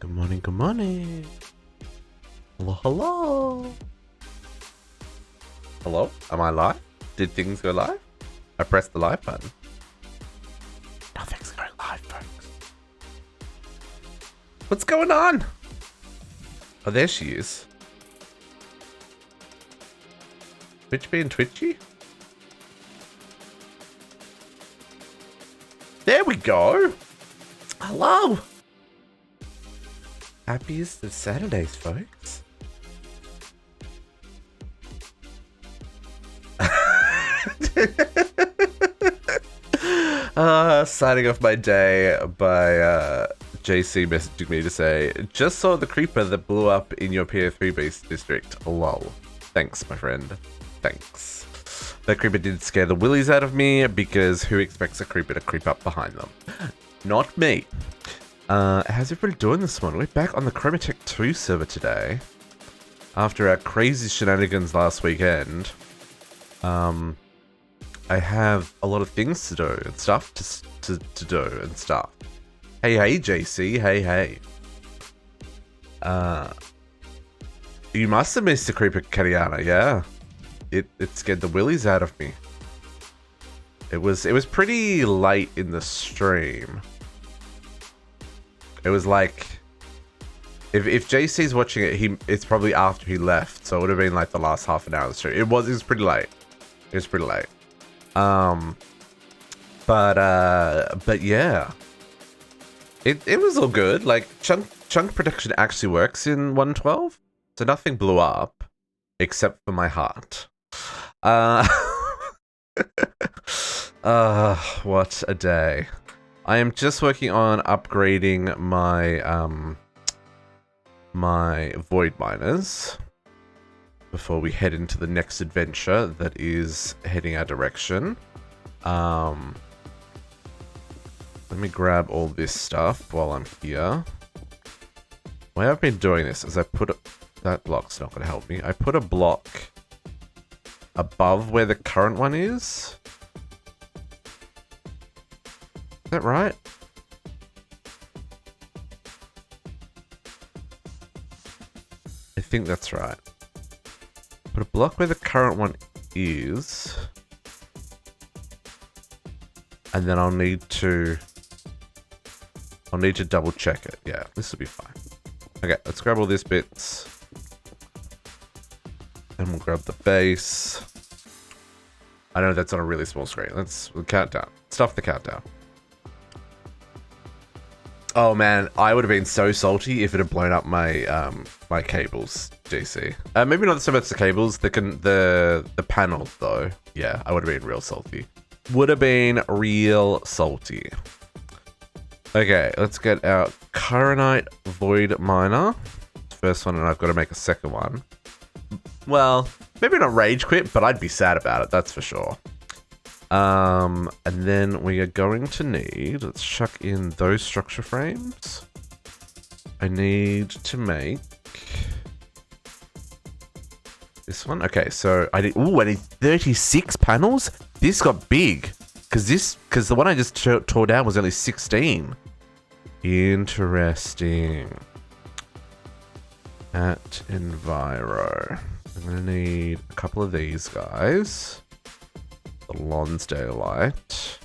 Good morning, good morning. Hello, hello. Hello? Am I live? Did things go live? I pressed the live button. Nothing's going live, folks. What's going on? Oh, there she is. Twitch being twitchy? There we go. Hello. Happiest of Saturdays, folks. Signing off my day by JC messaging me to say, just saw the creeper that blew up in your PO3 base district. Lol. Thanks, my friend. Thanks. That creeper did scare the willies out of me because who expects a creeper to creep up behind them? Not me. How's everybody doing this morning? We're back on the Chroma 2 server today. After our crazy shenanigans last weekend, I have a lot of things to do and stuff to do and stuff. Hey, JC. Hey. You must have missed the creeper, Katiana. Yeah. It scared the willies out of me. It was pretty late in the stream. It was like, if JC's watching it, it's probably after he left, so it would have been like the last half an hour of the stream. It was pretty late. It was pretty late. But yeah, it was all good. Like chunk protection actually works in 112, so nothing blew up except for my heart. What a day. I am just working on upgrading my my void miners before we head into the next adventure that is heading our direction. Let me grab all this stuff while I'm here. The way I've been doing this is I put that block's not going to help me. I put a block above where the current one is. Is that right? I think that's right. Put a block where the current one is. And then I'll need to double check it. Yeah, this will be fine. Okay, let's grab all these bits. And we'll grab the base. I know that's on a really small screen. We'll count down. Stuff the countdown. Oh man, I would have been so salty if it had blown up my my cables, JC. Maybe not so much the cables, the panel though. Yeah, I would have been real salty. Would have been real salty. Okay, let's get our Chironite Void Miner. First one, and I've got to make a second one. Well, maybe not rage quit, but I'd be sad about it, that's for sure. And then we are going to need, let's chuck in those structure frames. I need to make this one. Okay, so I need 36 panels. This got big because the one I just tore down was only 16. Interesting. At Enviro, I'm gonna need a couple of these guys. The Lonsdale light.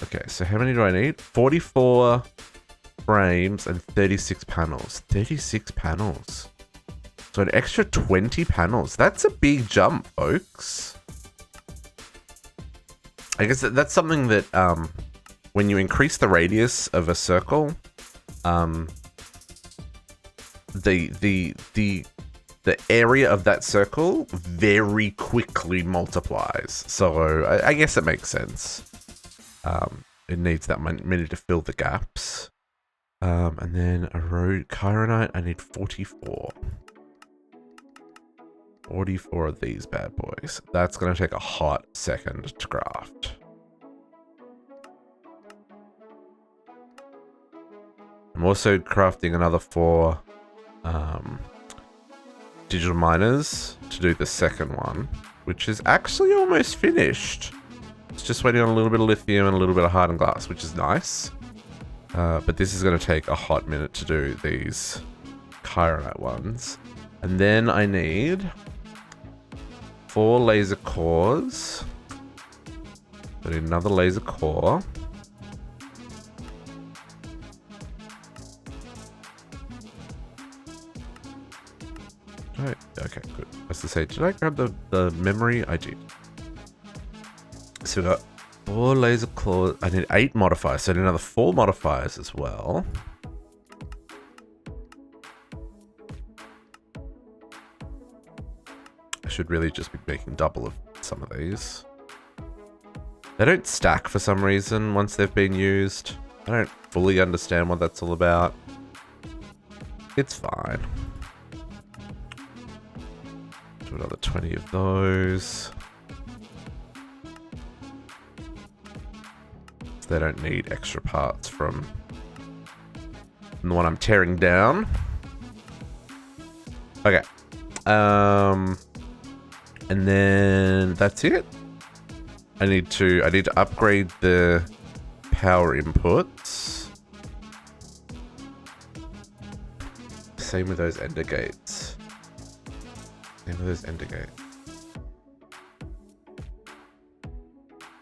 Okay, so how many do I need? 44 frames and 36 panels. 36 panels. So an extra 20 panels. That's a big jump, folks. I guess that's something that when you increase the radius of a circle, the area of that circle very quickly multiplies. So I guess it makes sense. It needs that many to fill the gaps. And then a road Chironite, I need 44. 44 of these bad boys. That's going to take a hot second to craft. I'm also crafting another 4 digital miners to do the second one, which is actually almost finished. It's just waiting on a little bit of lithium and a little bit of hardened glass, which is nice. But this is going to take a hot minute to do these chironite ones. And then I need 4 laser cores. I need another laser core. Okay, good. I was to say, did I grab the memory? I did. So we got 4 laser cores. I need 8 modifiers, so I need another 4 modifiers as well. I should really just be making double of some of these. They don't stack for some reason once they've been used. I don't fully understand what that's all about. It's fine. Do another 20 of those. They don't need extra parts from the one I'm tearing down. Okay. And then that's it. I need to upgrade the power inputs. Same with those ender gates. Same with those ender gates.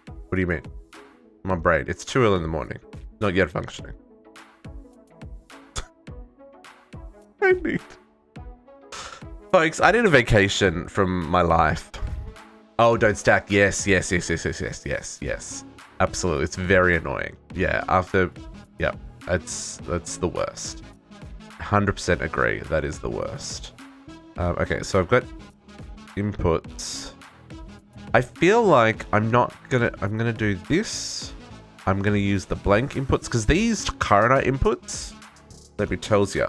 What do you mean? My brain. It's too early in the morning. Not yet functioning. I need... Folks, I need a vacation from my life. Oh, don't stack. Yes. Absolutely. It's very annoying. Yeah, after... Yeah, that's the worst. 100% agree. That is the worst. Okay, so I've got inputs. I feel like I'm gonna do this. I'm gonna use the blank inputs because these chironite inputs, let me tell you,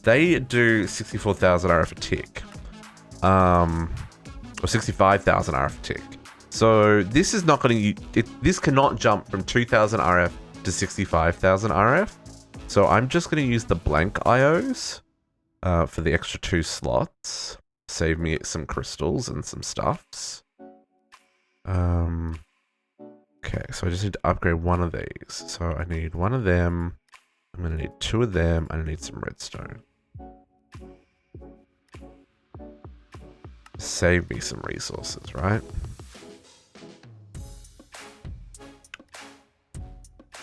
they do 64,000 RF a tick. Or 65,000 RF a tick. So this is not gonna, this cannot jump from 2,000 RF to 65,000 RF. So I'm just gonna use the blank IOs for the extra 2 slots. Save me some crystals and some stuffs. Okay, so I just need to upgrade one of these. So I need one of them. I'm gonna need 2 of them. I need some redstone. Save me some resources, right?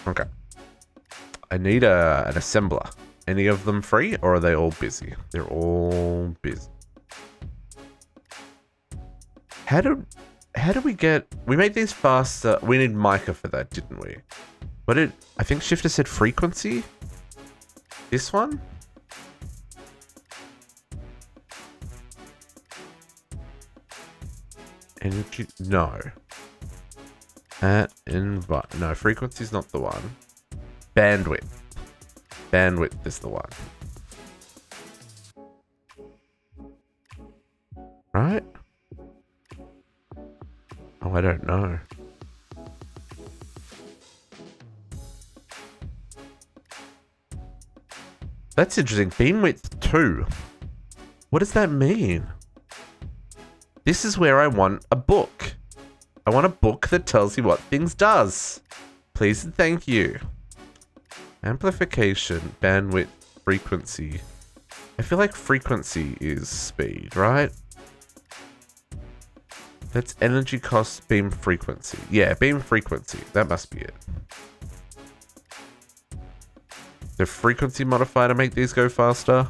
Okay. I need an assembler. Any of them free, or are they all busy? They're all busy. How do we get... We made these faster. We need mica for that, didn't we? What did... I think Shifter said frequency? This one? Energy... No. No, frequency's not the one. Bandwidth. Bandwidth is the one. Right? Oh, I don't know. That's interesting. Beam width 2. What does that mean? This is where I want a book. I want a book that tells you what things does. Please and thank you. Amplification, bandwidth, frequency. I feel like frequency is speed, right? That's energy cost, beam frequency. Yeah, beam frequency. That must be it. The frequency modifier to make these go faster.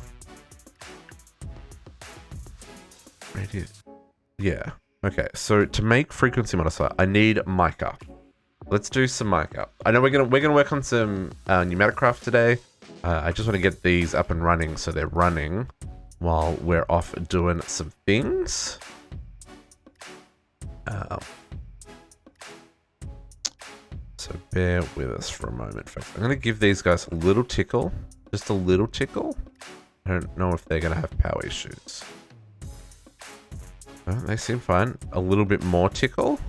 Radius. Yeah. Okay, so to make frequency modifier, I need mica. Let's do some mica. I know we're gonna work on some Pneumaticraft today. I just want to get these up and running so they're running while we're off doing some things. So bear with us for a moment, folks. I'm gonna give these guys a little tickle, just a little tickle. I don't know if they're gonna have power issues. Oh, they seem fine. A little bit more tickle.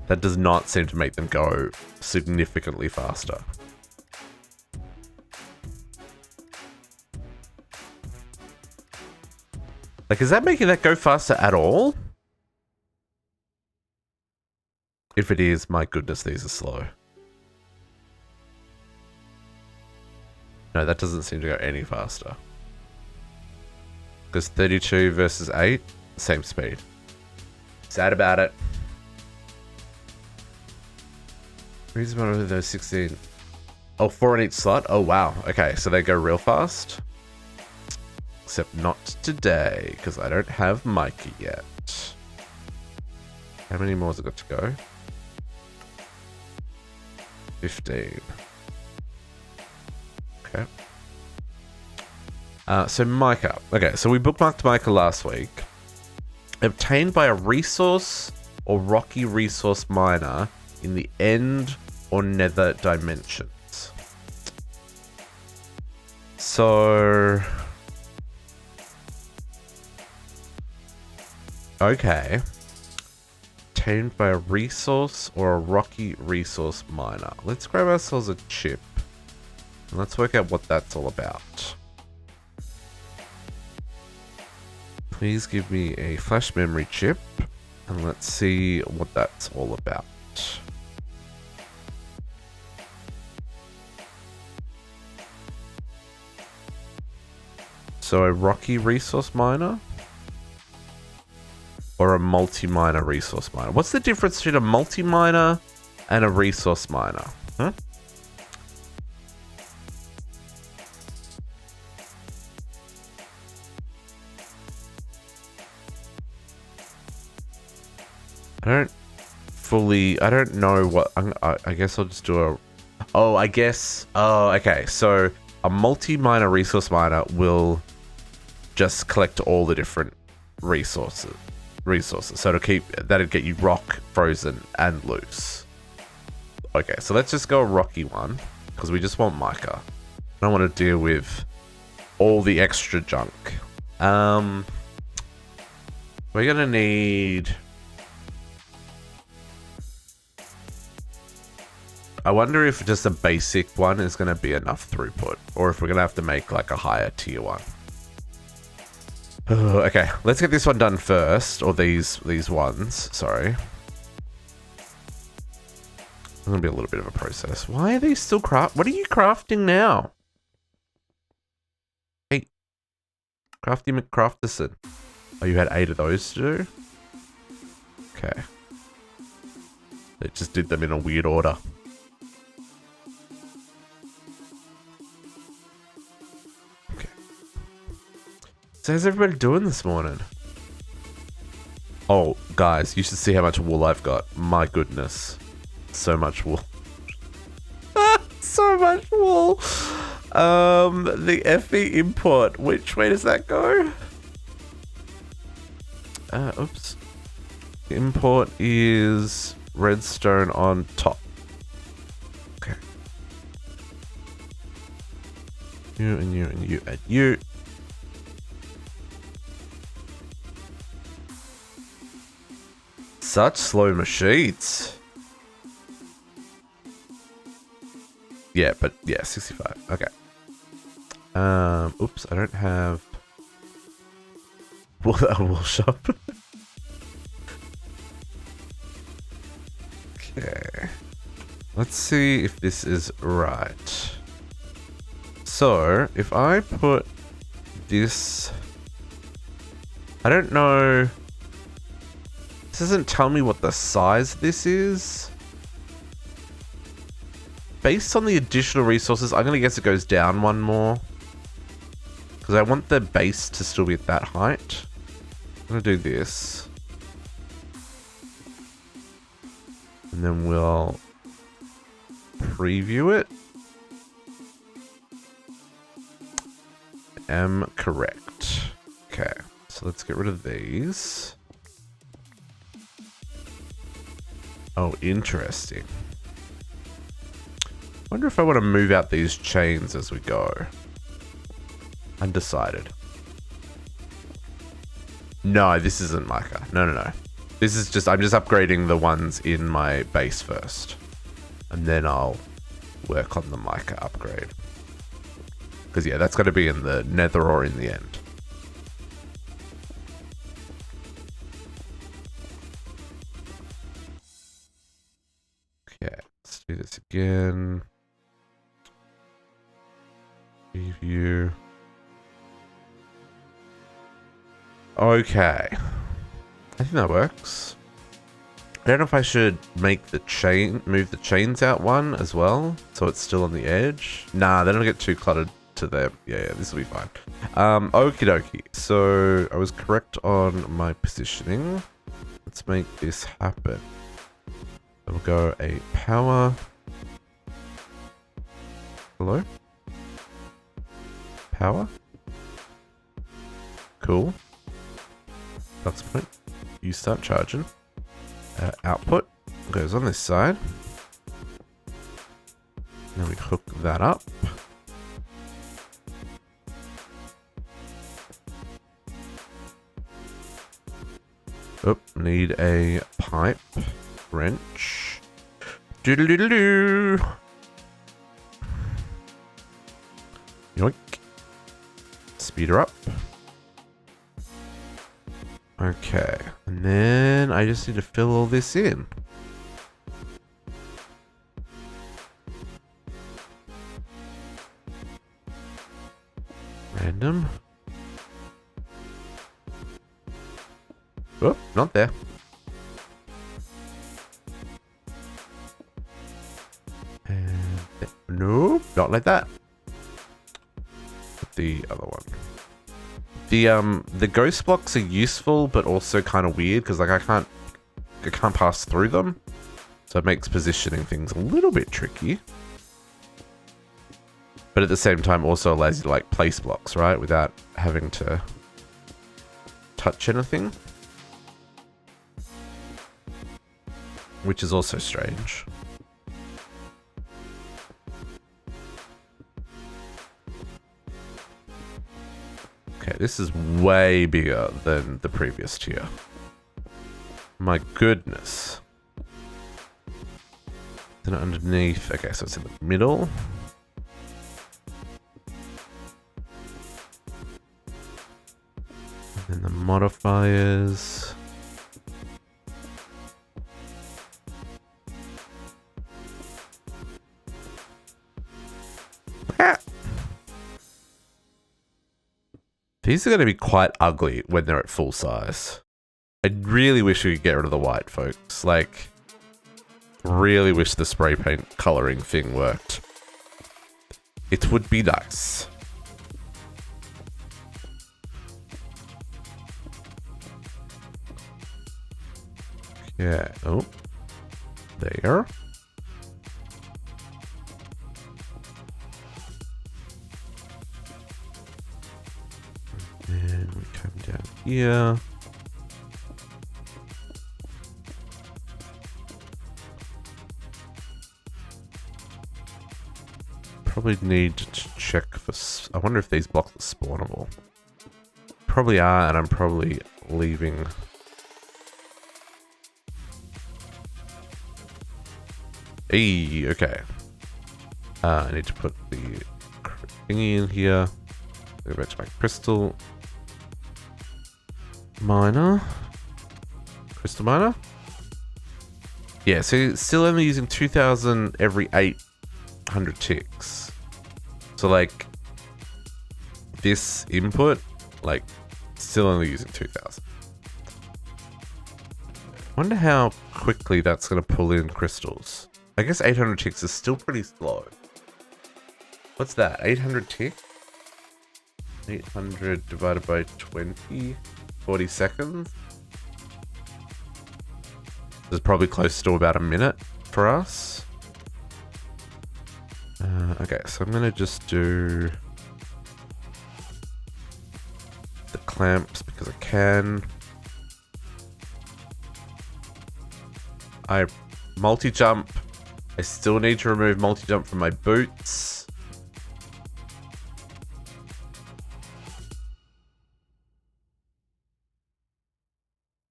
That does not seem to make them go significantly faster. Like, is that making that go faster at all? If it is, my goodness, these are slow. No, that doesn't seem to go any faster. Because 32 versus 8, same speed. Sad about it. Reason why those 16. Oh, 4 in each slot? Oh, wow. Okay, so they go real fast. Except not today, because I don't have Mikey yet. How many more has it got to go? 15. Okay. So Micah. Okay, so we bookmarked Micah last week. Obtained by a resource or rocky resource miner in the end or nether dimensions. So... okay. Obtained by a resource or a rocky resource miner. Let's grab ourselves a chip. And let's work out what that's all about. Please give me a flash memory chip. And let's see what that's all about. So a rocky resource miner? Or a multi-miner resource miner? What's the difference between a multi-miner and a resource miner? Huh? I don't know what, I guess I'll just do a, oh, okay. So a multi-miner resource miner will just collect all the different resources. So that'd get you rock, frozen, and loose. Okay, so let's just go a rocky one, because we just want mica. I don't want to deal with all the extra junk. We're gonna need... I wonder if just a basic one is going to be enough throughput, or if we're going to have to make like a higher tier one. Okay, let's get this one done first, or these ones, sorry. It's going to be a little bit of a process. Why are these still what are you crafting now? Hey, Crafty McCrafterson. Oh, you had 8 of those to do? Okay. It just did them in a weird order. So how's everybody doing this morning? Oh, guys, you should see how much wool I've got. My goodness. So much wool. So much wool. The FE import. Which way does that go? Oops. Import is redstone on top. Okay. You and you and you and you. Such slow machines. Yeah, but yeah, 65. Okay. Oops, I don't have a wool shop. Okay. Let's see if this is right. So, if I put this... I don't know... This doesn't tell me what the size this is. Based on the additional resources, I'm going to guess it goes down one more. Because I want the base to still be at that height. I'm going to do this. And then we'll preview it. Am correct. Okay, so let's get rid of these. Oh, interesting. Wonder if I want to move out these chains as we go. Undecided. No, this isn't mica. No. This is just, I'm just upgrading the ones in my base first. And then I'll work on the mica upgrade. Because yeah, that's going to be in the nether or in the end. Okay, let's do this again. view. Okay. I think that works. I don't know if I should make the chain, move the chains out one as well, so it's still on the edge. Nah, they don't get too cluttered to them. Yeah, this will be fine. Okie dokie. So I was correct on my positioning. Let's make this happen. We'll go a power. Hello? Power? Cool. That's point. You start charging. Output goes on this side. Then we hook that up. Oh, need a pipe wrench. Doodle-doodle-doo. Yoink. Speed her up. Okay, and then I just need to fill all this in. Random. Oh, not there. And nope, not like that. The other one. The ghost blocks are useful, but also kind of weird because like I can't pass through them, so it makes positioning things a little bit tricky. But at the same time, also allows you to like place blocks, right, without having to touch anything, which is also strange. Okay, this is way bigger than the previous tier. My goodness. Then underneath, okay, so it's in the middle. And then the modifiers. Ah. These are going to be quite ugly when they're at full size. I really wish we could get rid of the white, folks. Like, really wish the spray paint coloring thing worked. It would be nice. Yeah. Oh. There. And we come down here. Probably need to check for... I wonder if these blocks are spawnable. Probably are, and I'm probably leaving... Hey, okay. I need to put the thingy in here. Go back to my crystal miner. Crystal miner? Yeah, so still only using 2,000 every 800 ticks. So like this input, like still only using 2,000. Wonder how quickly that's going to pull in crystals. I guess 800 ticks is still pretty slow. What's that? 800 ticks? 800 divided by 20? 40 seconds? This is probably close to about a minute for us. Okay, so I'm going to just do the clamps because I can. I multi-jump. I still need to remove multi-jump from my boots.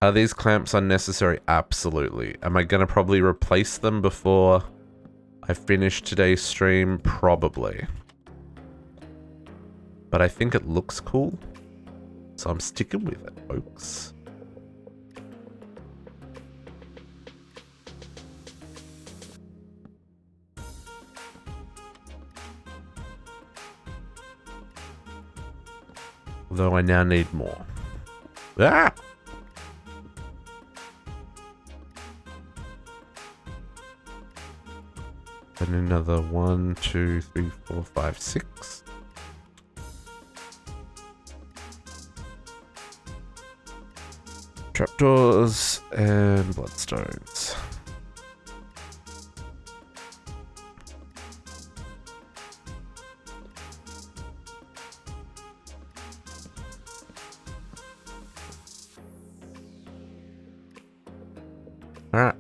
Are these clamps unnecessary? Absolutely. Am I going to probably replace them before I finish today's stream? Probably. But I think it looks cool, so I'm sticking with it, folks. Although I now need more. Ah! And another 1, 2, 3, 4, 5, 6. Trapdoors and bloodstones. Alright.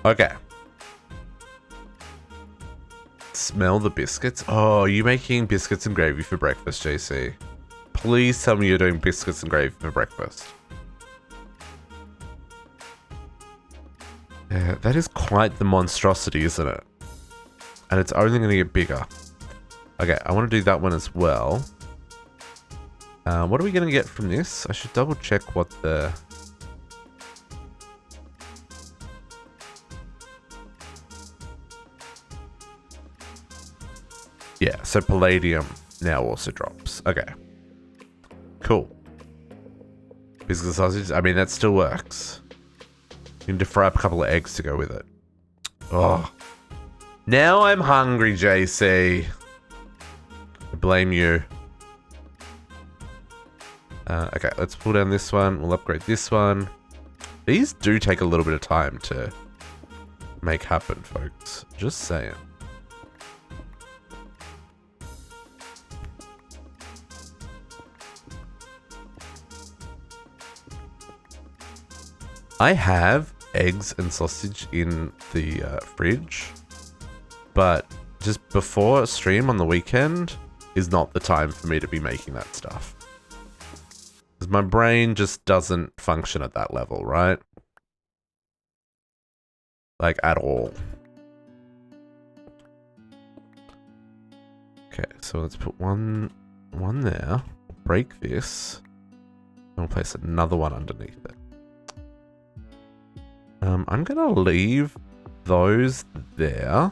Okay. Smell the biscuits. Oh, are you making biscuits and gravy for breakfast, JC? Please tell me you're doing biscuits and gravy for breakfast. Yeah, that is quite the monstrosity, isn't it? And it's only going to get bigger. Okay, I want to do that one as well. What are we going to get from this? I should double check what the... Yeah, so palladium now also drops. Okay. Cool. Biscuit and sausage, I mean, that still works. You need to fry up a couple of eggs to go with it. Oh. Now I'm hungry, JC. I blame you. Okay, let's pull down this one. We'll upgrade this one. These do take a little bit of time to make happen, folks. Just saying. I have eggs and sausage in the fridge, but just before a stream on the weekend is not the time for me to be making that stuff. Because my brain just doesn't function at that level, right? Like, at all. Okay, so let's put one there. Break this. And we'll place another one underneath it. I'm gonna leave those there.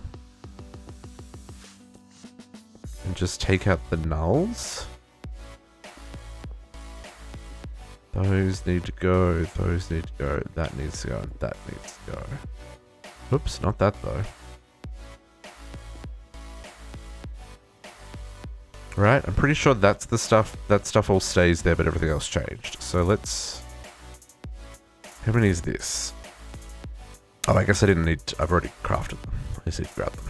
And just take out the nulls. Those need to go, those need to go, that needs to go, and that needs to go. Oops, not that though. Right, I'm pretty sure that's the stuff, that stuff all stays there, but everything else changed. So let's... How many is this? Oh, I guess I didn't need to, I've already crafted them. I just need to grab them.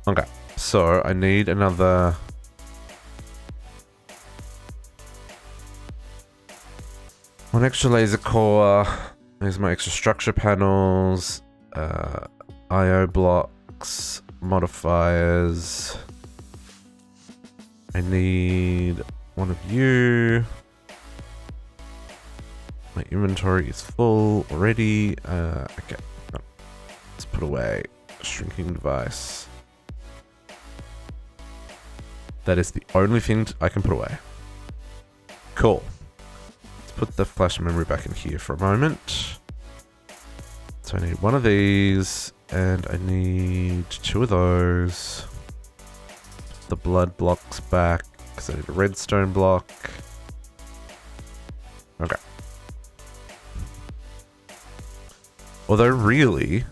Okay, so I need another... One extra laser core. There's my extra structure panels. IO blocks. Modifiers. I need one of you. My inventory is full already. Okay. No. Let's put away a shrinking device. That is the only thing I can put away. Cool. Let's put the flash memory back in here for a moment. So I need one of these, and I need 2 of those. The blood blocks back, because I need a redstone block. Okay. Although really,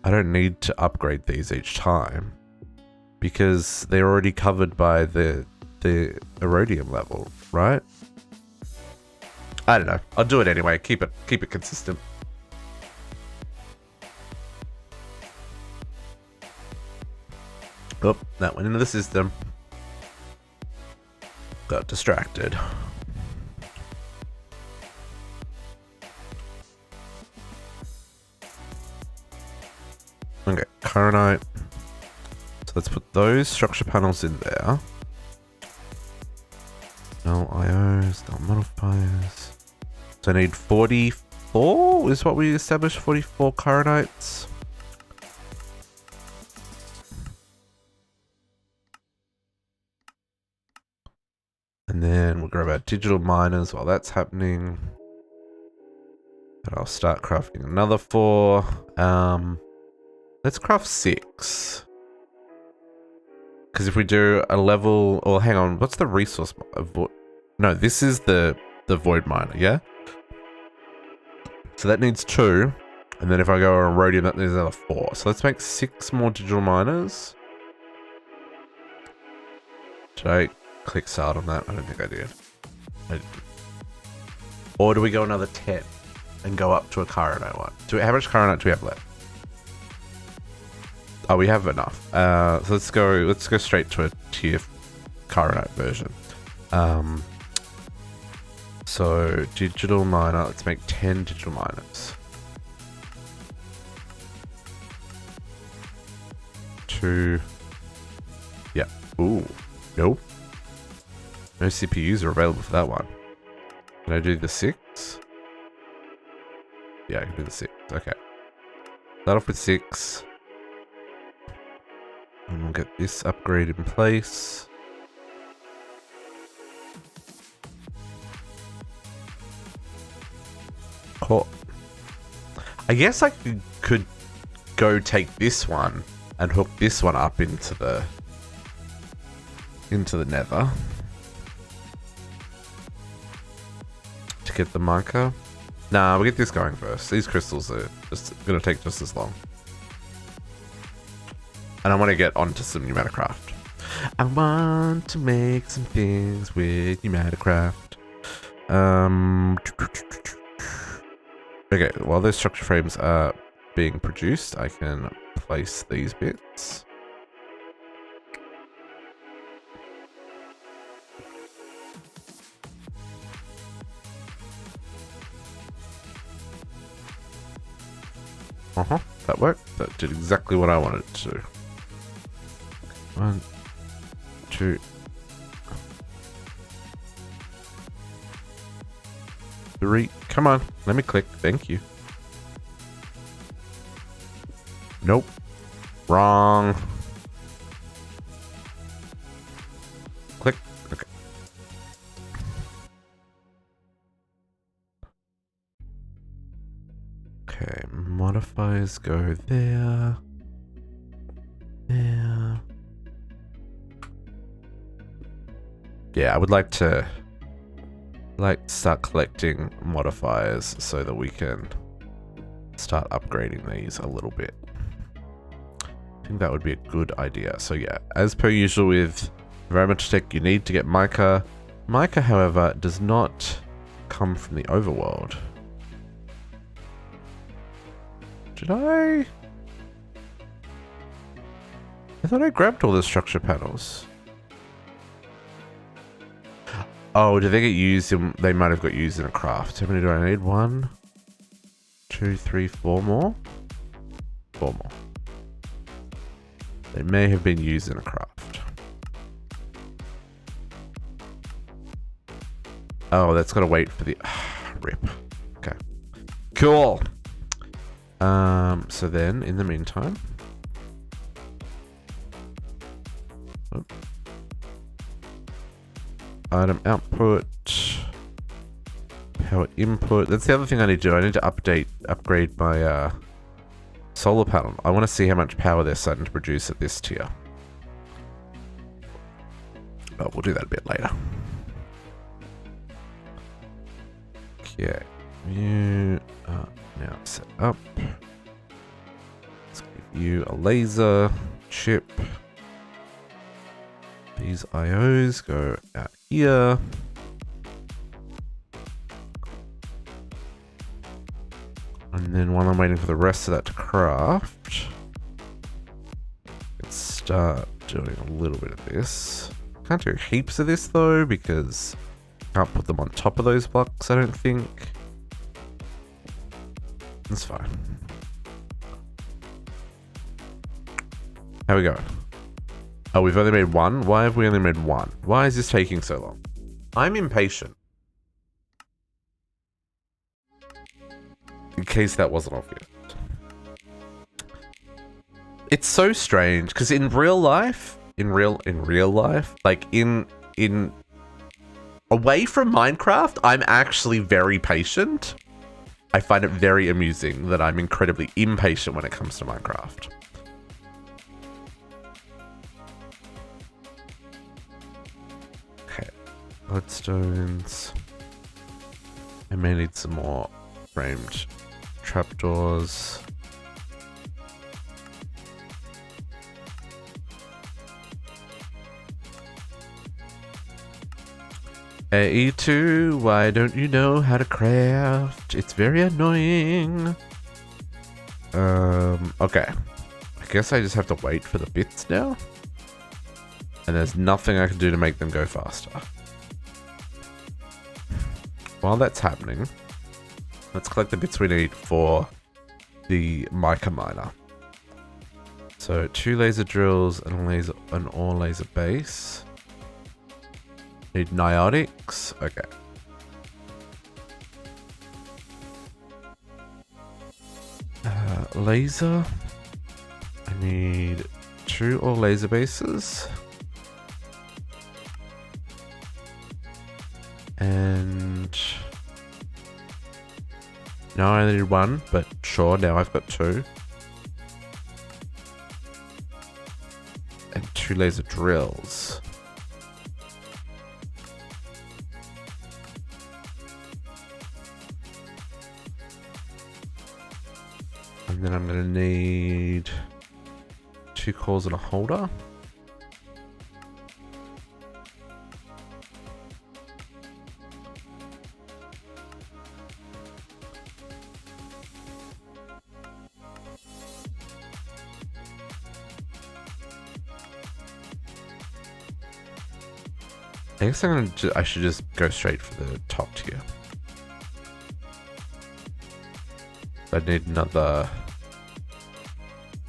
I don't need to upgrade these each time, because they're already covered by the erodium level, right? I don't know. I'll do it anyway. Keep it consistent. Oh, that went into the system. Got distracted. Okay, Coronite. So let's put those structure panels in there. No IOs, no modifiers. So I need 44 is what we established, 44 Coronites. And then we'll grab our digital miners while that's happening. And I'll start crafting another 4. Let's craft 6. Because if we do a level, or hang on, what's the resource? No, this is the void miner, yeah? So that needs 2. And then if I go on rhodium, that needs another 4. So let's make 6 more digital miners. Did I click start on that? I don't think I did. Or do we go another 10 and go up to a Caronite one? How much Caronite do we have left? Oh, we have enough. So let's go straight to a tier Caronite version. So digital miner, let's make 10 digital miners. 2. Yeah. Ooh. Nope. No CPUs are available for that one. Can I do the 6? Yeah, I can do the 6. Okay. Start off with 6. And we'll get this upgrade in place. Cool. I guess I could go take this one and hook this one up into the nether to get the mica. Nah, we'll get this going first. These crystals are just gonna take just as long. And I want to get onto some Pneumaticraft. I want to make some things with Pneumaticraft. Okay, while those structure frames are being produced, I can place these bits. That worked. That did exactly what I wanted it to do. 1, 2, 3. Come on, let me click. Thank you. Nope. Wrong. Click. Okay. Okay, modifiers go there. There. Yeah, I would like to start collecting modifiers so that we can start upgrading these a little bit. I think that would be a good idea. So yeah, as per usual with environmental tech, you need to get mica. Mica, however, does not come from the overworld. Did I thought I grabbed all the structure panels. Oh, did they get used in... They might have got used in a craft. How many do I need? 1, 2, 3, 4 more? 4 more. They may have been used in a craft. Oh, that's got to wait for the... rip. Okay. Cool. So then, in the meantime... Oh. Item output, power input. That's the other thing I need to do. I need to upgrade my solar panel. I want to see how much power they're starting to produce at this tier. But we'll do that a bit later. Okay, you are now set up. Let's give you a laser chip. These IOs go out here. And then while I'm waiting for the rest of that to craft, let's start doing a little bit of this. Can't do heaps of this though, because I can't put them on top of those blocks, I don't think. That's fine. How we going? Oh, we've only made 1? Why have we only made 1? Why is this taking so long? I'm impatient. In case that wasn't obvious. It's so strange, because in real life, like in away from Minecraft, I'm actually very patient. I find it very amusing that I'm incredibly impatient when it comes to Minecraft. Okay, bloodstones. I may need some more framed trapdoors. Hey, E2, why don't you know how to craft? It's very annoying. Okay. I guess I just have to wait for the bits now. And there's nothing I can do to make them go faster. While that's happening, let's collect the bits we need for the mica miner. So 2 laser drills and an ore laser base. Need niotics. Okay. Laser. I need 2 ore laser bases. And now I only need 1, but sure, now I've got 2. And 2 laser drills. And then I'm going to need 2 cores and a holder. I guess I should just go straight for the top tier. I need another.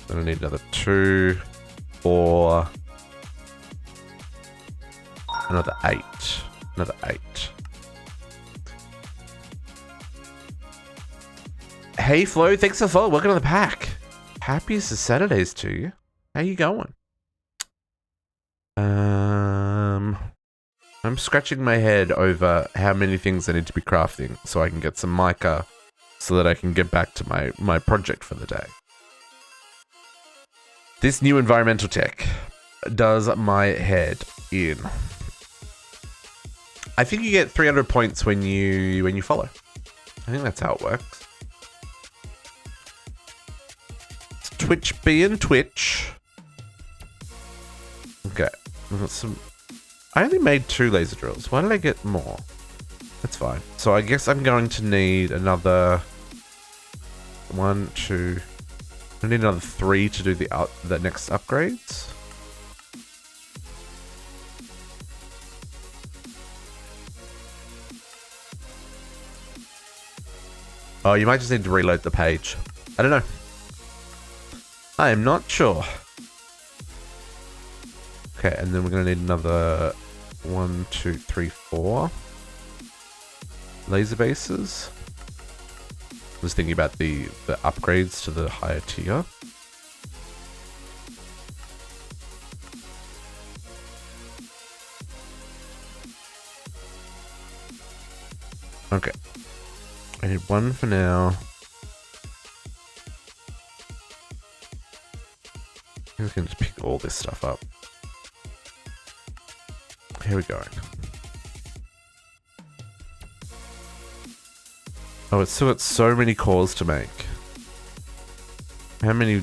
I'm gonna need another 2, 4, another 8, another 8. Hey Flo, thanks for the follow. Welcome to the pack. Happiest of Saturdays to you. How you going? I'm scratching my head over how many things I need to be crafting so I can get some mica so that I can get back to my project for the day. This new environmental tech does my head in. I think you get 300 points when you follow. I think that's how it works. It's Twitch being Twitch. Okay, we've got some. I only made 2 laser drills. Why did I get more? That's fine. So I guess I'm going to need another 1, 2. I need another 3 to do the next upgrades. Oh, you might just need to reload the page. I don't know. I am not sure. Okay, and then we're going to need another 1, 2, 3, 4 laser bases. I was thinking about the upgrades to the higher tier. Okay. I need 1 for now. I can just pick all this stuff up. Here we go. Oh, it's still got so many cores to make. How many?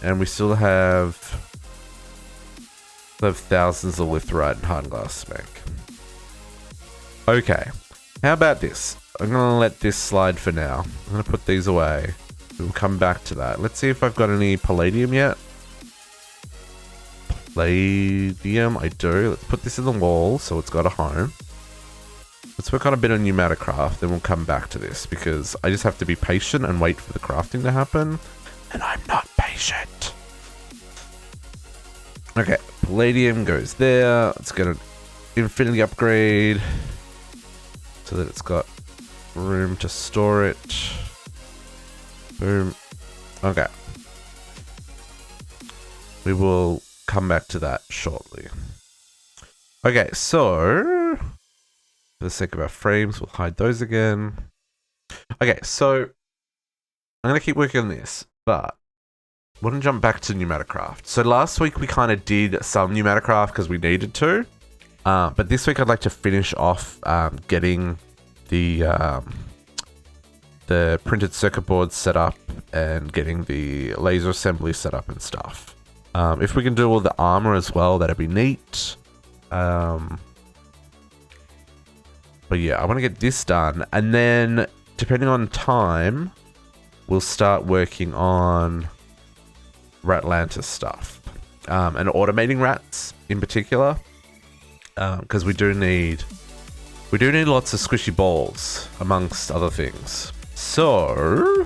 And we still have thousands of litherite and hard glass to make. Okay. How about this? I'm going to let this slide for now. I'm going to put these away. We'll come back to that. Let's see if I've got any palladium yet. Palladium, I do. Let's put this in the wall so it's got a home. Let's work on a bit of Pneumaticraft, then we'll come back to this because I just have to be patient and wait for the crafting to happen. And I'm not patient. Okay, palladium goes there. Let's get an infinity upgrade so that it's got room to store it. Boom. Okay. We will come back to that shortly. Okay, so for the sake of our frames, we'll hide those again. Okay, so I'm going to keep working on this, but I want to jump back to Pneumaticraft. So last week we kind of did some Pneumaticraft because we needed to. But this week I'd like to finish off getting the printed circuit board set up and getting the laser assembly set up and stuff. If we can do all the armor as well, that'd be neat. But yeah, I want to get this done. And then, depending on time, we'll start working on Ratlantis stuff. And automating rats in particular. Because we do need lots of squishy balls, amongst other things. So,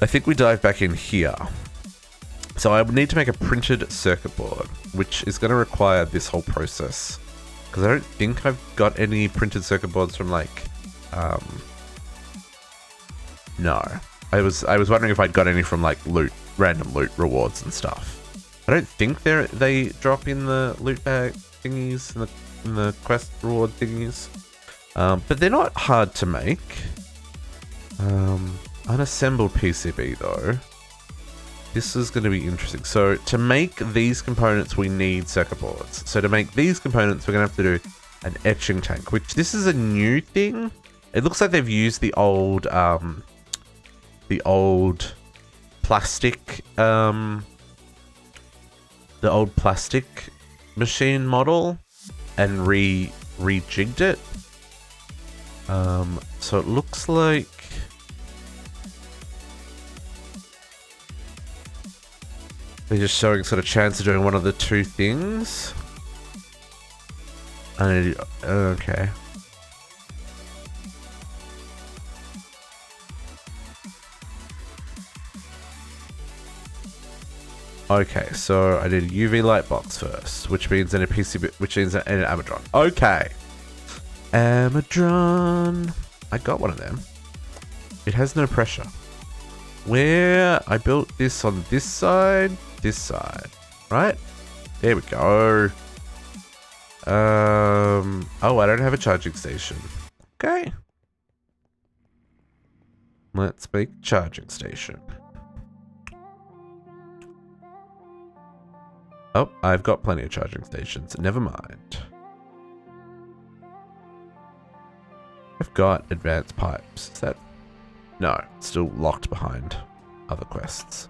I think we dive back in here. So I would need to make a printed circuit board, which is going to require this whole process. Because I don't think I've got any printed circuit boards from like, no. I was wondering if I'd got any from like random loot rewards and stuff. I don't think they drop in the loot bag thingies, in the quest reward thingies. But they're not hard to make. Unassembled PCB though. This is going to be interesting. So to make these components, we need circuit boards. So to make these components, we're going to have to do an etching tank, which this is a new thing. It looks like they've used the old plastic, machine model and rejigged it. So it looks like they're just showing sort of chance of doing one of the two things. Okay. Okay, so I did a UV light box first, which means in a PCB, which means an Amadron. Okay. Amadron. I got one of them. It has no pressure. Where I built this on this side, right? There we go. Oh, I don't have a charging station. Okay. Let's make a charging station. Oh, I've got plenty of charging stations. Never mind. I've got advanced pipes. Is that... No, still locked behind other quests.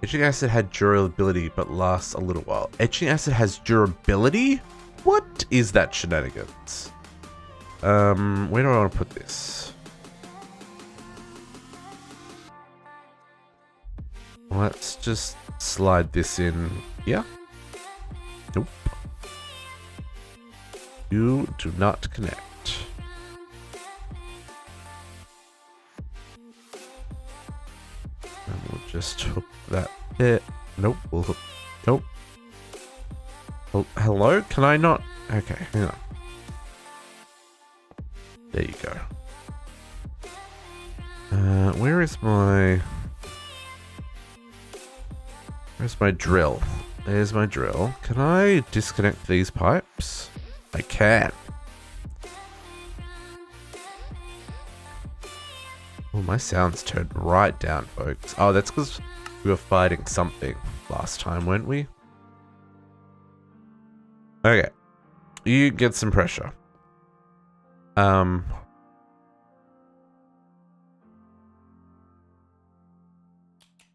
Etching acid had durability, but lasts a little while. Etching acid has durability? What is that shenanigans? Where do I want to put this? Let's just slide this in here. Nope. You do not connect. And we'll just hook that there. Nope, we'll hook. Nope. Oh, hello? Can I not? Okay, hang on. There you go. Where is my... Where's my drill? There's my drill. Can I disconnect these pipes? I can. Oh, my sound's turned right down, folks. Oh, that's because we were fighting something last time, weren't we? Okay. You get some pressure.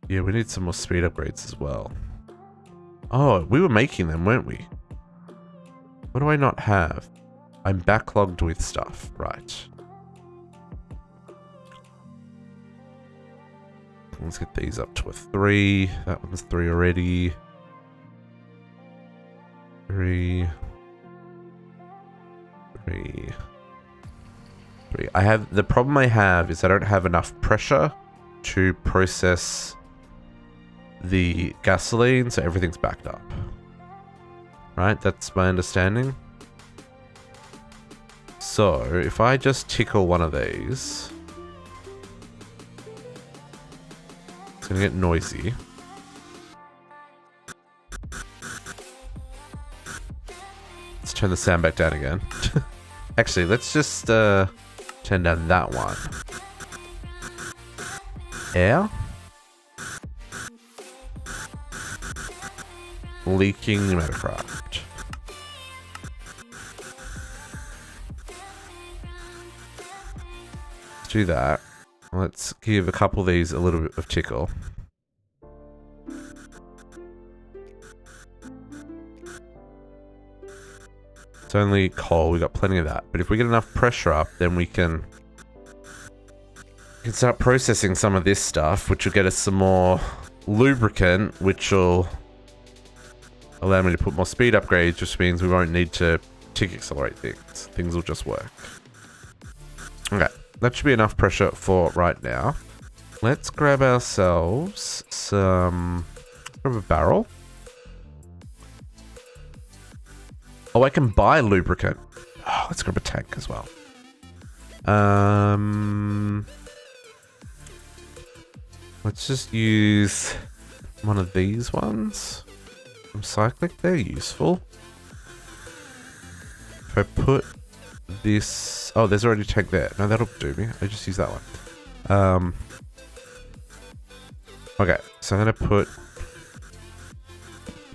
Yeah, we need some more speed upgrades as well. Oh, we were making them, weren't we? What do I not have? I'm backlogged with stuff. Right. Let's get these up to a 3. That one's 3 already. 3. 3. 3. The problem I have is I don't have enough pressure to process the gasoline, so everything's backed up. Right, that's my understanding. So, if I just tickle one of these... It's gonna get noisy. Let's turn the sound back down again. Actually, let's just turn down that one. Air. Leaking Pneumaticraft. Let's do that. Let's give a couple of these a little bit of tickle. It's only coal, we got plenty of that. But if we get enough pressure up, then we can start processing some of this stuff, which will get us some more lubricant, which will allow me to put more speed upgrades, which means we won't need to tick accelerate things. Things will just work. Okay, that should be enough pressure for right now. Let's grab ourselves some... grab a barrel. Oh, I can buy lubricant. Oh, let's grab a tank as well. Let's just use one of these ones. From Cyclic, they're useful. If I put this... oh, there's already a tank there. No, that'll do me. I just use that one. Okay, so I'm going to put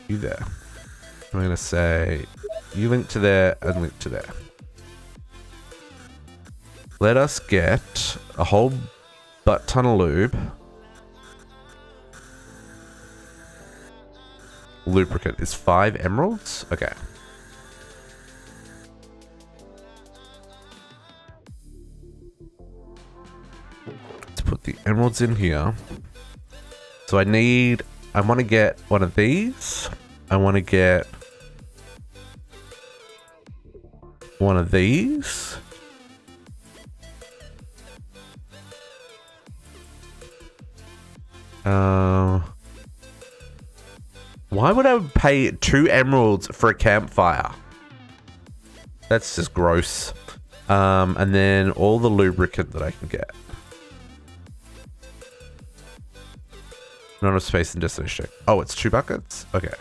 you there. I'm going to say you link to there and link to there. Let us get a whole butt ton of lube. Lubricant is 5 emeralds? Okay. Let's put the emeralds in here. So I want to get one of these. I want to get one of these. Why would I pay 2 emeralds for a campfire? That's just gross. And then all the lubricant that I can get. Not enough space and destination. Oh, it's 2 buckets? Okay.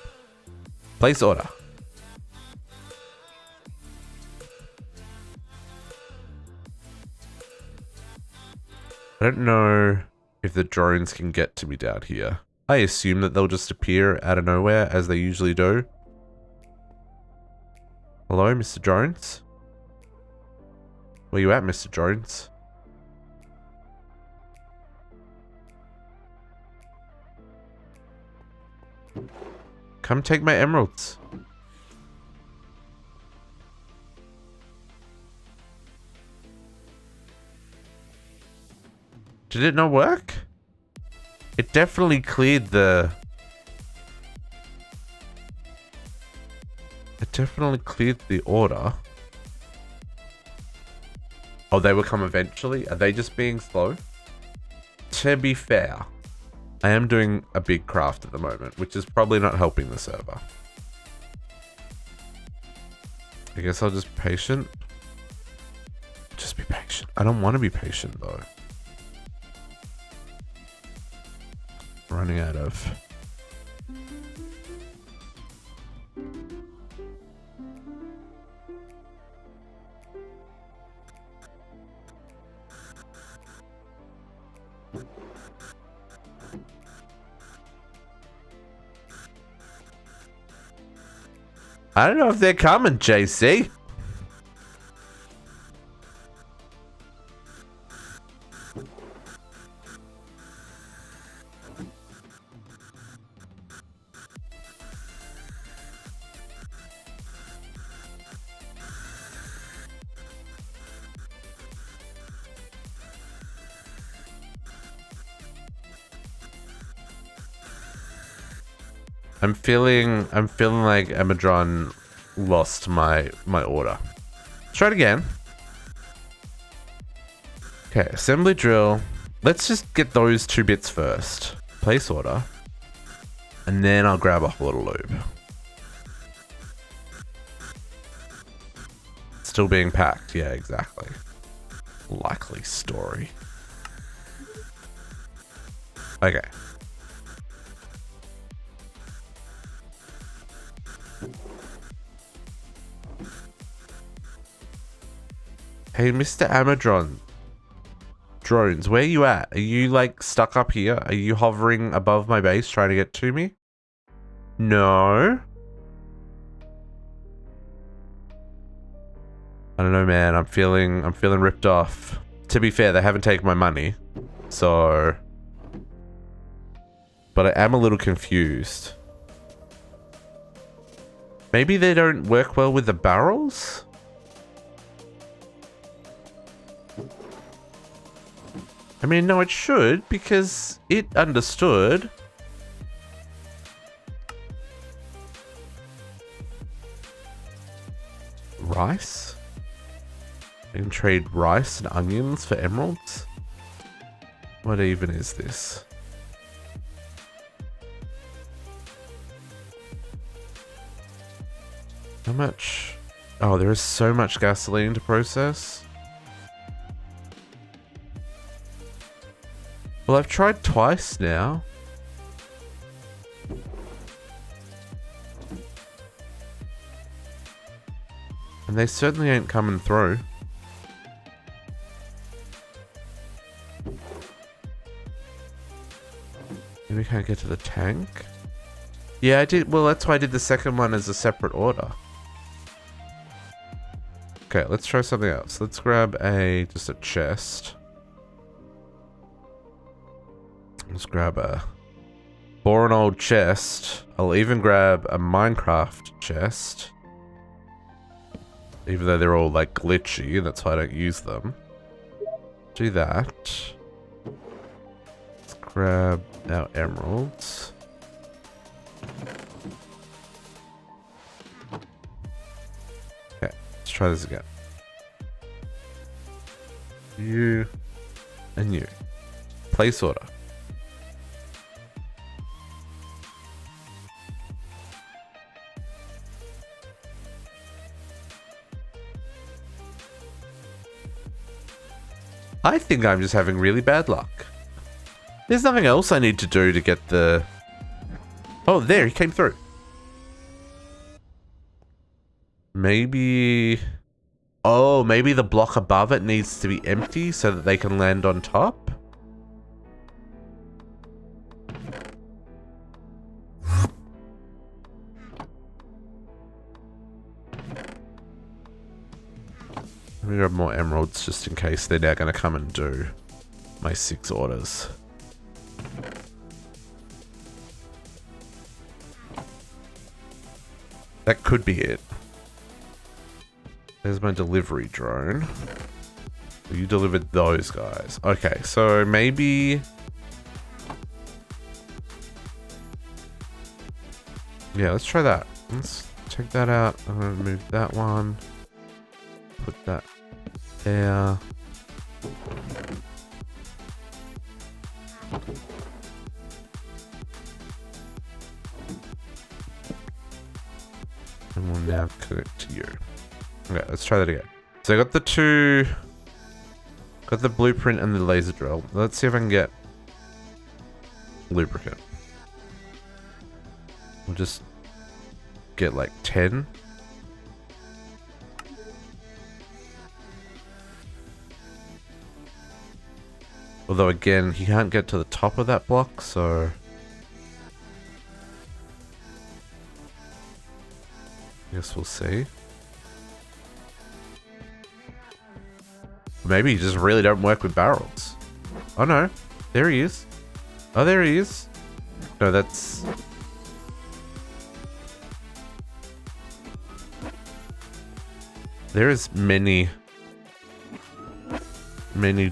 Place order. I don't know if the drones can get to me down here. I assume that they'll just appear out of nowhere, as they usually do. Hello, Mr. Jones? Where you at, Mr. Jones? Come take my emeralds. Did it not work? It definitely cleared the... it definitely cleared the order. Oh, they will come eventually? Are they just being slow? To be fair, I am doing a big craft at the moment, which is probably not helping the server. I guess I'll just be patient. Just be patient. I don't want to be patient though. Running out of... I don't know if they're coming, JC. I'm feeling like Amadron lost my order. Let's try it again. Okay, assembly drill. Let's just get those 2 bits first. Place order. And then I'll grab a whole lot of lube. Still being packed. Yeah, exactly. Likely story. Okay. Hey, Mr. Amadron. Drones, where you at? Are you like stuck up here? Are you hovering above my base trying to get to me? No. I don't know, man. I'm feeling ripped off. To be fair, they haven't taken my money. So, but I am a little confused. Maybe they don't work well with the barrels? I mean, no, it should, because it understood. Rice? I can trade rice and onions for emeralds? What even is this? How much? Oh, there is so much gasoline to process. Well, I've tried twice now. And they certainly ain't coming through. Maybe we can't get to the tank? Yeah, I did. Well, that's why I did the second one as a separate order. Okay, let's try something else. Let's grab just a chest. Let's grab a boring old chest. I'll even grab a Minecraft chest. Even though they're all like glitchy, that's why I don't use them. Do that. Let's grab our emeralds. Okay, let's try this again. You and you. Place order. I think I'm just having really bad luck. There's nothing else I need to do to get the... Oh, there, he came through. Maybe... Oh, maybe the block above it needs to be empty so that they can land on top? Let me grab more emeralds just in case they're now going to come and do my 6 orders. That could be it. There's my delivery drone. You delivered those guys. Okay, so maybe... Yeah, let's try that. Let's check that out. I'm going to move that one. Put that there. And we'll now connect to you. Okay, let's try that again. So I got the two... Got the blueprint and the laser drill. Let's see if I can get lubricant. We'll just get like 10. Although again, he can't get to the top of that block, so... I guess we'll see. Maybe he just really don't work with barrels. Oh no, there he is. Oh, there he is. No, that's... There is many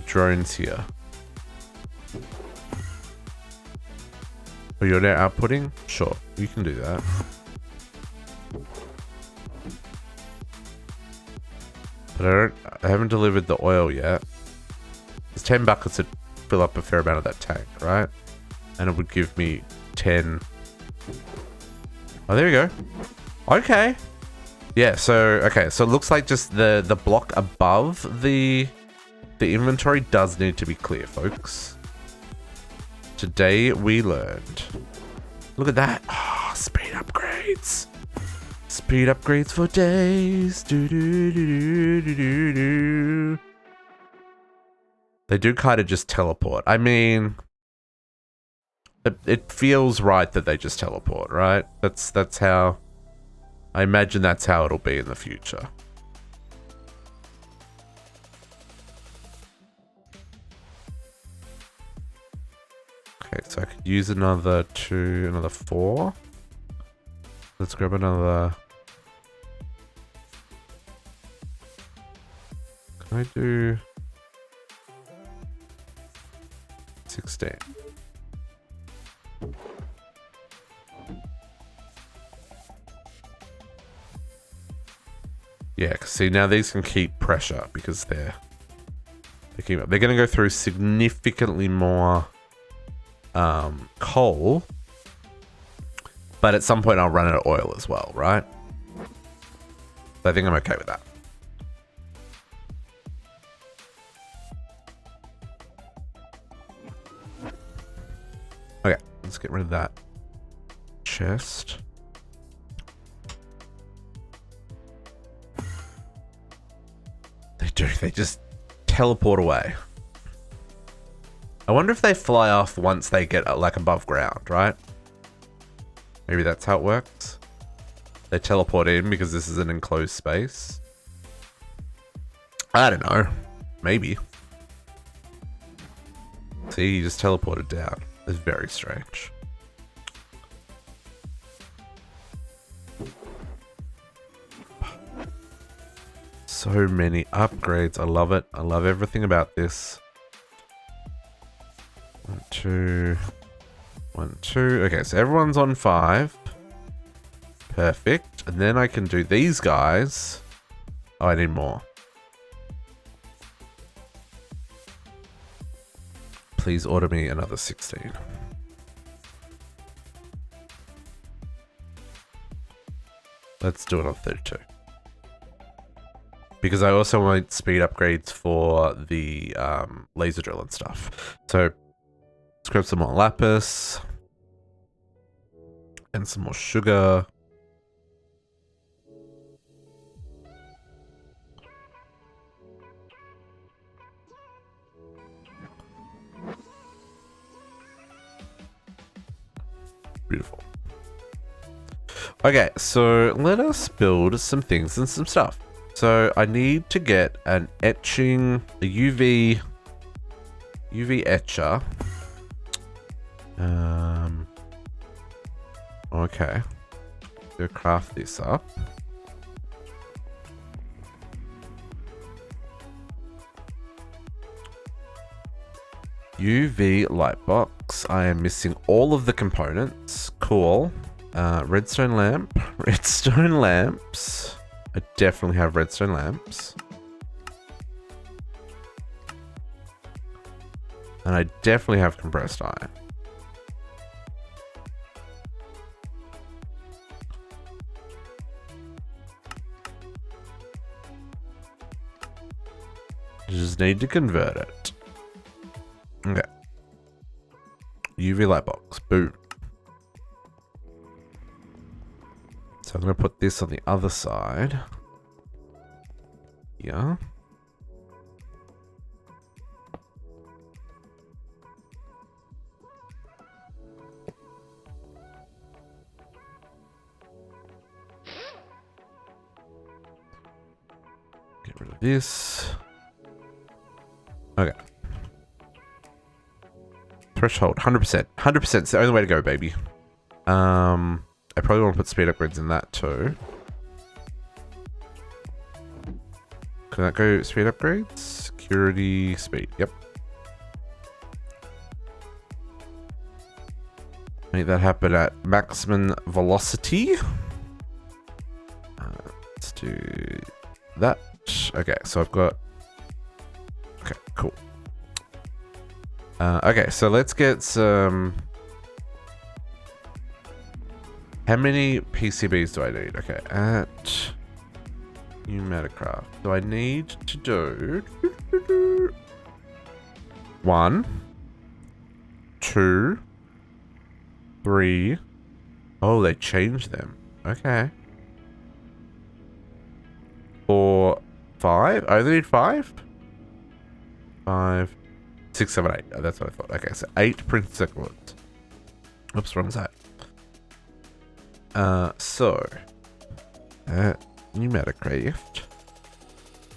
drones here. Oh, you're now outputting? Sure, you can do that. But I haven't delivered the oil yet. There's 10 buckets to fill up a fair amount of that tank, right? And it would give me 10. Oh, there we go. Okay. Yeah, so, okay, so it looks like just the block above the inventory does need to be clear, folks. Today we learned. Look at that. Oh, speed upgrades. Speed upgrades for days. Do, do, do, do, do, do. They do kind of just teleport. I mean, it feels right that they just teleport, right? That's how... I imagine that's how it'll be in the future. Okay, so I could use another 4. Let's grab another... Can I do... 16? Yeah, cause see now these can keep pressure because they're going to go through significantly more coal, but at some point I'll run out of oil as well, right? So I think I'm okay with that. Okay, let's get rid of that chest. They just teleport away. I wonder if they fly off once they get like above ground, right? Maybe that's how it works. They teleport in because this is an enclosed space. I don't know. Maybe. See, he just teleported down. It's very strange. So many upgrades. I love it. I love everything about this. 1, 2. 1, 2. Okay, so everyone's on 5. Perfect. And then I can do these guys. Oh, I need more. Please order me another 16. Let's do it on 32. Because I also want speed upgrades for the laser drill and stuff. So let's grab some more lapis. And some more sugar. Beautiful. Okay, so let us build some things and some stuff. So I need to get an etching, a UV etcher. Okay. Go craft this up. UV light box. I am missing all of the components. Cool. Redstone lamp. Redstone lamps. I definitely have redstone lamps. And I definitely have compressed iron. You just need to convert it. Okay. UV light box. Boom. So I'm going to put this on the other side. Yeah. Get rid of this. Okay. Threshold, 100%. 100% is the only way to go, baby. I probably want to put speed upgrades in that too. Can that go speed upgrades? Security, speed, yep. Make that happen at maximum velocity. Let's do that. Okay, so I've got... Okay, cool. Okay, so let's get some... How many PCBs do I need? Okay, at Pneumaticraft. So I need to do 1, 2, 3. Oh, they changed them. Okay. 4, 5. I only need 5? 5, 6, 7, 8. Oh, that's what I thought. Okay, so 8 printed circuit boards. Oops, wrong side. Pneumaticraft.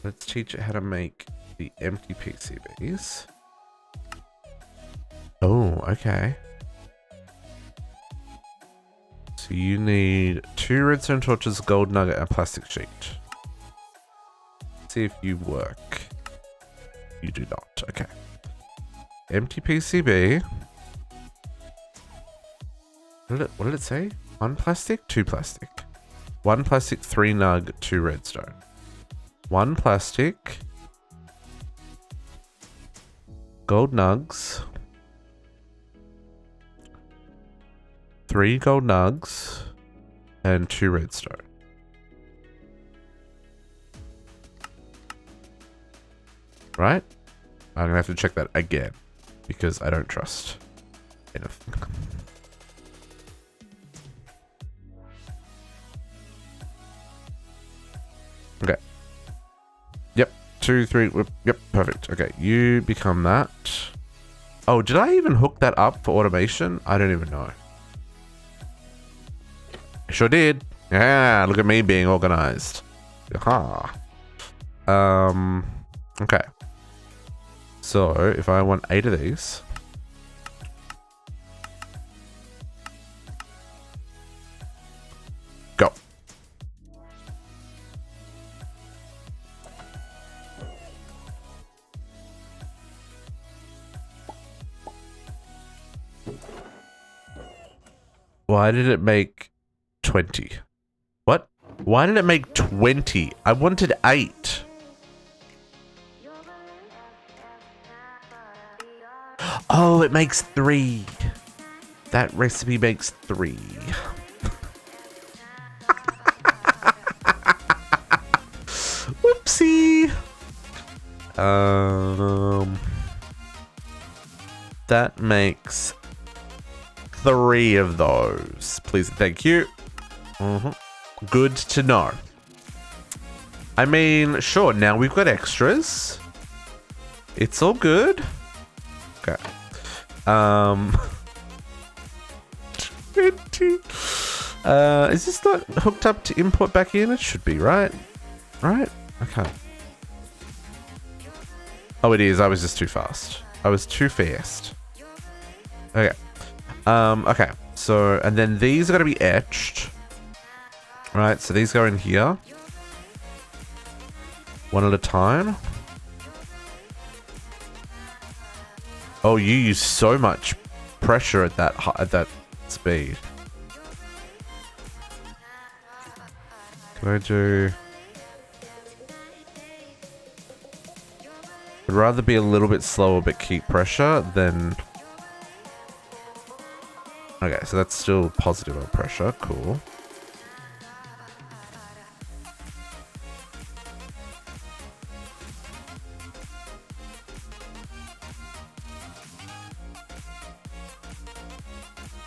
Let's teach it how to make the empty PCBs. Oh, okay. So you need 2 redstone torches, gold nugget, and a plastic sheet. Let's see if you work. You do not. Okay. Empty PCB. What did it say? 1 plastic, 2 plastic. 1 plastic, 3 nug, 2 redstone. 1 plastic. Gold nugs. 3 gold nugs. And 2 redstone. Right? I'm gonna have to check that again. Because I don't trust anything. Okay. Yep. 2, 3. Yep. Perfect. Okay. You become that. Oh, did I even hook that up for automation? I don't even know. I sure did. Yeah. Look at me being organized. Aha. Okay. So if I want 8 of these. Go. Why did it make 20? What? Why did it make 20? I wanted 8. Oh, it makes 3. That recipe makes 3. Whoopsie. That makes 3 of those. Please, thank you. Good to know. I mean, sure, now we've got extras. It's all good. Okay. 20. Is this not hooked up to import back in? It should be, right? Right? Okay. Oh, it is. I was just too fast. I was too fast. Okay. Okay. So, and then these are going to be etched. Right, so these go in here. One at a time. Oh, you use so much pressure at that speed. Can I do... I'd rather be a little bit slower but keep pressure than... Okay, so that's still positive on pressure. Cool.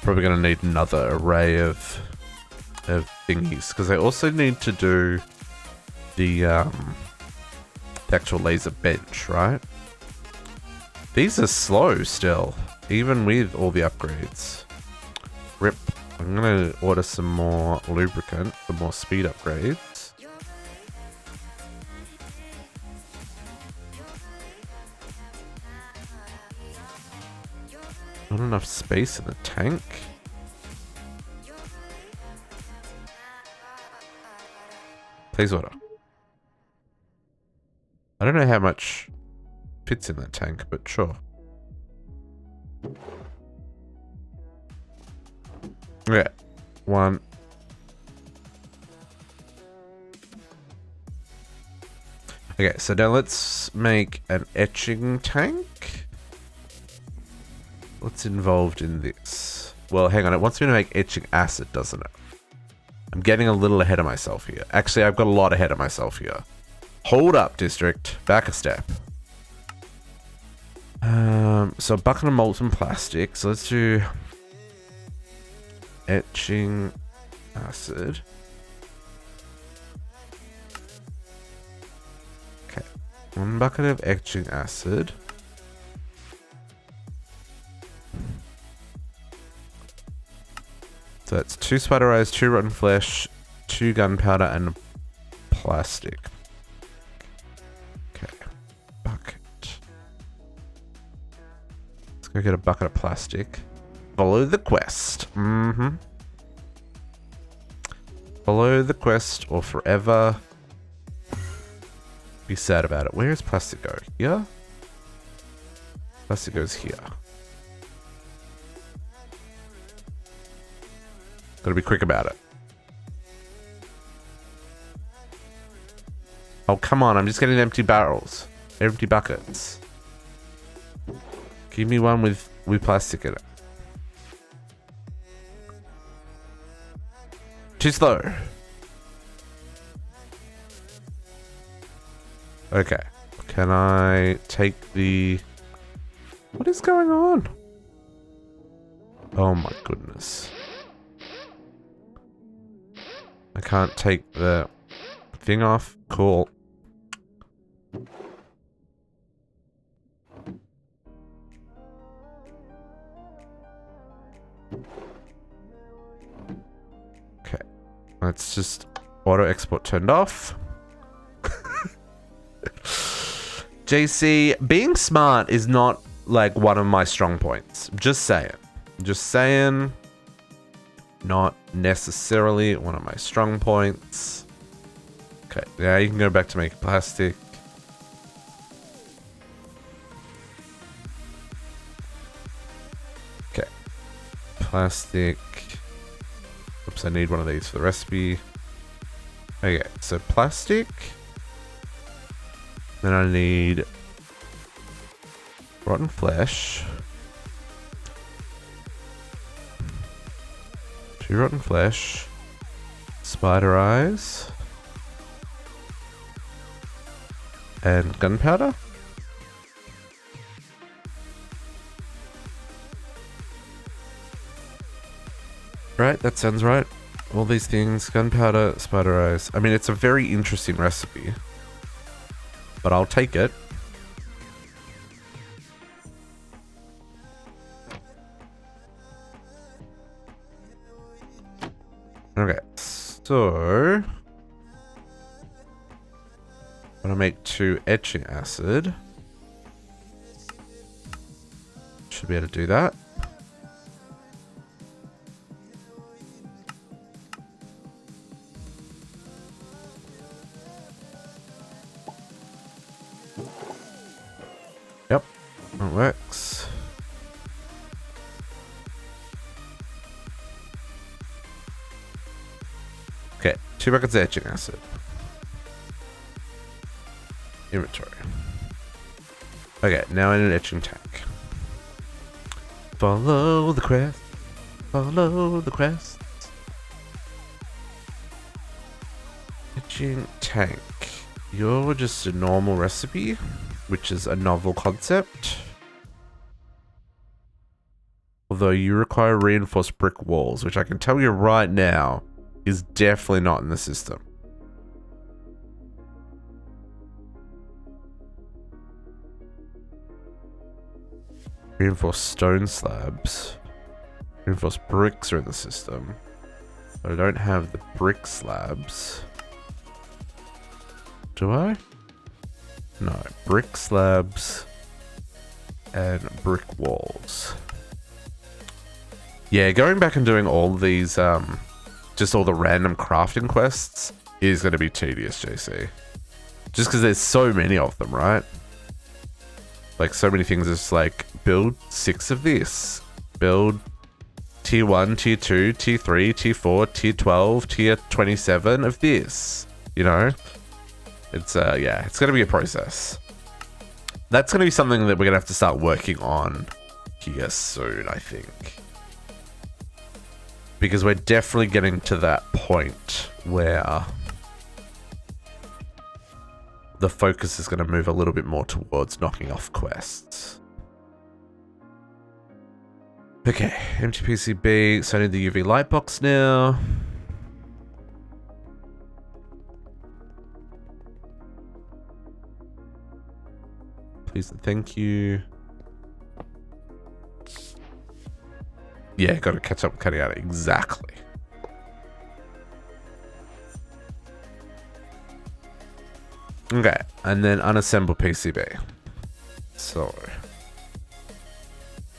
Probably going to need another array of thingies because I also need to do the actual laser bench, right? These are slow still, even with all the upgrades. Rip. I'm going to order some more lubricant for more speed upgrades. Not enough space in the tank. Please order. I don't know how much fits in that tank, but sure. Okay. 1. Okay, so now let's make an etching tank. What's involved in this? Well, hang on. It wants me to make etching acid, doesn't it? I'm getting a little ahead of myself here. Actually, I've got a lot ahead of myself here. Hold up, district. Back a step. So a bucket of molten plastic. So let's do etching acid. 1 bucket of etching acid. So that's 2 spider eyes, 2 rotten flesh, 2 gunpowder, and plastic. Okay, bucket. Let's go get a bucket of plastic. Follow the quest. Follow the quest or forever be sad about it. Where does plastic go? Here? Plastic goes here. Gotta be quick about it. Oh, come on. I'm just getting empty barrels. Empty buckets. Give me one with plastic in it. Too slow. Okay. Can I take the... What is going on? Oh my goodness. I can't take the thing off. Cool. Okay. Let's just auto export turned off. JC, being smart is not like one of my strong points. Just saying. Just saying. Not necessarily one of my strong points. Okay, now you can go back to make plastic. Okay. Plastic. Oops, I need one of these for the recipe. Okay, so plastic. Then I need rotten flesh. 2 rotten flesh. Spider eyes. And gunpowder. Right, that sounds right. All these things, gunpowder, spider eyes. I mean, it's a very interesting recipe. But I'll take it. Okay, so... I'm gonna make 2 etching acid. Should be able to do that. Yep, that works. Okay, 2 buckets of etching acid. Inventory. Okay, now in an etching tank. Follow the quest. Follow the quest. Etching tank. You're just a normal recipe, which is a novel concept. Although you require reinforced brick walls, which I can tell you right now is definitely not in the system. Reinforced stone slabs. Reinforced bricks are in the system. But I don't have the brick slabs. Do I? No. Brick slabs and brick walls. Yeah, going back and doing all these, just all the random crafting quests is going to be tedious, JC. Just because there's so many of them, right? Like, so many things. It's like, build 6 of this. Build tier 1, tier 2, tier 3, tier 4, tier 12, tier 27 of this. You know? It's, yeah, it's going to be a process. That's going to be something that we're going to have to start working on here soon, I think. Because we're definitely getting to that point where the focus is going to move a little bit more towards knocking off quests. Okay, empty PCB. So I need the UV light box now. Please and thank you. Yeah, got to catch up with cutting out. Exactly. Okay, and then unassemble PCB. So,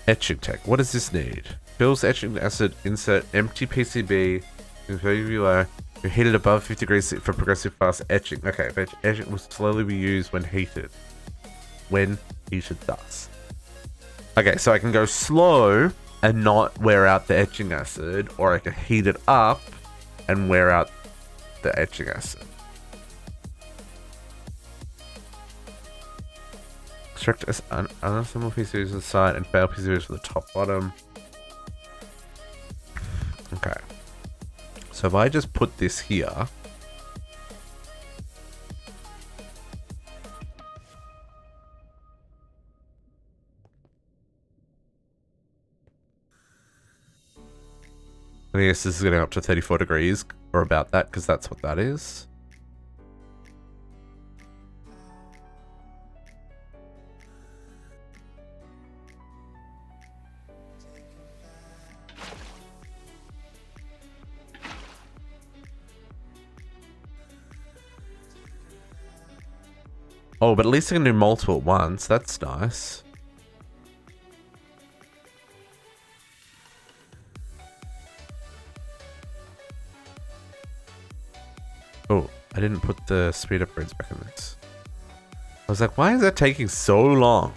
etching tech. What does this need? Fills etching acid, insert empty PCB. Heat it above 50 degrees for progressive fast etching. Okay, etching will slowly be used when heated. When heated thus. Okay, so I can go slow and not wear out the etching acid, or I can heat it up and wear out the etching acid. Extract unassemble PCBs to the side and fail PCBs for the top bottom. Okay. So if I just put this here. I guess this is getting up to 34 degrees or about that, because that's what that is. Oh, but at least I can do multiple at once. That's nice. Oh, I didn't put the speed upgrades back in this. I was like, why is that taking so long?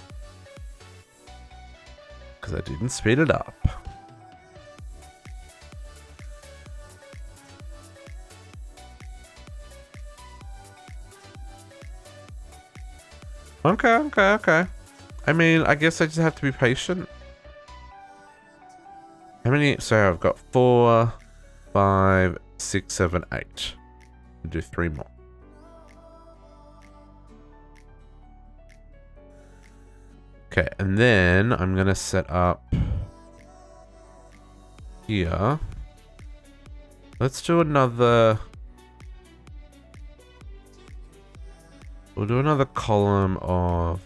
Because I didn't speed it up. Okay. I mean, I guess I just have to be patient. How many? So I've got 4, 5, 6, 7, 8. I'll do 3 more. Okay, and then I'm going to set up here. Let's do another... We'll do another column of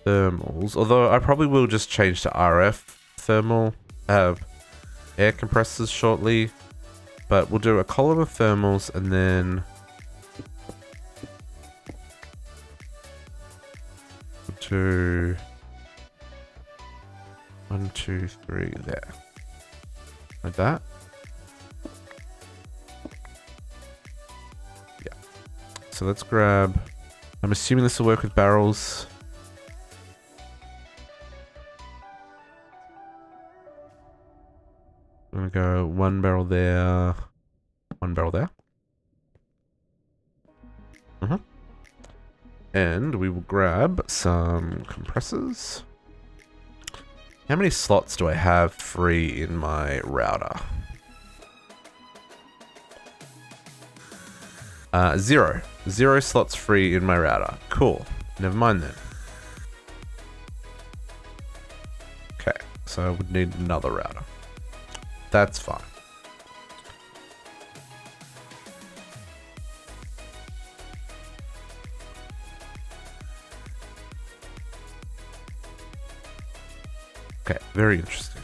thermals. Although I probably will just change to RF thermal. Have air compressors shortly. But we'll do a column of thermals and then... we'll do 1, 2, 3 there. Like that. So let's grab, I'm assuming this will work with barrels. I'm gonna go 1 barrel there, 1 barrel there. And we will grab some compressors. How many slots do I have free in my router? 0. 0 slots free in my router. Cool. Never mind then. Okay, so I would need another router. That's fine. Okay, very interesting.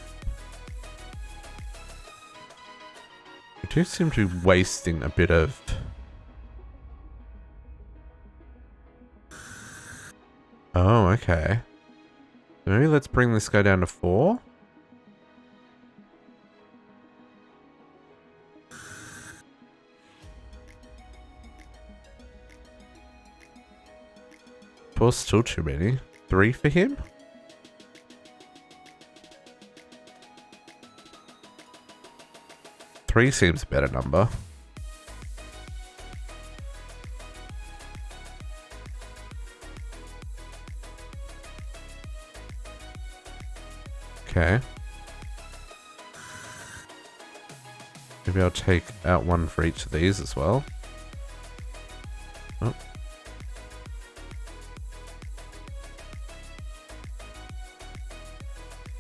We do seem to be wasting a bit of... Oh, okay. Maybe let's bring this guy down to 4. Four's still too many. 3 for him? Three seems a better number. Okay. Maybe I'll take out 1 for each of these as well. Oh.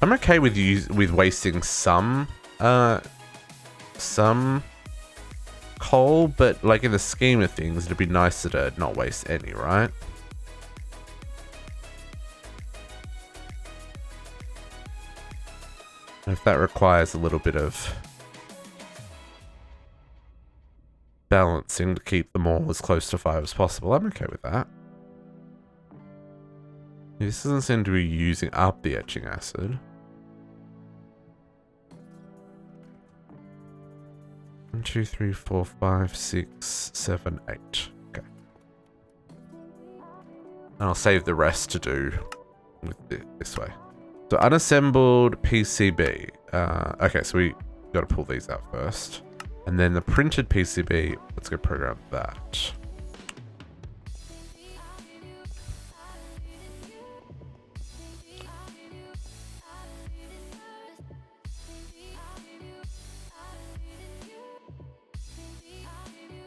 I'm okay with wasting some coal, but like in the scheme of things, it'd be nicer to not waste any, right? If that requires a little bit of balancing to keep them all as close to 5 as possible, I'm okay with that. This doesn't seem to be using up the etching acid. 1, 2, 3, 4, 5, 6, 7, 8. Okay. And I'll save the rest to do with this way. So unassembled PCB. Okay, so we got to pull these out first. And then the printed PCB, let's go program that.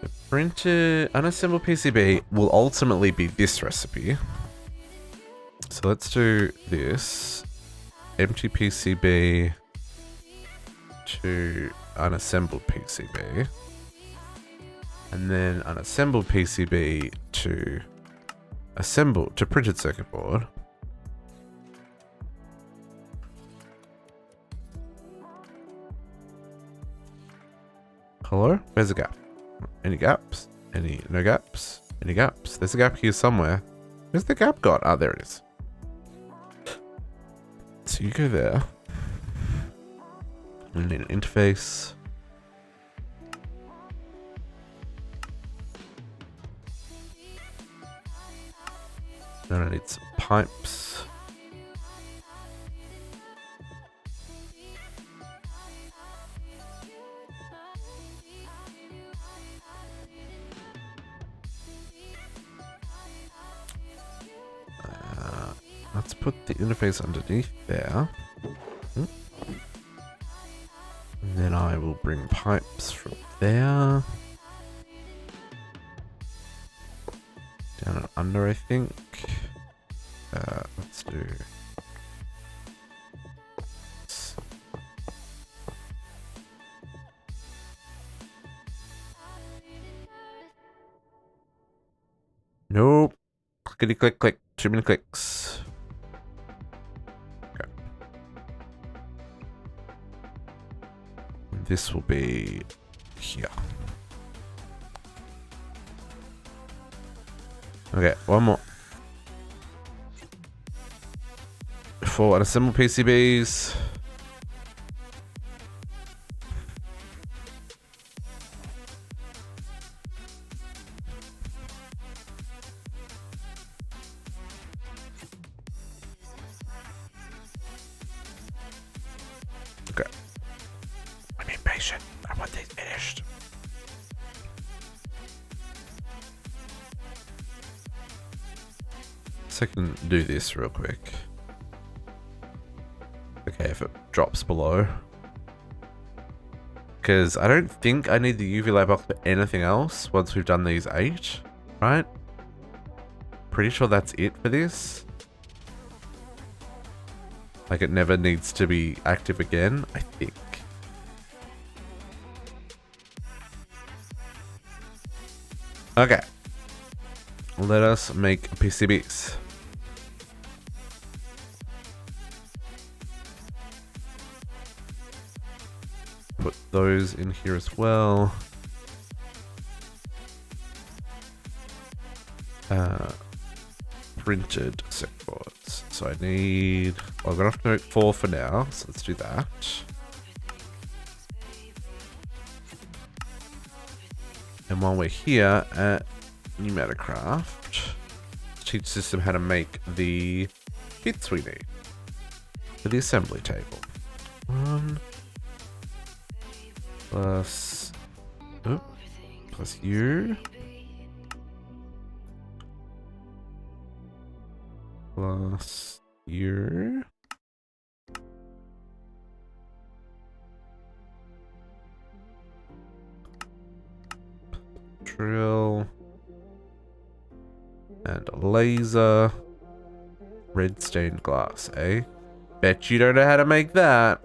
The printed unassembled PCB will ultimately be this recipe. So let's do this. Empty PCB to unassembled PCB. And then unassembled PCB to assembled to printed circuit board. Hello? Where's the gap? Any gaps? No gaps? Any gaps? There's a gap here somewhere. Where's the gap gone? Ah, there it is. So you go there. We need an interface. Then I need some pipes. Let's put the interface underneath there. And then I will bring pipes from there. Down and under, I think. Let's do... Nope. Clickety click click. Too many clicks. Okay. This will be here. Okay, one more. For unassembled PCBs. Okay. I'm impatient. I want these finished. So I can do this real quick. Okay, if it drops below. Because I don't think I need the UV light box for anything else once we've done these 8, right? Pretty sure that's it for this. Like it never needs to be active again, I think. Okay. Let us make PCBs. Put those in here as well. Printed circuit boards. So I need... Well, I'm going to have to make 4 for now, so let's do that. And while we're here at Pneumaticraft, teach the system how to make the bits we need for the assembly table. 1 plus... Oh, plus U. Plus U. Drill. And a laser. Red stained glass, eh? Bet you don't know how to make that.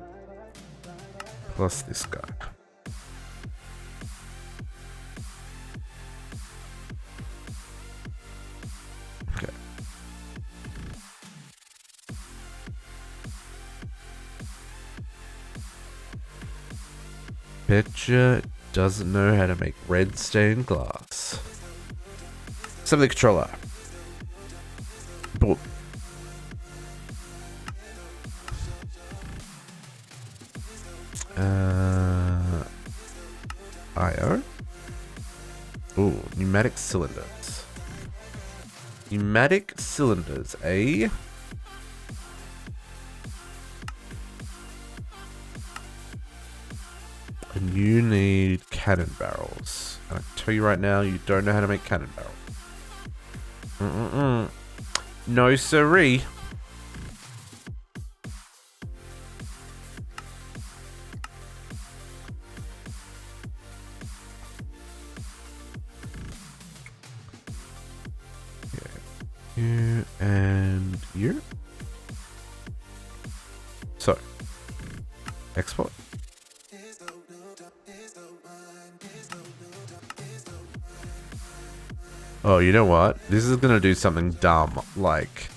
Plus this guy. Okay. Betcha it doesn't know how to make red stained glass. Assembly controller. Boom. IO. Ooh, pneumatic cylinders. Pneumatic cylinders, eh? And you need cannon barrels. And I can tell you right now, you don't know how to make cannon barrels. No siree. You and you. So, export. Oh, you know what? This is going to do something dumb, like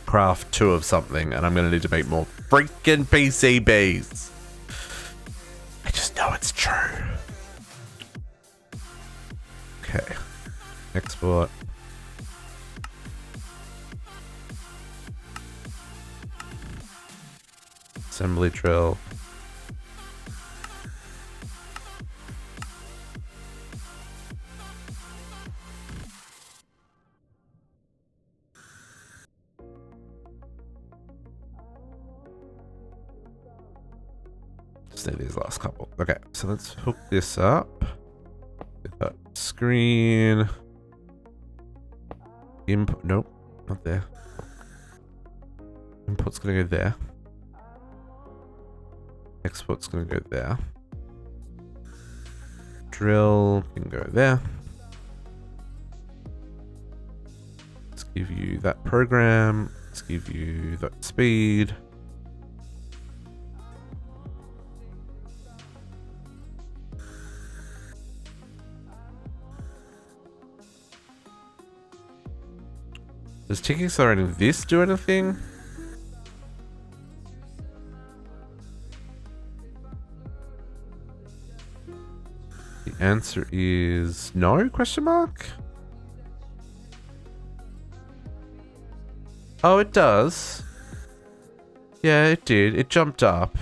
craft 2 of something, and I'm going to need to make more freaking PCBs. I just know it's true. Okay. Export. Assembly drill. Just need these last couple. Okay, so let's hook this up with that screen. Input. Nope, not there. Input's gonna go there. Export's gonna go there. Drill can go there. Let's give you that program. Let's give you that speed. Does ticking accelerating this do anything? The answer is no, question mark? Oh, it does. Yeah, it did. It jumped up.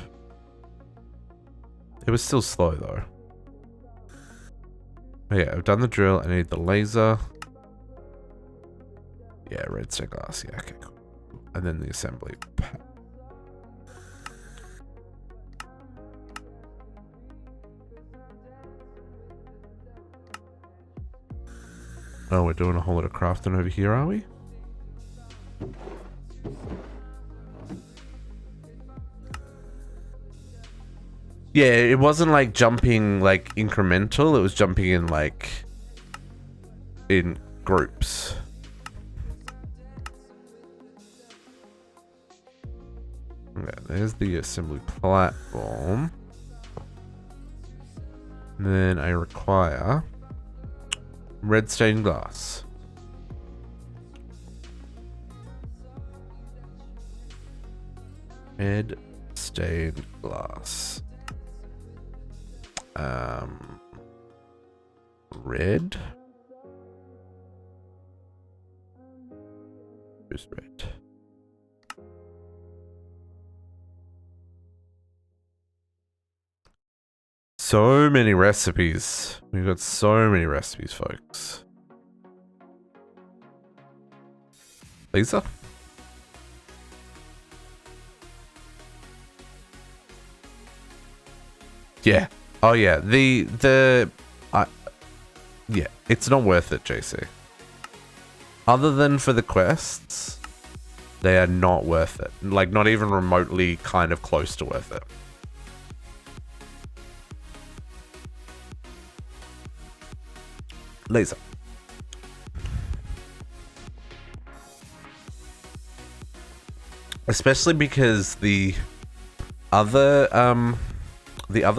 It was still slow though. Okay, I've done the drill. I need the laser. Yeah, red stained glass. Yeah, okay, cool. And then the assembly. Oh, we're doing a whole lot of crafting over here, are we? Yeah, it wasn't like jumping like incremental. It was jumping in like in groups. Okay, there's the assembly platform. And then I require red stained glass. Red stained glass. Red. Where's red? So many recipes. We've got so many recipes, folks. Lisa? Yeah. Oh yeah. Yeah, it's not worth it, JC. Other than for the quests, they are not worth it. Like, not even remotely kind of close to worth it. Laser. Especially because the other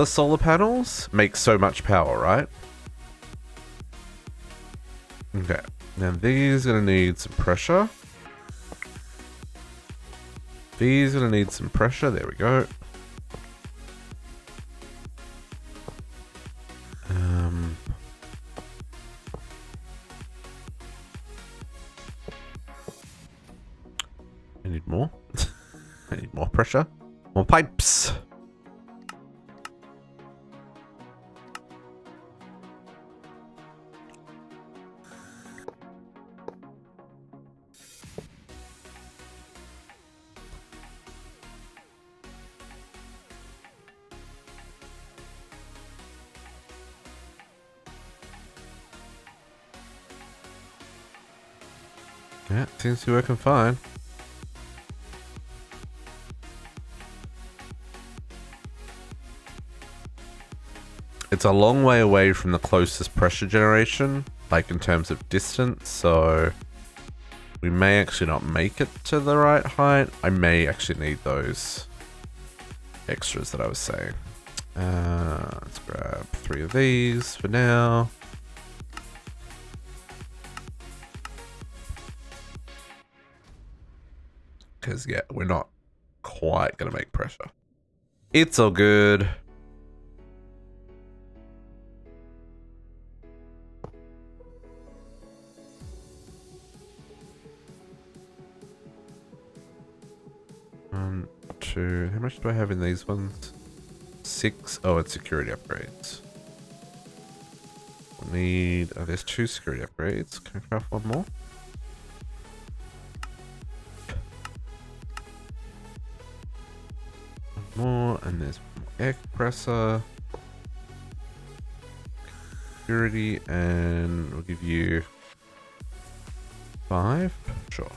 solar panels make so much power, right? Okay. Now these are gonna need some pressure. These are gonna need some pressure. There we go. need more. I need more pressure. More pipes. Yeah, seems to be working fine. It's a long way away from the closest pressure generation, like in terms of distance, so we may actually not make it to the right height. I may actually need those extras that I was saying. Let's grab 3 of these for now. Because, yeah, we're not quite going to make pressure. It's all good. One, two. How much do I have in these ones? 6. Oh, it's security upgrades. We'll need... Oh, there's 2 security upgrades. Can I craft one more? More, and there's more air compressor, security, and we'll give you 5. Sure.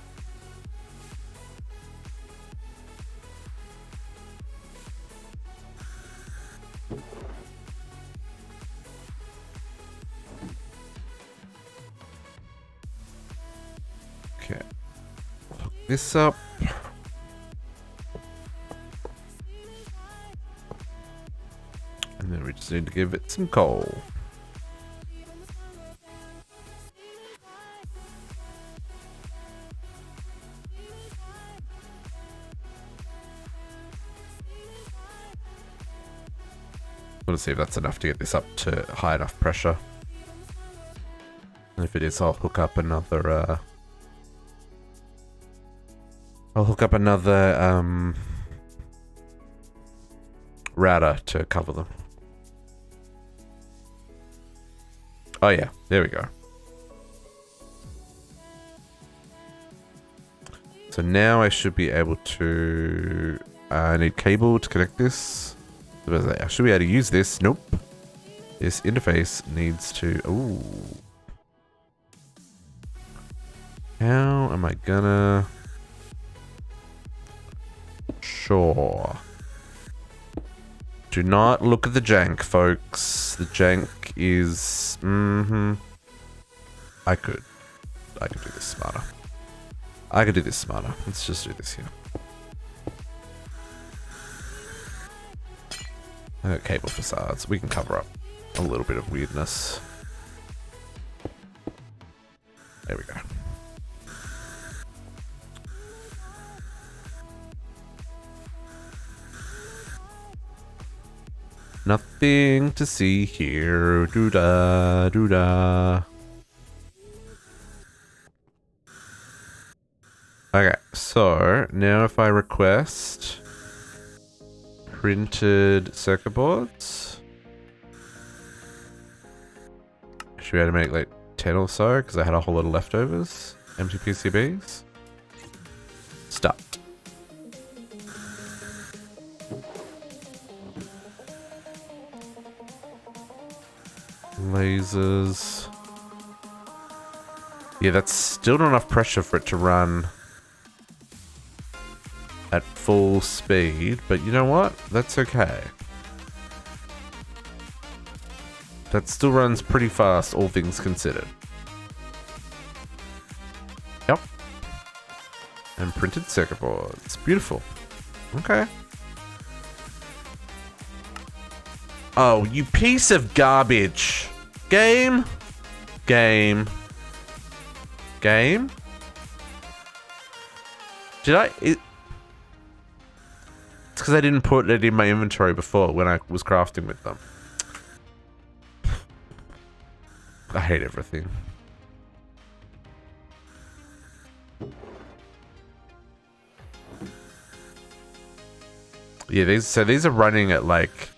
Okay. Hook this up. And then we just need to give it some coal. I want to see if that's enough to get this up to high enough pressure. And if it is, I'll hook up another, router to cover them. Oh yeah, there we go. So now I should be able to... I need cable to connect this. I should be able to use this. Nope. This interface needs to... Ooh. How am I gonna... Sure. Do not look at the jank, folks. The jank is... I could do this smarter. I could do this smarter. Let's just do this here. Cable facades. We can cover up a little bit of weirdness. There we go. Nothing to see here. Doo-da, doo-da. Okay, so now if I request printed circuit boards, I should be able to make like 10 or so because I had a whole lot of leftovers. Empty PCBs. Start. Lasers. Yeah, that's still not enough pressure for it to run at full speed, but you know what? That's okay. That still runs pretty fast, all things considered. Yep. And printed circuit boards. Beautiful. Okay. Oh, you piece of garbage. Game? Game. Game? Did I... It's because I didn't put it in my inventory before when I was crafting with them. I hate everything. Yeah, these are running at like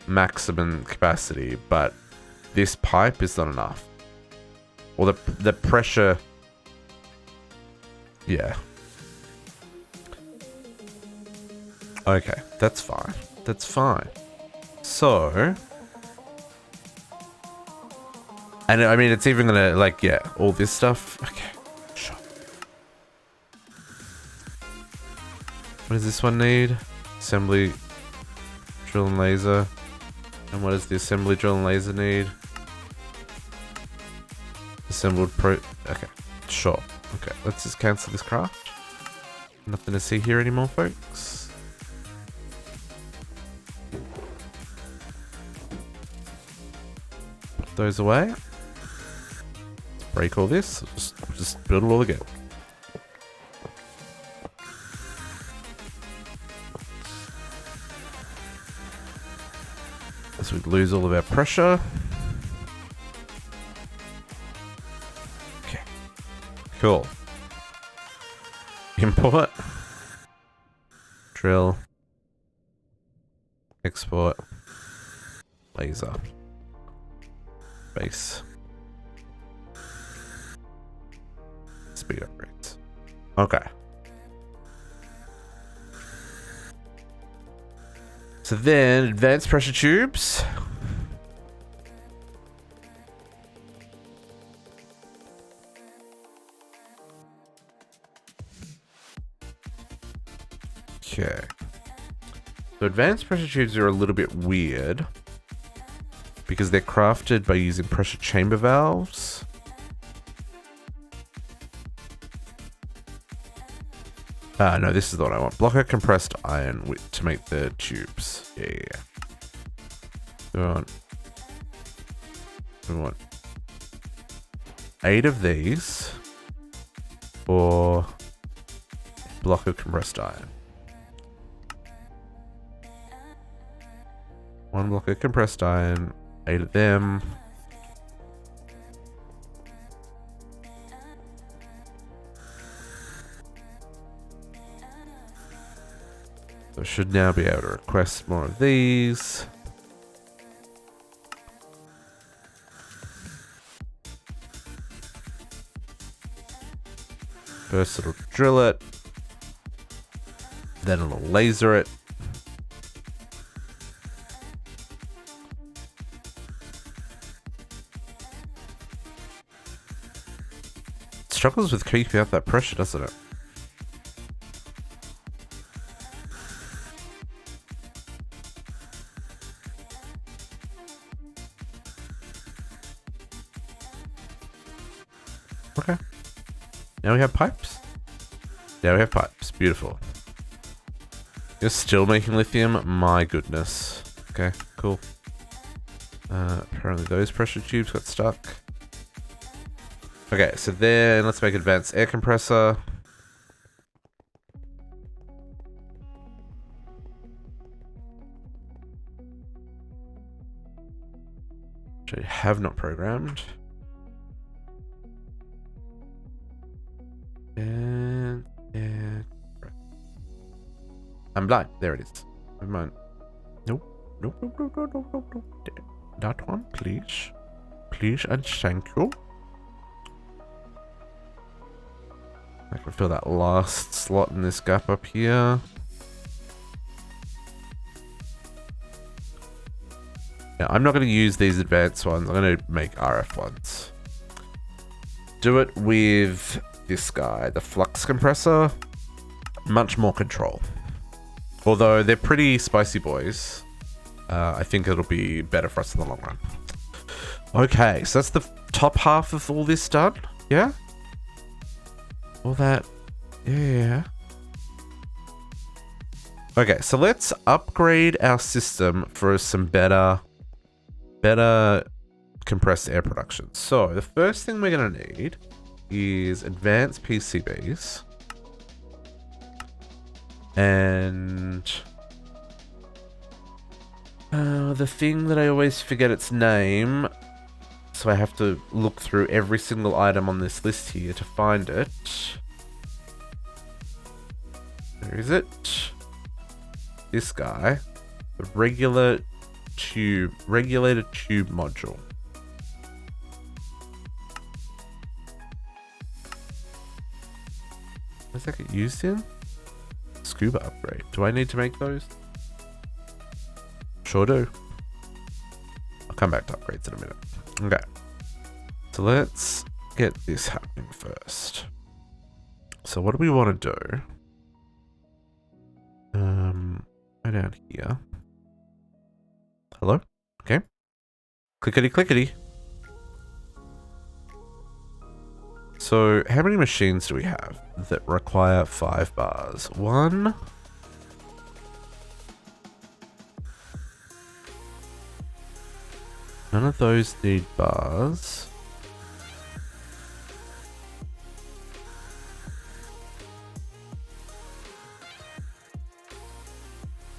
maximum capacity, but this pipe is not enough. Or the pressure. Yeah. Okay, that's fine. That's fine. So, and I mean, it's even gonna like, yeah, all this stuff. Okay, sure. What does this one need? Assembly, drill and laser. And what does the assembly drill and laser need? Assembled pro. Okay, sure. Okay, let's just cancel this craft. Nothing to see here anymore, folks. Put those away. Let's break all this. Just build it all again. As we lose all of our pressure. Okay. Cool. Import. Drill. Export. Laser. Base. Speed upgrades. Okay. So then, advanced pressure tubes. Okay. So advanced pressure tubes are a little bit weird because they're crafted by using pressure chamber valves. No, this is the one I want. Blocker compressed iron to make the tubes. Yeah. We want 8 of these for block of compressed iron. 1 block of compressed iron, 8 of them. So I should now be able to request more of these. First it'll drill it. Then it'll laser it. It struggles with keeping out that pressure, doesn't it? Okay. Now we have pipes. Now we have pipes. Beautiful. You're still making lithium? My goodness. Okay, cool. Apparently those pressure tubes got stuck. Okay, so then let's make advanced air compressor. Which I have not programmed. And I'm blind. There it is. Never mind. Nope. Nope. That one, please. Please and thank you. I can fill that last slot in this gap up here. Now, I'm not going to use these advanced ones. I'm going to make RF ones. Do it with this guy, the flux compressor. Much more control. Although they're pretty spicy boys. I think it'll be better for us in the long run. Okay, so that's the top half of all this done. Yeah? All that. Yeah. Okay, so let's upgrade our system for some better compressed air production. So the first thing we're going to need is advanced PCBs. And the thing that I always forget its name, so I have to look through every single item on this list here to find it. Where is it? this guy, the regulator tube module. What does that get used in? Scuba upgrade. Do I need to make those? Sure do. I'll come back to upgrades in a minute. Okay. So let's get this happening first. So what do we want to do? Go down here. Hello? Okay. Clickety clickety. So how many machines do we have that require 5 bars? 1. None of those need bars.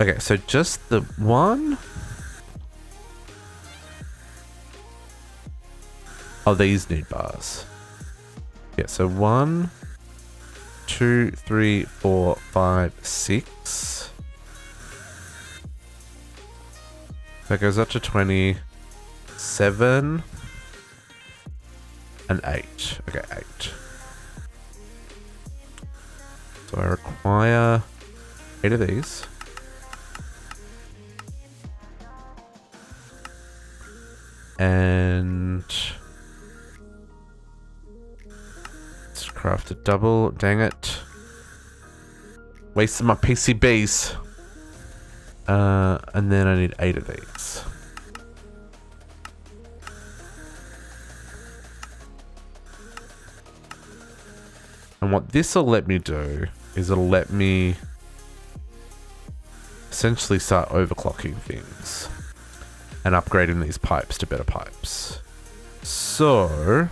Okay, so just the 1. Oh, these need bars. Yeah, so 1, 2, 3, 4, 5, 6. That goes up to 20. 7 and 8. Okay, 8. So I require 8 of these. And let's craft a double. Dang it. Wasted my PCBs. And then I need 8 of these. And what this will let me do is it'll let me essentially start overclocking things and upgrading these pipes to better pipes. So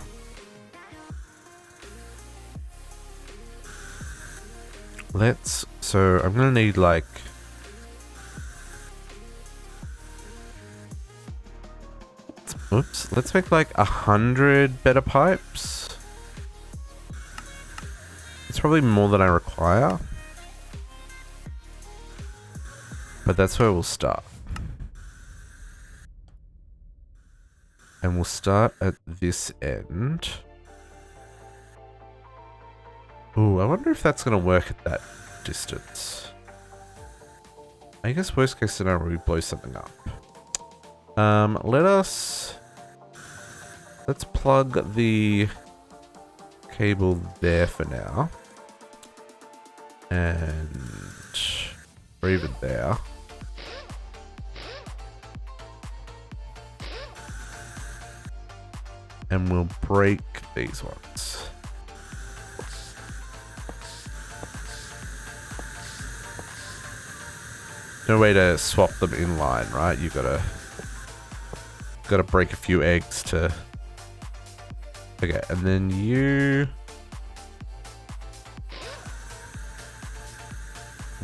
I'm gonna need like let's make like 100 better pipes. It's probably more than I require, but that's where we'll start. And we'll start at this end. Ooh, I wonder if that's going to work at that distance. I guess worst case scenario, we blow something up. Let's plug the cable there for now. And or even there. And we'll break these ones. No way to swap them in line, right? You gotta break a few eggs to. Okay, and then you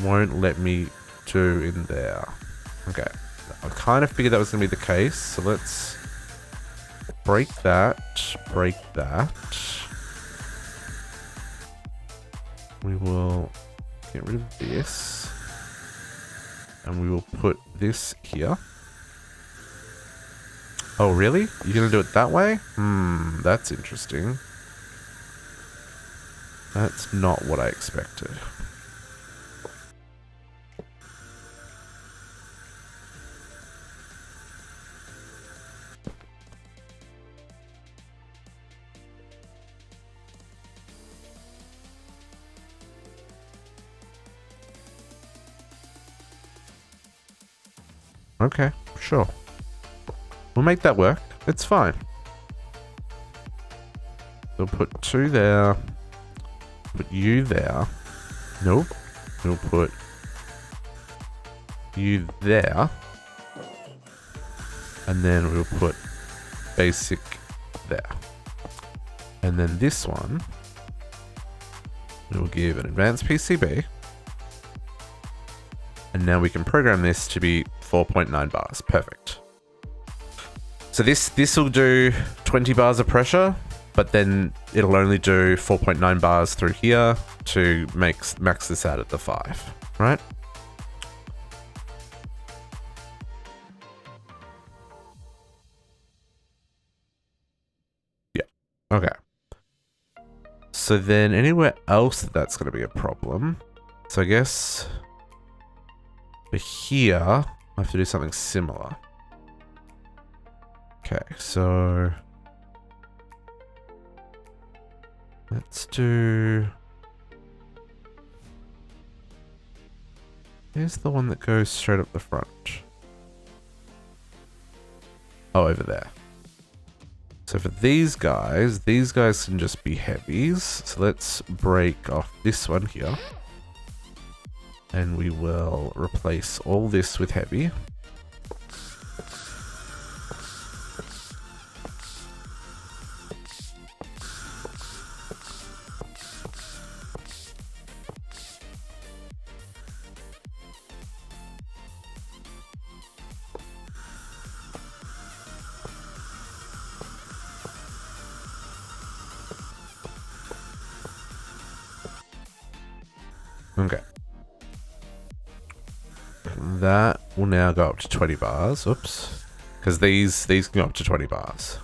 won't let me do in there. Okay, I kind of figured that was gonna be the case, so let's break that, break that. We will get rid of this. And we will put this here. Oh, really? You're gonna do it that way? That's interesting. That's not what I expected. Okay, sure. We'll make that work. It's fine. We'll put 2 there. Put you there. Nope. We'll put you there. And then we'll put basic there. And then this one, we'll give an advanced PCB. And now we can program this to be 4.9 bars. Perfect. So this will do 20 bars of pressure, but then it'll only do 4.9 bars through here to max this out at the 5, right? Okay. So then anywhere else that's going to be a problem. So I guess for here, I have to do something similar. Okay, so let's do... Here's the one that goes straight up the front. Oh, over there. So for these guys can just be heavies. So let's break off this one here. And we will replace all this with heavy. Okay. That will now go up to 20 bars. Oops. Because these can go up to 20 bars.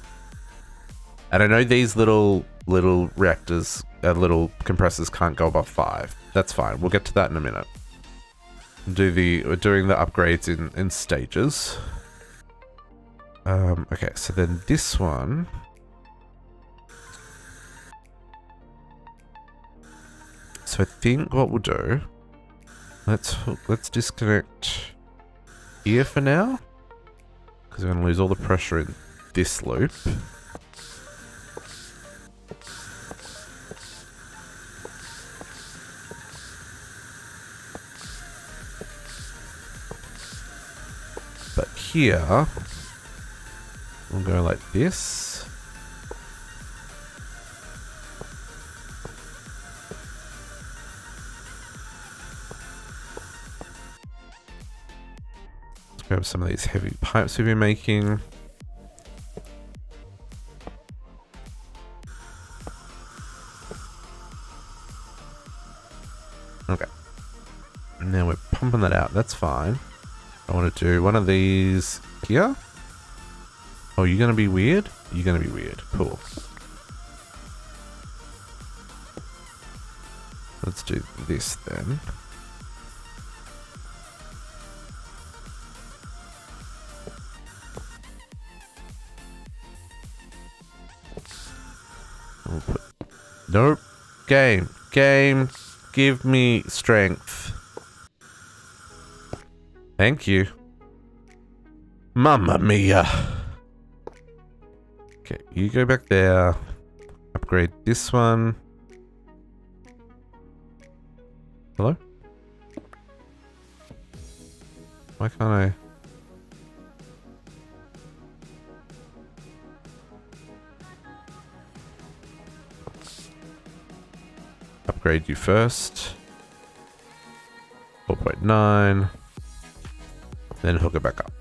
And I know these little reactors, little compressors can't go above 5. That's fine. We'll get to that in a minute. We're doing the upgrades in stages. Okay, so then this one... So I think what we'll do, let's disconnect here for now, because we're going to lose all the pressure in this loop. But here, we'll go like this. Grab some of these heavy pipes we've been making. Okay. And now we're pumping that out. That's fine. I want to do one of these here. Oh, you're going to be weird? You're going to be weird. Cool. Let's do this then. Nope. Game, give me strength. Thank you. Mamma mia. Okay, you go back there. Upgrade this one. Hello? Why can't I? Upgrade you first. 4.9. Then hook it back up.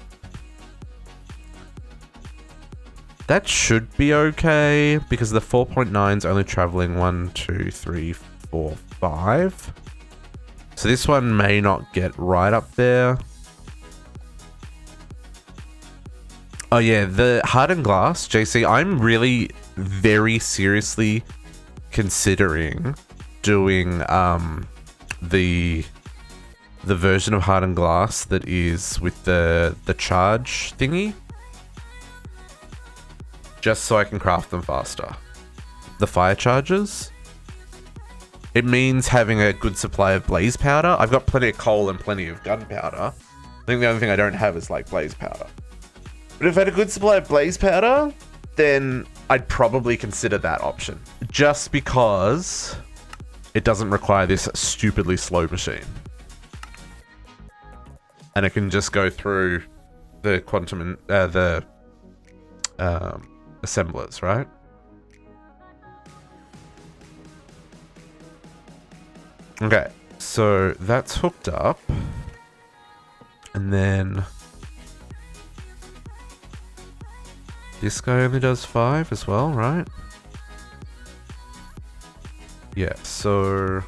That should be okay because the 4.9 is only traveling 1, 2, 3, 4, 5. So this one may not get right up there. Oh yeah, the hardened glass, JC, I'm really very seriously considering doing the version of hardened glass that is with the charge thingy, just so I can craft them faster. The fire charges. It means having a good supply of blaze powder. I've got plenty of coal and plenty of gunpowder. I think the only thing I don't have is like blaze powder. But if I had a good supply of blaze powder, then I'd probably consider that option. Just because it doesn't require this stupidly slow machine. And it can just go through the quantum, assemblers, right? Okay, so that's hooked up. And then this guy only does 5 as well, right? Yeah, so...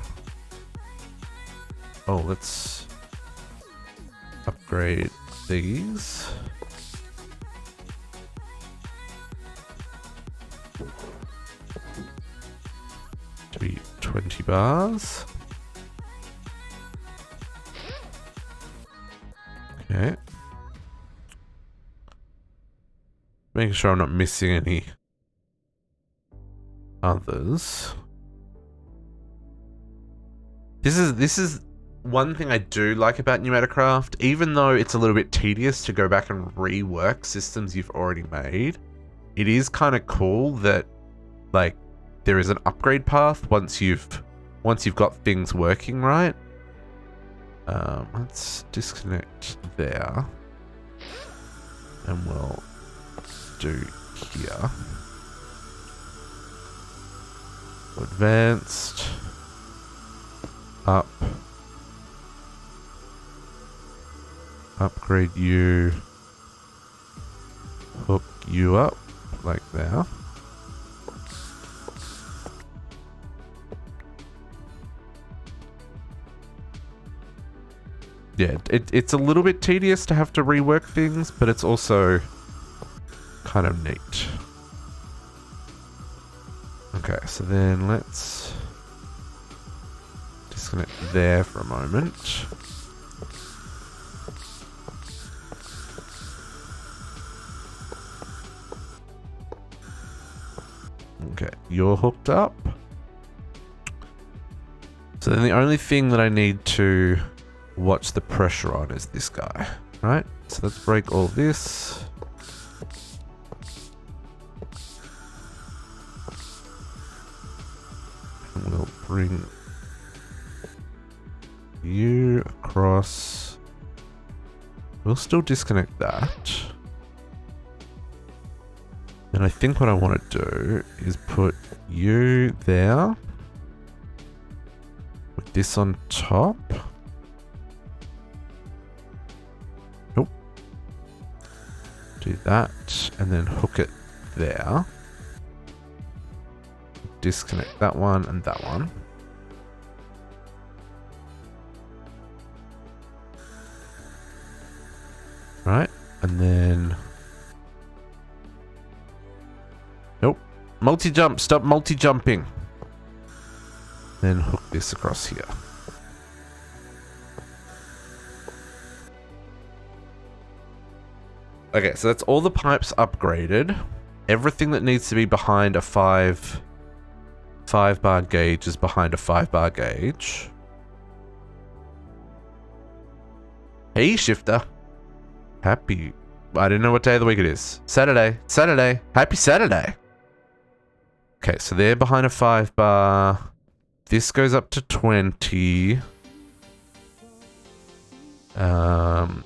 Oh, let's upgrade these. bars. Okay. Making sure I'm not missing any others. This is one thing I do like about Pneumaticraft, even though it's a little bit tedious to go back and rework systems you've already made. It is kind of cool that like there is an upgrade path once you've got things working right. Let's disconnect there, and we'll do here. Advanced, up, upgrade you, hook you up like that. Yeah, it's a little bit tedious to have to rework things, but it's also kind of neat. Okay, so then let's disconnect there for a moment. Okay, you're hooked up. So then the only thing that I need to watch the pressure on is this guy, right? So let's break all this. And we'll bring you across. We'll still disconnect that. And I think what I want to do is put you there with this on top. Nope. Do that and then hook it there. Disconnect that one and that one. Right, and then nope. Multi-jump, stop multi-jumping. Then hook this across here. Okay, so that's all the pipes upgraded. Everything that needs to be behind a 5 bar gauge is behind a 5 bar gauge. Hey, Shifter. Happy. I didn't know what day of the week it is. Saturday. Saturday. Happy Saturday. Okay, so they're behind a 5 bar. This goes up to 20.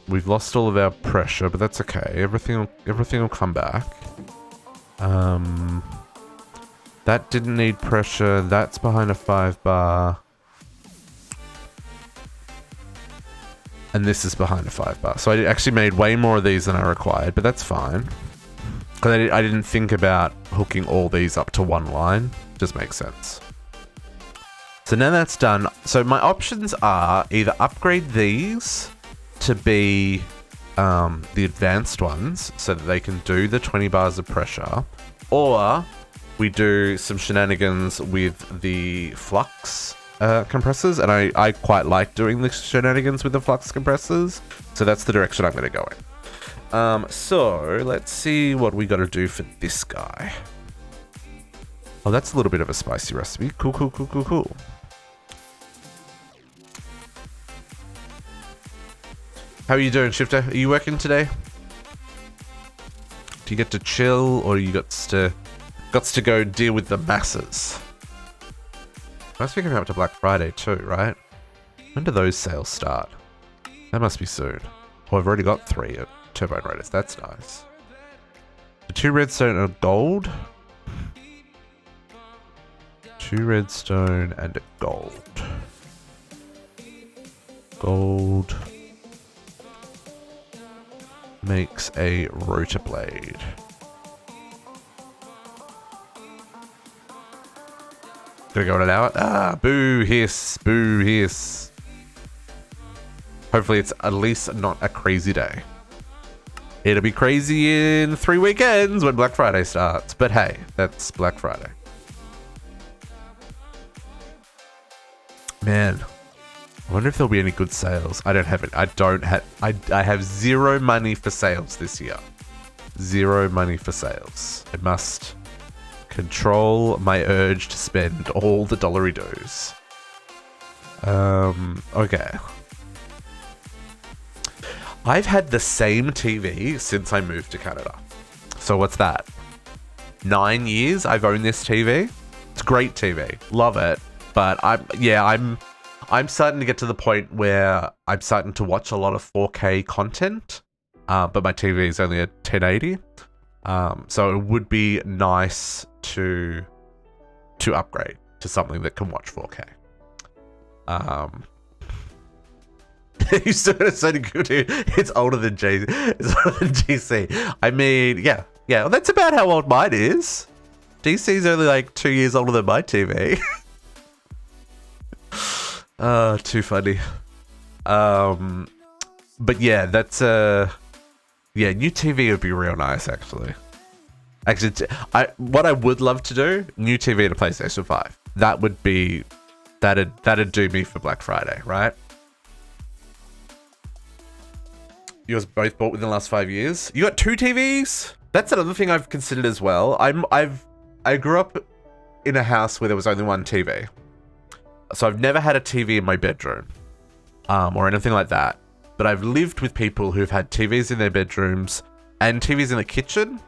We've lost all of our pressure, but that's okay. Everything will come back. That didn't need pressure. That's behind a 5 bar. And this is behind a 5 bar. So I actually made way more of these than I required, but that's fine. Because I didn't think about hooking all these up to one line. Just makes sense. So now that's done. So my options are either upgrade these to be the advanced ones so that they can do the 20 bars of pressure, or we do some shenanigans with the flux compressors, and I quite like doing the shenanigans with the flux compressors, so that's the direction I'm going to go in. So let's see what we got to do for this guy. Oh, that's a little bit of a spicy recipe. Cool. How are you doing, Shifter? Are you working today? Do you get to chill, or you got to go deal with the masses? I was thinking up to Black Friday too, right? When do those sales start? That must be soon. Oh, I've already got 3 at Turbine Raiders. That's nice. The 2 redstone and a gold. 2 redstone and a gold. Gold makes a rotor blade. Gonna go in an hour? Ah, boo hiss, boo hiss. Hopefully it's at least not a crazy day. It'll be crazy in 3 weekends when Black Friday starts, but hey, that's Black Friday. Man, I wonder if there'll be any good sales. I don't have it. I have zero money for sales this year. Zero money for sales. I must control my urge to spend all the dollary doos. Okay. I've had the same TV since I moved to Canada. So what's that? 9 years I've owned this TV. It's great TV. Love it. But I'm starting to get to the point where I'm starting to watch a lot of 4K content. But my TV is only a 1080. So it would be nice to upgrade to something that can watch 4K. You still got a Sony computer. It's older than JC. It's older than GC. I mean, yeah. Well, that's about how old mine is. DC's only like 2 years older than my TV. Too funny. But yeah, that's new TV would be real nice, actually. What I would love to do, new TV to PlayStation 5. That would be, that'd do me for Black Friday, right? Yours both bought within the last 5 years. You got 2 TVs? That's another thing I've considered as well. I grew up in a house where there was only one TV. So I've never had a TV in my bedroom, or anything like that. But I've lived with people who've had TVs in their bedrooms and TVs in the kitchen.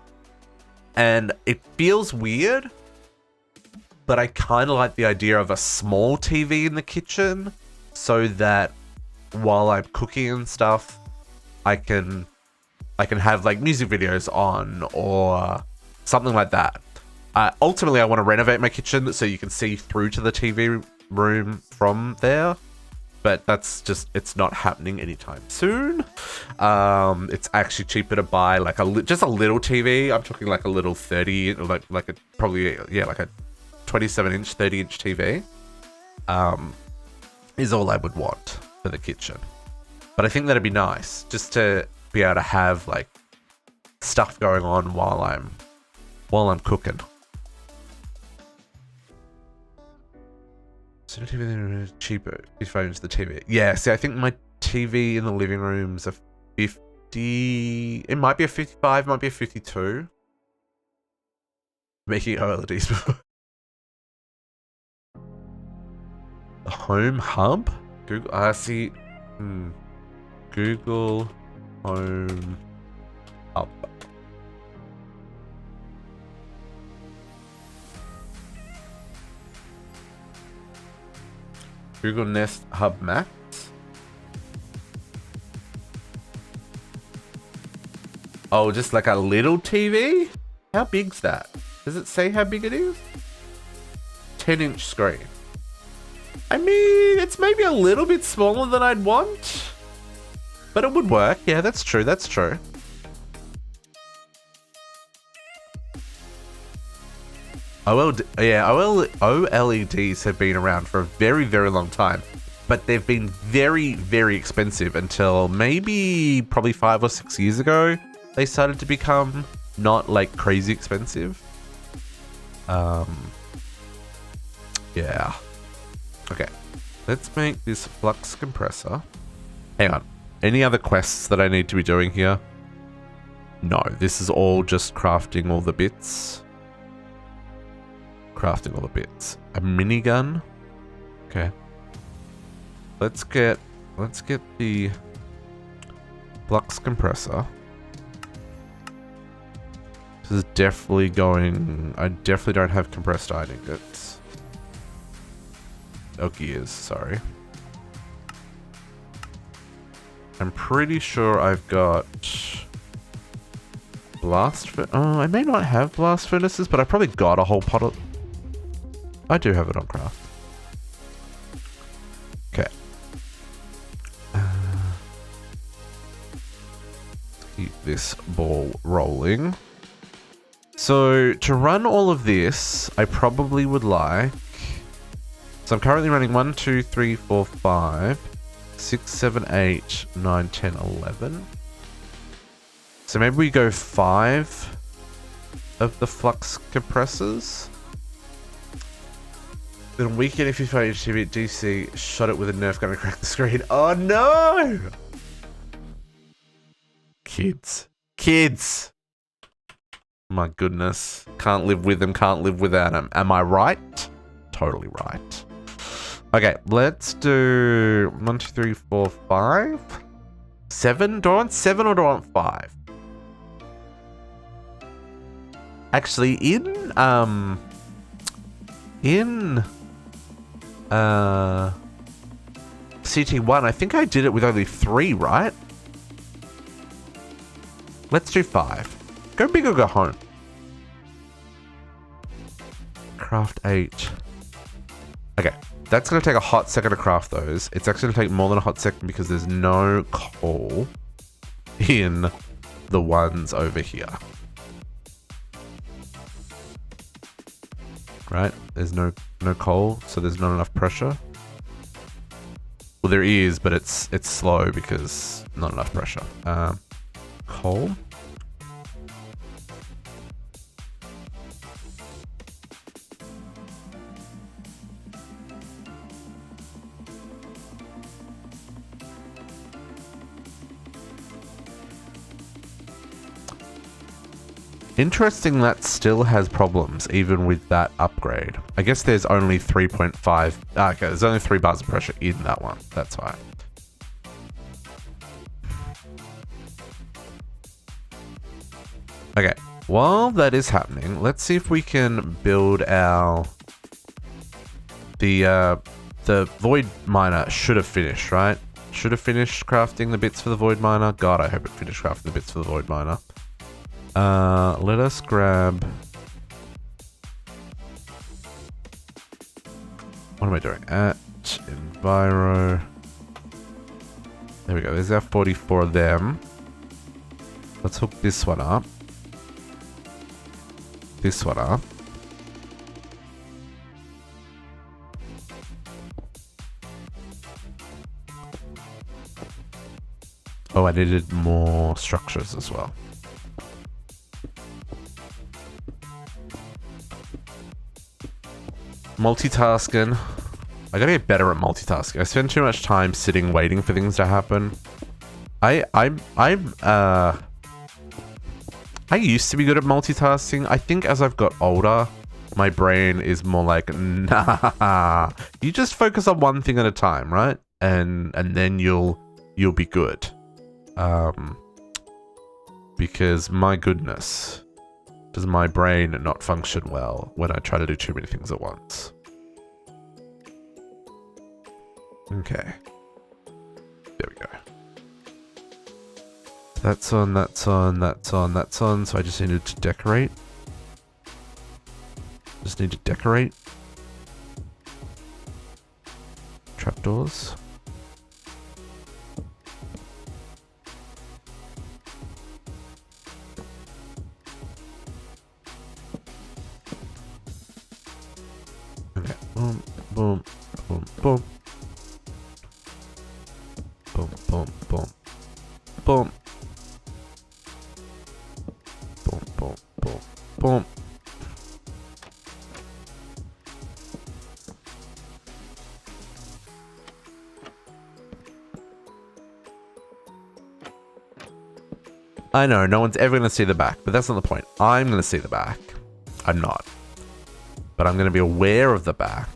And it feels weird, but I kind of like the idea of a small TV in the kitchen so that while I'm cooking and stuff, I can have like music videos on or something like that. Ultimately, I want to renovate my kitchen so you can see through to the TV room from there. But that's just, it's not happening anytime soon. It's actually cheaper to buy like just a little TV. I'm talking like a little 30, like a 27-inch, 30-inch TV. Is all I would want for the kitchen. But I think that'd be nice just to be able to have like stuff going on while I'm cooking. So the TV cheaper if I use the TV. Yeah, see, I think my TV in the living room's a 50. It might be a 55, might be a 52. Making OLEDs before. The Home Hub? Google. I see. Google Home Hub. Google Nest Hub Max. Oh, just like a little TV? How big's that? Does it say how big it is? 10-inch screen. I mean, it's maybe a little bit smaller than I'd want, but it would work. Yeah, that's true. That's true. OLEDs have been around for a very, very long time, but they've been very, very expensive until maybe probably 5 or 6 years ago. They started to become not like crazy expensive. Yeah. Okay, let's make this flux compressor. Hang on. Any other quests that I need to be doing here? No, this is all just crafting all the bits. Crafting all the bits. A minigun. Okay. Let's get the flux compressor. This is definitely going. I definitely don't have compressed iron ingots. Oh, gears, sorry. I'm pretty sure I've got blast. Oh, I may not have blast furnaces, but I probably got a whole pot of. I do have it on craft. Okay. Keep this ball rolling. So to run all of this, I probably would like. So I'm currently running 1, 2, 3, 4, 5, 6, 7, 8, 9, 10, 11. So maybe we go 5 of the flux compressors. Then weaken if you find your DC, shot it with a Nerf gun and crack the screen. Oh no! Kids. Kids! My goodness. Can't live with them, can't live without them. Am I right? Totally right. Okay, let's do 1, 2, 3, 4, 5. 7? Do I want 7 or do I want 5? Actually, in CT1, I think I did it with only 3, right? Let's do 5. Go big or go home. Craft 8. Okay, that's going to take a hot second to craft those. It's actually going to take more than a hot second because there's no coal in the ones over here. Right? There's no coal, so there's not enough pressure. Well, there is, but it's slow because not enough pressure. Coal. Interesting that still has problems even with that upgrade. I guess there's only 3.5. Okay, there's only 3 bars of pressure in that one. That's fine. Okay, while that is happening, let's see if we can build our... The void miner should have finished, right? Should have finished crafting the bits for the void miner. God, I hope it finished crafting the bits for the void miner. Let us grab... What am I doing? At Enviro. There we go. There's our 44 of them. Let's hook this one up. This one up. Oh, I needed more structures as well. Multitasking. I gotta get better at multitasking. I spend too much time sitting waiting for things to happen. I used to be good at multitasking. I think as I've got older, my brain is more like, nah. You just focus on one thing at a time, right? And then you'll be good. Because my goodness, does my brain not function well when I try to do too many things at once? Okay. There we go. That's on, that's on, that's on, that's on. So I just needed to decorate. Just need to decorate. Trapdoors. Okay. Boom, boom, boom, boom. Boom, boom, boom. Boom. Boom, boom, boom, boom. I know, no one's ever going to see the back, but that's not the point. I'm going to see the back. I'm not. But I'm going to be aware of the back.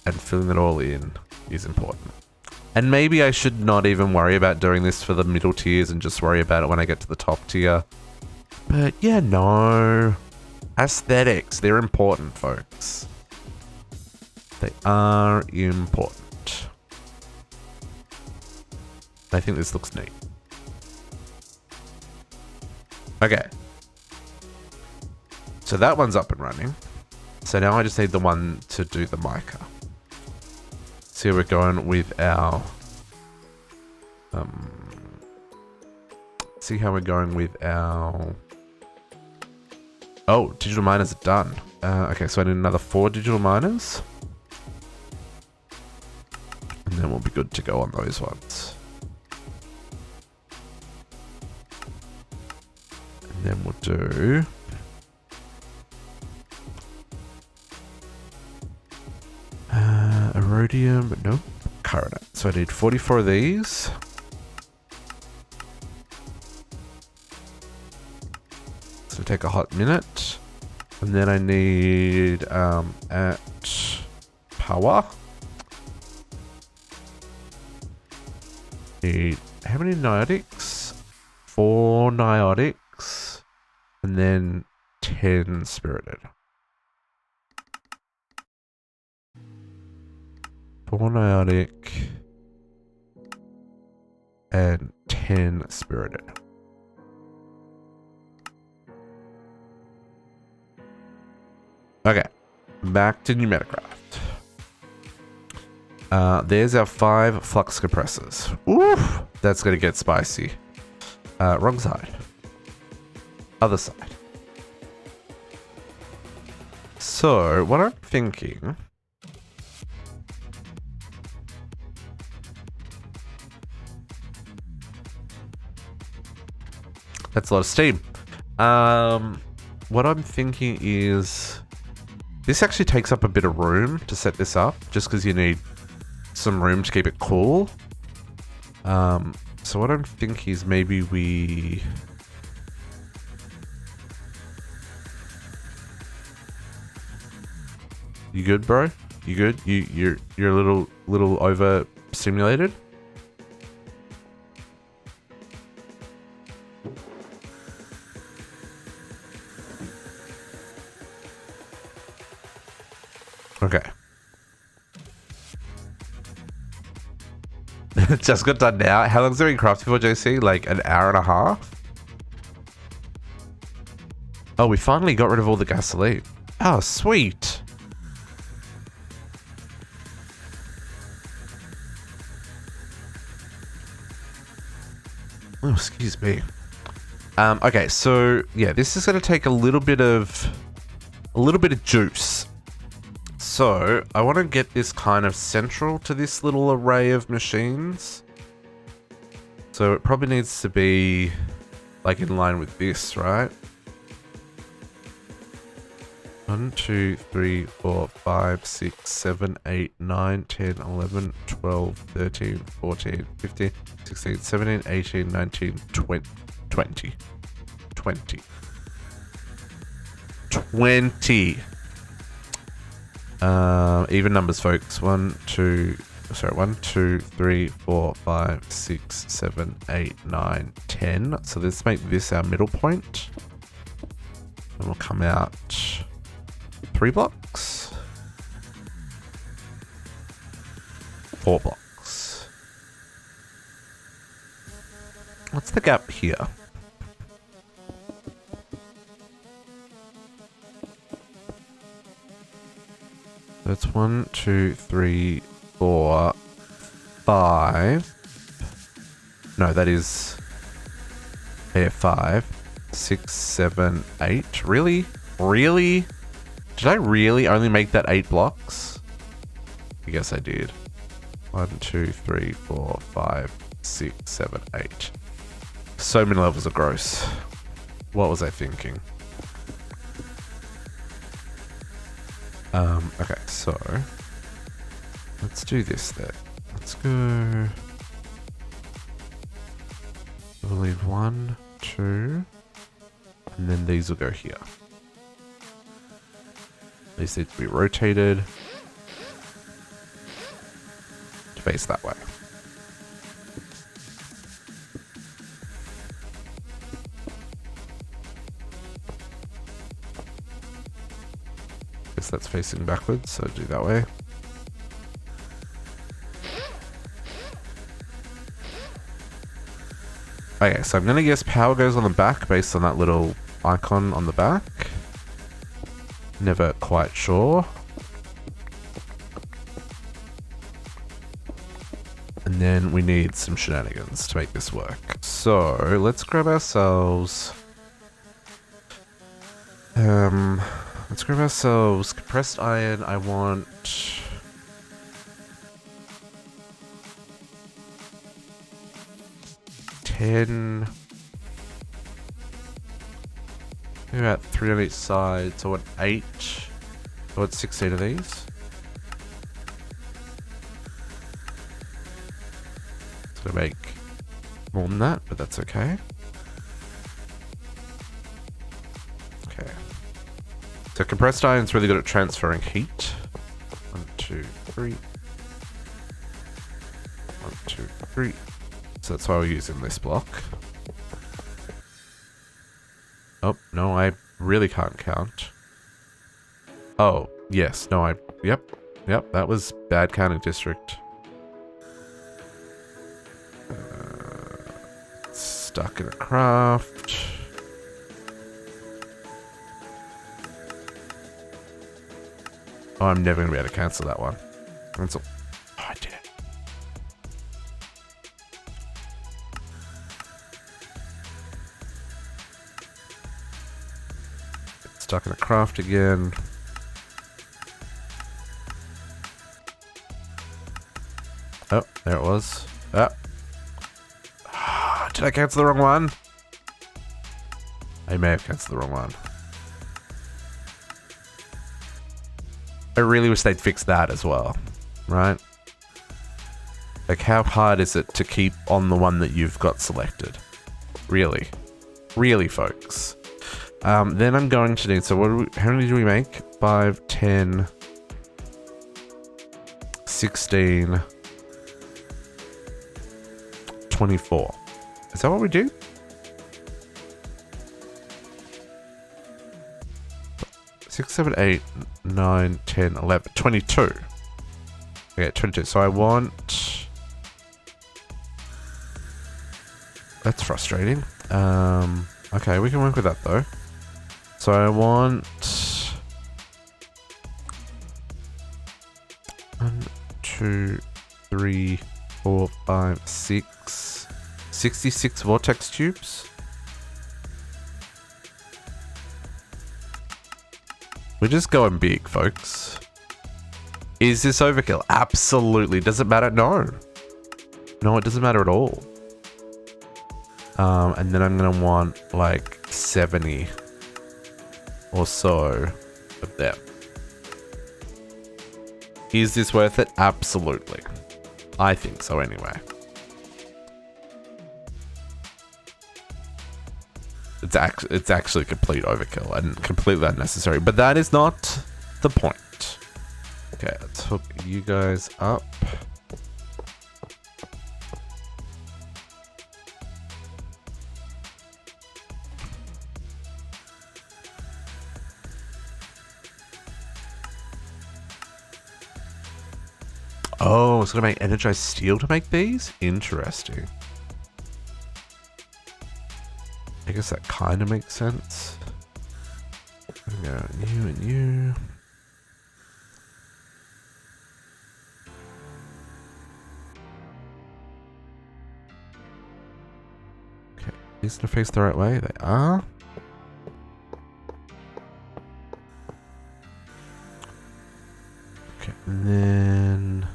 And filling it all in is important. And maybe I should not even worry about doing this for the middle tiers and just worry about it when I get to the top tier. But yeah, no. Aesthetics, they're important, folks. They are important. I think this looks neat. Okay. So that one's up and running. So now I just need the one to do the mica. See how we're going with our... see how we're going with our... Oh, digital miners are done. Okay, so I need another 4 digital miners. And then we'll be good to go on those ones. And then we'll do... Rhodium, nope. Carbonate. So I need 44 of these. It's gonna take a hot minute. And then I need, at power. Need, how many niotics? 4 niotics. And then 10 spirited. 4 niotic and 10 spirited. Okay, back to Pneumaticraft. There's our 5 flux compressors. Oof, that's gonna get spicy. Wrong side. Other side. So, what I'm thinking... That's a lot of steam. What I'm thinking is... This actually takes up a bit of room to set this up, just because you need some room to keep it cool. So what I'm thinking is maybe we... You good, bro? You good? You're a little over stimulated? Okay. Just got done now. How long's it been crafted for, JC? Like an hour and a half? Oh, we finally got rid of all the gasoline. Oh, sweet. Oh, excuse me. Okay, so yeah, this is going to take a little bit of juice. So I want to get this kind of central to this little array of machines. So it probably needs to be like in line with this, right? 1, 2, 3, 4, 5, 6, 7, 8, 9, 10, 11, 12, 13, 14, 15, 16, 17, 18, 19, 20. 20. Even numbers, folks. 1, 2, 3, 4, 5, 6, 7, 8, 9, 10. So let's make this our middle point. And we'll come out 3 blocks. 4 blocks. What's the gap here? That's 1, 2, 3, 4, 5. No, that is 5, 6, 7, 8. Really? Really? Did I really only make that 8 blocks? I guess I did. 1, 2, 3, 4, 5, 6, 7, 8. So many levels of gross. What was I thinking? Okay, so let's do this then. Let's go. We'll leave 1, 2, and then these will go here. These need to be rotated to face that way. Guess that's facing backwards, so do that way. Okay, so I'm gonna guess power goes on the back based on that little icon on the back. Never quite sure. And then we need some shenanigans to make this work. So let's grab ourselves compressed iron. I want 10. Maybe about 3 on each side. So I want 8. I want 16 of these. gonna make more than that, but that's okay. Okay. So compressed iron's really good at transferring heat. 1, 2, 3. 1, 2, 3. So that's why we're using this block. Oh, no, I really can't count. Oh, yes, no, yep, that was bad counting district. Stuck in a craft. Oh, I'm never gonna be able to cancel that one. Cancel. Oh, I did it. Stuck in a craft again. Oh, there it was. Ah. Did I cancel the wrong one? I may have canceled the wrong one. I really wish they'd fix that as well, right? Like, how hard is it to keep on the one that you've got selected? Really? Really, folks? Then I'm going to need, so how many do we make? 5, 10, 16, 24. Is that what we do? 6, 7, 8, 9, 10, 11, 22. Okay, 22. So I want... That's frustrating. Okay, we can work with that though. So I want... 1, 2, 3, 4, 5, 6... 66 vortex tubes. We're just going big, folks. Is this overkill? Absolutely. Does it matter? No. No, it doesn't matter at all. And then I'm going to want like 70 or so of them. Is this worth it? Absolutely. I think so anyway. It's actually complete overkill and completely unnecessary, but that is not the point. Okay, let's hook you guys up. Oh, it's gonna make energized steel to make these? Interesting. I guess that kind of makes sense. You and you. Okay, these gonna face the right way. They are. Okay, and then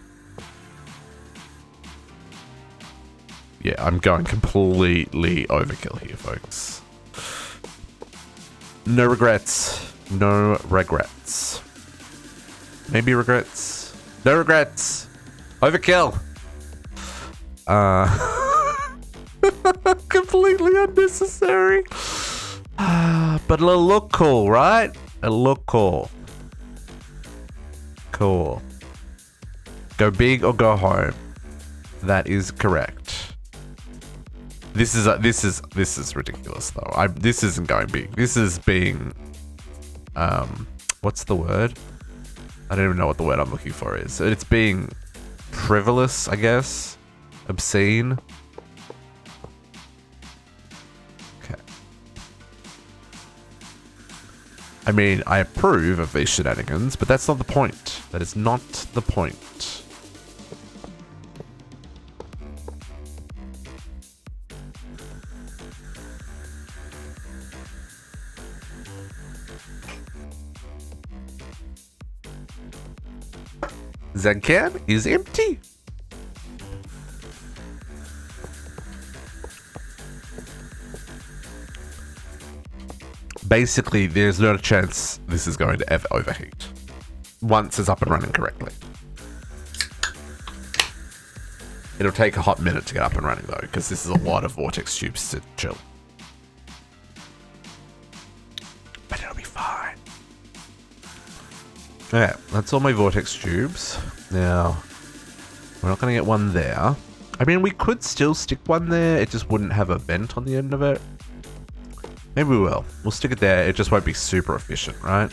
yeah, I'm going completely overkill here, folks. No regrets. No regrets. Maybe regrets. No regrets. Overkill. Completely unnecessary. But it'll look cool, right? It'll look cool. Cool. Go big or go home. That is correct. This is ridiculous though. This isn't going big. This is being, what's the word? I don't even know what the word I'm looking for is. It's being frivolous, I guess. Obscene. Okay. I mean, I approve of these shenanigans, but that's not the point. That is not the point. That can is empty. Basically, there's not a chance this is going to ever overheat once it's up and running correctly. It'll take a hot minute to get up and running though, because this is a lot of vortex tubes to chill. But it'll be fine. Okay, that's all my vortex tubes. Now, we're not going to get one there. I mean, we could still stick one there. It just wouldn't have a vent on the end of it. Maybe we will. We'll stick it there. It just won't be super efficient, right?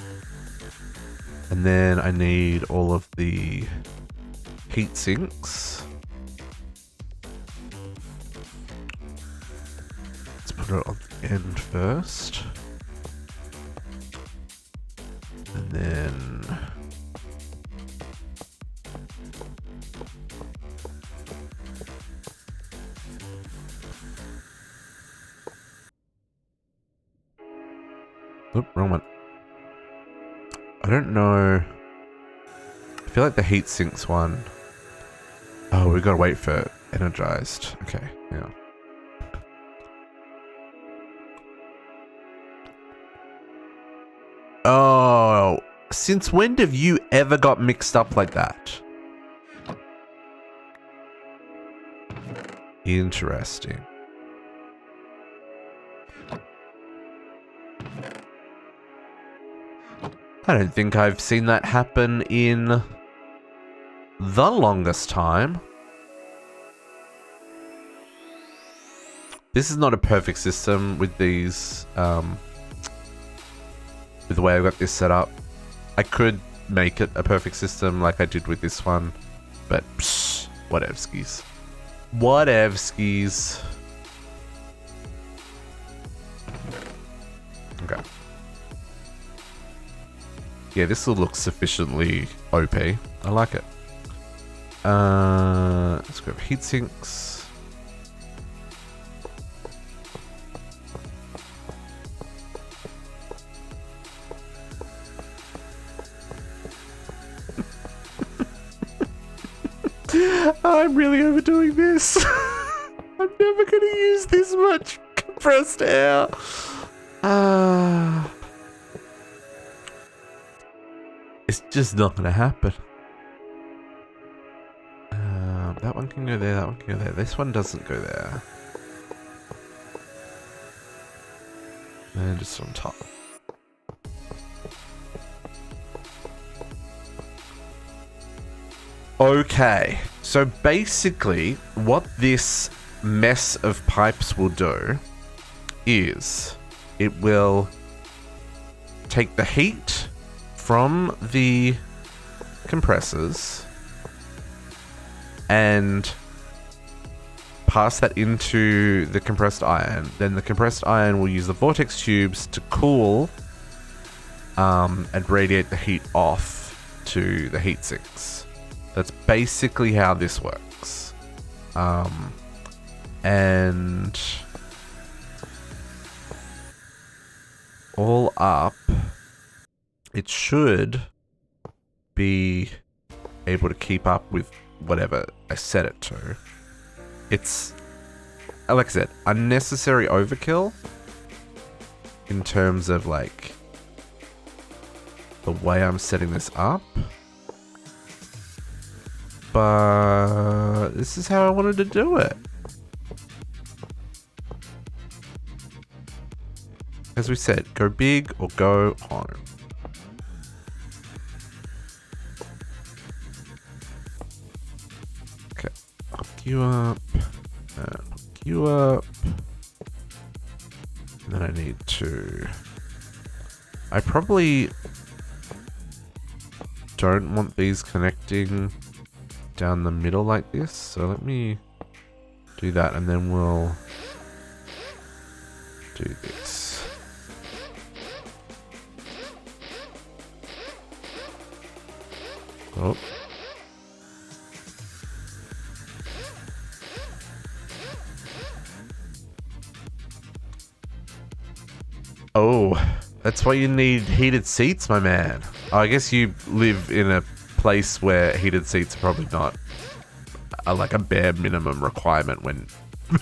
And then I need all of the heat sinks. Let's put it on the end first. And then... Oop, wrong one. I don't know. I feel like the heat sinks one. Oh, we've got to wait for energized. Okay, yeah. Oh, since when have you ever got mixed up like that? Interesting. I don't think I've seen that happen in the longest time. This is not a perfect system with these, with the way I've got this set up. I could make it a perfect system like I did with this one, but psh, whatevskis. Whatevskis. Okay. Yeah, this will look sufficiently OP. I like it. Let's grab heat sinks. I'm really overdoing this. I'm never going to use this much compressed air. It's just not going to happen. That one can go there, that one can go there. This one doesn't go there. And just on top. Okay, so basically what this mess of pipes will do is it will take the heat from the compressors and pass that into the compressed iron. Then the compressed iron will use the vortex tubes to cool and radiate the heat off to the heat sinks. That's basically how this works. And all up, it should be able to keep up with whatever I set it to. It's, like I said, unnecessary overkill in terms of like the way I'm setting this up. But this is how I wanted to do it. As we said, go big or go home. Okay, hook you up, and hook you up. And then I need to... I probably don't want these connecting down the middle like this, so let me do that and then we'll do this. Oh. Oh, that's why you need heated seats, my man. Oh, I guess you live in a place where heated seats are probably not like a bare minimum requirement when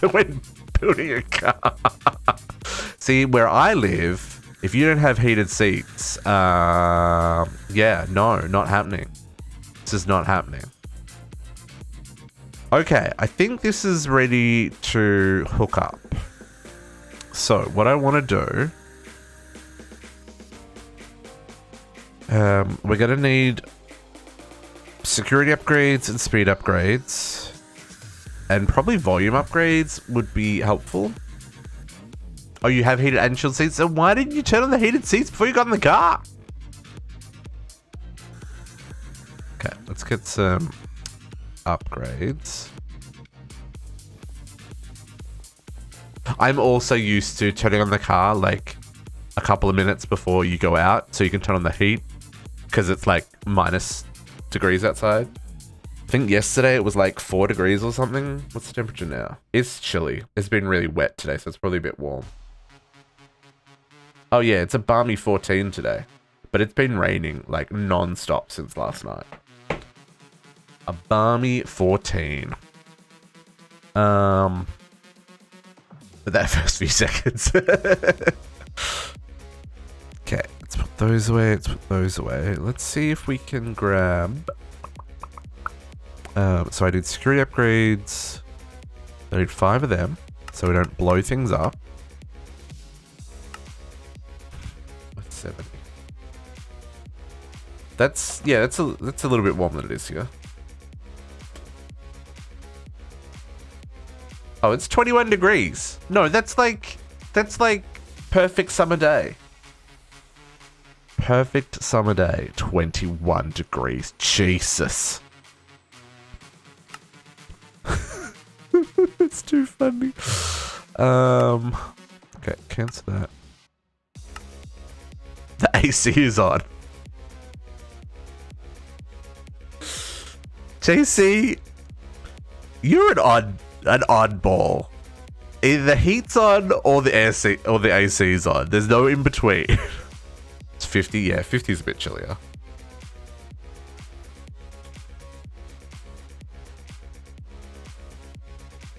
when building a car. See, where I live, if you don't have heated seats, yeah, no, not happening. This is not happening. Okay, I think this is ready to hook up. So what I want to do, we're going to need security upgrades and speed upgrades, and probably volume upgrades would be helpful. Oh, you have heated and chilled seats? Then why didn't you turn on the heated seats before you got in the car? Okay, let's get some upgrades. I'm also used to turning on the car like a couple of minutes before you go out so you can turn on the heat because it's like minus degrees outside. I think yesterday it was like 4 degrees or something. What's the temperature now? It's chilly. It's been really wet today, so it's probably a bit warm. Oh yeah, it's a balmy 14 today, but it's been raining like non-stop since last night. A balmy 14. But that first few seconds. Okay, let's put those away. Let's put those away. Let's see if we can grab. So I did security upgrades. I need 5 of them, so we don't blow things up. 70. That's a little bit warmer than it is here. Oh, it's 21 degrees. No, that's like perfect summer day. Perfect summer day. 21 degrees. Jesus. It's too funny. Okay, cancel that. The AC is on. JC, you're an oddball. Either the heat's on or the AC is on. There's no in between. It's 50. Yeah, 50 is a bit chillier.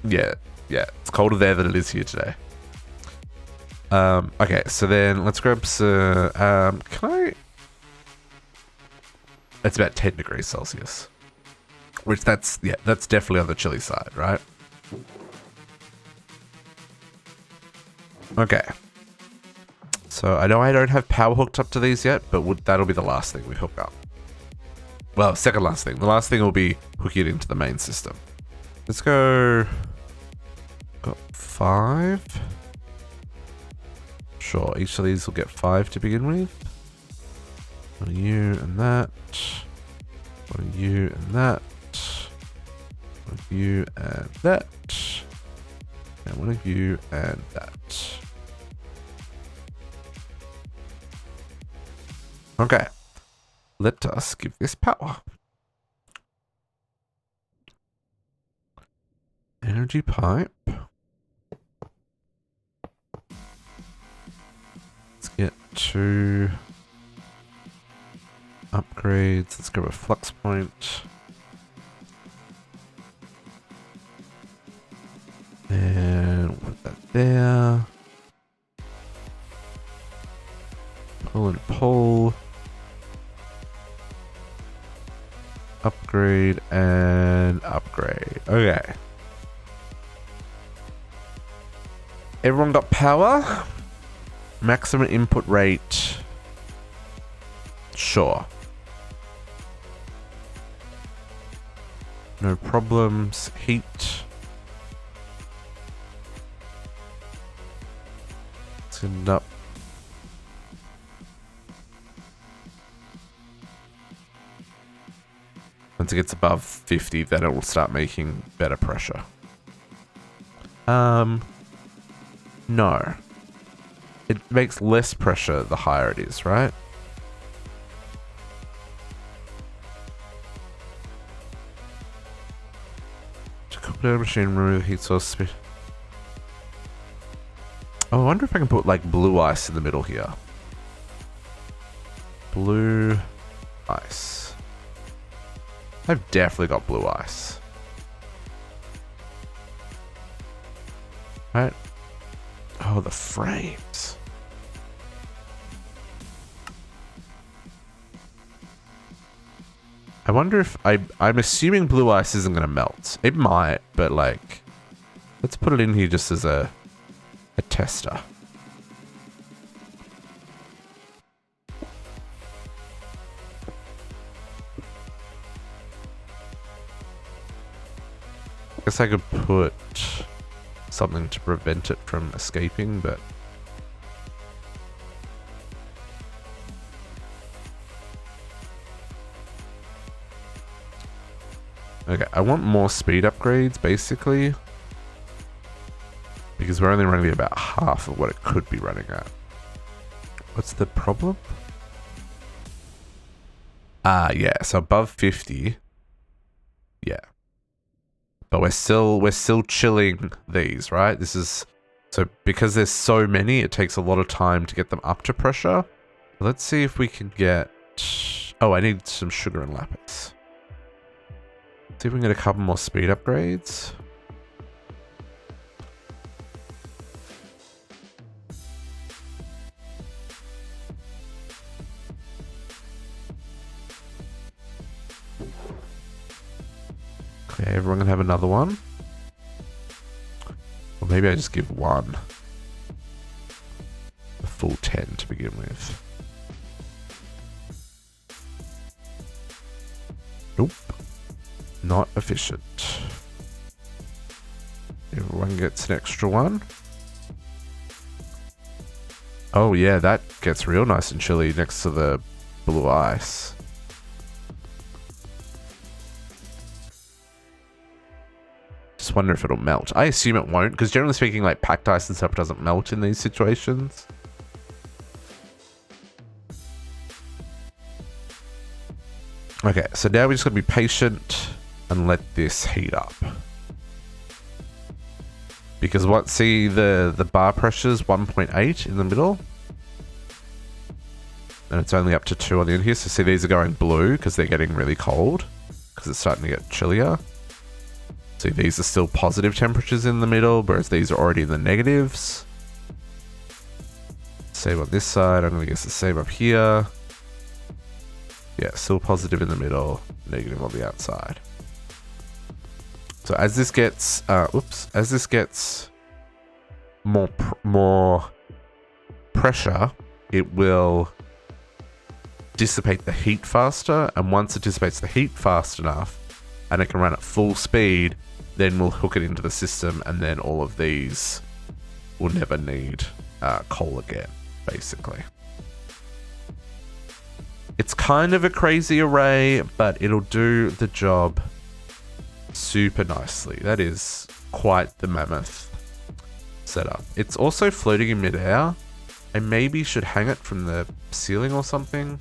Yeah, it's colder there than it is here today. Okay, so then let's grab some, it's about 10 degrees Celsius. Which that's definitely on the chilly side, right? Okay. So I know I don't have power hooked up to these yet, but that'll be the last thing we hook up. Well, second last thing. The last thing will be hooking it into the main system. Let's go... Got 5. Sure, each of these will get 5 to begin with. One of you and that. One of you and that. One of you and that. And one of you and that. Okay. Let us give this power. Energy pipe. Let's get 2 upgrades. Let's grab a flux point. And put that there. Pull and pull. Upgrade and upgrade. Okay. Everyone got power? Maximum input rate. Sure. No problems. Heat. Let's end up. Once it gets above 50, then it will start making better pressure. No. It makes less pressure the higher it is, right? To cool down machine, remove heat source speed. Oh, I wonder if I can put like blue ice in the middle here. Blue ice. I've definitely got blue ice. Right? Oh, the frames. I wonder if I'm assuming blue ice isn't going to melt. It might, but like, let's put it in here just as a tester. I guess I could put something to prevent it from escaping, but okay, I want more speed upgrades, basically. Because we're only running about half of what it could be running at. What's the problem? Yeah, so above 50. Yeah. But we're still chilling these, right? This is... So because there's so many, it takes a lot of time to get them up to pressure. Let's see if we can get... Oh, I need some sugar and lapis. See if we can get a couple more speed upgrades. Okay, everyone can have another one. Or maybe I just give one. A full 10 to begin with. Nope. Not efficient. Everyone gets an extra one. Oh yeah, that gets real nice and chilly next to the blue ice. Just wonder if it'll melt. I assume it won't, because generally speaking, like packed ice and stuff doesn't melt in these situations. Okay, so now we just gotta be patient and let this heat up. Because what, see the bar pressure's 1.8 in the middle? And it's only up to 2 on the end here. So see, these are going blue because they're getting really cold. Because it's starting to get chillier. See, these are still positive temperatures in the middle, whereas these are already in the negatives. Same on this side. I'm going to guess the same up here. Yeah, still positive in the middle, negative on the outside. So as this gets, as this gets more pressure, it will dissipate the heat faster. And once it dissipates the heat fast enough, and it can run at full speed, then we'll hook it into the system, and then all of these will never need coal again, basically. It's kind of a crazy array, but it'll do the job super nicely. That is quite the mammoth setup. It's also floating in midair. I maybe should hang it from the ceiling or something.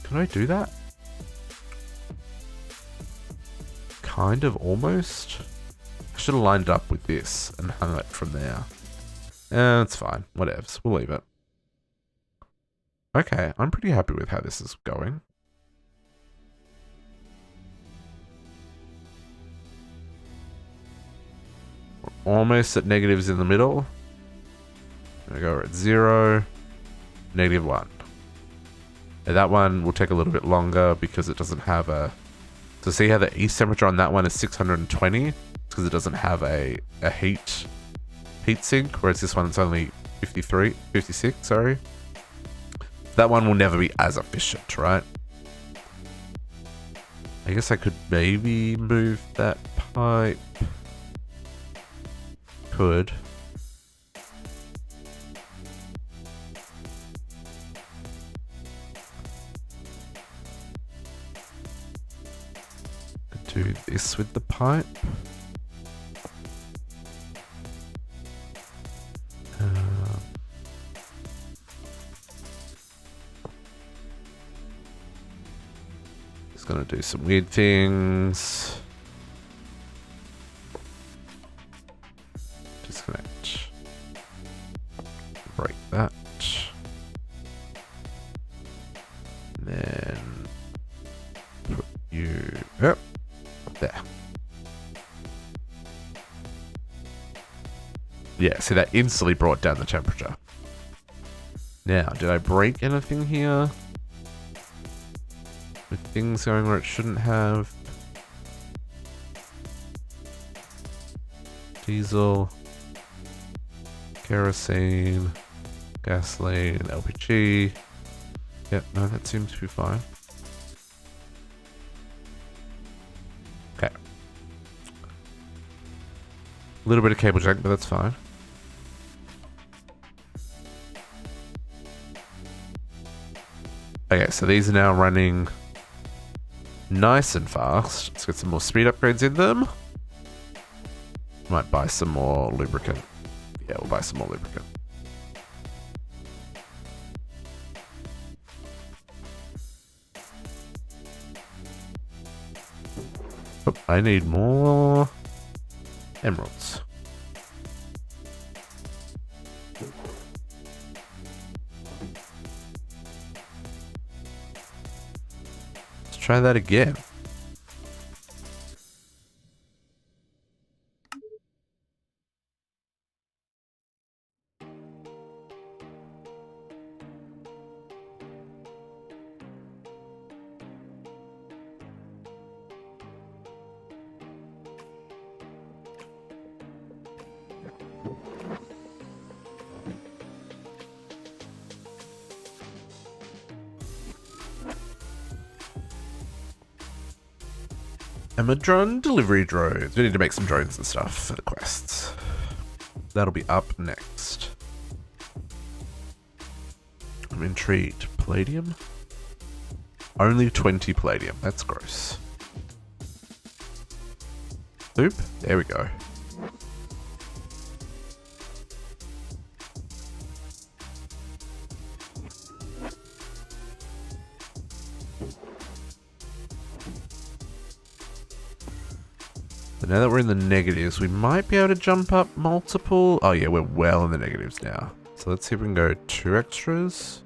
Can I do that? Kind of, almost. I should have lined it up with this and hung it from there. It's fine. Whatevs. We'll leave it. Okay, I'm pretty happy with how this is going. We're almost at negatives in the middle. There we go, we're at 0, -1. Now that one will take a little bit longer because it doesn't have a... So see how the east temperature on that one is 620? It's because it doesn't have a heat sink, whereas this one's only 56, sorry. That one will never be as efficient, right? I guess I could maybe move that pipe. Could. Could do this with the pipe. Gonna do some weird things. Disconnect. Break that. And then put you up there. Yeah, see, that instantly brought down the temperature. Now, did I break anything here? with things going where it shouldn't have. Diesel, kerosene, gasoline, LPG. Yep, no, that seems to be fine. Okay. A little bit of cable jank, but that's fine. Okay, so these are now running nice and fast. Let's get some more speed upgrades in them. Might buy some more lubricant. Yeah, we'll buy some more lubricant. Oh, I need more emeralds. Let's try that again. Drone delivery drones. We need to make some drones and stuff for the quests. That'll be up next. I'm intrigued. Palladium? Only 20 palladium. That's gross. Soup? There we go. So now that we're in the negatives, we might be able to jump up multiple. Oh yeah, we're well in the negatives now. So let's see if we can go 2 extras.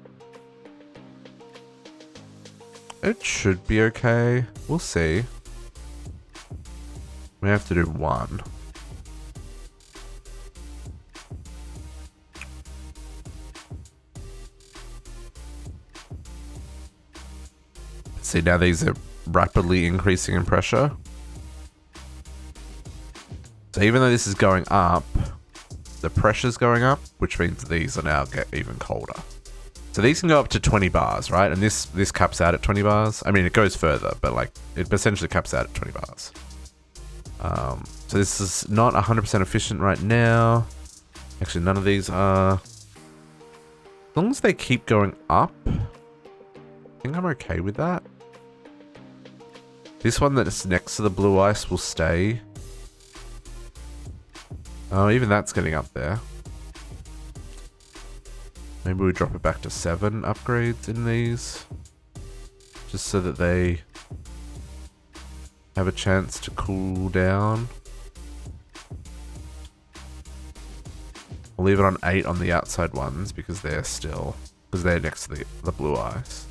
It should be okay. We'll see. We have to do 1. See, now these are rapidly increasing in pressure. So even though this is going up, the pressure's going up, which means these are now get even colder. So these can go up to 20 bars, right? And this caps out at 20 bars. I mean, it goes further, but like it essentially caps out at 20 bars. So this is not 100% efficient right now. Actually, none of these are. As long as they keep going up, I think I'm okay with that. This one that's next to the blue ice will stay. Oh, even that's getting up there. Maybe we drop it back to 7 upgrades in these. Just so that they have a chance to cool down. We'll leave it on 8 on the outside ones because they're next to the blue ice.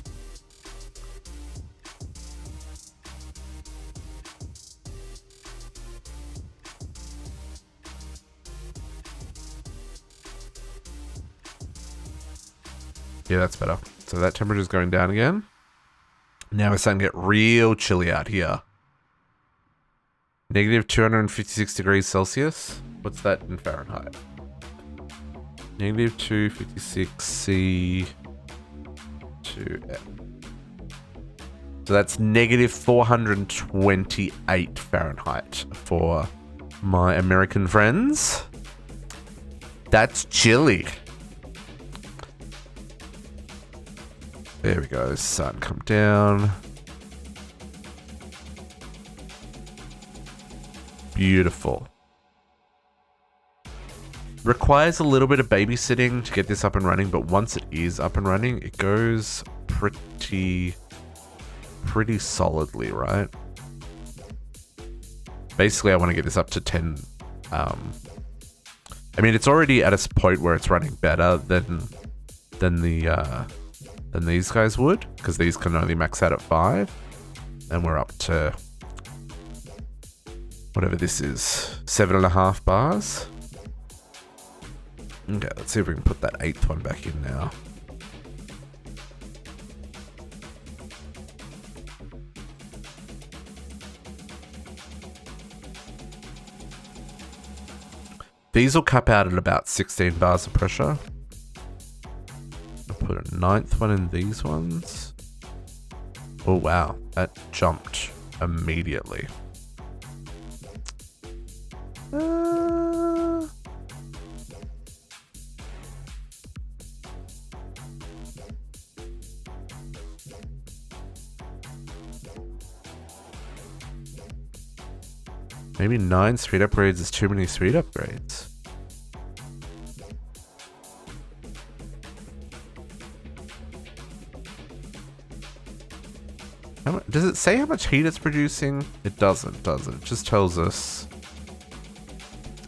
Yeah, that's better. So that temperature's going down again. Now we're starting to get real chilly out here. Negative 256 degrees Celsius. What's that in Fahrenheit? Negative 256 C to F. So that's negative 428 Fahrenheit for my American friends. That's chilly. There we go, sun come down. Beautiful. Requires a little bit of babysitting to get this up and running, but once it is up and running, it goes pretty solidly, right? Basically, I want to get this up to 10. I mean, it's already at a point where it's running better than these guys would, because these can only max out at 5, and we're up to whatever this is, 7.5 bars. Okay, let's see if we can put that 8th one back in now. These will cap out at about 16 bars of pressure. I'll put a 9th one in these ones. Oh wow, that jumped immediately. Maybe 9 speed upgrades is too many speed upgrades. Does it say how much heat it's producing? It doesn't, does it? It just tells us.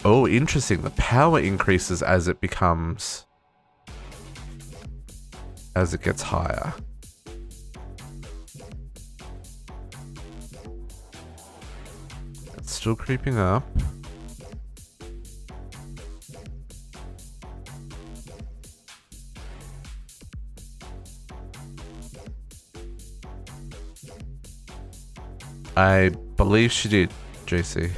Oh, interesting. The power increases as it becomes... as it gets higher. It's still creeping up. I believe she did, JC.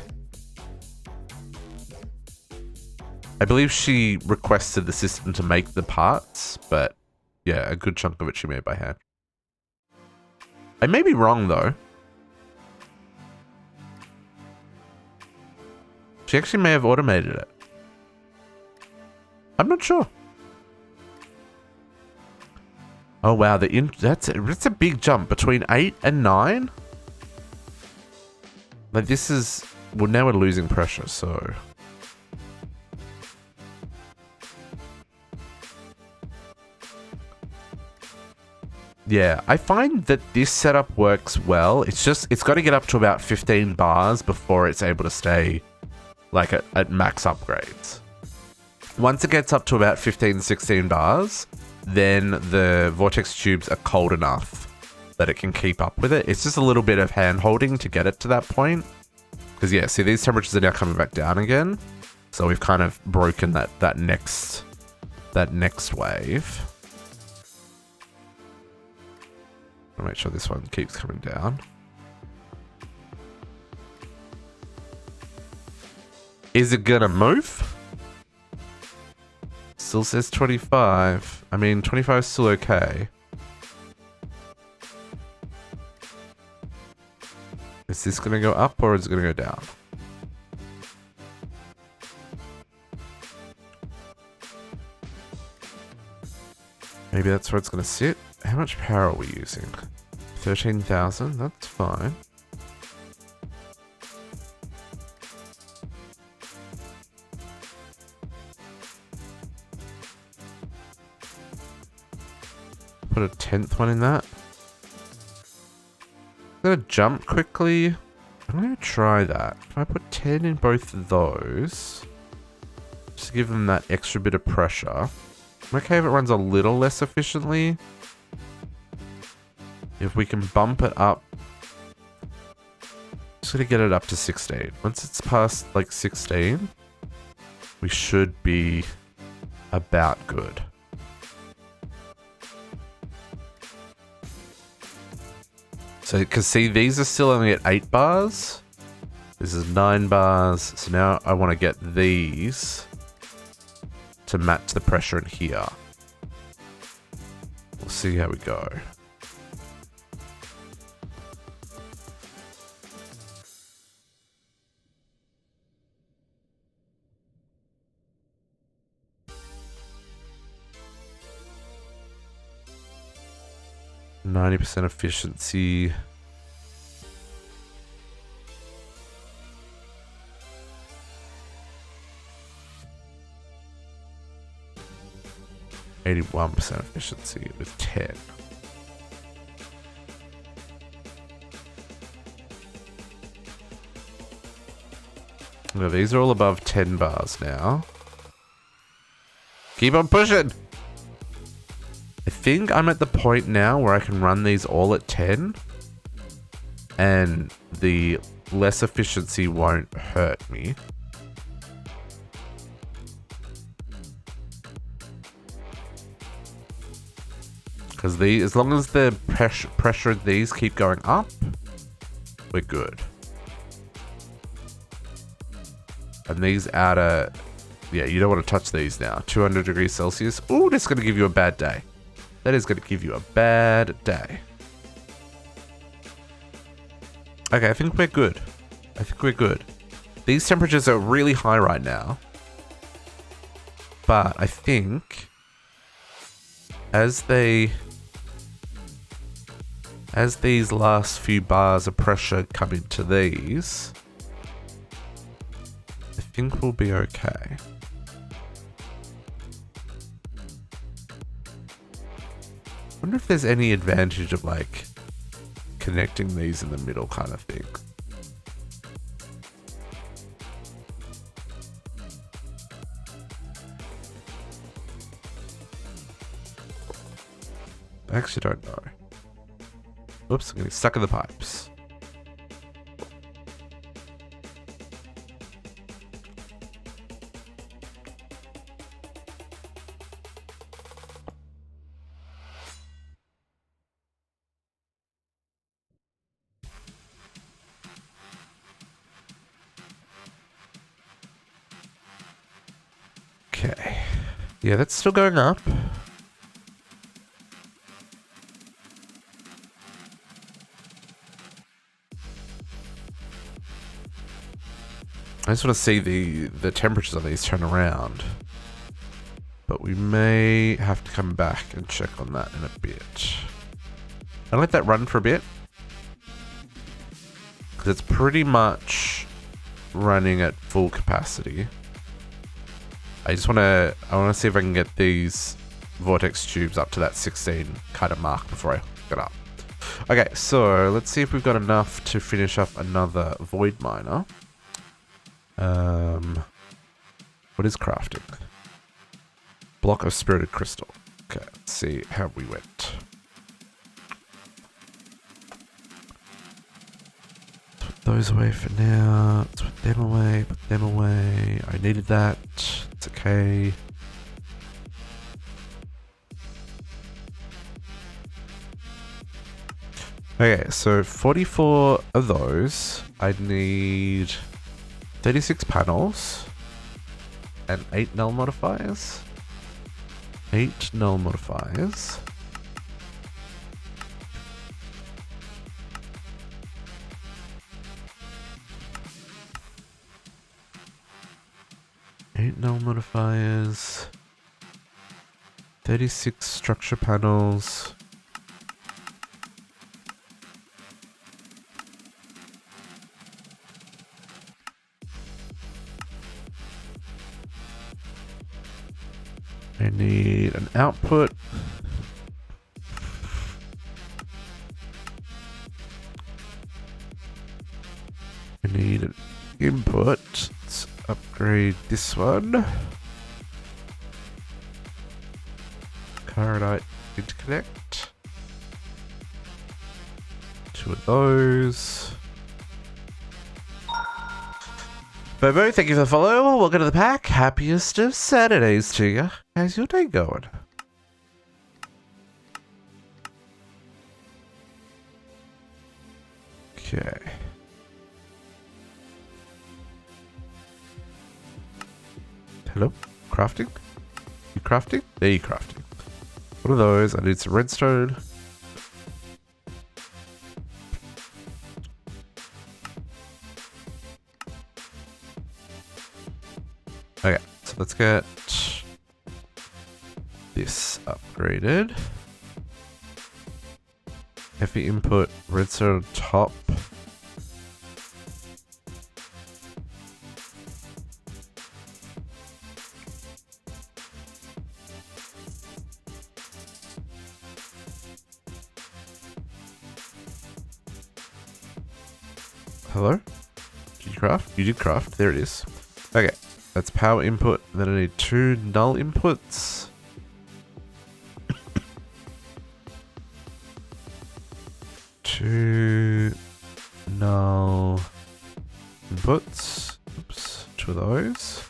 I believe she requested the system to make the parts, but yeah, a good chunk of it she made by hand. I may be wrong though. She actually may have automated it. I'm not sure. Oh wow, that's a big jump between 8 and 9. Like this is, well now we're losing pressure, so. Yeah, I find that this setup works well. It's just, it's got to get up to about 15 bars before it's able to stay like at max upgrades. Once it gets up to about 15, 16 bars, then the vortex tubes are cold enough that it can keep up with it. It's just a little bit of hand holding to get it to that point. Because yeah, see these temperatures are now coming back down again. So we've kind of broken that next wave. I'll make sure this one keeps coming down. Is it gonna move? Still says 25. I mean, 25 is still okay. Is this gonna go up or is it gonna go down? Maybe that's where it's gonna sit. How much power are we using? 13,000, that's fine. Put a 10th one in that. I'm gonna jump quickly. I'm gonna try that. If I put 10 in both of those, just to give them that extra bit of pressure. I'm okay if it runs a little less efficiently. If we can bump it up, just gonna get it up to 16. Once it's past like 16, we should be about good. So, because see, these are still only at 8 bars. This is 9 bars. So now I want to get these to match the pressure in here. We'll see how we go. %90 efficiency. %81 efficiency with 10. Now these are all above 10 bars now. Keep on pushing! I think I'm at the point now where I can run these all at 10 and the less efficiency won't hurt me. Because these, as long as the pressure of these keep going up, we're good. And these outer Yeah, you don't want to touch these now. 200 degrees Celsius. Ooh, that's going to give you a bad day. That is going to give you a bad day. Okay, I think we're good. I think we're good. These temperatures are really high right now. But I think as these last few bars of pressure come into these, I think we'll be okay. I wonder if there's any advantage of like connecting these in the middle kind of thing. I actually don't know. Oops, I'm getting stuck in the pipes. Okay. Yeah, that's still going up. I just want to see the temperatures on these turn around. But we may have to come back and check on that in a bit. I'll let that run for a bit. Because it's pretty much running at full capacity. I want to see if I can get these vortex tubes up to that 16 kind of mark before I hook it up. Okay, so let's see if we've got enough to finish up another void miner. What is crafting? Block of spirited crystal. Okay, let's see how we went. Put those away for now. Let's put them away, put them away. I needed that. It's okay. Okay, so 44 of those. I'd need 36 panels and 8 null modifiers. 8 null modifiers. Eight null modifiers. 36 structure panels. I need an output. I need an input. Let's upgrade this one. Carbonite interconnect. 2 of those. Bobo, thank you for the follow. Welcome to the pack. Happiest of Saturdays to you. How's your day going? Okay. Hello? Crafting? You crafting? There you crafting. What are those? I need some redstone. Okay, so let's get this upgraded. Heavy input, redstone on top. Hello? Did you craft? You did craft. There it is. Okay. That's power input. Then I need 2 null inputs. Two null inputs. Oops. 2 of those.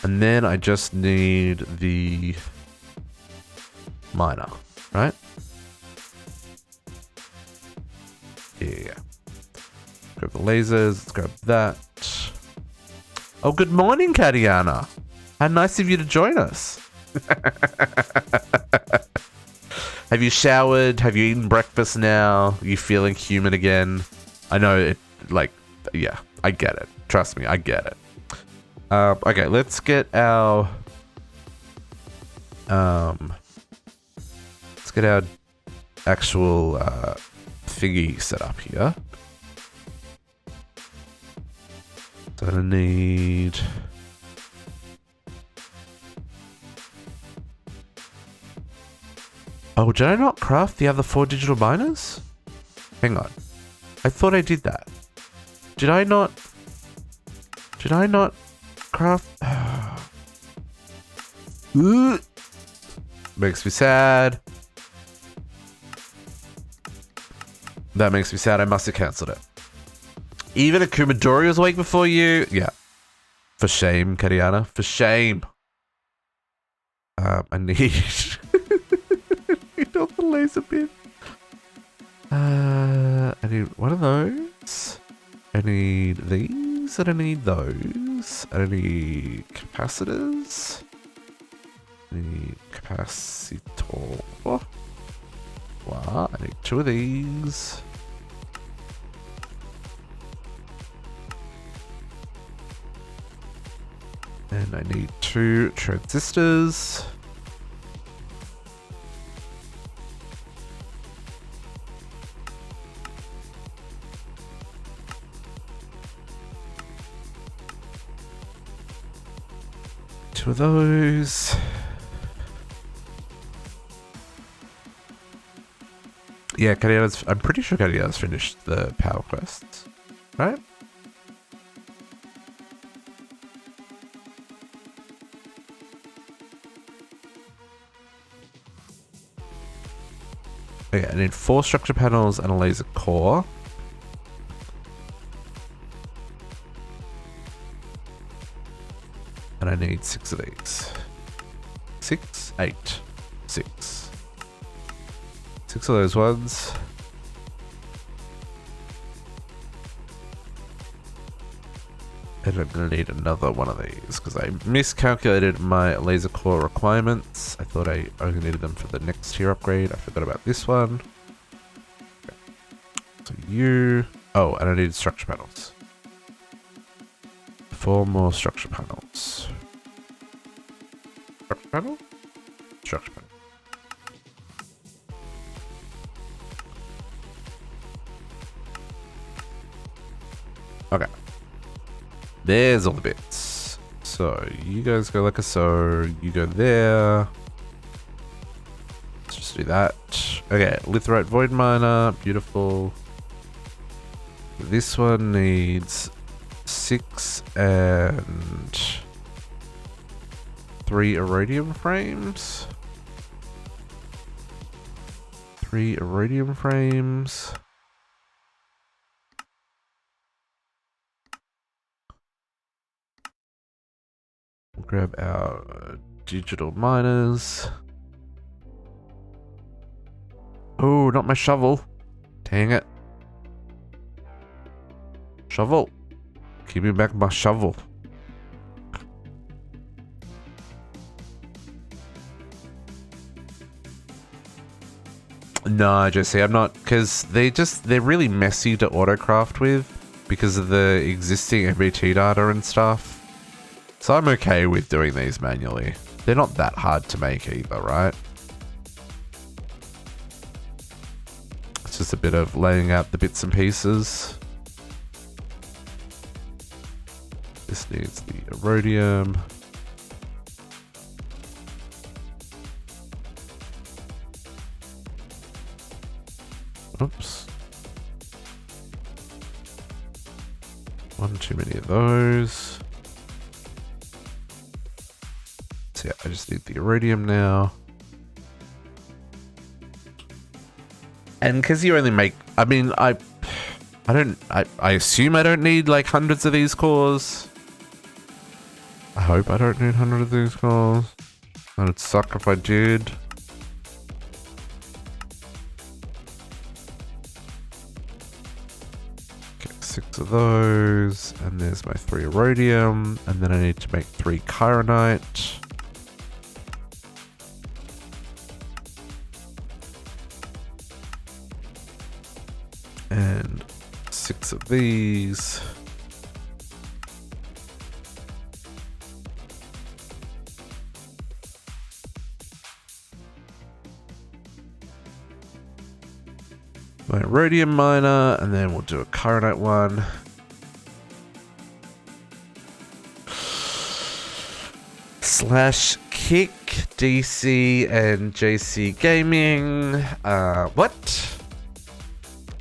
And then I just need the miner, right? Yeah. Grab the lasers. Let's grab that. Oh, good morning, Katiana. How nice of you to join us. Have you showered? Have you eaten breakfast now? Are you feeling human again? I know it, like, yeah, I get it. Trust me, I get it. Okay, let's get our actual thingy set up here. So I need. Oh, did I not craft the other 4 digital miners? Hang on. I thought I did that. Did I not craft? Makes me sad. That makes me sad. I must have cancelled it. Even a Kumadori was awake before you? Yeah. For shame, Kariana. For shame. I need... Not the laser bin. I need one of those. I need these, and I need those. And I need capacitors. I need capacitor. Wow, I need 2 of these. And I need 2 transistors. Two of those. Yeah, Kadiana's, I'm pretty sure Kadiana's finished the power quests, right? Okay, I need 4 structure panels and a laser core. And I need 6 of these. 6, 8, 6. 6 of those ones. And I'm going to need another one of these because I miscalculated my laser core requirements. I thought I only needed them for the next tier upgrade. I forgot about this one. Okay. So you... Oh, and I need structure panels. 4 more structure panels. Structure panel? Structure panel. Okay. There's all the bits. So, you guys go like a so. You go there. Let's just do that. Okay, litherite void miner. Beautiful. This one needs 6 and 3 iridium frames. 3 iridium frames. We'll grab our digital miners. Oh, not my shovel. Dang it. Shovel. Give me back my shovel. No, Jesse, I'm not, because they're really messy to autocraft with because of the existing MBT data and stuff. So I'm okay with doing these manually. They're not that hard to make either, right? It's just a bit of laying out the bits and pieces. This needs the iridium. Oops. One too many of those. So yeah, I just need the iridium now. And because you only make, I mean, I assume I don't need like hundreds of these cores. I hope I don't need hundreds of these cores. It'd suck if I did. 6 of those, and there's my 3 rhodium, and then I need to make 3 chironite. And 6 of these. My rhodium miner, and then we'll do a chironite one. Slash Kick, DC, and JC Gaming. What?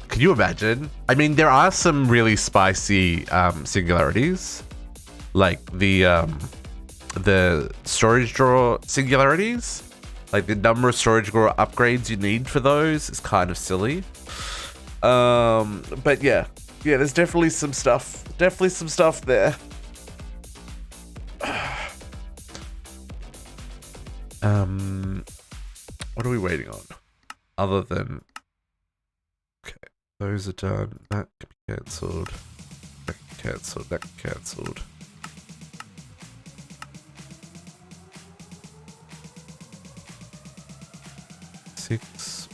Can you imagine? I mean, there are some really spicy singularities, like the storage drawer singularities. Like the number of storage drawer upgrades you need for those is kind of silly. But yeah, there's definitely some stuff. Definitely some stuff there. What are we waiting on? Other than, okay, those are done. That can be cancelled. That can be cancelled. That can be cancelled.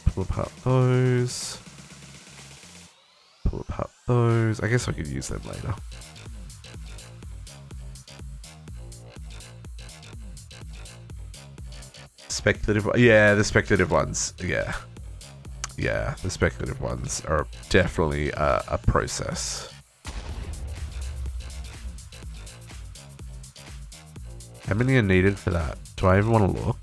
Pull apart those. Pull apart those. I guess I could use them later. Speculative. Yeah, the speculative ones. Yeah. Yeah, the speculative ones are definitely a process. How many are needed for that? Do I even want to look?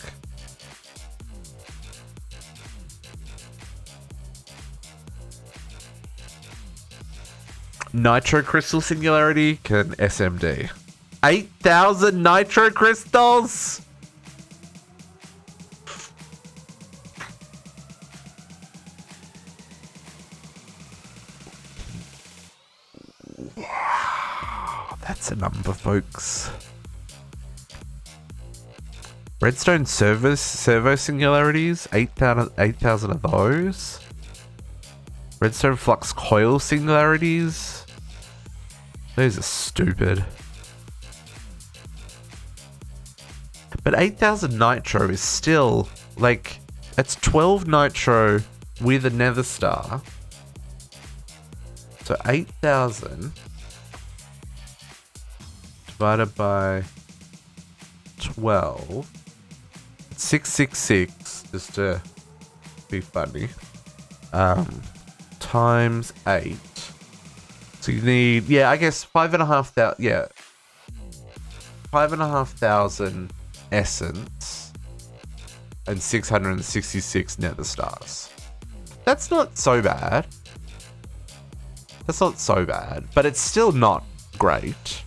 Nitro crystal singularity can SMD. 8,000 nitro crystals? Wow, that's a number, folks. Redstone servo singularities, 8,000 of those. Redstone flux coil singularities. Those are stupid. But 8,000 nitro is still, like, it's 12 nitro with a nether star. So 8,000 divided by 12. 666, just to be funny. Times 8. So you need, yeah, I guess 5,500, yeah. 5,500 essence and 666 nether stars. That's not so bad. That's not so bad, but it's still not great.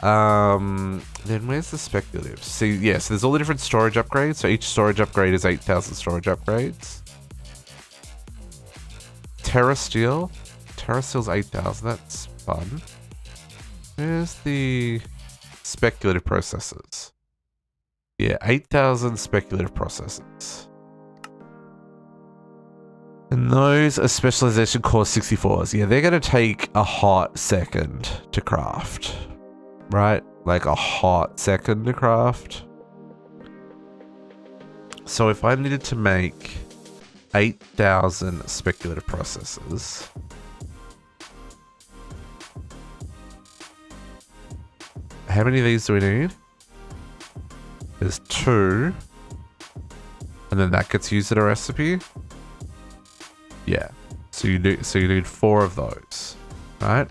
Then where's the speculative? See, yeah, so there's all the different storage upgrades. So each storage upgrade is 8,000 storage upgrades. Terra Steel's 8,000. That's fun. Where's the speculative processes? Yeah, 8,000 speculative processes. And those are specialization core 64s. Yeah, they're going to take a hot second to craft. Right? Like a hot second to craft. So if I needed to make 8,000 speculative processes. How many of these do we need? There's 2. And then that gets used in a recipe. Yeah. So you need 4 of those. Right?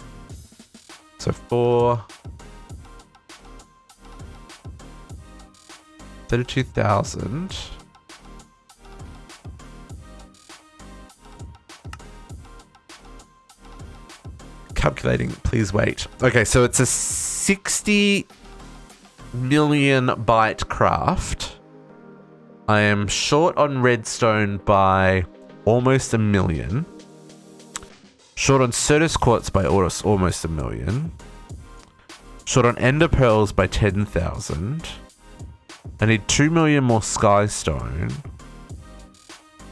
So 4. 32,000. Calculating, please wait. Okay, so it's a 60 million byte craft. I am short on redstone by almost 1 million. Short on Certus quartz by almost 1 million. Short on ender pearls by 10,000. I need 2 million more skystone.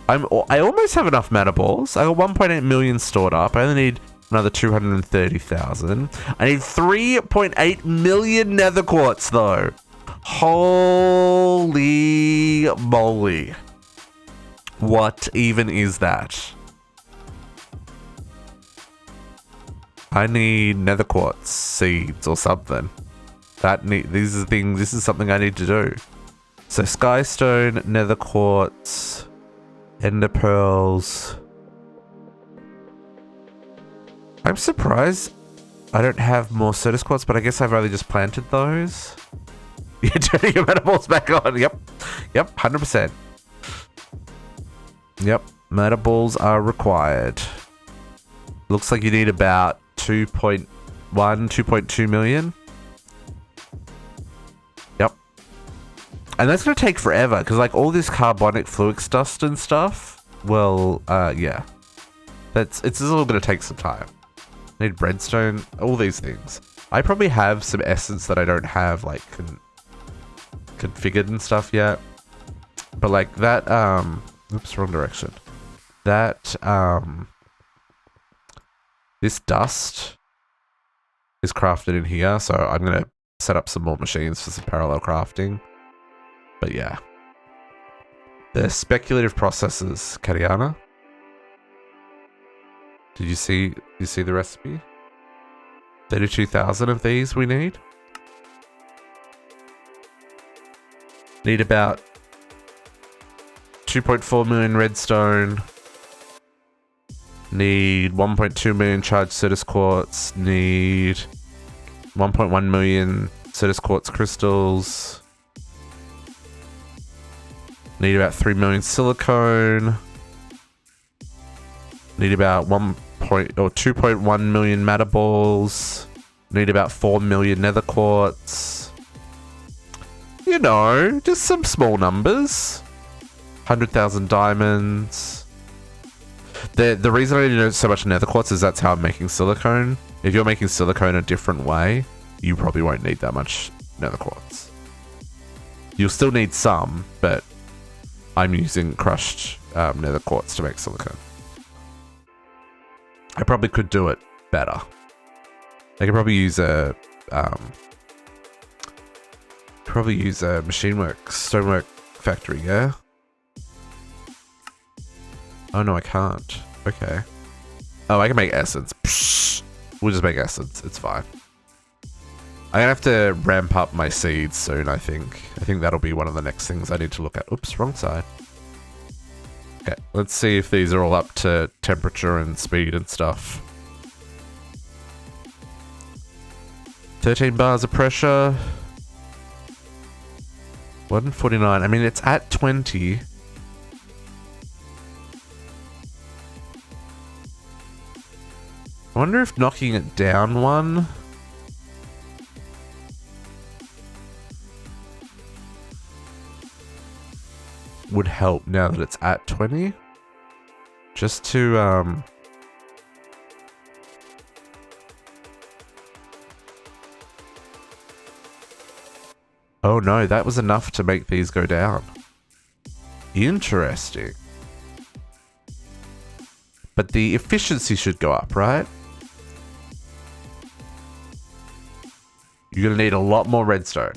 I almost have enough mana balls. I got 1.8 million stored up. I only need Another 230,000. I need 3.8 million nether quartz, though. Holy moly. What even is that? I need nether quartz seeds or something. This is something I need to do. So skystone, nether quartz, ender pearls. I'm surprised I don't have more Certus quartz, but I guess I've only just planted those. You're turning your metaballs back on. Yep, 100%. Yep, metaballs are required. Looks like you need about 2.1, 2.2 million. Yep. And that's going to take forever, because like all this carbonic fluix dust and stuff, well, yeah. It's all going to take some time. Need breadstone, all these things. I probably have some essence that I don't have like configured and stuff yet. But like that, oops, wrong direction. That, this dust is crafted in here, so I'm going to set up some more machines for some parallel crafting. But yeah. The speculative processes, Katiana. Did you see the recipe? 32,000 of these we need. Need about 2.4 million redstone. Need 1.2 million charged Certus quartz. Need 1.1 million Certus quartz crystals. Need about 3 million silicone. Need about 2.1 million matter balls. Need about 4 million nether quartz. You know, just some small numbers. 100,000 diamonds. The reason I need so much nether quartz is that's how I'm making silicone. If you're making silicone a different way, you probably won't need that much nether quartz. You'll still need some, but I'm using crushed nether quartz to make silicone. I probably could do it better. I could probably use a stonework factory, yeah? Oh no, I can't. Okay. Oh, I can make essence. Psh, we'll just make essence. It's fine. I'm gonna have to ramp up my seeds soon, I think. I think that'll be one of the next things I need to look at. Oops, wrong side. Okay, let's see if these are all up to temperature and speed and stuff. 13 bars of pressure. 149. I mean, it's at 20. I wonder if knocking it down one would help now that it's at 20. Just to, oh no, that was enough to make these go down. Interesting. But the efficiency should go up, right? You're gonna need a lot more redstone.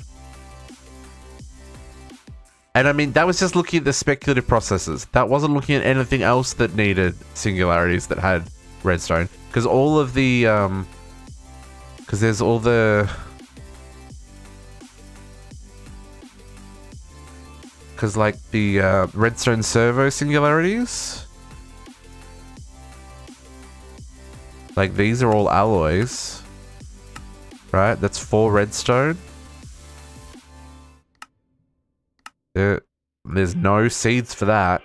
And I mean, that was just looking at the speculative processes. That wasn't looking at anything else that needed singularities that had redstone. Because all of the, because there's all the, because like the redstone servo singularities, like these are all alloys, right? That's 4 redstone. There's no seeds for that.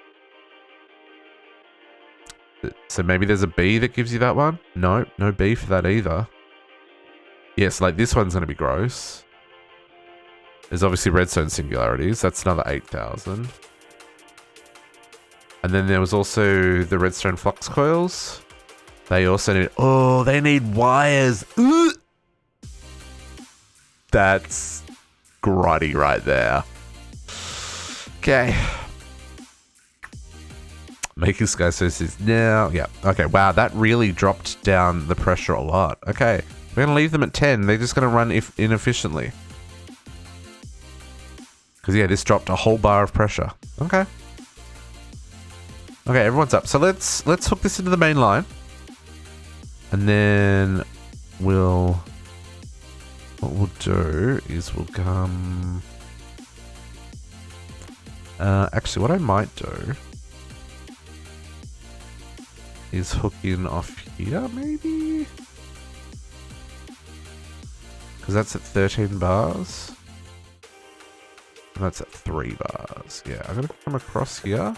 So maybe there's a B that gives you that one? No, no B for that either. Yes, like this one's going to be gross. There's obviously redstone singularities. That's another 8,000. And then there was also the redstone flux coils. They also need... Oh, they need wires. Ooh! That's grotty right there. Okay. Making sky sources now. Yeah. Okay. Wow. That really dropped down the pressure a lot. Okay. We're going to leave them at 10. They're just going to run inefficiently. Because, yeah, this dropped a whole bar of pressure. Okay. Okay, everyone's up. So let's hook this into the main line. And then what we'll do is we'll come... actually, what I might do is hook in off here, maybe? Because that's at 13 bars. And that's at 3 bars. Yeah, I'm going to come across here.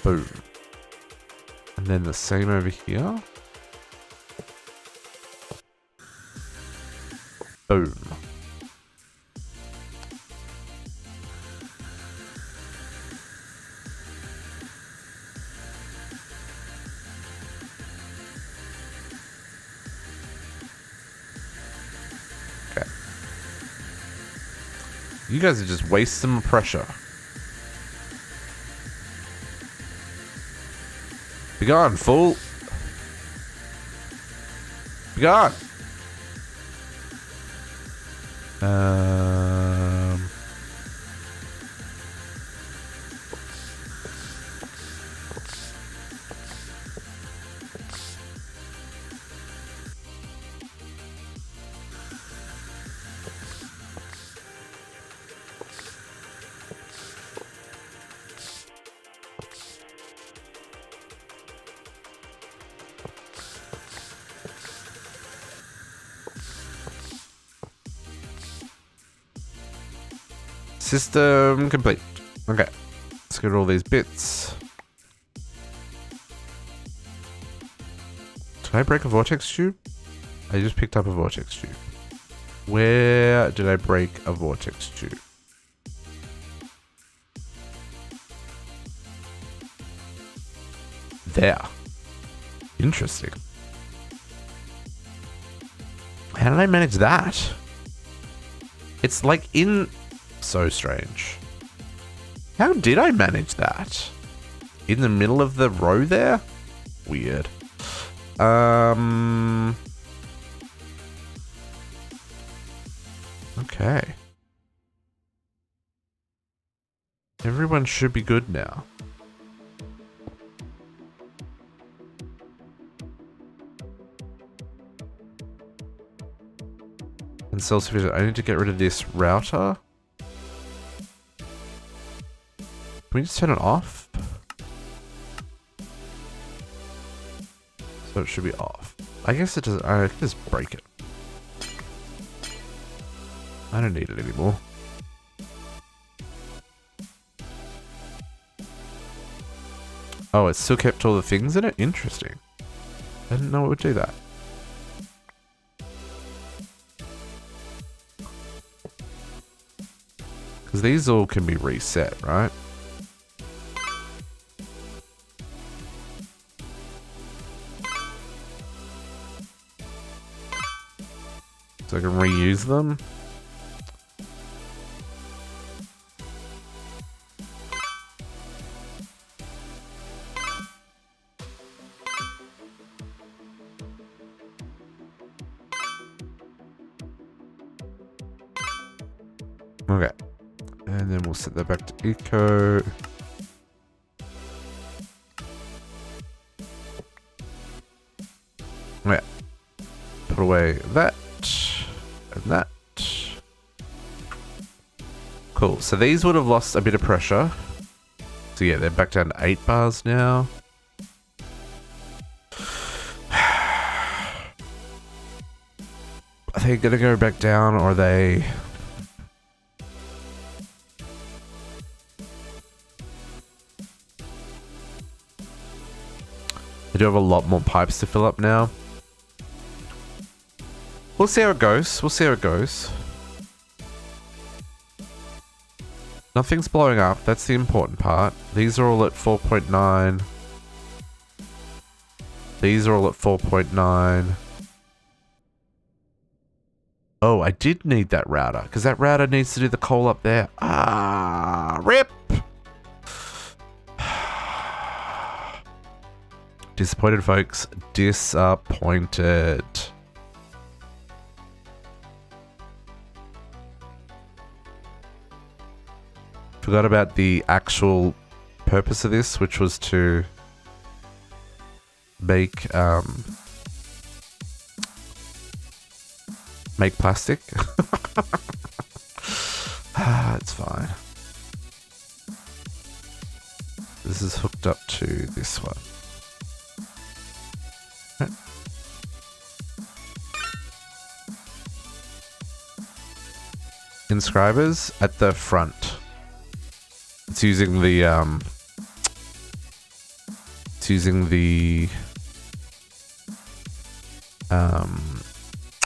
Boom. And then the same over here. Boom. Okay. You guys are just wasting my pressure. Be gone, fool. Be gone. System complete. Okay. Let's get all these bits. Did I break a vortex tube? I just picked up a vortex tube. Where did I break a vortex tube? There. Interesting. How did I manage that? It's like in... So strange. How did I manage that? In the middle of the row there? Weird. Okay. Everyone should be good now. And self-sufficient. I need to get rid of this router. Can we just turn it off? So it should be off. I guess it doesn't. I can just break it. I don't need it anymore. Oh, it still kept all the things in it? Interesting. I didn't know it would do that. Because these all can be reset, right? So I can reuse them. Okay. And then we'll set that back to eco. Yeah. Put away that. And that. Cool. So these would have lost a bit of pressure. So yeah, they're back down to 8 bars now. Are they going to go back down, or are they... They do have a lot more pipes to fill up now. We'll see how it goes. We'll see how it goes. Nothing's blowing up. That's the important part. These are all at 4.9. These are all at 4.9. Oh, I did need that router, because that router needs to do the coal up there. Ah, rip! Disappointed, folks. Disappointed. Forgot about the actual purpose of this, which was to make plastic. It's fine. This is hooked up to this one. Okay. Inscribers at the front. It's using the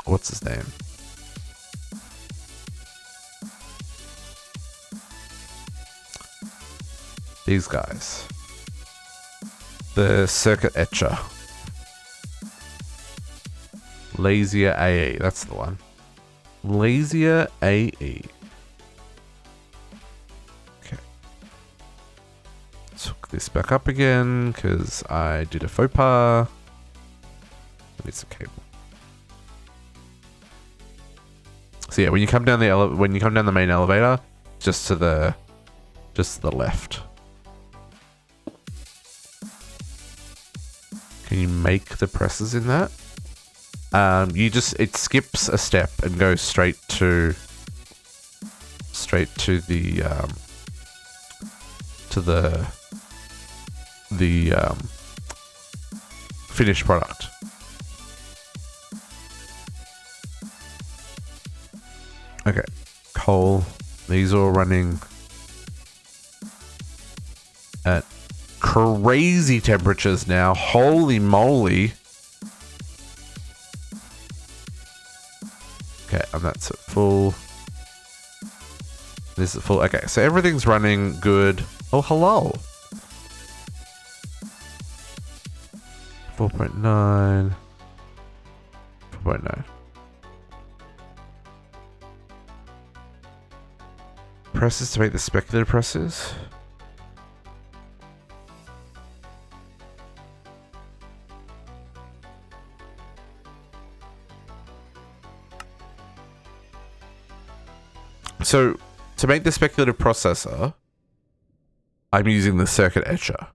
what's his name? These guys. The circuit etcher. Lazier AE, that's the one. Lazier AE. Okay. Let's hook this back up again because I did a faux pas. It's a cable. So yeah, when you come down the main elevator, just to the left. Can you make the presses in that? It skips a step and goes straight to the finished product. Okay, coal. These are all running at crazy temperatures now. Holy moly. Okay, and that's at full. This is at full. Okay, so everything's running good. Oh, hello. 4.9. 4.9. Presses to make the speculative presses. So, to make the speculative processor, I'm using the circuit etcher.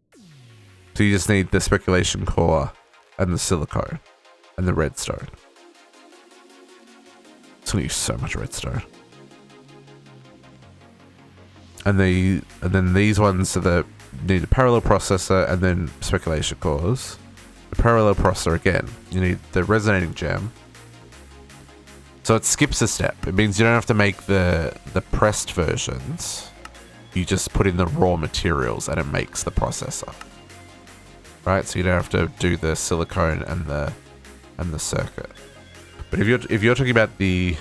So you just need the speculation core and the silicone and the redstone. It's gonna use so much redstone. And then these ones are the need a parallel processor and then speculation cores. The parallel processor again, you need the resonating gem. So it skips a step. It means you don't have to make the pressed versions. You just put in the raw materials and it makes the processor. Right? So you don't have to do the silicone and the circuit. But if you're talking about these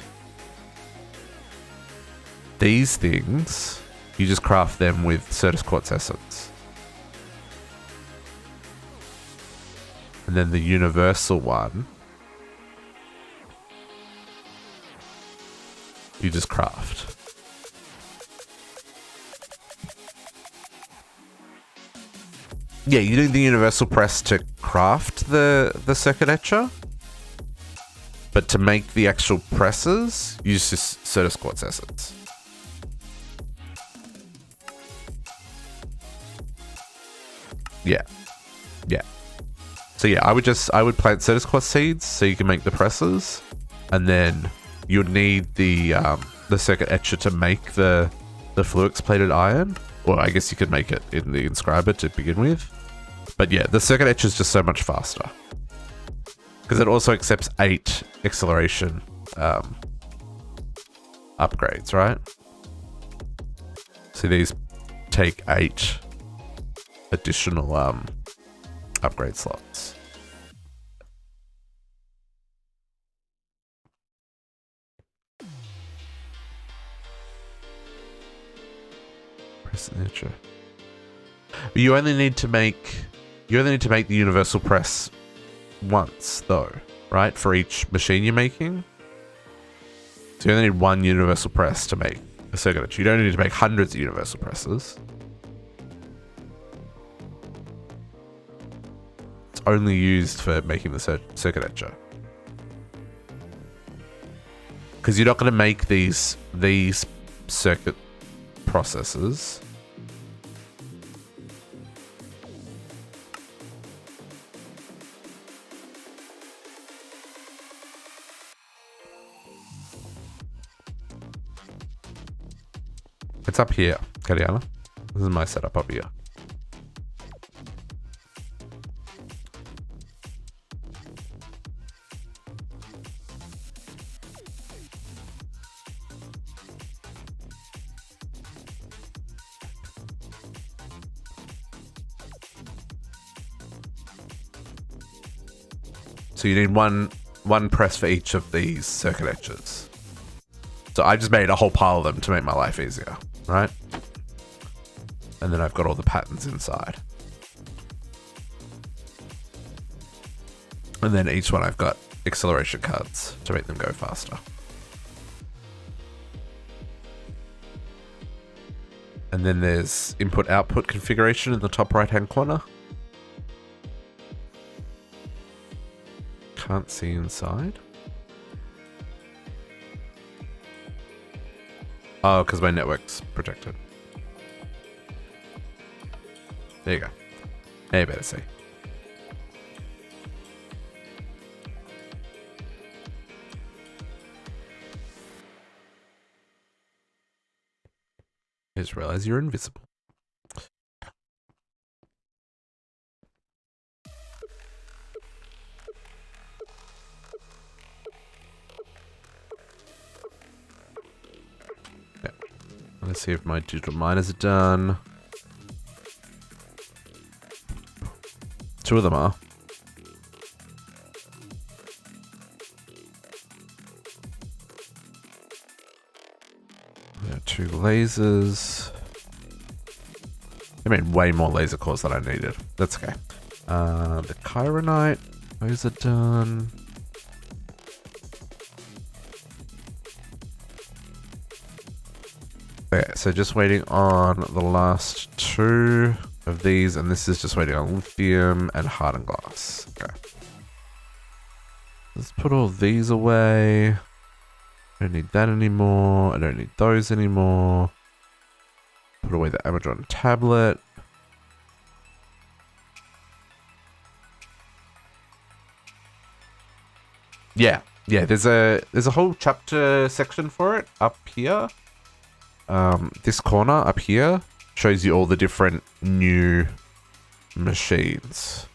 things, you just craft them with Certus Quartz Essence. And then the universal one, you just craft. Yeah, you need the universal press to craft the circuit etcher. But to make the actual presses, use just Certus Quartz Essence. Yeah. Yeah. So yeah, I would plant Certus Quartz seeds so you can make the presses, and then you'd need the circuit etcher to make the fluix plated iron. Or I guess you could make it in the inscriber to begin with. But yeah, the circuit etcher is just so much faster. Because it also accepts 8 acceleration upgrades, right? So these take 8 additional upgrade slots. Press the etcher. You only need to make the universal press once though, right? For each machine you're making. So you only need one universal press to make a circuit etcher. You don't need to make hundreds of universal presses. It's only used for making the circuit etcher. Because you're not going to make these circuit processes. It's up here, Kariana. This is my setup up here. So you need one press for each of these circuit etchers. So I just made a whole pile of them to make my life easier, right? And then I've got all the patterns inside. And then each one I've got acceleration cards to make them go faster. And then there's input-output configuration in the top right-hand corner. Can't see inside. Oh, because my network's protected. There you go. Now you better see. I just realized you're invisible. Yeah. Let's see if my digital miners are done. 2 of them are. Yeah, 2 lasers. I made way more laser cores than I needed. That's okay. The chironite, those are done. Okay, so just waiting on the last 2 of these, and this is just waiting on lithium and hardened glass. Okay. Let's put all these away. I don't need that anymore. I don't need those anymore. Put away the Amazon tablet. Yeah, there's a whole chapter section for it up here. This corner up here shows you all the different new machines.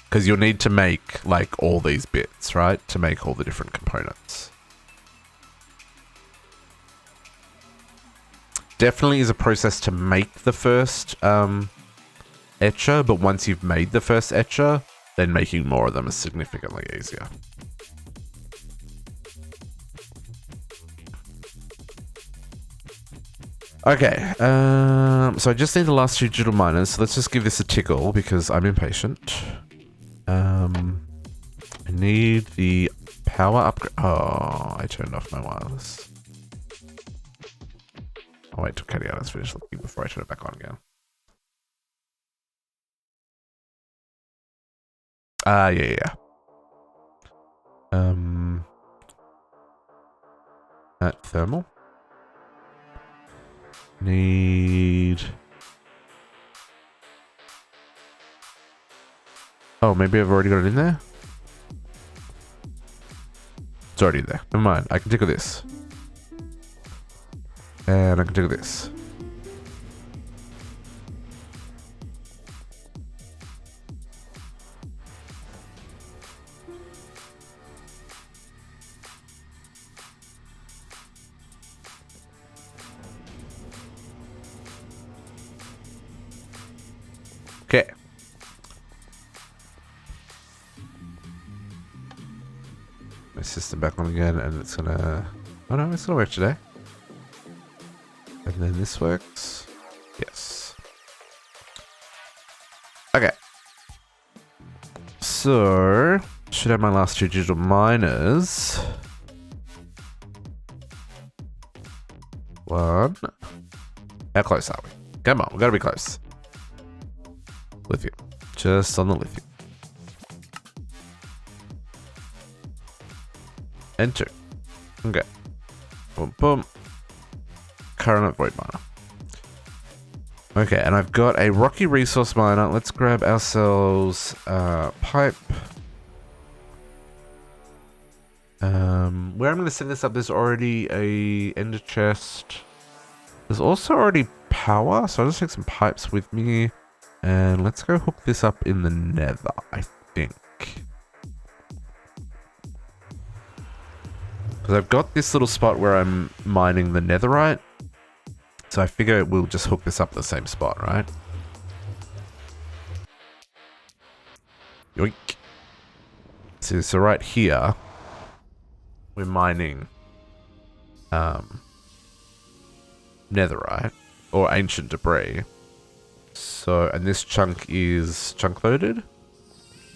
Because you'll need to make like all these bits, right? To make all the different components. Definitely is a process to make the first etcher, but once you've made the first etcher, then making more of them is significantly easier. Okay, so I just need the last 2 digital miners, so let's just give this a tickle because I'm impatient. I need the power upgrade. Oh, I turned off my wireless. I'll wait till Kadiana's finished looking before I turn it back on again. Yeah. That thermal. Need... Oh, maybe I've already got it in there? It's already there. Never mind. I can tickle this. And I can tickle this. Okay. My system back on again, and it's gonna... Oh no, it's gonna work today. And then this works. Yes. Okay. So, should have my last 2 digital miners. 1. How close are we? Come on, we gotta be close. Lithium. Just on the lithium. Enter. Okay. Boom, boom. Current void miner. Okay, and I've got a rocky resource miner. Let's grab ourselves pipe. Where I'm going to set this up, there's already a ender chest. There's also already power, so I'll just take some pipes with me. And let's go hook this up in the nether, I think. Because I've got this little spot where I'm mining the netherite. So I figure we'll just hook this up the same spot, right? Yoink. So right here, we're mining netherite or ancient debris. So, and this chunk is chunk loaded.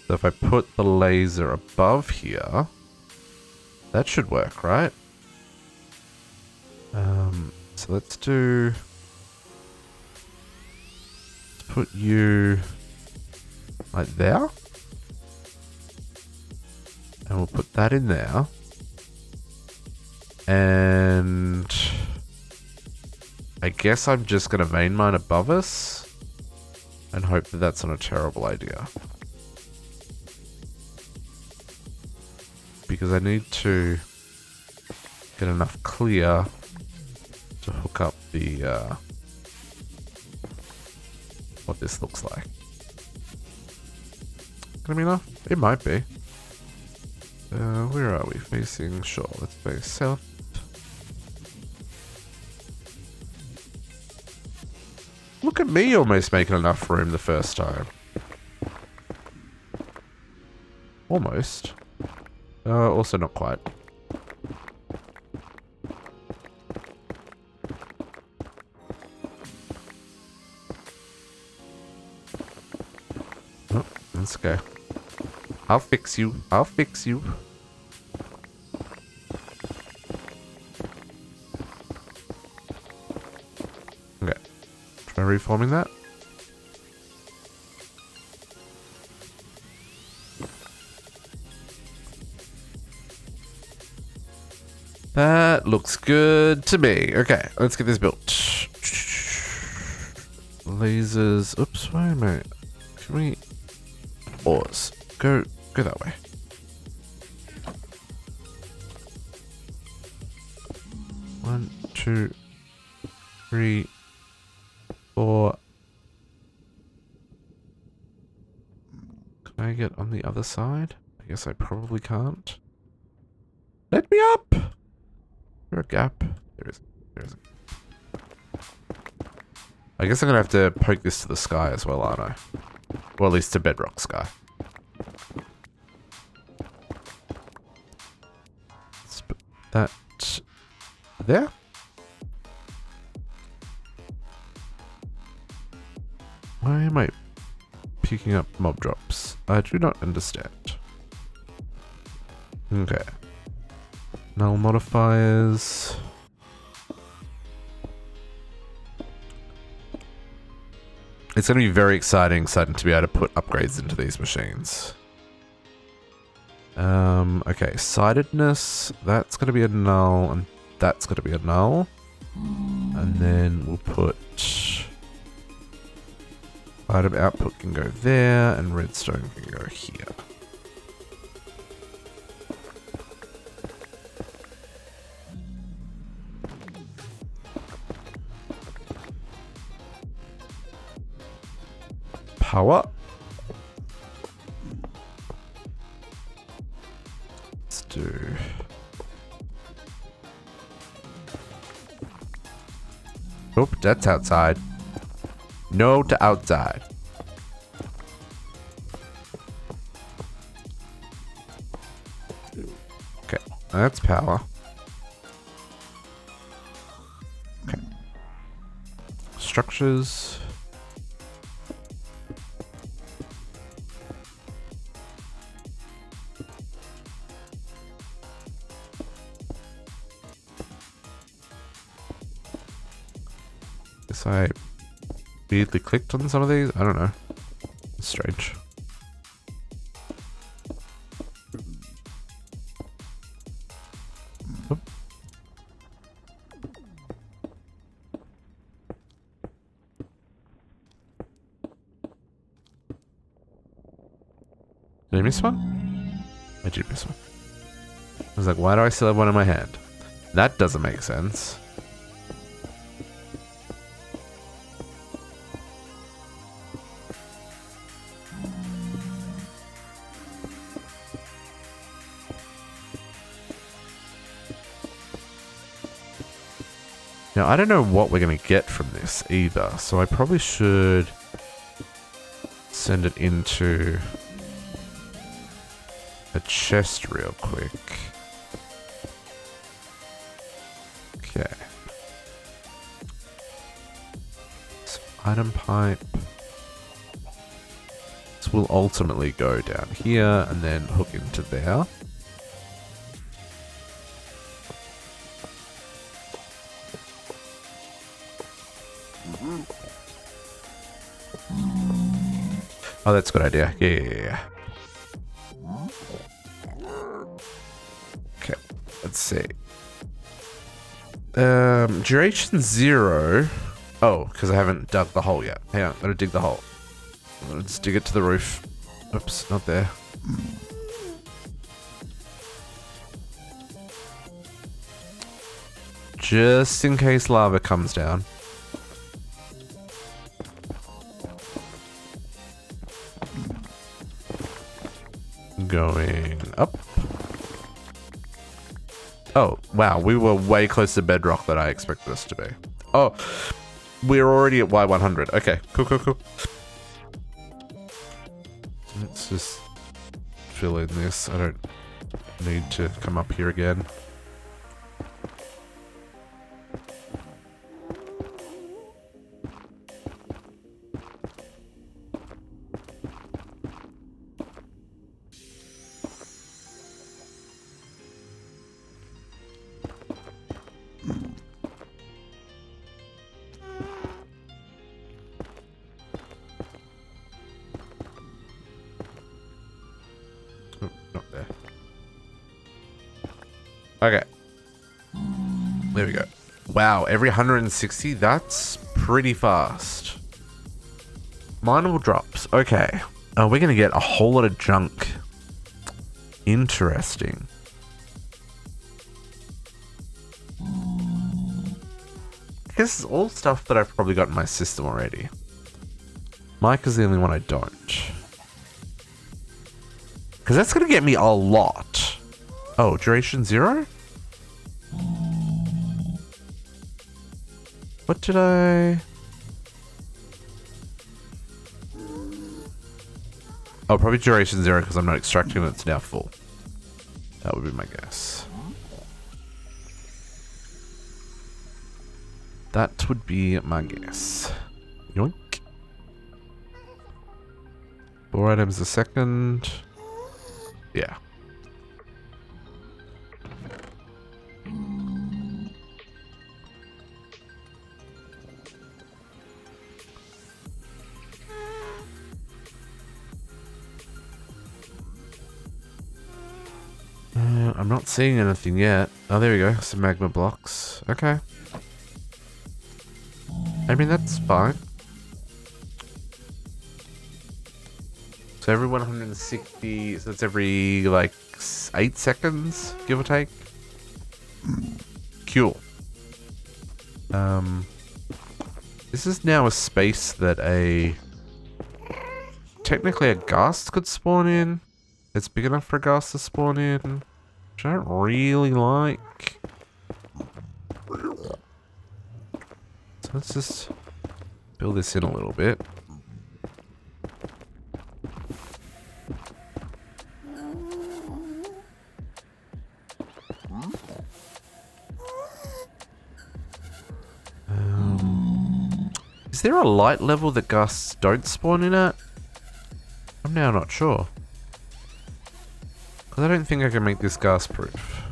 So if I put the laser above here, that should work, right? So let's put you right there. And we'll put that in there. And I guess I'm just going to vein mine above us and hope that that's not a terrible idea. Because I need to get enough clear to hook up the what this looks like. Gonna be enough? It might be. Where are we facing? Sure, let's face south. Look at me almost making enough room the first time. Almost. Also not quite. Oh, let's go. I'll fix you. I'll fix you. Okay. Try reforming that. That looks good to me. Okay, let's get this built. Lasers. Oops, wait a minute. Can we... Ores. Go that way. One, two, three, four. Can I get on the other side? I guess I probably can't. Let me up! Is there a gap? There is. There is. I guess I'm gonna have to poke this to the sky as well, aren't I? Or at least to bedrock sky. Let's put that there. Why am I picking up mob drops? I do not understand. Okay. Null modifiers. It's going to be very exciting to be able to put upgrades into these machines. Okay, sidedness, that's going to be a null, and that's going to be a null. And then we'll put item output can go there, and redstone can go here. Power. Let's do... Oop, that's outside. No to outside. Okay, that's power. Okay. Structures. I weirdly clicked on some of these. I don't know. Let's strange. Oop. Did I miss one? I did miss one. I was like, why do I still have one in my hand? That doesn't make sense. Now, I don't know what we're going to get from this either, so I probably should send it into a chest real quick. Okay. So item pipe. This will ultimately go down here and then hook into there. Oh, that's a good idea. Yeah. Okay, let's see. Duration 0. Oh, because I haven't dug the hole yet. Hang on, I'm gonna dig the hole. Let's dig it to the roof. Oops, not there. Just in case lava comes down. Going up. Oh, wow. We were way closer to bedrock than I expected us to be. Oh, we're already at Y100. Okay, cool. Let's just fill in this. I don't need to come up here again. Okay. There we go. Wow, every 160? That's pretty fast. Mineable drops. Okay. We're going to get a whole lot of junk. Interesting. This is all stuff that I've probably got in my system already. Mike is the only one I don't. Because that's going to get me a lot. Oh, duration 0? What did I... Oh, probably duration 0 because I'm not extracting it. It's now full. That would be my guess. That would be my guess. Yoink. 4 items a second. Yeah. I'm not seeing anything yet. Oh, there we go. Some magma blocks. Okay. I mean, that's fine. So every 160, so that's every, like, 8 seconds, give or take. Cool. This is now a space that technically a ghast could spawn in. It's big enough for a ghast to spawn in. Which I don't really like. So let's just build this in a little bit. Is there a light level that ghasts don't spawn in at? I'm now not sure. Because I don't think I can make this ghast proof.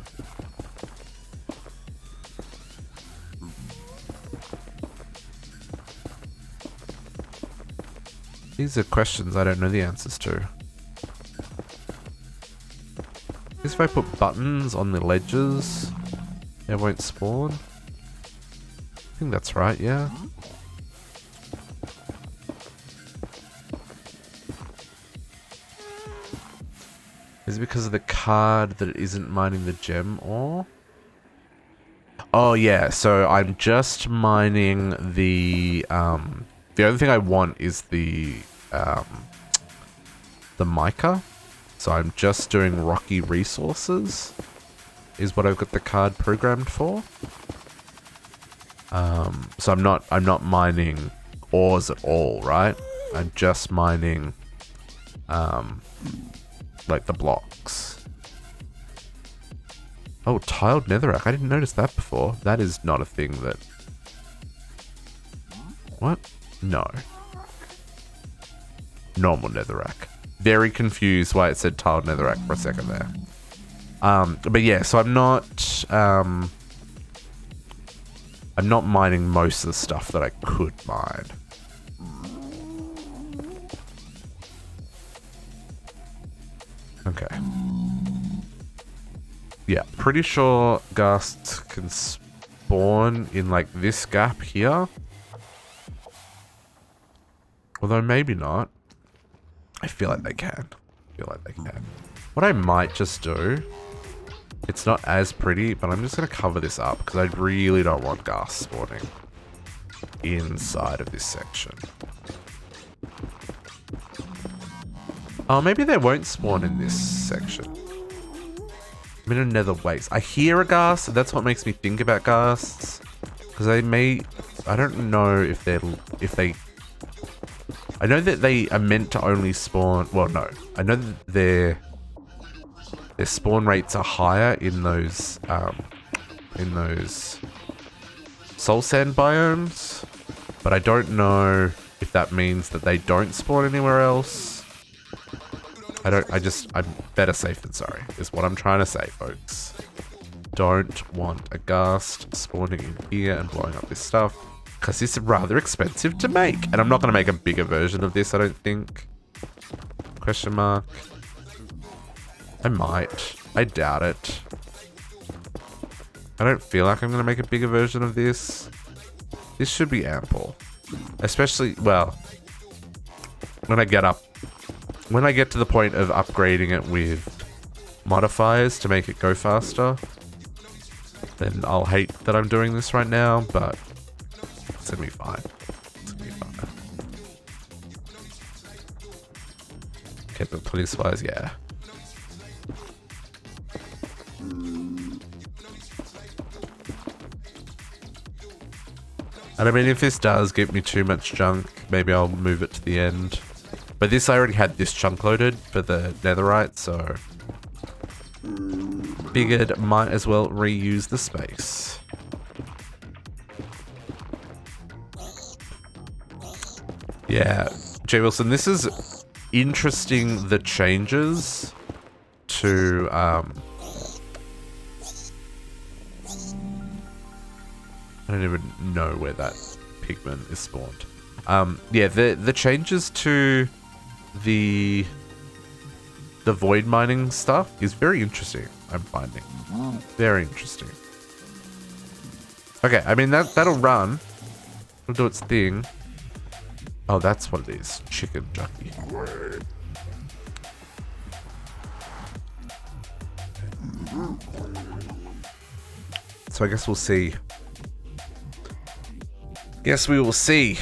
These are questions I don't know the answers to. If I put buttons on the ledges, it won't spawn. I think that's right, yeah. Is it because of the card that it isn't mining the gem ore? Oh yeah, so I'm just mining the only thing I want is the mica. So I'm just doing rocky resources is what I've got the card programmed for. So I'm not mining ores at all, right? I'm just mining like the blocks. Oh, tiled netherrack. I didn't notice that before. That is not a thing that... What? No. Normal netherrack. Very confused why it said tiled netherrack for a second there. But yeah, so I'm not mining most of the stuff that I could mine. Okay. Yeah, pretty sure ghasts can spawn in like this gap here. Although maybe not. I feel like they can. What I might just do, it's not as pretty, but I'm just going to cover this up because I really don't want ghasts spawning inside of this section. Oh, maybe they won't spawn in this section. I'm in a nether waste. I hear a ghast, that's what makes me think about ghasts. Because they may... I don't know if they... I know that they are meant to only spawn... Well, no. I know that their spawn rates are higher in those soul sand biomes. But I don't know if that means that they don't spawn anywhere else. I'm better safe than sorry, is what I'm trying to say, folks. Don't want a ghast spawning in here and blowing up this stuff, because it's rather expensive to make. And I'm not going to make a bigger version of this, I don't think. Question mark. I might. I doubt it. I don't feel like I'm going to make a bigger version of this. This should be ample. Especially, well, when I get to the point of upgrading it with modifiers to make it go faster, then I'll hate that I'm doing this right now, but it's gonna be fine. It's gonna be fine. Capabilities wise, yeah. And I mean, if this does give me too much junk, maybe I'll move it to the end. But this, I already had this chunk loaded for the netherite, so figured might as well reuse the space. Yeah, Jay Wilson, this is interesting, the changes to I don't even know where that pigment is spawned. Yeah, the changes to the void mining stuff is very interesting, I'm finding. Very interesting. Okay, I mean that'll run. It'll do its thing. Oh, that's what it is. Chicken jockey. So I guess we'll see. Yes, we will see.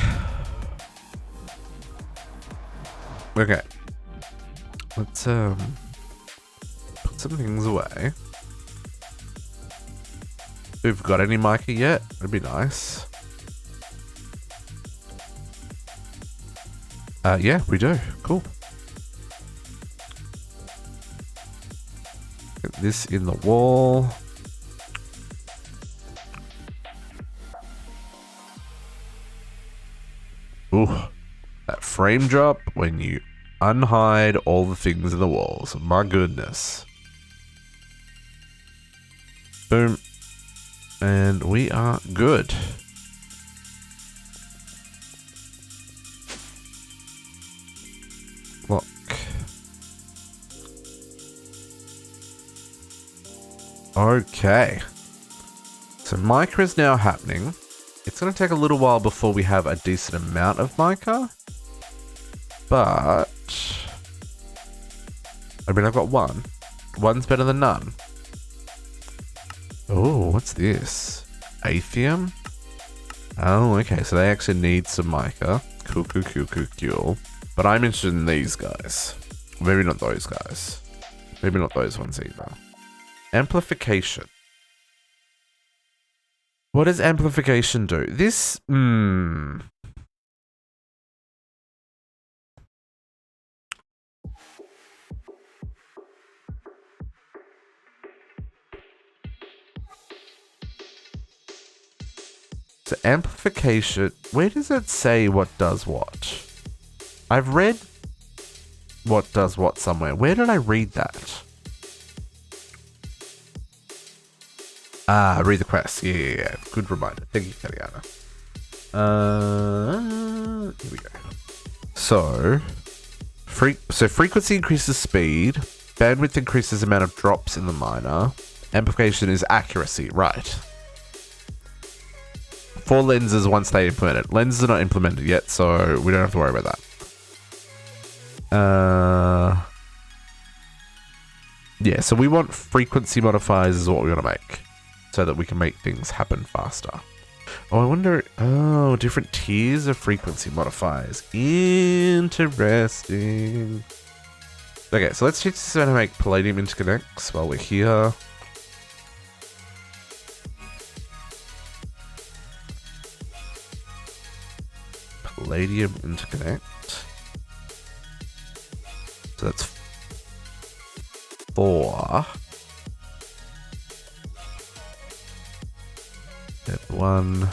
Okay. Let's put some things away. If we've got any mica yet, it'd be nice. Yeah, we do. Cool. Get this in the wall. Ooh, that frame drop when you unhide all the things in the walls. My goodness. Boom. And we are good. Okay. So mica is now happening. It's going to take a little while before we have a decent amount of mica. But... I mean, I've got one. One's better than none. Oh, what's this? Atheum? Oh, okay. So they actually need some mica. Cool. But I'm interested in these guys. Maybe not those guys. Maybe not those ones either. Amplification. What does amplification do? This... So amplification... Where does it say what does what? I've read what does what somewhere. Where did I read that? Ah, read the quest. Yeah. Good reminder. Thank you, Kaliana. Here we go. So frequency increases speed. Bandwidth increases the amount of drops in the miner. Amplification is accuracy. Right. 4 lenses once they implemented. Lenses are not implemented yet, so we don't have to worry about that. Yeah, so we want frequency modifiers is what we want to make. So that we can make things happen faster. Oh, I wonder... Oh, different tiers of frequency modifiers. Interesting. Okay, so let's teach this how to make palladium interconnects while we're here. Palladium interconnect. So that's 4. Step 1.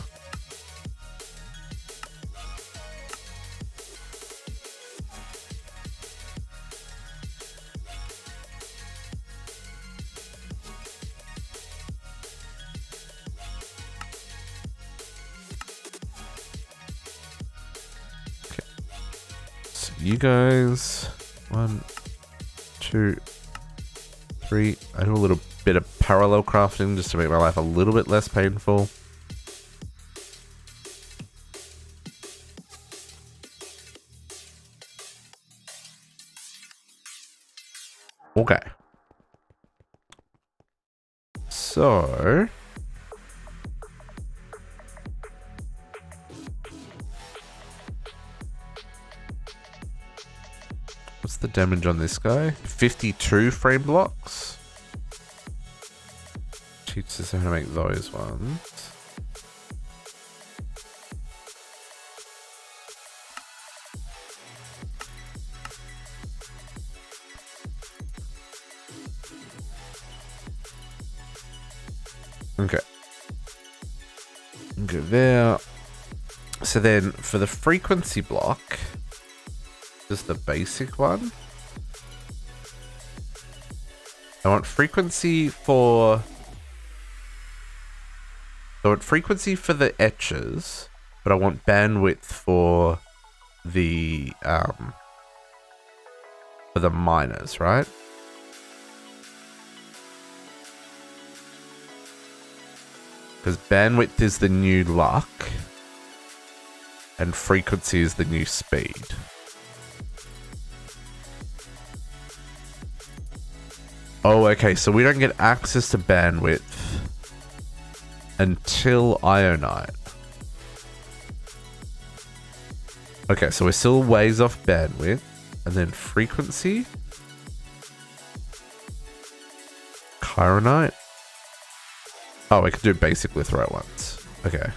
Okay. So you guys, 1, 2, 3. I do a little bit of parallel crafting just to make my life a little bit less painful. Okay. So... What's the damage on this guy? 52 frame blocks? Teach us how to make those ones. Okay. Go there. So then for the frequency block, just the basic one. I want frequency for... I want frequency for the etches, but I want bandwidth for the miners, right? Because bandwidth is the new luck, and frequency is the new speed. Oh, okay, so we don't get access to bandwidth until Ionite. Okay, so we're still ways off bandwidth, and then frequency. Chironite. Oh, we can do basic litherite ones. Okay.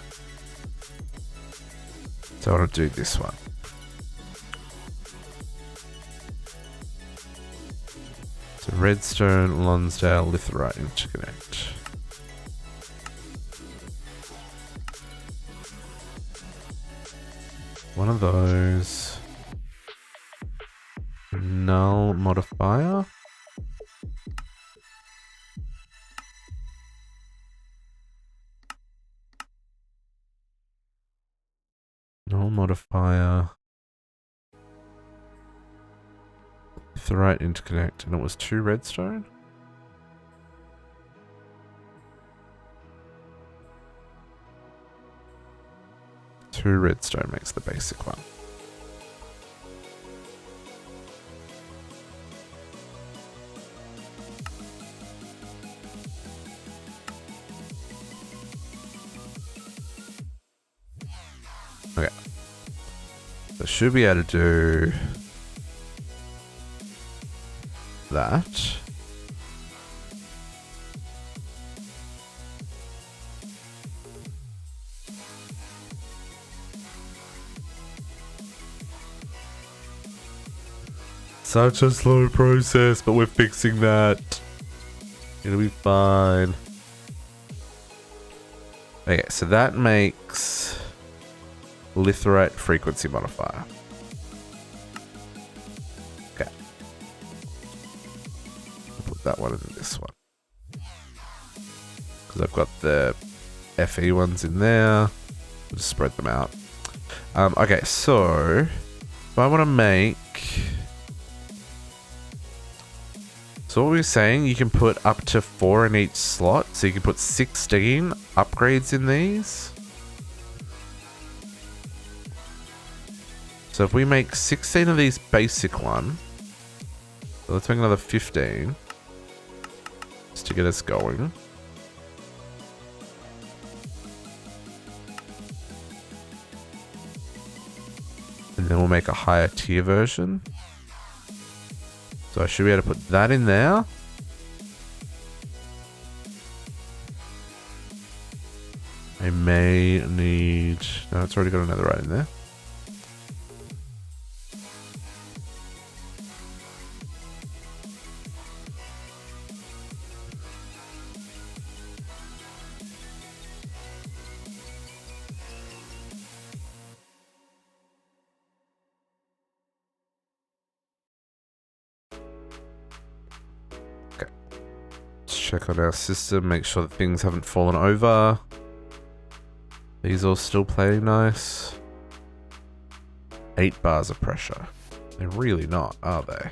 So I want to do this one. So redstone, Lonsdale, litherite interconnect. One of those. Null modifier. Null modifier. Litherite interconnect, and it was 2 redstone. 2 redstone makes the basic one. Okay. So should be able to do that. Such a slow process, but we're fixing that. It'll be fine. Okay, so that makes litherite frequency modifier. Okay. I'll put that one in this one. Because I've got the FE ones in there. We'll just spread them out. Okay, so if I want to make... So what we were saying, you can put up to 4 in each slot. So you can put 16 upgrades in these. So if we make 16 of these basic one, so let's make another 15 just to get us going. And then we'll make a higher tier version. So I should be able to put that in there. I may need... No, it's already got another right in there. Check on our system, make sure that things haven't fallen over. These all still play nice. 8 bars of pressure. They're really not, are they?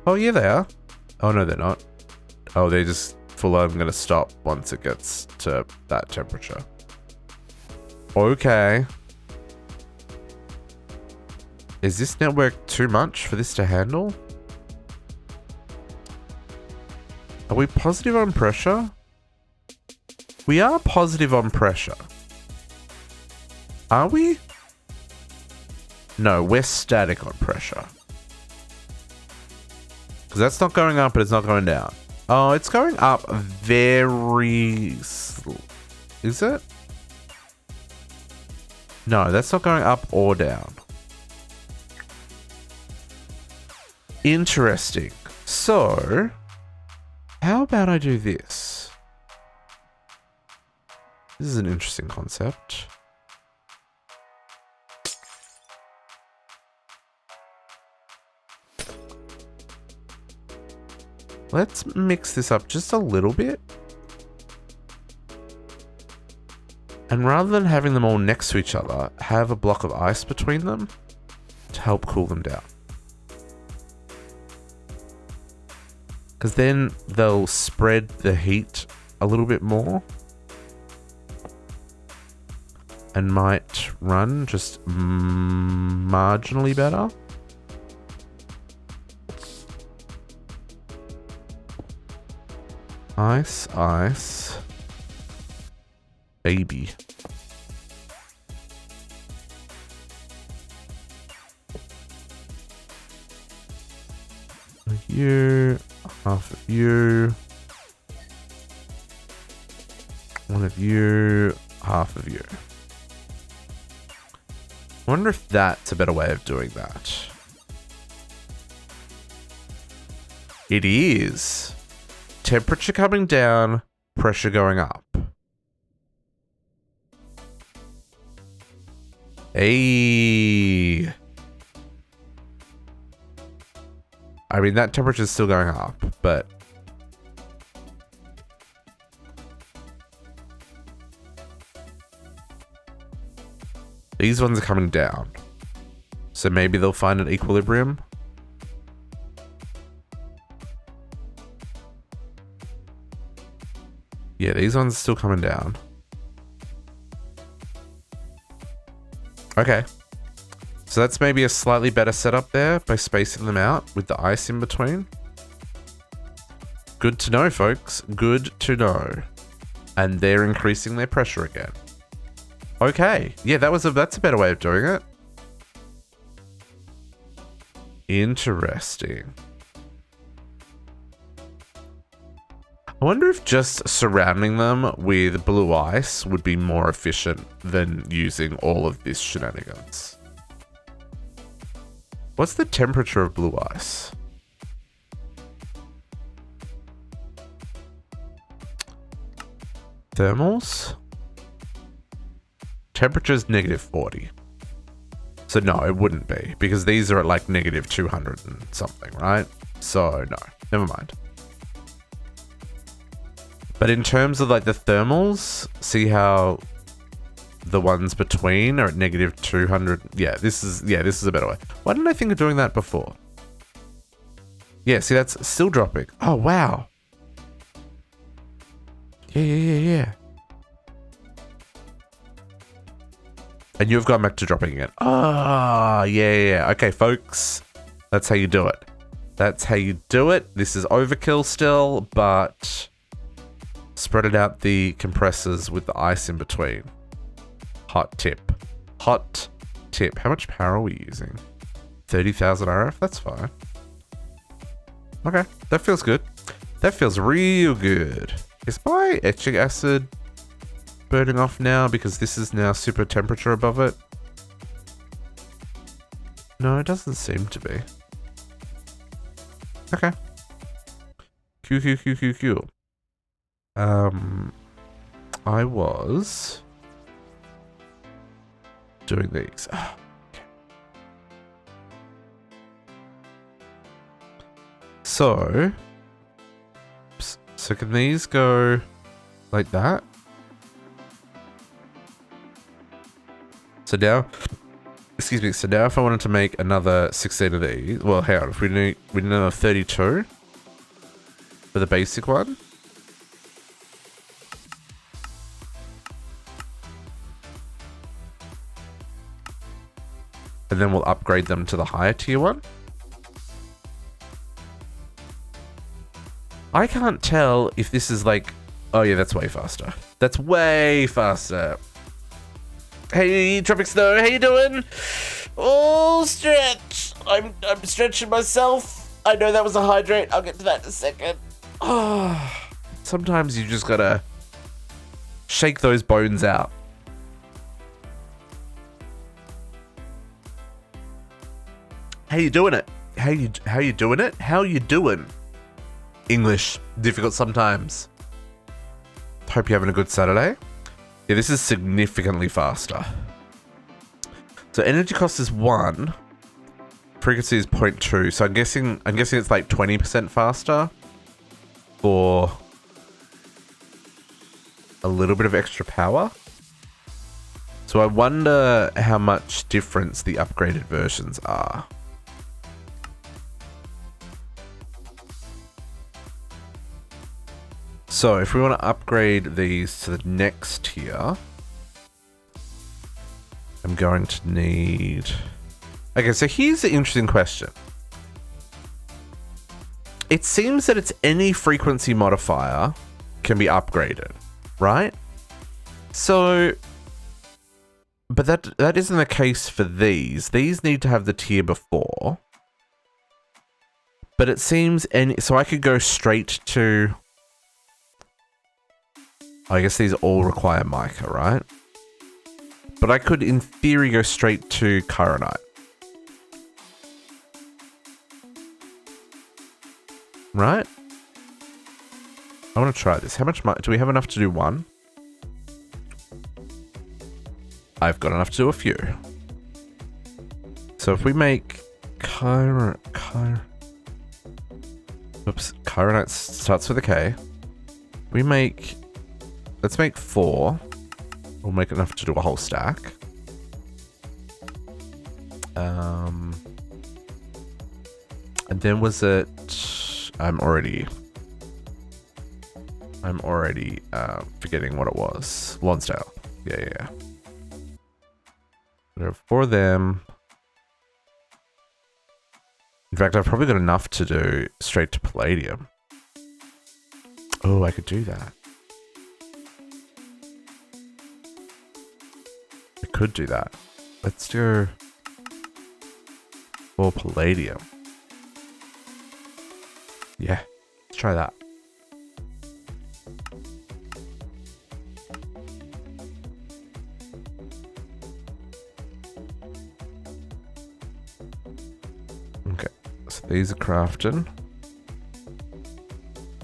Oh yeah, they are. Oh no, they're not. Oh, they just full on gonna stop once it gets to that temperature. Okay. Is this network too much for this to handle? Are we positive on pressure? We are positive on pressure. Are we? No, we're static on pressure. Because that's not going up, but it's not going down. Oh, it's going up very... Is it? No, that's not going up or down. Interesting. So... how about I do this? This is an interesting concept. Let's mix this up just a little bit. And rather than having them all next to each other, have a block of ice between them to help cool them down. Because then they'll spread the heat a little bit more. And might run just marginally better. Ice, ice. Baby. You, half of you. One of you, half of you. I wonder if that's a better way of doing that. It is. Temperature coming down, pressure going up. Hey. I mean, that temperature is still going up, but... these ones are coming down. So maybe they'll find an equilibrium. Yeah, these ones are still coming down. Okay. So that's maybe a slightly better setup there by spacing them out with the ice in between. Good to know, folks. Good to know. And they're increasing their pressure again. Okay. Yeah, that's a better way of doing it. Interesting. I wonder if just surrounding them with blue ice would be more efficient than using all of this shenanigans. What's the temperature of blue ice? Thermals? Temperature's -40. So no, it wouldn't be, because these are at like -200 and something, right? So no, never mind. But in terms of like the thermals, see how the ones between are at -200. Yeah, this is a better way. Why didn't I think of doing that before? Yeah, see, that's still dropping. Oh, wow. Yeah. And you've gone back to dropping again. Ah, yeah. Okay, folks. That's how you do it. That's how you do it. This is overkill still, but spread out the compressors with the ice in between. Hot tip. Hot tip. How much power are we using? 30,000 RF? That's fine. Okay, that feels good. That feels real good. Is my etching acid burning off now because this is now super temperature above it? No, it doesn't seem to be. Okay. Q. I was doing these. Oh, okay. So can these go like that? So now, excuse me. So now, if I wanted to make another 16 of these, well, hang on. If we need another 32 for the basic one. And then we'll upgrade them to the higher tier one. I can't tell if this is like... Oh yeah, that's way faster. That's way faster. Hey, Tropic Snow, how you doing? Oh, stretch. I'm stretching myself. I know that was a hydrate. I'll get to that in a second. Oh, sometimes you just gotta shake those bones out. How you doing it? How you doing it? How you doing? English, difficult sometimes. Hope you're having a good Saturday. Yeah, this is significantly faster. So energy cost is 1. Frequency is 0.2. So I'm guessing it's like 20% faster for a little bit of extra power. So I wonder how much difference the upgraded versions are. So if we want to upgrade these to the next tier, I'm going to need... Okay, so here's the interesting question. It seems that it's any frequency modifier can be upgraded, right? So, but that isn't the case for these. These need to have the tier before. But it seems so I could go straight to... I guess these all require mica, right? But I could, in theory, go straight to chironite. Right? I want to try this. How much mica? Do we have enough to do one? I've got enough to do a few. So if we make chironite starts with a K. We make... Let's make 4. We'll make enough to do a whole stack. And then was it... I'm already forgetting what it was. Lonsdale. Yeah. There are 4 of them. In fact, I've probably got enough to do straight to palladium. Oh, I could do that. I could do that. Let's do 4 palladium. Yeah, let's try that. Okay, so these are crafted.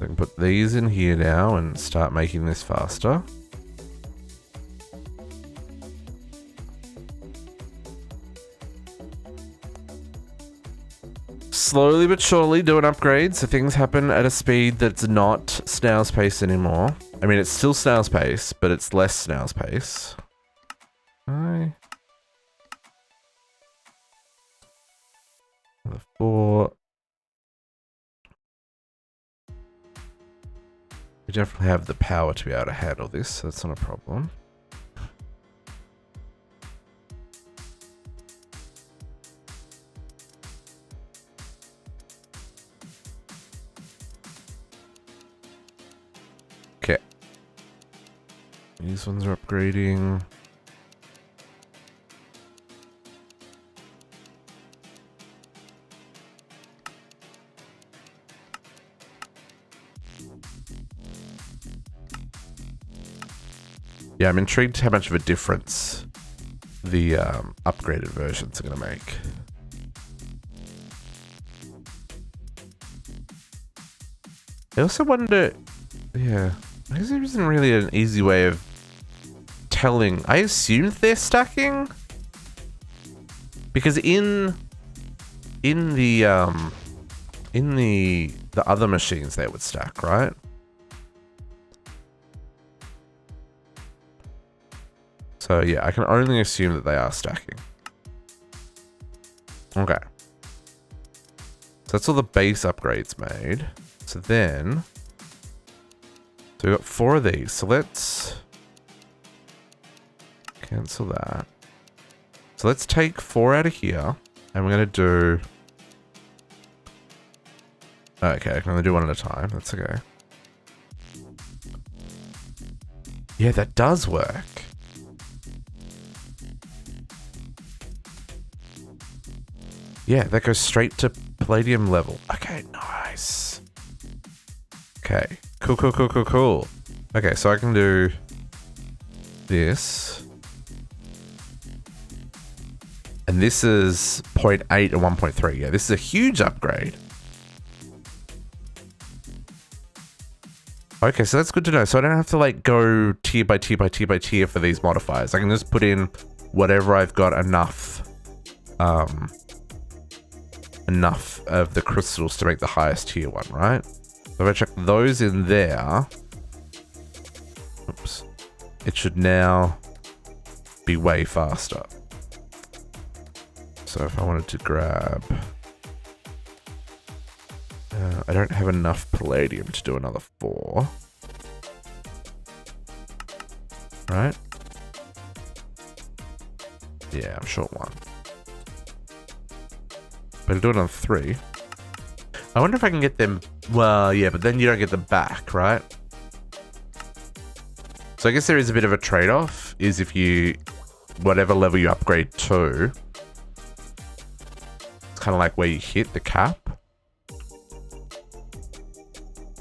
I can put these in here now and start making this faster. Slowly but surely doing upgrades so things happen at a speed that's not snail's pace anymore. I mean, it's still snail's pace, but it's less snail's pace. Another 4. We definitely have the power to be able to handle this, so that's not a problem. Okay. These ones are upgrading. Yeah, I'm intrigued how much of a difference the upgraded versions are going to make. I also wonder, yeah, I guess there isn't really an easy way of telling. I assume they're stacking because in the other machines they would stack, right? So yeah, I can only assume that they are stacking. Okay. So that's all the base upgrades made. So then, so we got 4 of these. So let's cancel that. So let's take 4 out of here, and we're gonna do. Okay, I can only do 1 at a time. That's okay. Yeah, that does work. Yeah, that goes straight to palladium level. Okay, nice. Okay, cool. Okay, so I can do this. And this is 0.8 and 1.3. Yeah, this is a huge upgrade. Okay, so that's good to know. So I don't have to like go tier by tier by tier by tier for these modifiers. I can just put in whatever I've got enough of the crystals to make the highest tier one, right? So if I check those in there, oops, it should now be way faster. So if I wanted to grab, I don't have enough palladium to do another 4, right? Yeah, I'm short 1. But I'll do another 3. I wonder if I can get them. Well, yeah, but then you don't get them back, right? So I guess there is a bit of a trade-off, is if you, whatever level you upgrade to, it's kind of like where you hit the cap.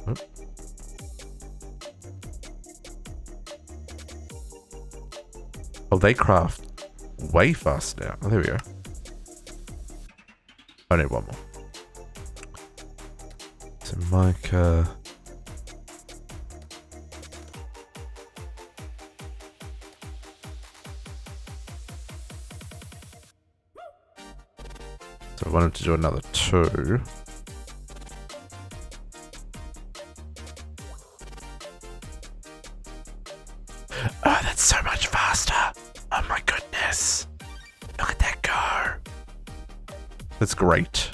Oop. Oh, they craft way fast now. Oh, there we go. I need 1 more. So mica. So I wanted to do another 2. Oh, that's so much faster. Oh my goodness. Look at that go. That's great.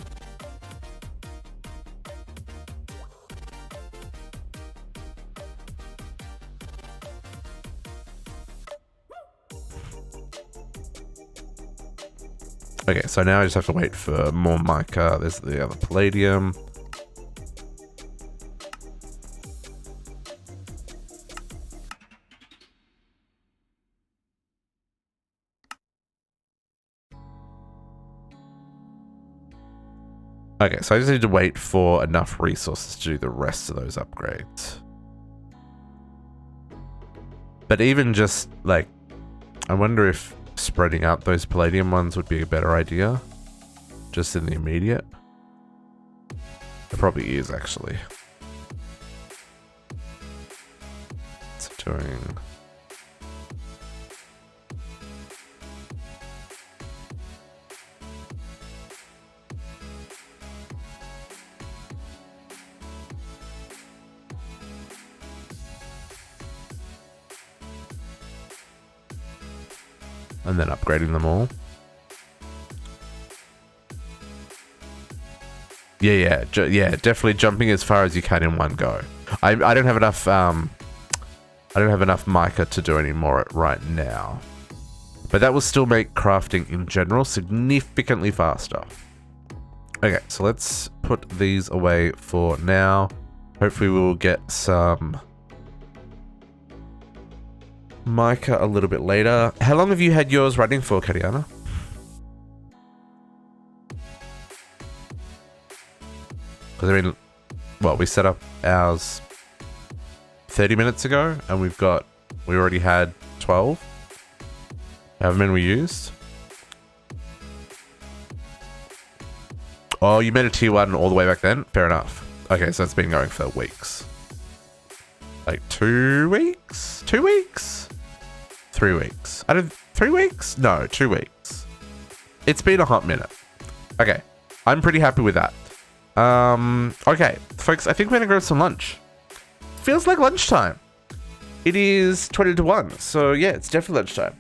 Okay, so now I just have to wait for more mica. There's the other palladium. Okay, so I just need to wait for enough resources to do the rest of those upgrades. But even just, like, I wonder if spreading out those palladium ones would be a better idea. Just in the immediate. It probably is, actually. It's doing... and then upgrading them all. Yeah, definitely jumping as far as you can in one go. I don't have enough I don't have enough mica to do any more right now. But that will still make crafting in general significantly faster. Okay, so let's put these away for now. Hopefully we will get some mica a little bit later. How long have you had yours running for, Katiana? Because I mean, well, we set up ours 30 minutes ago, and we already had 12. However many we used. Oh, you made a tier 1 all the way back then? Fair enough. Okay, so it's been going for weeks. Like 2 weeks? 2 weeks? 3 weeks. 3 weeks? No, 2 weeks. It's been a hot minute. Okay, I'm pretty happy with that. Okay, folks, I think we're gonna grab some lunch. Feels like lunchtime. It is 20 to 1, so yeah, it's definitely lunchtime.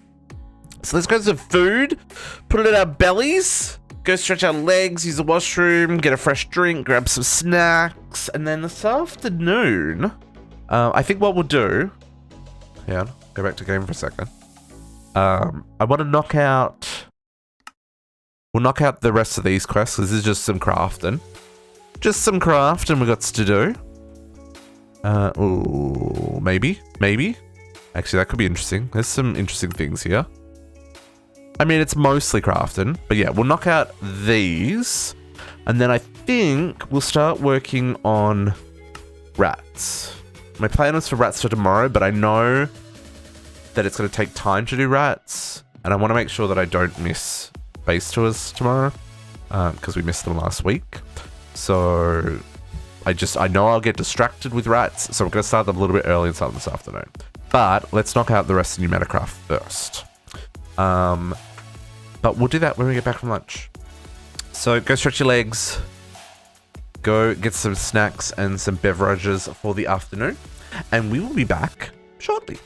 So let's grab some food, put it in our bellies, go stretch our legs, use the washroom, get a fresh drink, grab some snacks, and then this afternoon, I think what we'll do... Yeah, go back to game for a second. I want to knock out... We'll knock out the rest of these quests. This is just some crafting. Just some crafting we got to do. Ooh, maybe. Actually, that could be interesting. There's some interesting things here. I mean, it's mostly crafting. But yeah, we'll knock out these. And then I think we'll start working on rats. My plan was for rats for tomorrow, but I know that it's going to take time to do rats. And I want to make sure that I don't miss base tours tomorrow. Because we missed them last week. So I know I'll get distracted with rats, so we're going to start them a little bit early and start them this afternoon. But let's knock out the rest of Pneumaticraft first. But we'll do that when we get back from lunch. So go stretch your legs. Go get some snacks and some beverages for the afternoon. And we will be back shortly.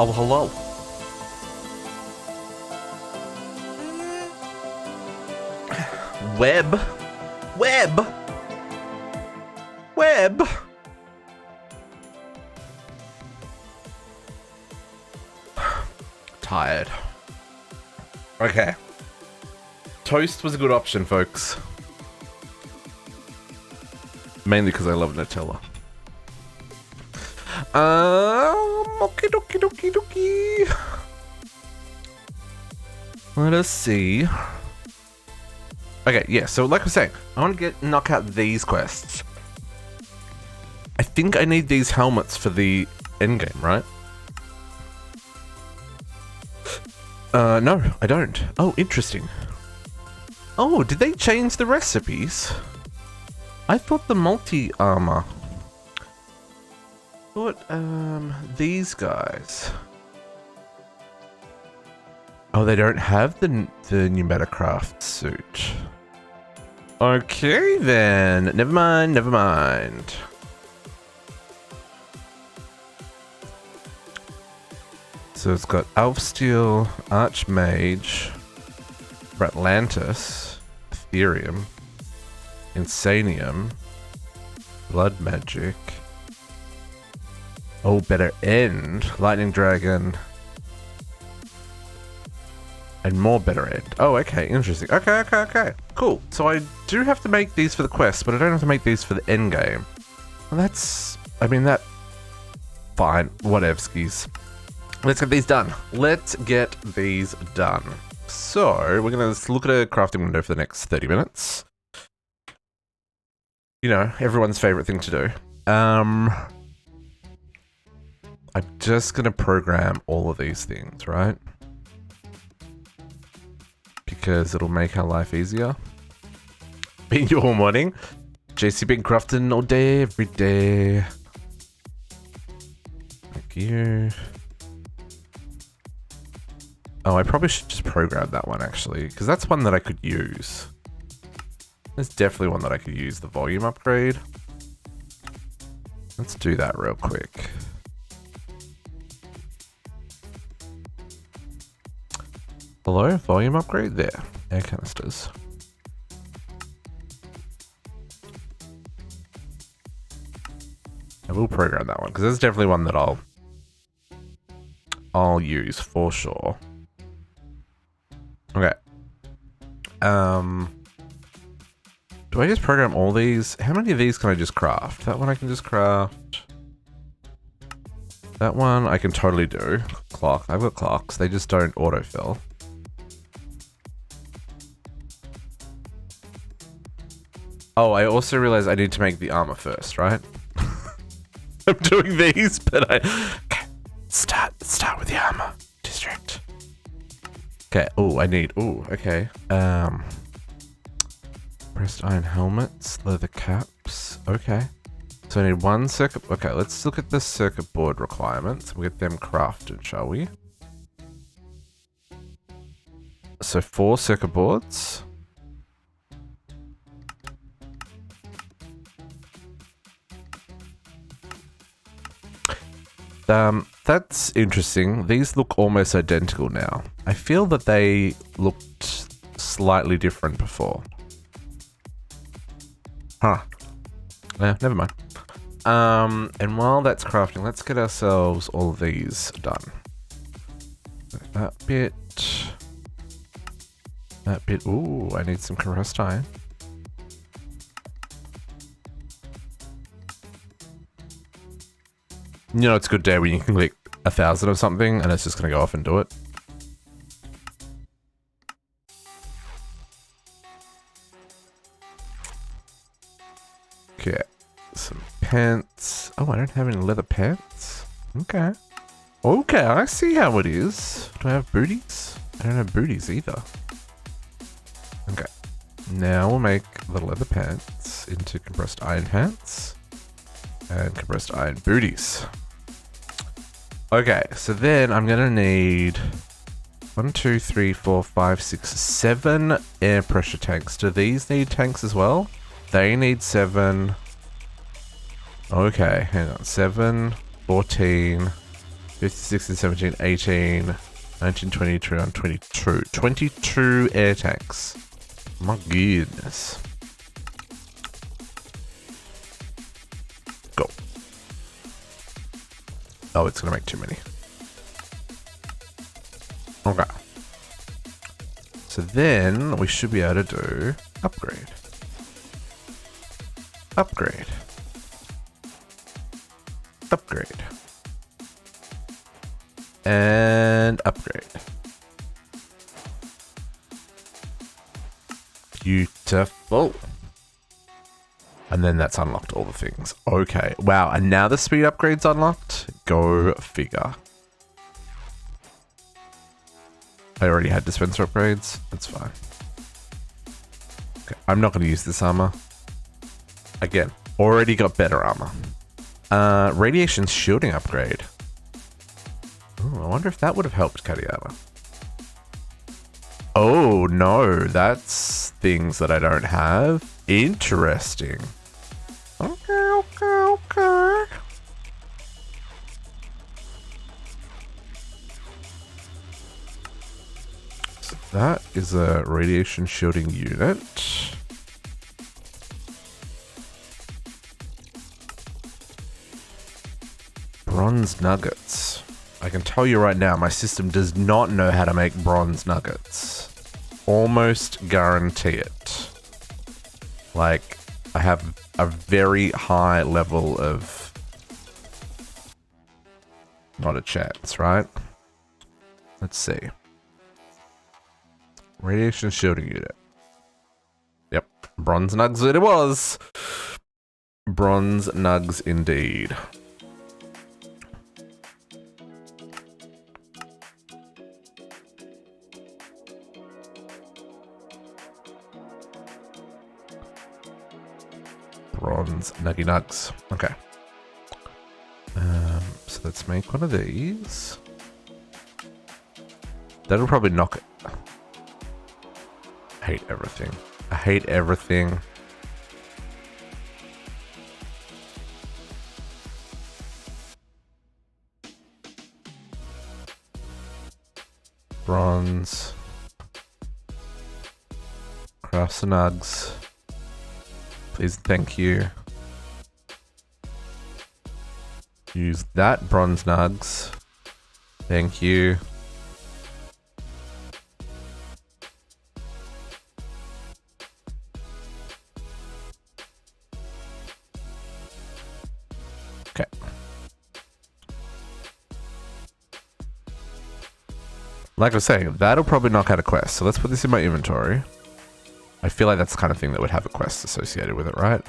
Oh, hello. Web. Tired. Okay. Toast was a good option, folks. Mainly because I love Nutella. Okie dokie. Let us see. Okay, yeah, so like I was saying, I want to knock out these quests. I think I need these helmets for the endgame, right? No, I don't. Oh, interesting. Oh, did they change the recipes? I thought the multi-armor. Thought, these guys. Oh, they don't have the Pneumaticraft suit. Okay, then. Never mind, never mind. So it's got Elfsteel, Archmage, Atlantis, Ethereum, Insanium, Blood Magic. Oh, better end. Lightning Dragon. And more better end. Oh, okay. Interesting. Okay. Cool. So I do have to make these for the quest, but I don't have to make these for the end game. Well, that's... I mean, that... Fine. Whatevskis. Let's get these done. Let's get these done. So, we're going to look at a crafting window for the next 30 minutes. You know, everyone's favorite thing to do. I'm just going to program all of these things, right? Because it'll make our life easier. Been your morning. JC been crafting all day, every day. Thank you. Oh, I probably should just program that one, actually. Because that's one that I could use. There's definitely one that I could use. The volume upgrade. Let's do that real quick. Hello? Volume upgrade? There. Air canisters. I will program that one. Because there's definitely one that I'll use for sure. Okay. Do I just program all these? How many of these can I just craft? That one I can just craft. That one I can totally do. Clock. I've got clocks. They just don't autofill. Oh, I also realized I need to make the armor first, right? I'm doing these, but I... Okay. Start with the armor. District. Okay. Oh, I need... Oh, okay. Pressed iron helmets, leather caps. Okay. So I need one circuit... Okay, let's look at the circuit board requirements. We'll get them crafted, shall we? So 4 circuit boards. That's interesting. These look almost identical now. I feel that they looked slightly different before. Huh. Yeah, never mind. And while that's crafting, let's get ourselves all of these done. That bit. That bit. Ooh, I need some compressed iron. You know, it's a good day when you can click 1,000 of something and it's just going to go off and do it. Okay. Some pants. Oh, I don't have any leather pants. Okay. Okay, I see how it is. Do I have booties? I don't have booties either. Okay. Now we'll make the leather pants into compressed iron pants. And compressed iron booties. Okay, so then I'm gonna need 1, 2, 3, 4, 5, 6, 7 air pressure tanks. Do these need tanks as well? They need 7. Okay, hang on. 7, 14, 15, 16, 17, 18, 19, 20, 21, 22. 22 air tanks. My goodness. Go. Oh, it's gonna make too many. Okay. So then we should be able to do upgrade. Upgrade. Upgrade. And upgrade. Beautiful. And then that's unlocked all the things. Okay. Wow. And now the speed upgrade's unlocked? Go figure. I already had dispenser upgrades. That's fine. Okay. I'm not going to use this armor. Again, already got better armor. Radiation shielding upgrade. Ooh, I wonder if that would have helped Kadiama. Oh, no. That's things that I don't have. Interesting. Okay. So that is a radiation shielding unit. Bronze nuggets. I can tell you right now, my system does not know how to make bronze nuggets. Almost guarantee it. Like, I have a very high level of... not a chance, right? Let's see. Radiation shielding unit. Yep. Bronze nugs it was. Bronze nugs indeed. Bronze nuggy nugs. Okay. So let's make one of these. That'll probably knock it. I hate everything. I hate everything. Bronze. Crafts the nugs. Please, thank you. Use that bronze nugs. Thank you. Okay. Like I was saying, that'll probably knock out a quest. So let's put this in my inventory. I feel like that's the kind of thing that would have a quest associated with it, right?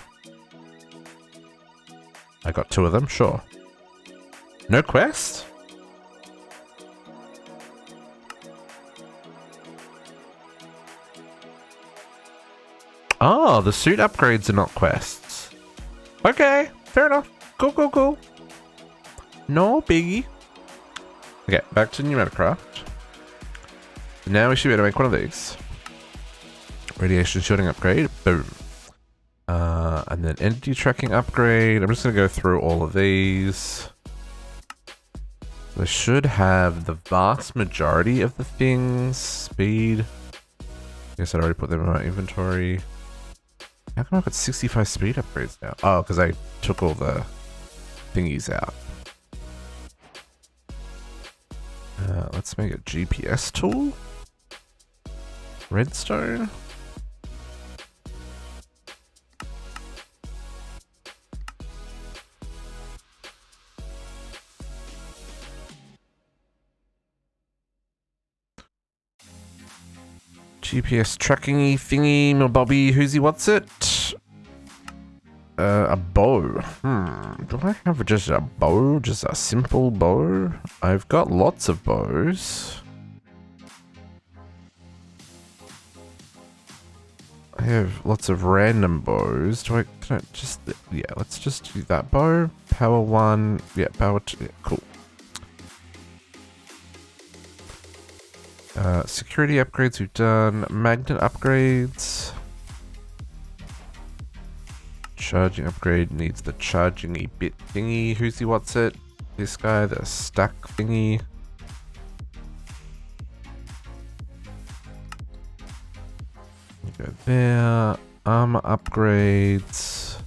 I got 2 of them, sure. No quest? Oh, the suit upgrades are not quests. Okay, fair enough. Cool. No biggie. Okay, back to Pneumaticraft. Now we should be able to make one of these. Radiation shielding upgrade. Boom. And then entity tracking upgrade. I'm just going to go through all of these. They should have the vast majority of the things. Speed. I guess I already put them in my inventory. How come I've got 65 speed upgrades now? Oh, because I took all the thingies out. Let's make a GPS tool. Redstone. GPS tracking-y thingy, my Bobby, who's he, what's it? A bow. Do I have just a bow? Just a simple bow? I've got lots of bows. I have lots of random bows. Can I just, yeah, let's just do that bow. Power 1, yeah, power 2, yeah, cool. Security upgrades we've done. Magnet upgrades. Charging upgrade needs the charging-y bit thingy. Who's he, what's it? This guy, the stack thingy. Go there. Armor upgrades.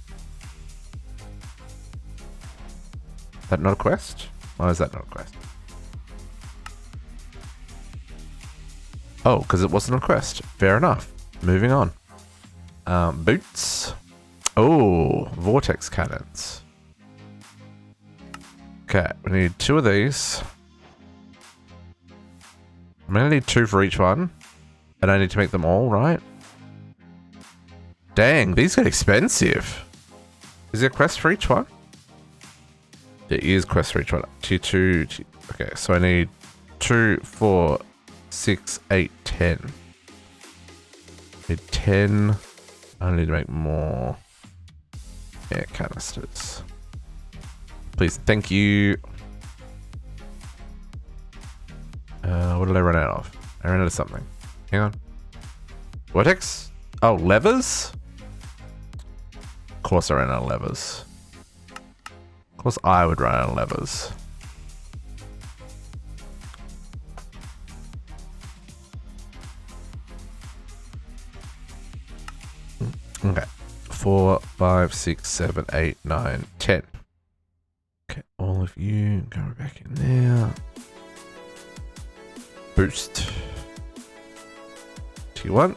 That not a quest? Why is that not a quest? Oh, because it wasn't a quest. Fair enough. Moving on. Boots. Oh, vortex cannons. Okay, we need 2 of these. I'm gonna need 2 for each one. And I need to make them all, right? Dang, these get expensive. Is there a quest for each one? There is quest for each one. Two. Okay, so I need 2, 4, 6, 8, 10. I need 10. I need to make more. Air canisters. Please, thank you. What did I run out of? I ran out of something. Hang on. Vortex? Oh, levers? Of course I ran out of levers. Of course I would run out of levers. Okay. 4, 5, 6, 7, 8, 9, 10. Okay, all of you go back in there. Boost. T1.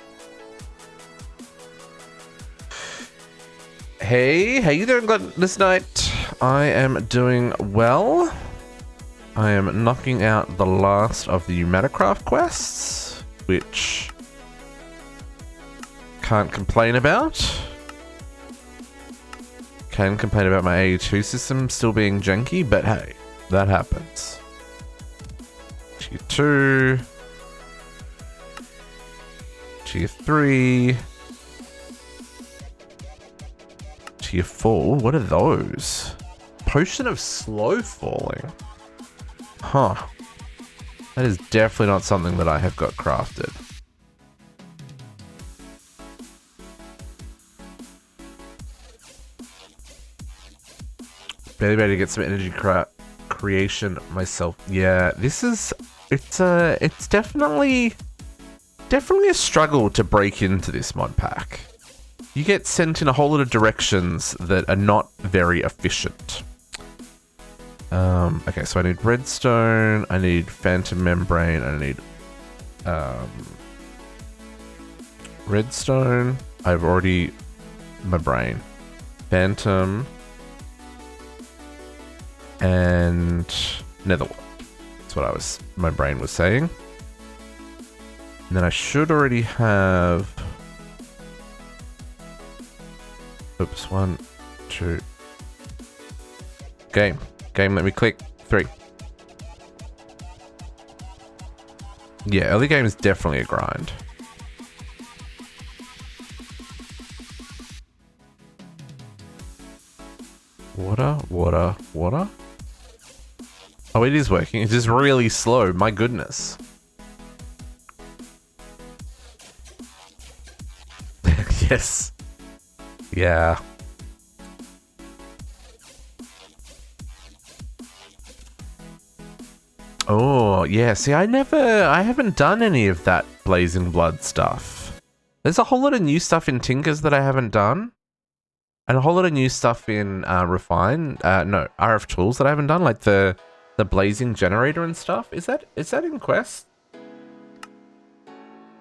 Hey, how you doing this night? I am doing well. I am knocking out the last of the Pneumaticraft quests, which can't complain about. Can complain about my AE2 system still being janky, but hey, that happens. Tier 2. Tier 3. Tier 4. What are those? Potion of slow falling. Huh. That is definitely not something that I have got crafted. Barely ready to get some energy creation myself. Yeah, this is it's definitely a struggle to break into this mod pack. You get sent in a whole lot of directions that are not very efficient. Okay, so I need redstone, I need phantom membrane, I need redstone. I've already my brain. Phantom and netherwort. That's what my brain was saying. And then I should already have. Oops, 1, 2. Game, let me click. 3. Yeah, early game is definitely a grind. Water. Oh, it is working. It's just really slow. My goodness. Yes. Yeah. Oh, yeah. See, I haven't done any of that Blazing Blood stuff. There's a whole lot of new stuff in Tinkers that I haven't done. And a whole lot of new stuff in RF Tools that I haven't done, like the blazing generator and stuff. Is that in Quest?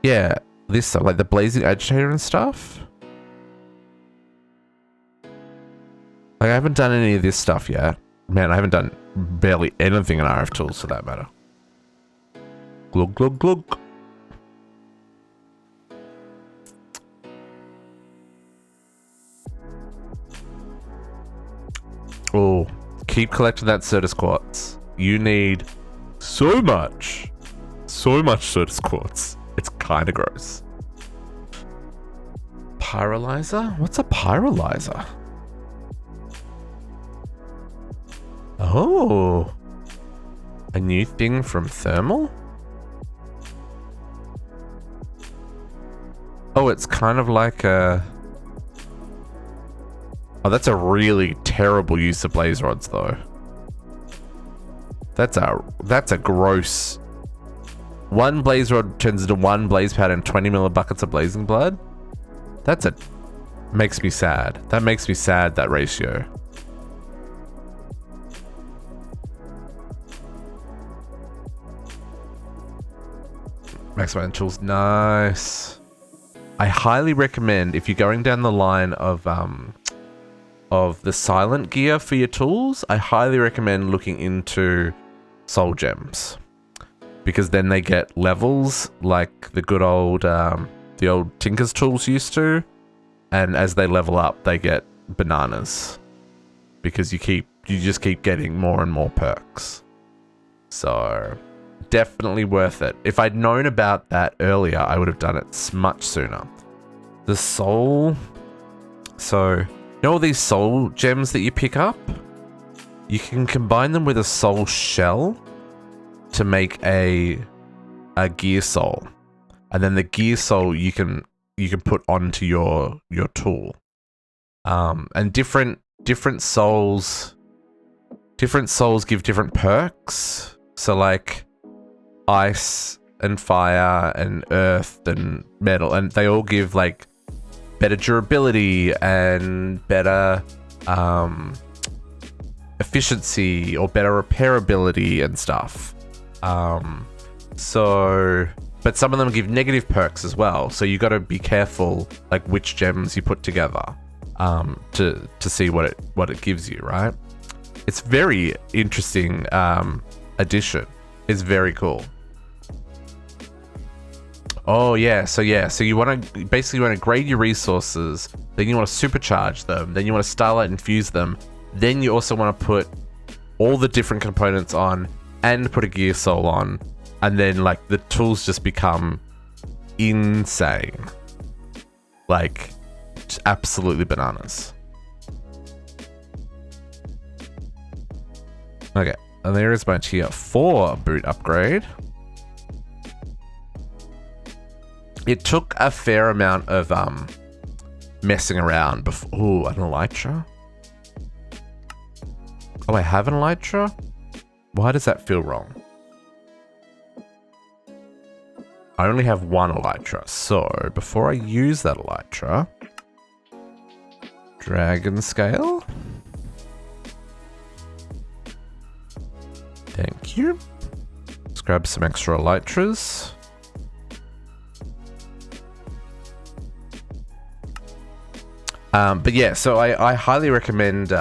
Yeah, this stuff, like the blazing agitator and stuff. Like I haven't done any of this stuff yet. Man, I haven't done barely anything in RF Tools for that matter. Glug glug glug. Oh, keep collecting that Certus Quartz. You need so much Certus Quartz. It's kind of gross. Pyrolyzer? What's a pyrolyzer? Oh, a new thing from Thermal? Oh, it's kind of like a... Oh, that's a really terrible use of blaze rods, though. That's a gross. One blaze rod turns into one blaze pad and 20 millibuckets of blazing blood. Makes me sad. That makes me sad, that ratio. Maximum tools, nice. I highly recommend, if you're going down the line of the silent gear for your tools, I highly recommend looking into soul gems, because then they get levels like the good old the old Tinker's tools used to, and as they level up they get bananas, because you just keep getting more and more perks. So definitely worth it. If I'd known about that earlier, I would have done it much sooner. The soul, so know all these soul gems that you pick up? You can combine them with a soul shell to make a gear soul. And then the gear soul you can put onto your tool. And different souls give different perks. So like ice and fire and earth and metal, and they all give like better durability and better efficiency or better repairability and stuff. But some of them give negative perks as well, so you got to be careful like which gems you put together to see what it gives you, right? It's very interesting addition. It's very cool. Oh yeah, so you want to basically grade your resources, then you want to supercharge them, then you want to starlight infuse them, then you also want to put all the different components on and put a gear soul on, and then like the tools just become insane. Like just absolutely bananas. Okay, and there is my tier 4 boot upgrade. It took a fair amount of messing around before. Ooh, an elytra. Oh, I have an elytra? Why does that feel wrong? I only have one elytra, so before I use that elytra, dragon scale. Thank you. Let's grab some extra elytras. But yeah, so I highly recommend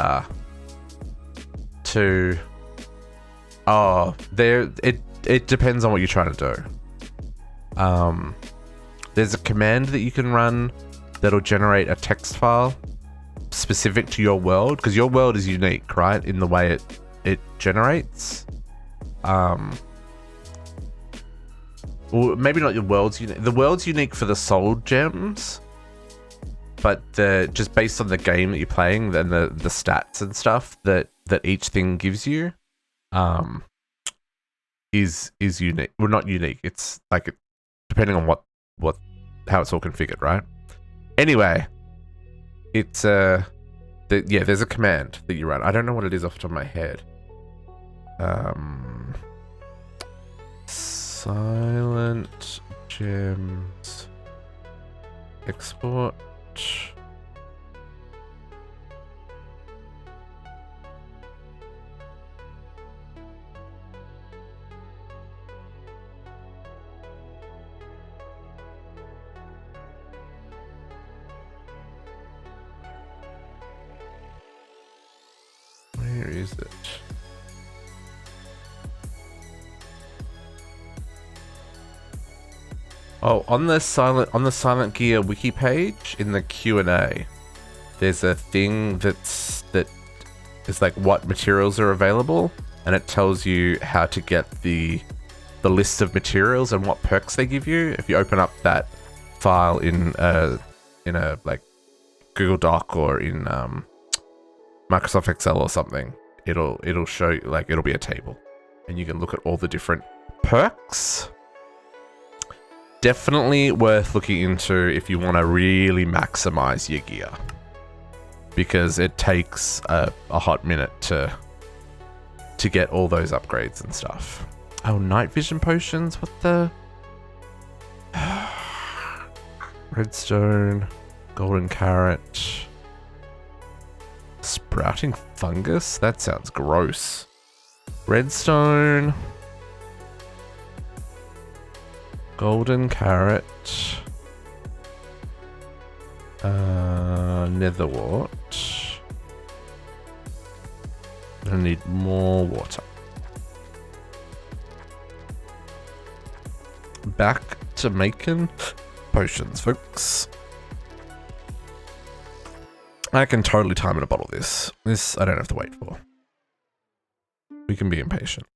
it depends on what you're trying to do. There's a command that you can run that'll generate a text file specific to your world, because your world is unique, right, in the way it generates. Well, maybe not your world's unique. The world's unique for the soul gems, but just based on the game that you're playing, then the stats and stuff that each thing gives you is unique. Well, not unique. It's like depending on how it's all configured, right? Anyway, it's there's a command that you run. I don't know what it is off the top of my head. Silent gems export. Where is it? Oh, on the Silent Gear wiki page in the Q&A, there's a thing that is like what materials are available, and it tells you how to get the list of materials and what perks they give you. If you open up that file in a like Google Doc or in Microsoft Excel or something, it'll show you, like it'll be a table, and you can look at all the different perks. Definitely worth looking into if you want to really maximize your gear, because it takes a hot minute to get all those upgrades and stuff. Oh, night vision potions, what the? Redstone, golden carrot, sprouting fungus? That sounds gross. Redstone, golden carrot, netherwort. I need more water. Back to making potions, folks. I can totally time in a bottle this. This I don't have to wait for. We can be impatient.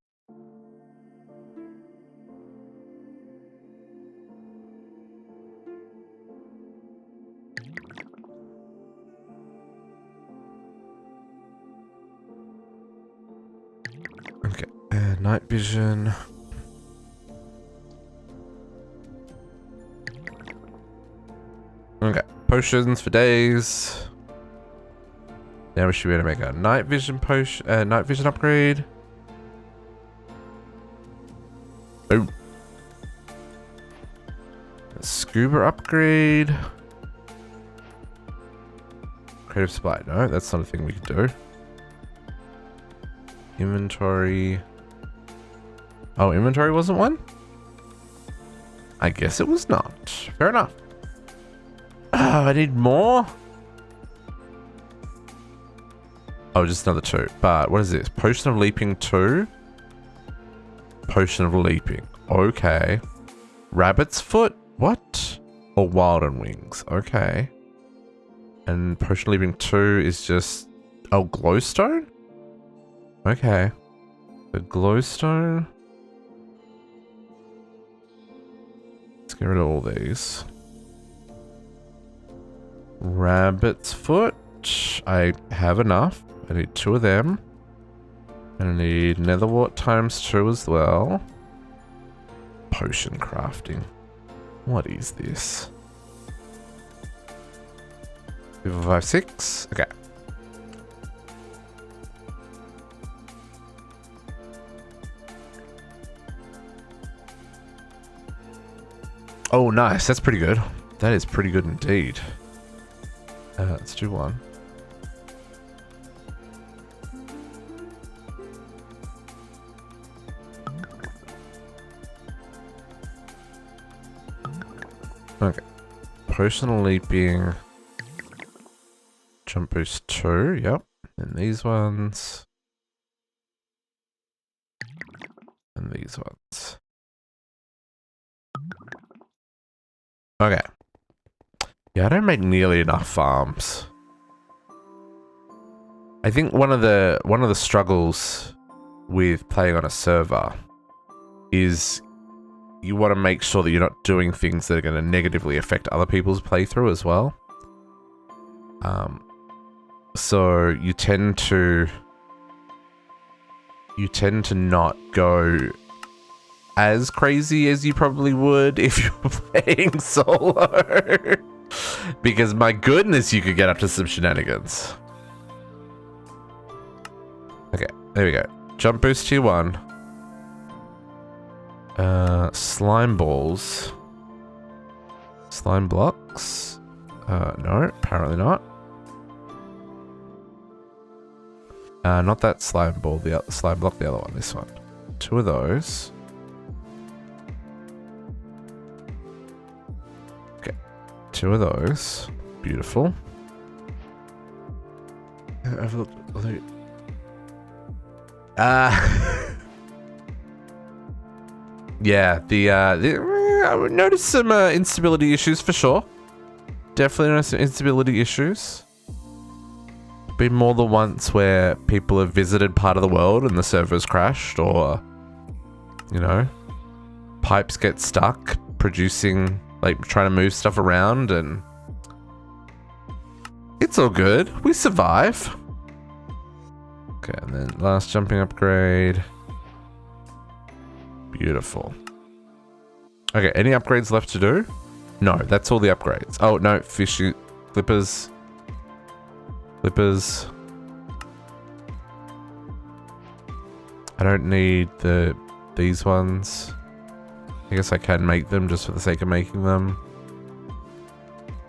Night vision. Okay, potions for days. Now we should be able to make a night vision potion, night vision upgrade. Oh. A scuba upgrade. Creative supply. No, that's not a thing we can do. Inventory. Oh, inventory wasn't one? I guess it was not. Fair enough. Oh, I need more. Oh, just another 2. But what is this? Potion of leaping 2. Potion of leaping. Okay. Rabbit's foot? What? Or wild on wings. Okay. And potion of leaping 2 is just... Oh, glowstone? Okay. The glowstone. Let's get rid of all these. Rabbit's foot. I have enough. I need 2 of them. And I need netherwort ×2 as well. Potion crafting. What is this? 5, 6. Okay. Oh, nice. That's pretty good. That is pretty good indeed. Let's do 1. Okay. Potion leaping. Jump boost 2. Yep. And these ones. And these ones. Okay. Yeah, I don't make nearly enough farms. I think one of the struggles with playing on a server is you want to make sure that you're not doing things that are going to negatively affect other people's playthrough as well. So you tend to not go as crazy as you probably would if you were playing solo. Because my goodness, you could get up to some shenanigans. Okay, there we go. Jump boost tier 1. Slime balls. Slime blocks. No, apparently not. Not that slime ball, the slime block, the other one, this one. 2 of those. Okay, 2 of those. Beautiful. I've looked. Yeah, I would notice some instability issues for sure. Definitely notice some instability issues. Been more than once where people have visited part of the world and the server's crashed, or, you know, pipes get stuck producing, like, trying to move stuff around, and it's all good. We survive. Okay, and then last jumping upgrade. Beautiful. Okay, any upgrades left to do? No, that's all the upgrades. Oh, no, fishy flippers. Flippers. I don't need these ones. I guess I can make them just for the sake of making them.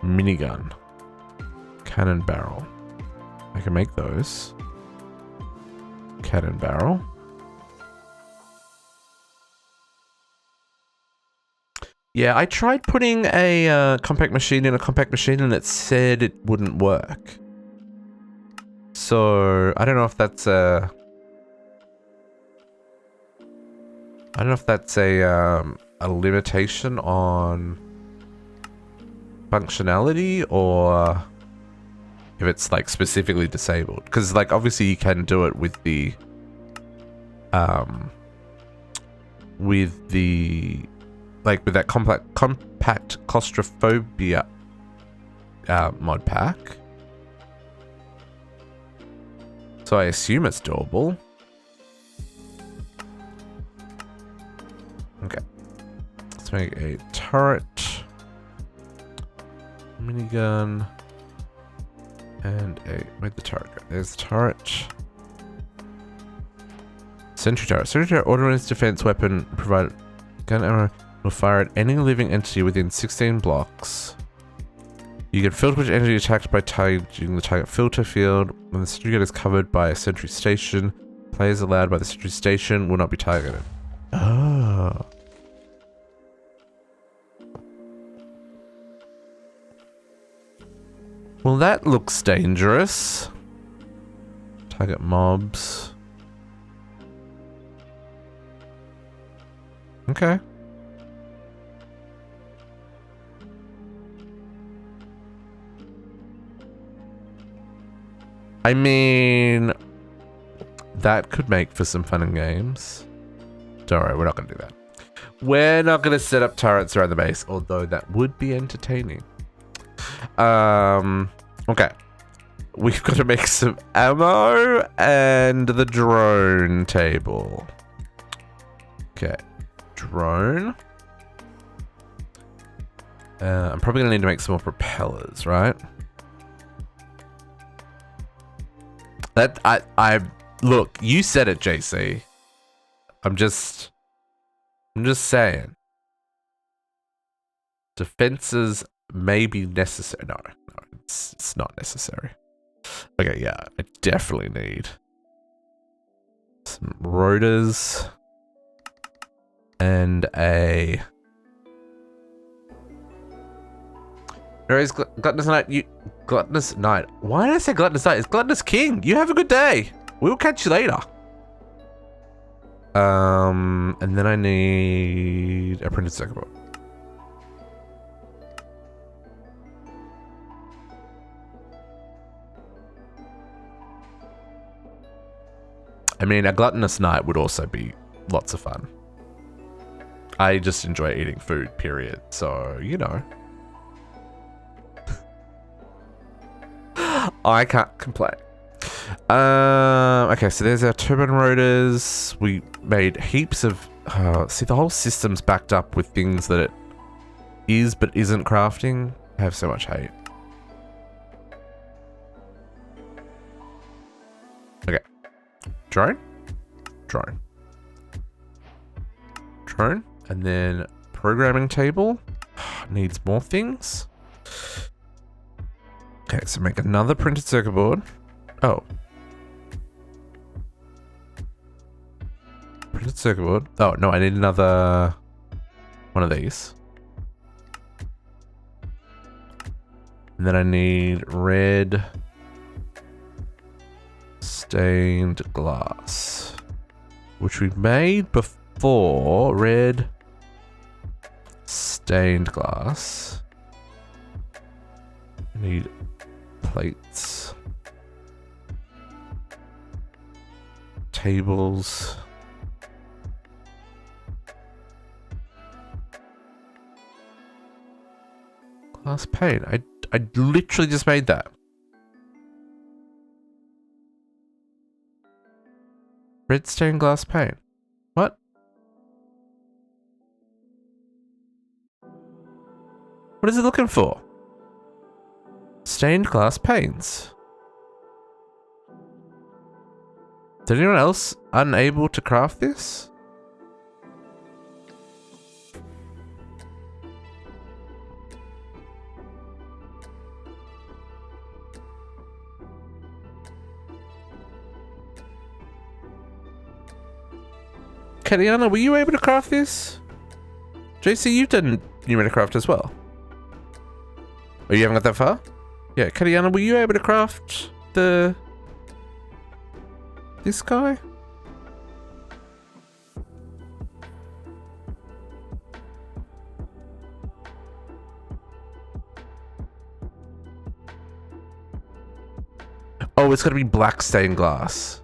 Minigun. Cannon barrel. I can make those. Cannon barrel. Yeah, I tried putting a compact machine in a compact machine and it said it wouldn't work. So, I don't know if that's a... I don't know if that's a limitation on functionality or if it's like specifically disabled. Because like obviously you can do it with the like with that compact claustrophobia mod pack. So I assume it's doable. make a turret, minigun, and where'd the turret go? There's the turret. Sentry turret. Sentry turret, automated defense weapon, provide gun ammo, will fire at any living entity within 16 blocks. You can filter which entity attacked by targeting the target filter field. When the sentry gun is covered by a sentry station, players allowed by the sentry station will not be targeted. Oh. Well, that looks dangerous. Target mobs. Okay. I mean, that could make for some fun and games. Don't worry, we're not going to do that. We're not going to set up turrets around the base, although that would be entertaining. Okay. We've got to make some ammo and the drone table. Okay. Drone. I'm probably going to need to make some more propellers, right? Look, you said it, JC. I'm just saying. Defenses may be necessary. No, it's not necessary. Okay, yeah, I definitely need some rotors and a. There is gluttonous night. Gluttonous night. Why did I say gluttonous night? It's gluttonous king. You have a good day. We will catch you later. And then I need a printed circuit board. I mean, a gluttonous night would also be lots of fun. I just enjoy eating food, period. So, you know. I can't complain. Okay, so there's our turbine rotors. We made heaps of... see, the whole system's backed up with things that it is but isn't crafting. I have so much hate. Okay. Drone. And then programming table. Needs more things. Okay, so make another printed circuit board. Oh. Printed circuit board. Oh, no, I need another one of these. And then I need red stained glass, which we made before. Red stained glass. I need plates, tables, glass pane. I literally just made that. Red stained glass pane. What? What is it looking for? Stained glass panes. Is anyone else unable to craft this? Katiana, were you able to craft this? JC, you've done Pneumaticraft as well. Oh, you haven't got that far? Yeah, Katiana, were you able to craft this guy? Oh, it's gotta be black stained glass.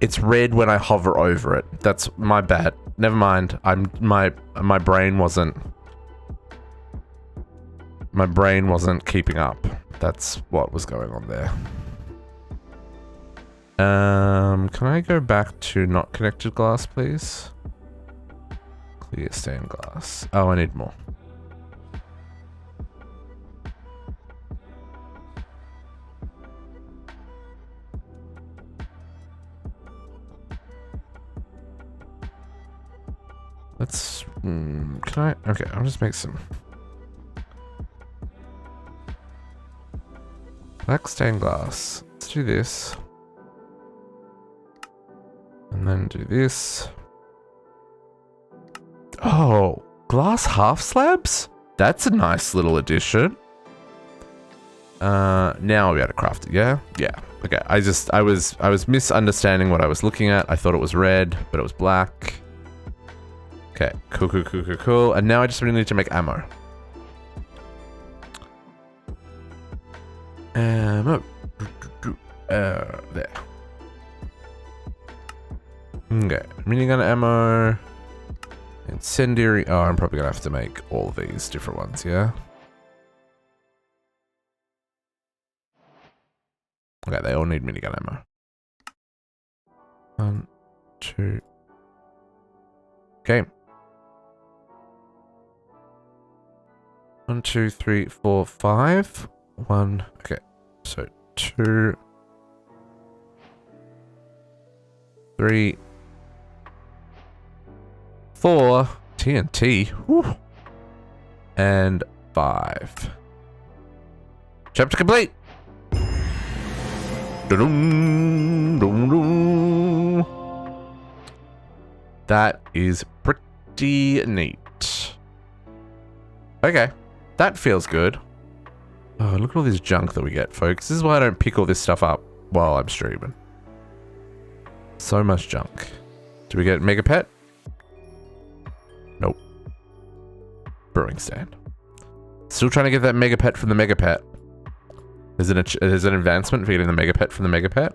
It's red when I hover over it. That's my bad. Never mind. My brain wasn't keeping up. That's what was going on there. Can I go back to not connected glass, please? Clear stained glass. Oh, I need more. Let's, can I, okay, I'll just make some black stained glass. Let's do this. And then do this. Oh, glass half slabs? That's a nice little addition. Now I'll be able to craft it, yeah? Yeah. Okay, I was misunderstanding what I was looking at. I thought it was red, but it was black. Okay, cool. And now I just really need to make ammo. Ammo. There. Okay, minigun ammo. Incendiary. Oh, I'm probably gonna have to make all of these different ones, yeah? Okay, they all need minigun ammo. 1, 2. Okay. 1, 2, 3, 4, 5. 1. Okay. So 2, 3, 4 TNT. Whew. And 5. Chapter complete. That is pretty neat. Okay, that feels good. Oh, look at all this junk that we get, folks. This is why I don't pick all this stuff up while I'm streaming. So much junk. Do we get Mega Pet? Nope. Brewing stand. Still trying to get that Mega Pet from the Mega Pet. Is it an advancement for getting the Mega Pet from the Mega Pet?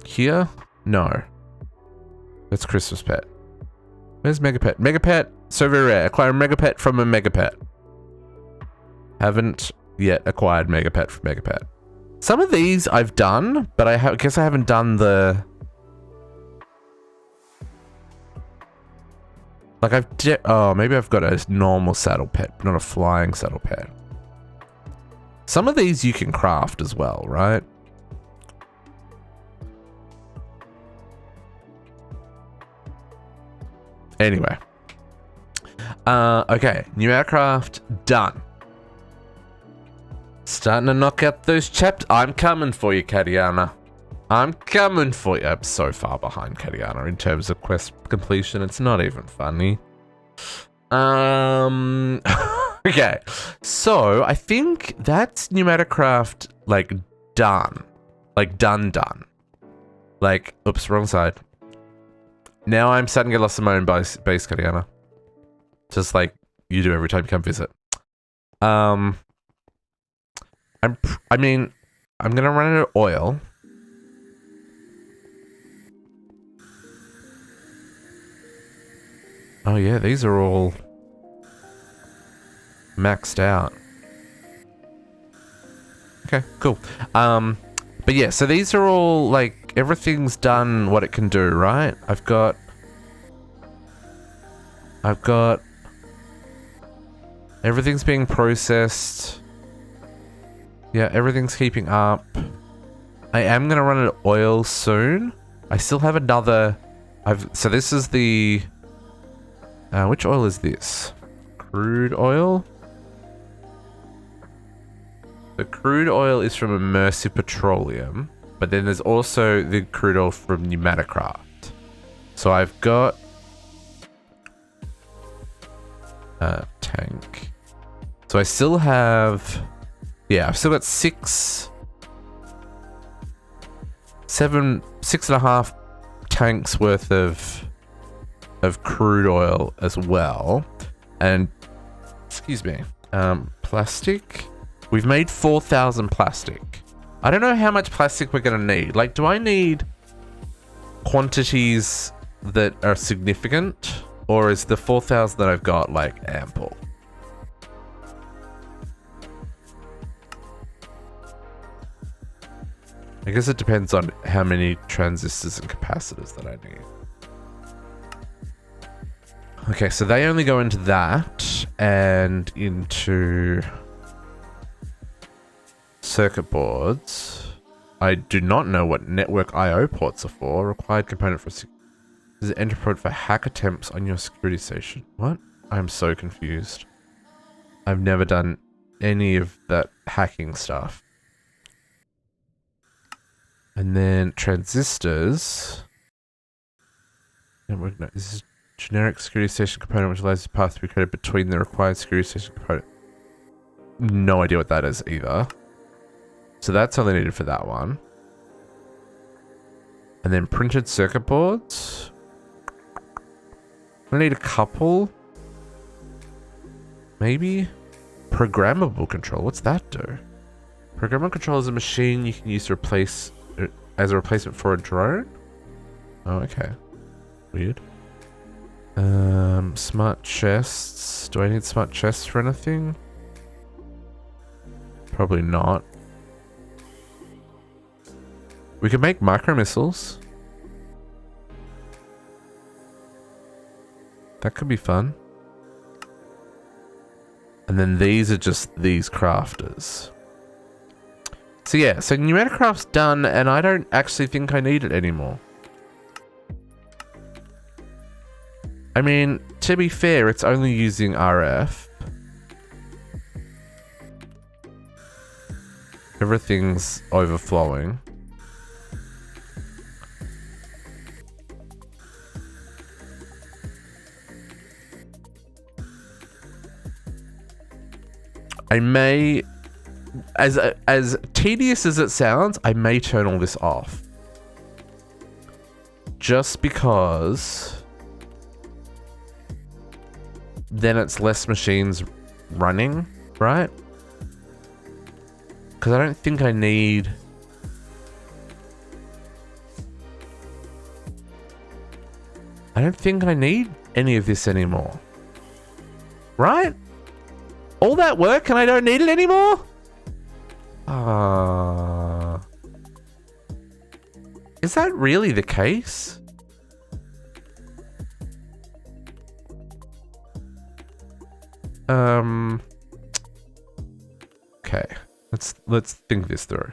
Here? No. That's Christmas Pet. Where's Mega Pet? Mega Pet! So very rare. Acquire a Mega Pet from a Mega Pet. Haven't yet acquired Mega Pet from Mega Pet. Some of these I've done, but I guess I haven't done the... Like oh, maybe I've got a normal saddle pet, not a flying saddle pet. Some of these you can craft as well, right? Anyway. Okay, Pneumaticraft done. Starting to knock out those chapters. I'm coming for you, Katiana. I'm coming for you. I'm so far behind Katiana in terms of quest completion. It's not even funny. Okay. So I think that's Pneumaticraft like done. Like done. Like, oops, wrong side. Now I'm starting to get lost in my own base, Katiana. Just like you do every time you come visit. I mean, I'm gonna run out of oil. Oh yeah, these are all maxed out. Okay, cool. But yeah, so these are all like everything's done what it can do, right? I've got everything's being processed. Yeah, everything's keeping up. I am gonna run out of oil soon. I still have another. So this is the. Which oil is this? Crude oil? The crude oil is from Immersive Petroleum, but then there's also the crude oil from Pneumaticraft. So I've got tank. So I still have, yeah, I've still got 6.5 tanks worth of crude oil as well. And excuse me, plastic. We've made 4,000 plastic. I don't know how much plastic we're gonna need. Like, do I need quantities that are significant, or is the 4,000 that I've got like ample? I guess it depends on how many transistors and capacitors that I need. Okay, so they only go into that and into circuit boards. I do not know what network I/O ports are for. Required component for is it enter port for hack attempts on your security station. What? I'm so confused. I've never done any of that hacking stuff. And then transistors. Network, no, this is generic security station component which allows the path to be created between the required security station component. No idea what that is either. So that's only needed for that one. And then printed circuit boards. I need a couple. Maybe. Programmable control. What's that do? Programmable control is a machine you can use to replace as a replacement for a drone. Oh, okay. Weird. Smart chests. Do I need smart chests for anything? Probably not. We could make micro missiles. That could be fun. And then these are just these crafters. So yeah, so Pneumaticraft's done, and I don't actually think I need it anymore. I mean, to be fair, it's only using RF. Everything's overflowing. I may, as tedious as it sounds, I may turn all this off. Just because then it's less machines running, right? Because I don't think I need... I don't think I need any of this anymore. Right? All that work and I don't need it anymore? Is that really the case? Okay. Let's think this through.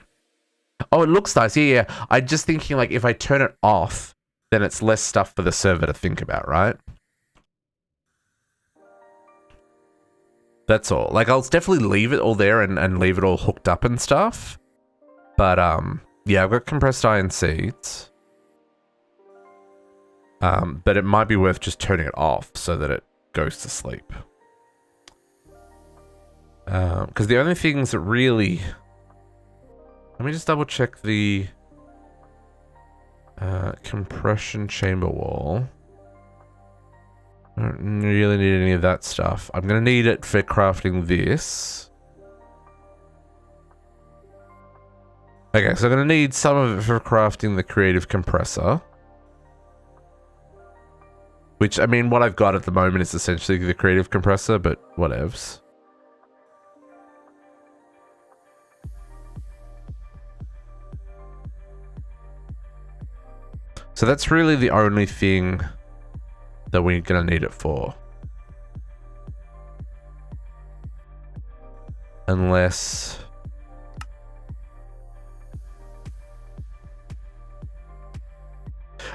Oh, it looks nice. Yeah. I'm just thinking like if I turn it off, then it's less stuff for the server to think about, right? That's all. Like, I'll definitely leave it all there and leave it all hooked up and stuff. But, yeah, I've got compressed iron seeds. But it might be worth just turning it off so that it goes to sleep. Because the only things that really... Let me just double check the... compression chamber wall. I don't really need any of that stuff. I'm going to need it for crafting this. Okay, so I'm going to need some of it for crafting the creative compressor. Which, I mean, what I've got at the moment is essentially the creative compressor, but whatevs. So that's really the only thing that we're going to need it for. Unless...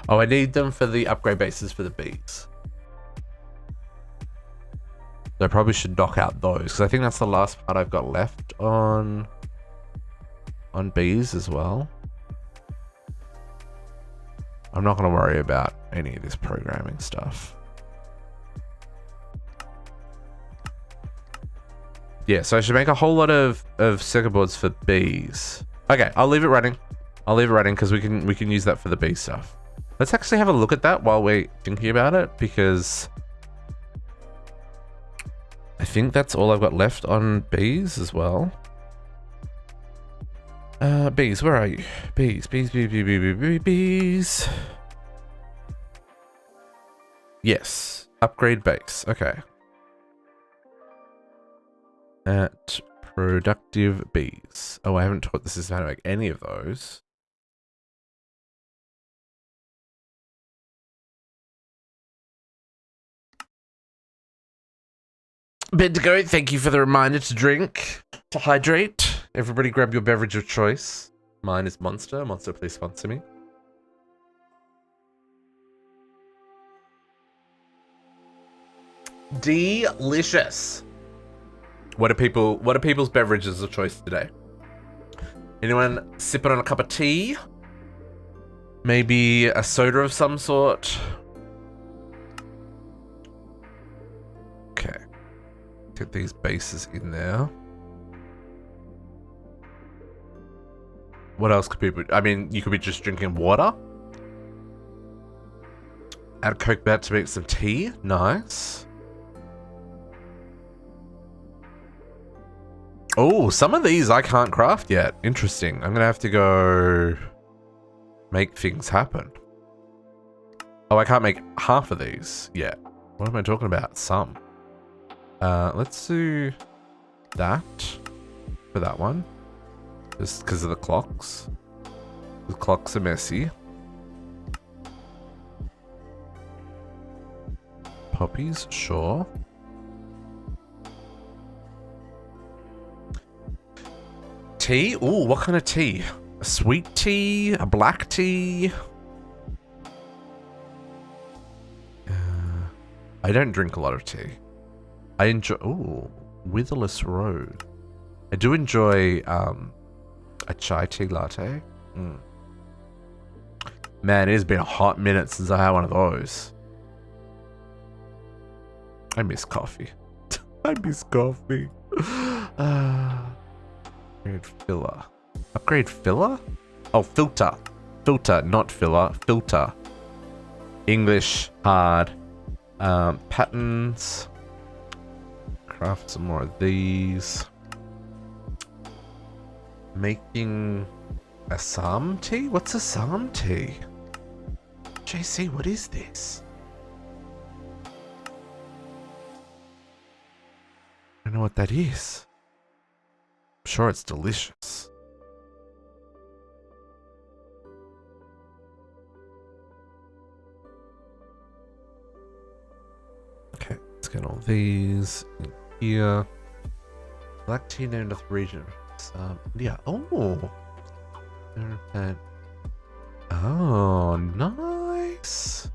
Oh, I need them for the upgrade bases for the bees. So I probably should knock out those, because I think that's the last part I've got left on bees as well. I'm not going to worry about any of this programming stuff. Yeah, so I should make a whole lot of circuit boards for bees. Okay, I'll leave it running. I'll leave it running because we can use that for the bee stuff. Let's actually have a look at that while we're thinking about it, because I think that's all I've got left on bees as well. Bees, where are you? Bees. Yes, upgrade base. Okay. At productive bees. Oh, I haven't taught the system how to make any of those. Bendigo, thank you for the reminder to drink, to hydrate. Everybody grab your beverage of choice. Mine is Monster. Monster, please sponsor me. Delicious. What are people's beverages of choice today? Anyone sipping on a cup of tea? Maybe a soda of some sort? Okay. Get these bases in there. What else could people... I mean, you could be just drinking water. Add Coke back to make some tea. Nice. Oh, some of these I can't craft yet. Interesting. I'm gonna have to go make things happen. Oh, I can't make half of these yet. What am I talking about? Some. Let's do that for that one. Just because of the clocks. The clocks are messy. Poppies, sure. Tea? Ooh, what kind of tea? A sweet tea? A black tea? I don't drink a lot of tea. I enjoy... Ooh, Witherless Road. I do enjoy a chai tea latte. Mm. Man, it has been a hot minute since I had one of those. I miss coffee. I miss coffee. Upgrade filler. Upgrade filler? Oh, filter. Filter, not filler. Filter. English, hard. Patterns. Craft some more of these. Making Assam tea? What's Assam tea? JC, what is this? I don't know what that is. I'm sure it's delicious. Okay, let's get all these in here. Black tea named after the region. Yeah. Oh. Oh, nice.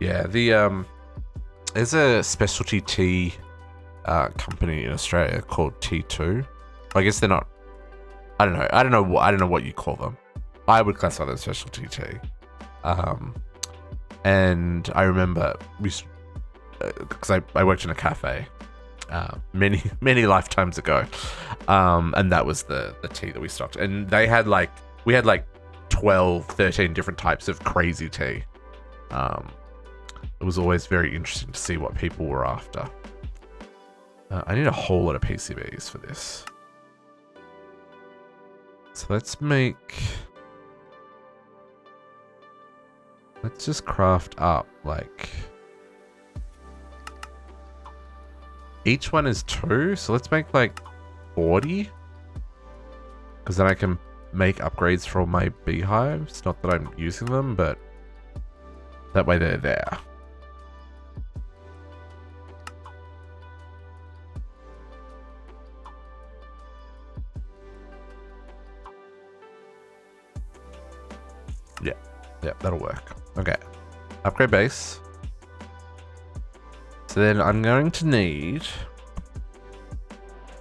Yeah, there's a specialty tea company in Australia called T2. I guess they're not. I don't know what you call them. I would classify them as specialty tea. And I remember because I worked in a cafe many lifetimes ago, and that was the tea that we stocked. And we had 12, 13 different types of crazy tea. It was always very interesting to see what people were after. I need a whole lot of PCBs for this. So let's just craft up each one is 2, so let's make 40. Because then I can make upgrades for all my beehives. Not that I'm using them, but that way they're there. Yeah, that'll work. Okay. Upgrade base. So then I'm going to need...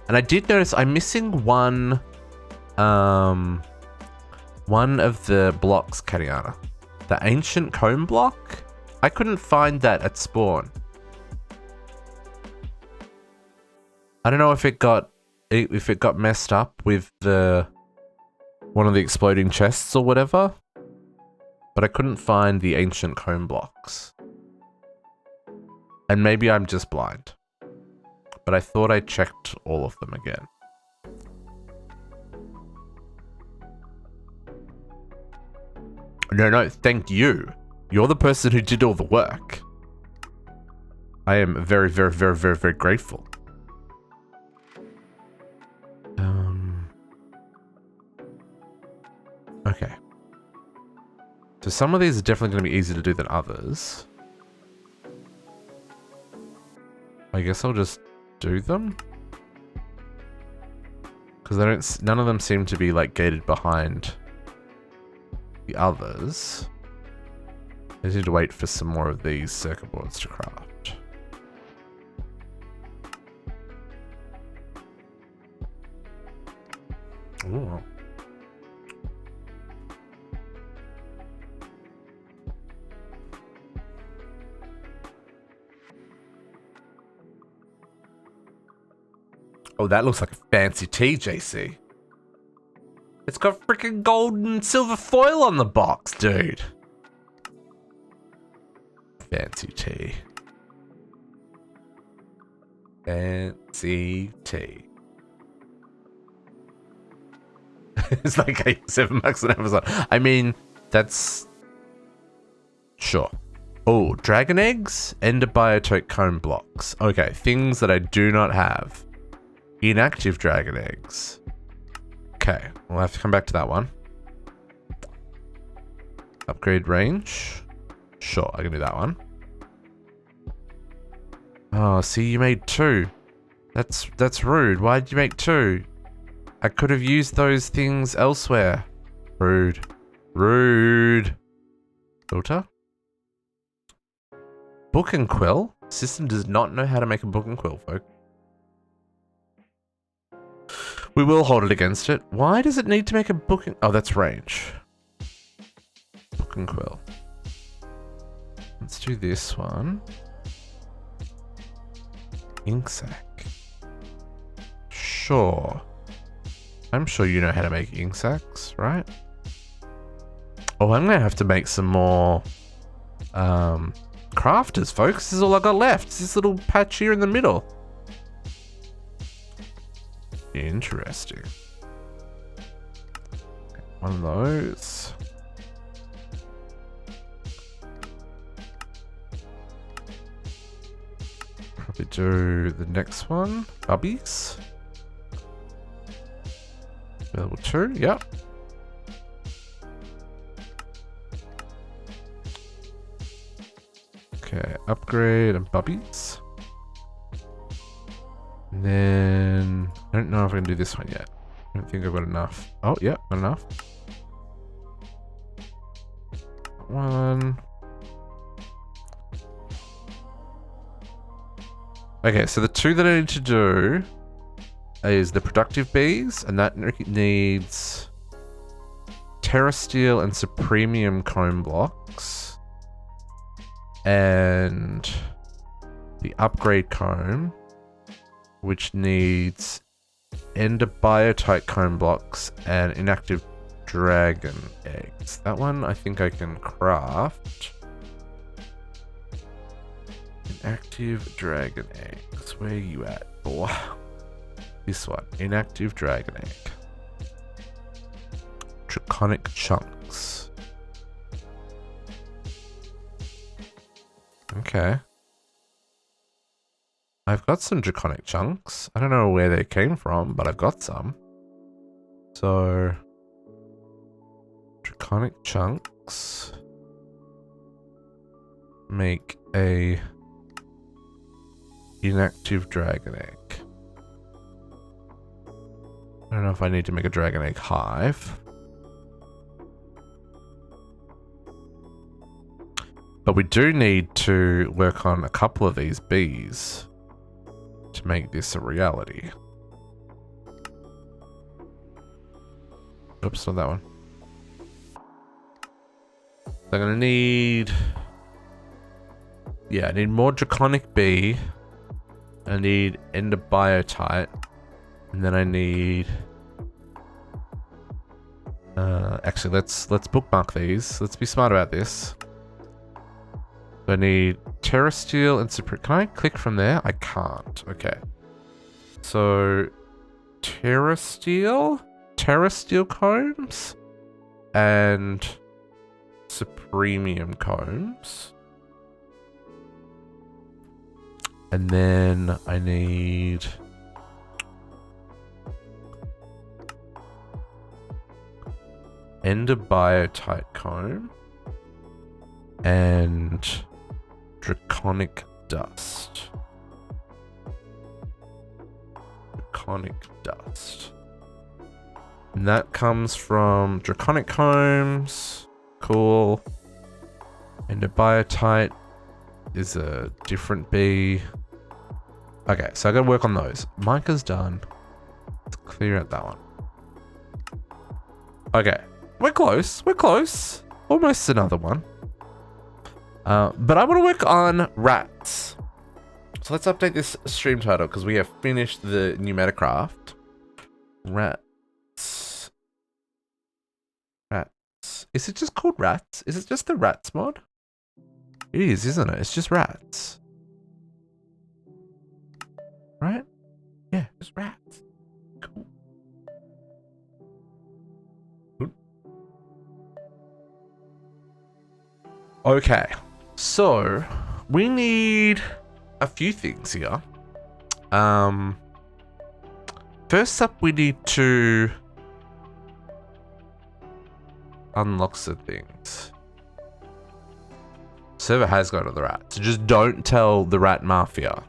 And I did notice I'm missing one of the blocks, Katiana. The ancient comb block? I couldn't find that at spawn. I don't know if it got messed up with one of the exploding chests or whatever. But I couldn't find the ancient comb blocks. And maybe I'm just blind. But I thought I checked all of them again. No, thank you. You're the person who did all the work. I am very, very, very, very, very grateful. Okay. So some of these are definitely going to be easier to do than others. I guess I'll just do them. Because they don't, none of them seem to be like gated behind the others. I just need to wait for some more of these circuit boards to craft. Ooh. Oh, that looks like a fancy tea, JC. It's got freaking gold and silver foil on the box, dude. Fancy tea. Fancy tea. It's like $7 on Amazon. I mean, that's... Sure. Oh, dragon eggs? Ender biotope cone blocks. Okay, things that I do not have. Inactive dragon eggs. Okay, we'll have to come back to that one. Upgrade range. Sure, I can do that one. Oh, see, you made 2. That's rude. Why'd you make 2? I could have used those things elsewhere. Rude. Rude. Filter. Book and quill? System does not know how to make a book and quill, folks. We will hold it against it. Why does it need to make a book and... Oh, that's range. Book and quill. Let's do this one. Ink sac. Sure. I'm sure you know how to make ink sacs, right? Oh, I'm gonna have to make some more crafters, folks. This is all I got left. It's this little patch here in the middle. Interesting. One of those. Probably do the next one. Bubbies. Level 2, yep. Okay, upgrade and bubbies. And then I don't know if I can do this one yet. I don't think I've got enough. Oh, yeah, got enough. One. Okay, so the 2 that I need to do is the productive bees, and that needs terrasteel and supremium cone blocks, and the upgrade comb, which needs ender biotite cone blocks and inactive dragon eggs. That one I think I can craft. Inactive dragon eggs. Where are you at? Oh, this one. Inactive dragon egg. Draconic chunks. Okay. I've got some draconic chunks. I don't know where they came from, but I've got some. So, draconic chunks make a inactive dragon egg. I don't know if I need to make a dragon egg hive. But we do need to work on a couple of these bees to make this a reality. Oops, not that one. I'm gonna need... Yeah, I need more draconic bee. I need ender biotite. And then I need... actually, let's bookmark these. Let's be smart about this. I need terrasteel and super... Can I click from there? I can't. Okay. So, terrasteel combs and supremium combs. And then I need... ender biotite comb and draconic dust. draconic dust. And that comes from draconic combs. Cool. Endobiotite is a different bee. Okay, so I gotta work on those. Mica's done. Let's clear out that one. Okay, we're close. We're close. Almost another one. But I want to work on rats. So let's update this stream title because we have finished the Pneumaticraft. Rats. Rats. Is it just called rats? Is it just the rats mod? It is, isn't it? It's just rats. Right? Yeah, just rats. Cool. Okay, so we need a few things here. First up, we need to unlock some things. Server has got to the rats. Just don't tell the rat mafia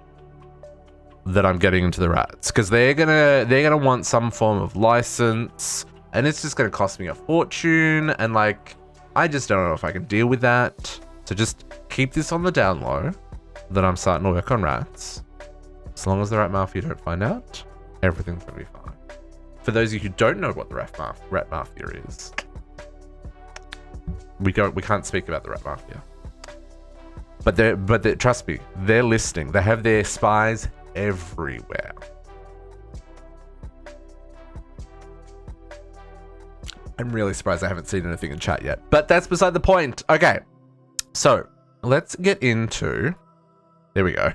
that I'm getting into the rats, because they're gonna want some form of license, and it's just gonna cost me a fortune, and like I just don't know if I can deal with that. So just keep this on the down low that I'm starting to work on rats. As long as the rat mafia don't find out, everything's gonna be fine. For those of you who don't know what the rat mafia is, we can't speak about the rat mafia. But they trust me, they're listening. They have their spies everywhere. I'm really surprised I haven't seen anything in chat yet, but that's beside the point. Okay, so let's get into. There we go.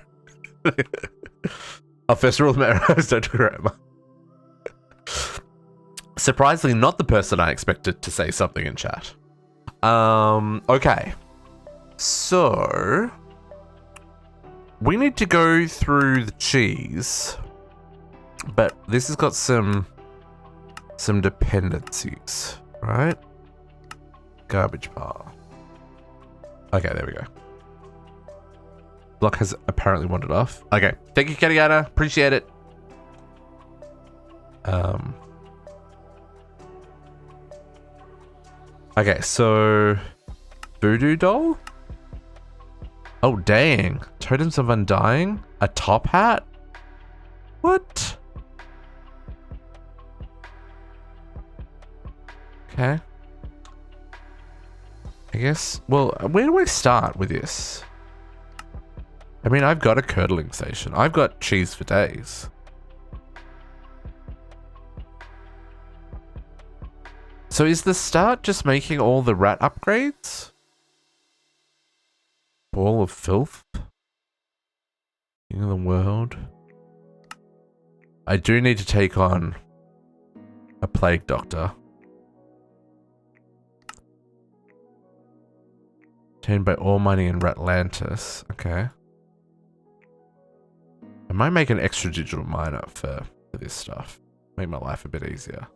Our first rule of Meros, don't do it. Surprisingly, not the person I expected to say something in chat. Okay, so we need to go through the cheese, but this has got some dependencies, right? Garbage bar. Okay, there we go. Block has apparently wandered off. Okay, thank you, Katiana. Appreciate it. Okay, so voodoo doll. Oh dang! Totems of Undying. A top hat. What? Okay. I guess, well, where do I start with this? I mean, I've got a curdling station. I've got cheese for days. So is the start just making all the rat upgrades? Ball of filth? King of the world? I do need to take on a plague doctor. Obtained by ore mining in Ratlantis. Okay. I might make an extra digital miner for this stuff. Make my life a bit easier.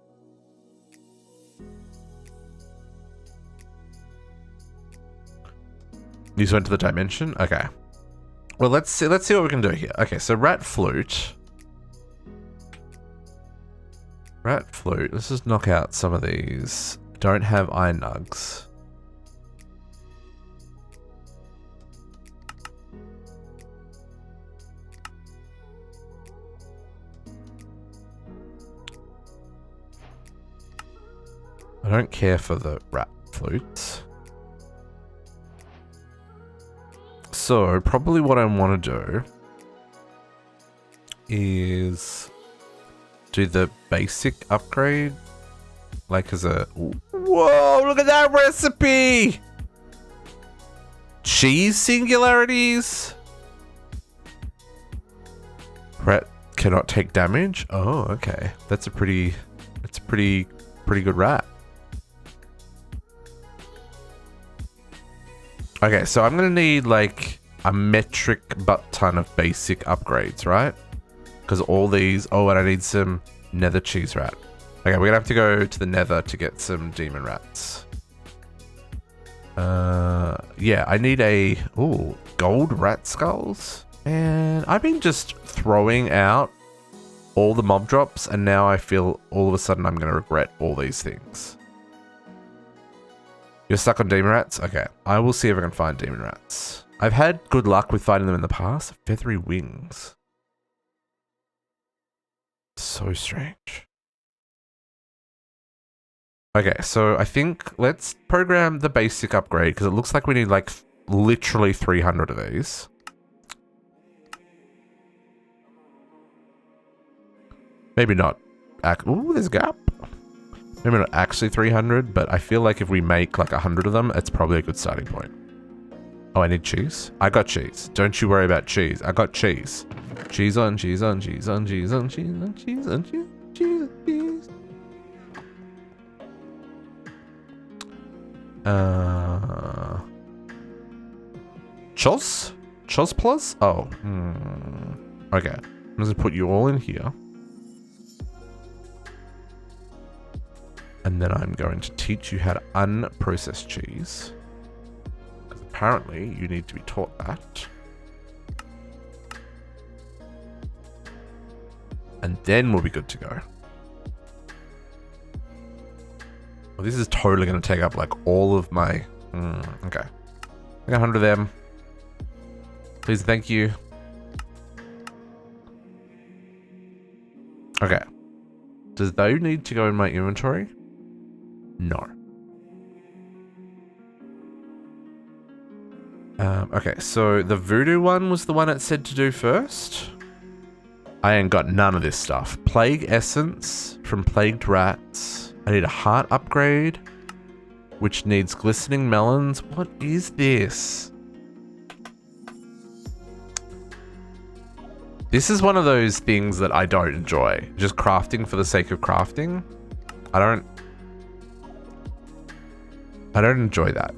You just went to the dimension? Okay. Well, let's see what we can do here. Okay, so rat flute. Rat flute. Let's just knock out some of these. Don't have iron nugs. I don't care for the rat flutes. So probably what I want to do is do the basic upgrade, like as a, whoa, look at that recipe! Cheese singularities? Rat cannot take damage? Oh, okay. That's a pretty good rat. Okay, so I'm gonna need like a metric butt ton of basic upgrades, right? Because all these, oh, and I need some nether cheese rat. Okay, we're gonna have to go to the nether to get some demon rats. Yeah, I need a, gold rat skulls. And I've been just throwing out all the mob drops, and now I feel all of a sudden I'm going to regret all these things. You're stuck on demon rats? Okay, I will see if I can find demon rats. I've had good luck with finding them in the past. Feathery wings. So strange. Okay, so I think let's program the basic upgrade because it looks like we need like literally 300 of these. Maybe not. Ooh, there's a gap. Maybe not actually 300, but I feel like if we make like 100 of them, it's probably a good starting point. Oh, I need cheese? I got cheese. Don't you worry about cheese. I got cheese. Cheese on, cheese on, cheese on, cheese on, cheese on, cheese on, cheese, cheese, cheese. Chos? Chos plus? Oh. Okay. I'm just gonna put you all in here. And then I'm going to teach you how to unprocess cheese. Because apparently you need to be taught that. And then we'll be good to go. Well, this is totally going to take up like all of my... okay. I got 100 of them. Please, thank you. Okay. Does those need to go in my inventory? No. Okay, so the voodoo one was the one it said to do first. I ain't got none of this stuff. Plague essence from plagued rats. I need a heart upgrade, which needs glistening melons. What is this? This is one of those things that I don't enjoy. Just crafting for the sake of crafting. I don't enjoy that.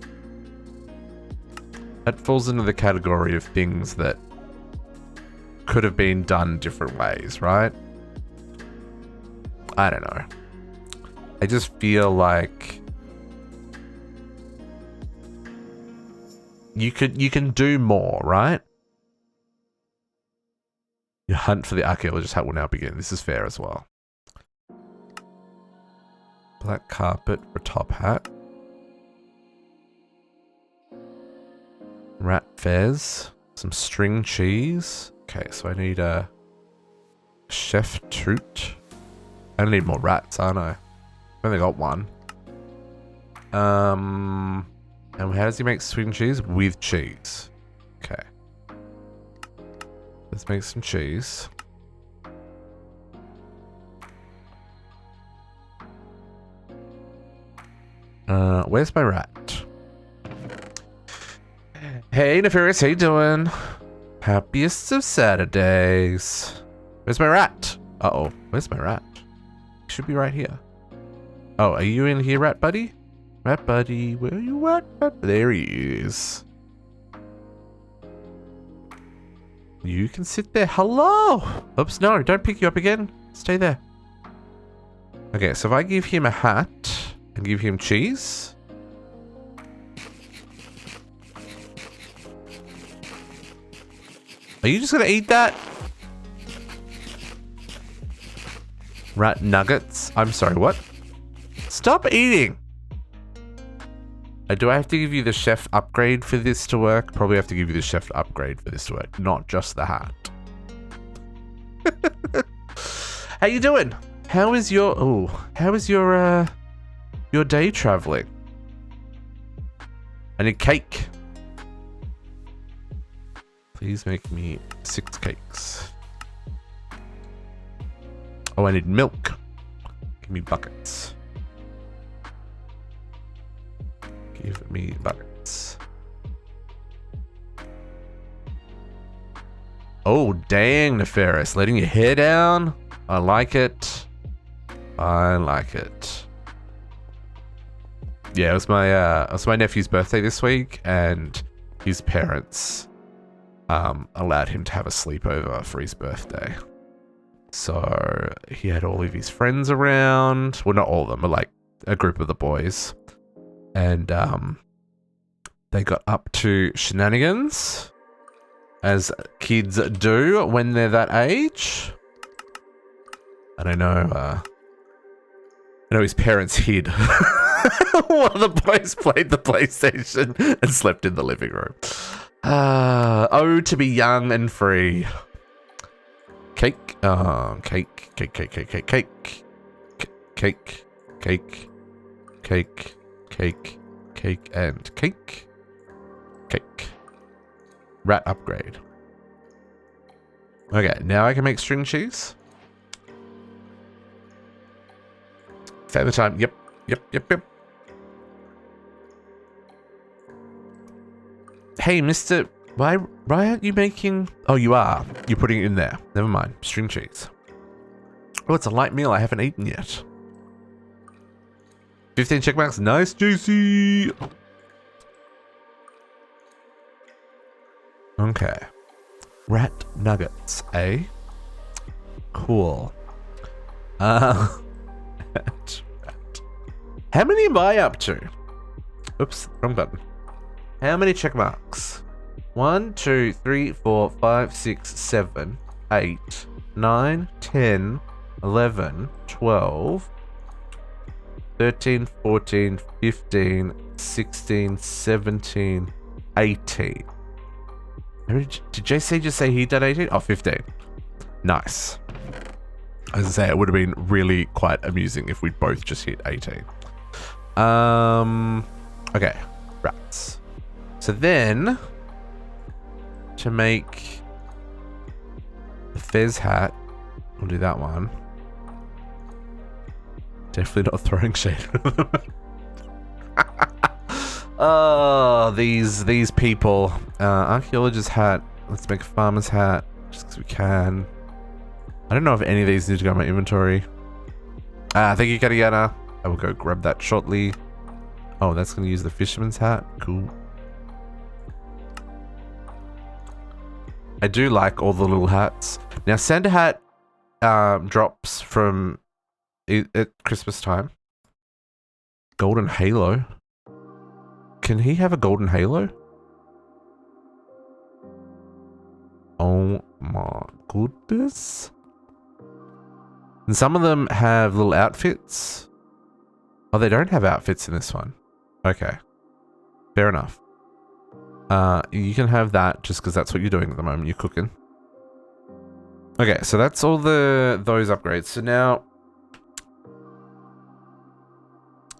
That falls into the category of things that could have been done different ways, right? I don't know. I just feel like you can do more, right? Your hunt for the archaeologist hat will now begin. This is fair as well. Black carpet for top hat. Rat fez. Some string cheese. Okay, so I need a chef toot. I need more rats, aren't I? I've only got one. And how does he make string cheese? With cheese. Okay. Let's make some cheese. Where's my rat? Hey, Nefarious, how you doing? Happiest of Saturdays. Where's my rat? Uh-oh, where's my rat? He should be right here. Oh, are you in here, rat buddy? Rat buddy, where are you at? There he is. You can sit there. Hello! Oops, no, don't pick you up again. Stay there. Okay, so if I give him a hat and give him cheese. Are you just gonna eat that? Rat nuggets? I'm sorry, what? Stop eating! Do I have to give you the chef upgrade for this to work? Probably have to give you the chef upgrade for this to work, not just the hat. How you doing? How is your day traveling? I need cake. Please make me 6 cakes. Oh, I need milk. Give me buckets. Give me buckets. Oh, dang, Nefarious. Letting your hair down. I like it. I like it. Yeah, it was my nephew's birthday this week, and his parents allowed him to have a sleepover for his birthday. So he had all of his friends around. Well, not all of them, but like a group of the boys. And they got up to shenanigans, as kids do when they're that age. And I know his parents hid while the boys played the PlayStation and slept in the living room. Oh, to be young and free. Cake. Cake, cake, cake, cake, cake, cake. Cake, cake, cake, cake, cake, and cake. Cake. Rat upgrade. Okay, now I can make string cheese. Save the time. Yep. Hey, Mr. Why aren't you making... Oh, you are. You're putting it in there. Never mind. String cheese. Oh, it's a light meal I haven't eaten yet. 15 check marks. Nice, JC. Okay. Rat nuggets, eh? Cool. Rat. How many am I up to? Oops, wrong button. How many check marks? 1, 2, 3, 4, 5, 6, 7, 8, 9, 10, 11, 12, 13, 14, 15, 16, 17, 18. Did JC just say he did 18? Oh, 15. Nice. As I say, it would have been really quite amusing if we'd both just hit 18. Okay. Rats. So then, to make the fez hat, we'll do that one. Definitely not throwing shade. Oh, these people. Archaeologist hat. Let's make a farmer's hat just because we can. I don't know if any of these need to go in my inventory. Thank you, Katiana. I will go grab that shortly. Oh, that's going to use the fisherman's hat. Cool. I do like all the little hats. Now, Santa hat drops from at Christmas time. Golden halo. Can he have a golden halo? Oh my goodness. And some of them have little outfits. Oh, they don't have outfits in this one. Okay. Fair enough. You can have that just because that's what you're doing at the moment. You're cooking. Okay, so that's all those upgrades. So now...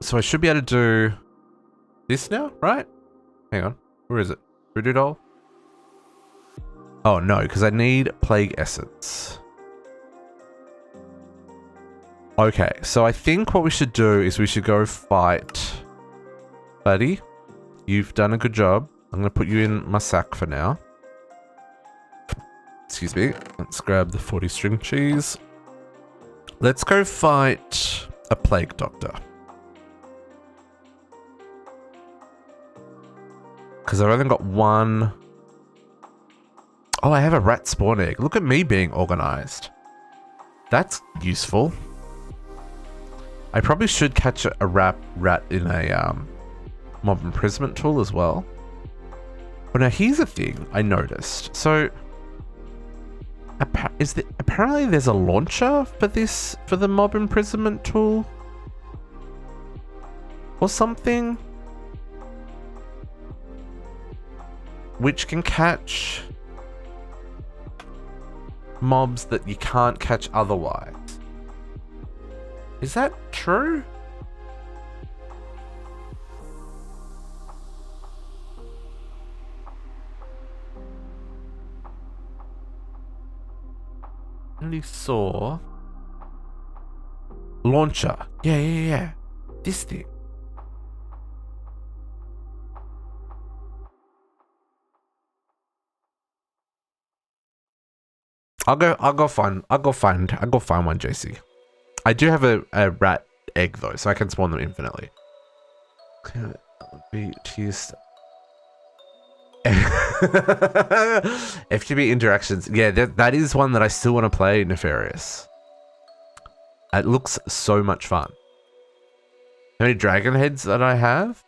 So I should be able to do this now, right? Hang on. Where is it? Voodoo doll? Oh, no, because I need Plague Essence. Okay, so I think what we should do is we should go fight. Buddy, you've done a good job. I'm going to put you in my sack for now. Excuse me. Let's grab the 40 string cheese. Let's go fight a plague doctor. Because I've only got one. Oh, I have a rat spawn egg. Look at me being organized. That's useful. I probably should catch a rat in a mob imprisonment tool as well. But now here's a thing I noticed. So apparently there's a launcher for this, for the mob imprisonment tool or something, which can catch mobs that you can't catch otherwise. Is that true? I only saw launcher. Yeah. This thing. I'll go find one, JC. I do have a rat egg though, so I can spawn them infinitely. Be teased. FTB interactions. Yeah, that is one that I still want to play, Nefarious. It looks so much fun. How many dragon heads that I have?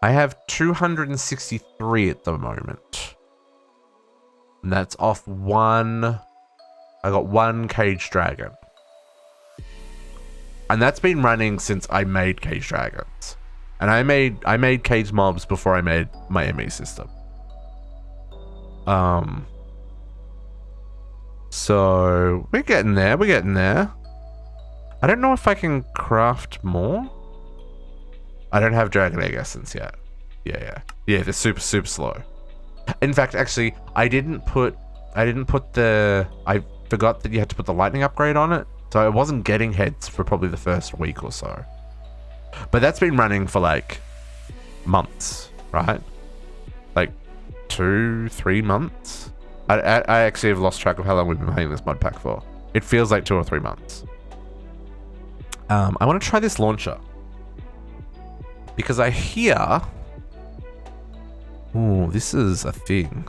I have 263 at the moment. And that's off one... I got one Cage Dragon. And that's been running since I made Cage Dragons. And I made Cage Mobs before I made my ME system. So we're getting there, I don't know if I can craft more. I don't have Dragon Egg Essence yet. Yeah, they're super slow. In fact, actually, I forgot that you had to put the lightning upgrade on it, so I wasn't getting heads for probably the first week or so. But that's been running for like months, right? Like 2-3 months. I actually have lost track of how long we've been playing this mod pack for. It feels like 2 or 3 months. I want to try this launcher because I hear... Oh, this is a thing.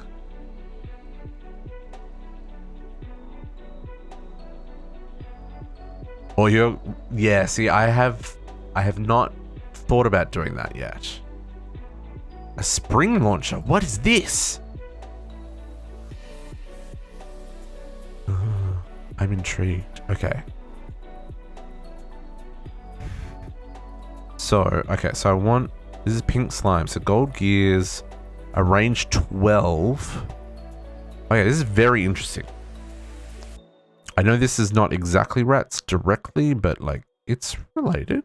Or you're... Yeah, see, I have not thought about doing that yet. A spring launcher? What is this? I'm intrigued. Okay. So I want... This is pink slime. So gold gears, a range 12. Okay, this is very interesting. I know this is not exactly rats directly, but like it's related.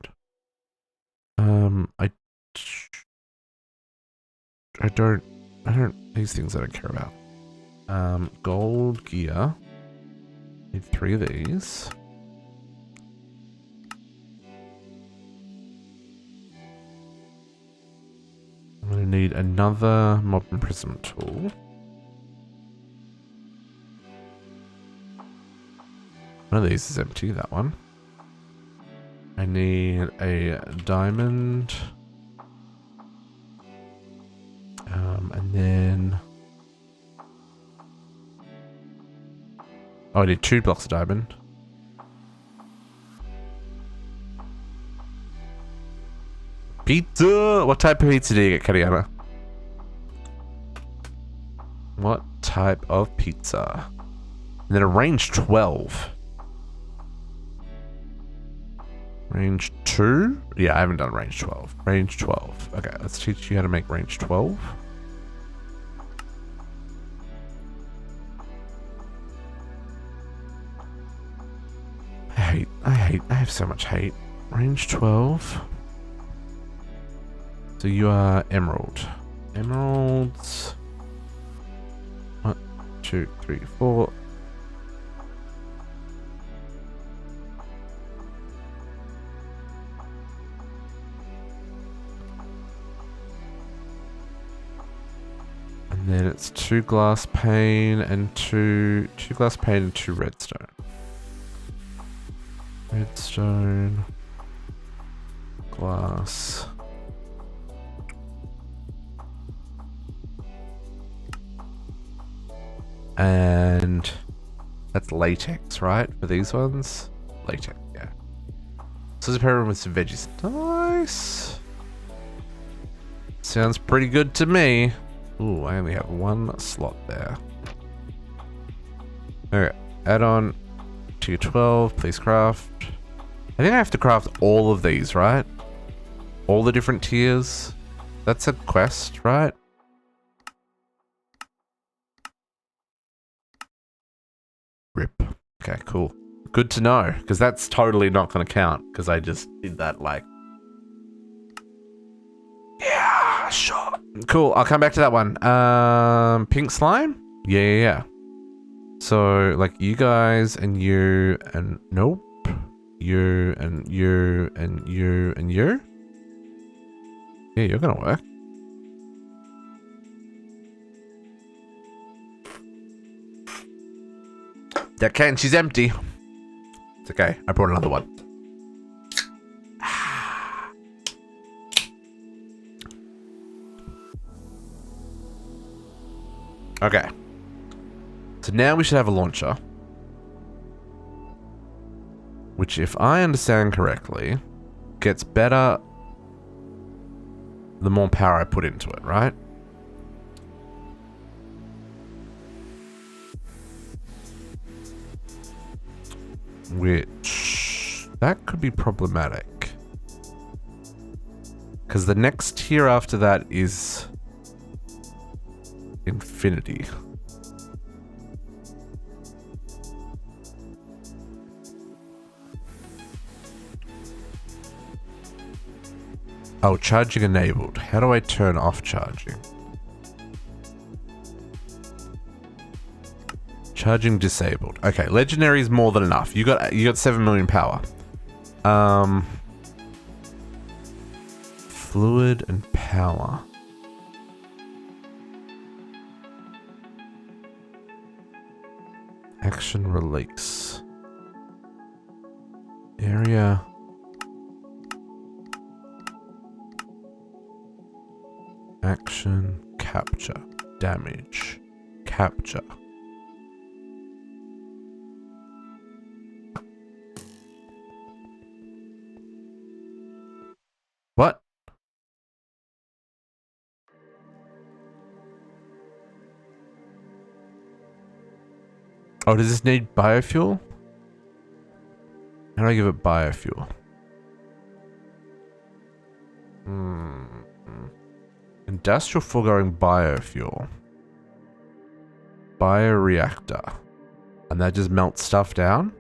I don't, these things I don't care about. Gold gear. Need 3 of these. I'm gonna need another mob and prism tool. One of these is empty, that one. I need a diamond. And then... Oh, I need 2 blocks of diamond. Pizza! What type of pizza do you get, Kariana? What type of pizza? And then a range 12. Range 2? Yeah, I haven't done range 12. Range 12. Okay, let's teach you how to make range 12. I have so much hate. Range 12. So you are emerald. Emeralds. 1, 2, 3, 4. And then it's 2 glass pane and 2 glass pane and 2 redstone. Redstone. Glass. And that's latex, right? For these ones? Latex, yeah. So there's a pair of them with some veggies. Nice. Sounds pretty good to me. Ooh, I only have 1 slot there. Okay, add on tier 12, please craft. I think I have to craft all of these, right? All the different tiers. That's a quest, right? Rip. Okay, cool. Good to know, because that's totally not going to count, because I just did that like... Yeah, sure. Cool, I'll come back to that one. Pink slime? Yeah. So, like, you guys and you and... Nope. You and you and you and you? Yeah, you're going to work. That can, she's empty. It's okay, I brought another one. Okay. So now we should have a launcher. Which, if I understand correctly, gets better the more power I put into it, right? which that could be problematic. Because the next tier after that is infinity. Oh, charging enabled. How do I turn off charging? Charging disabled. Okay, legendary is more than enough. You got 7 million power. Fluid and power. Action release. Area. Action capture. Damage. Capture. What? Oh, does this need biofuel? How do I give it biofuel? Industrial foregoing biofuel. Bioreactor. And that just melts stuff down?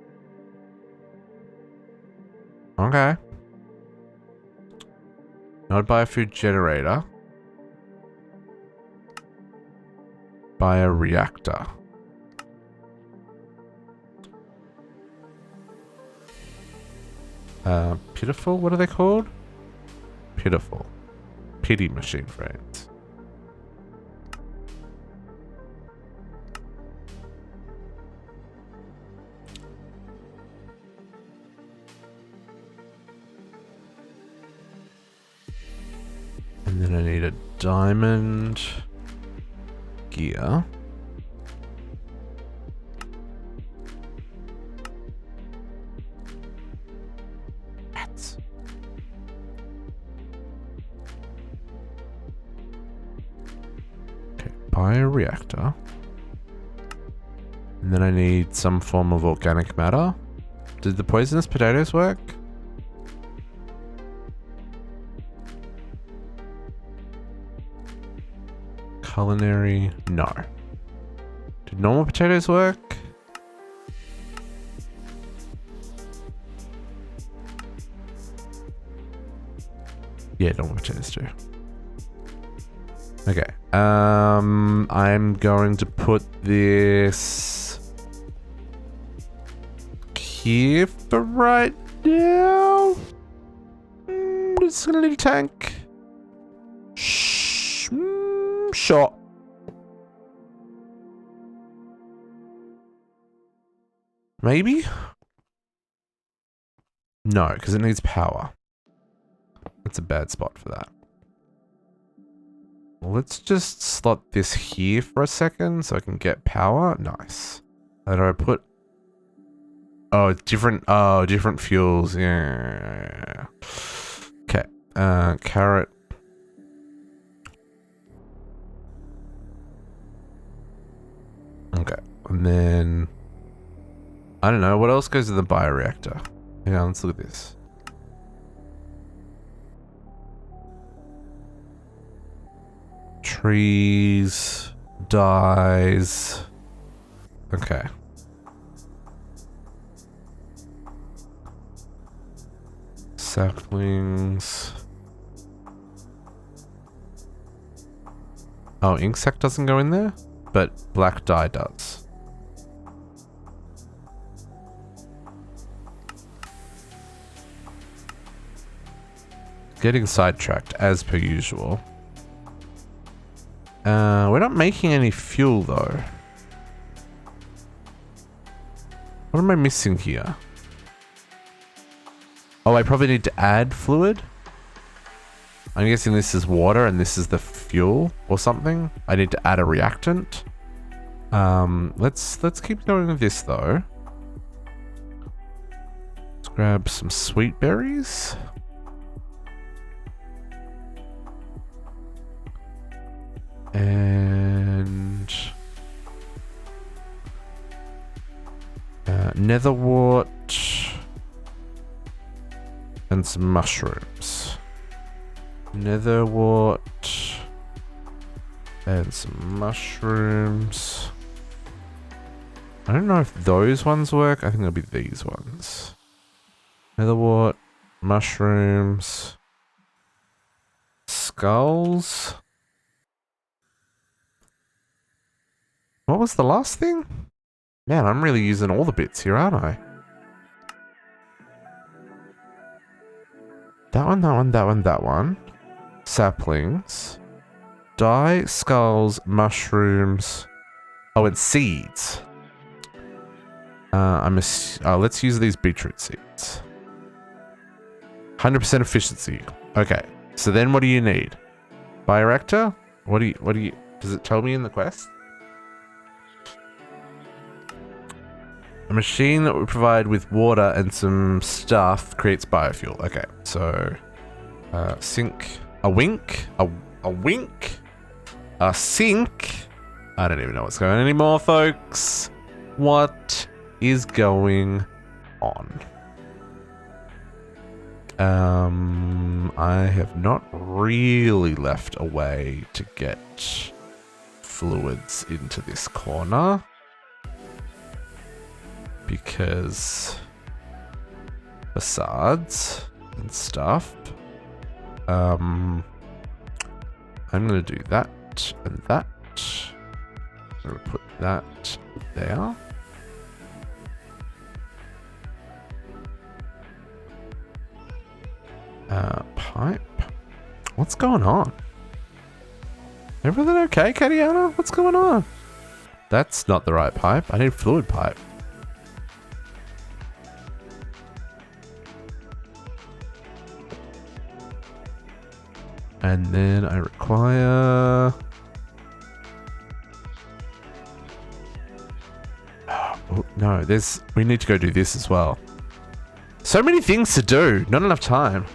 Okay. Not a biofood generator. Bioreactor. Pitiful? What are they called? Pitiful. Pity machine frames. And then I need a diamond gear. Rats. Okay, bioreactor. And then I need some form of organic matter. Did the poisonous potatoes work? Culinary, no. Did normal potatoes work? Yeah, normal potatoes do. Okay. I'm going to put this here for right now. It's gonna need a tank. Sure. Maybe? No, because it needs power. That's a bad spot for that. Let's just slot this here for a second so I can get power. Nice. How do I put... Oh, different fuels. Yeah. Okay. Carrot. Okay. And then... I don't know. What else goes to the bioreactor? Yeah, let's look at this. Trees. Dyes. Okay. Saplings. Oh, ink sac doesn't go in there, but black dye does. Getting sidetracked as per usual. We're not making any fuel though. What am I missing here? Oh, I probably need to add fluid? I'm guessing this is water and this is the fuel or something. I need to add a reactant. Let's keep going with this though. Let's grab some sweet berries. And Netherwort and some mushrooms. Netherwort and some mushrooms. I don't know if those ones work. I think it'll be these ones. Netherwort, mushrooms, skulls. What was the last thing? Man, I'm really using all the bits here, aren't I? That one, that one, that one, that one. Saplings. Dye, skulls, mushrooms. Oh, and seeds. Let's use these beetroot seeds. 100% efficiency. Okay. So then what do you need? Bioreactor? What do you, does it tell me in the quest? A machine that we provide with water and some stuff creates biofuel. Okay, so sink, a wink, a wink, a sink. I don't even know what's going on anymore, folks. What is going on? I have not really left a way to get fluids into this corner. Because facades and stuff. I'm gonna do that and that. I'm gonna put that there. Pipe. What's going on? Everything okay, Katiana? What's going on? That's not the right pipe. I need fluid pipe. And then I require... Oh, no, we need to go do this as well. So many things to do. Not enough time.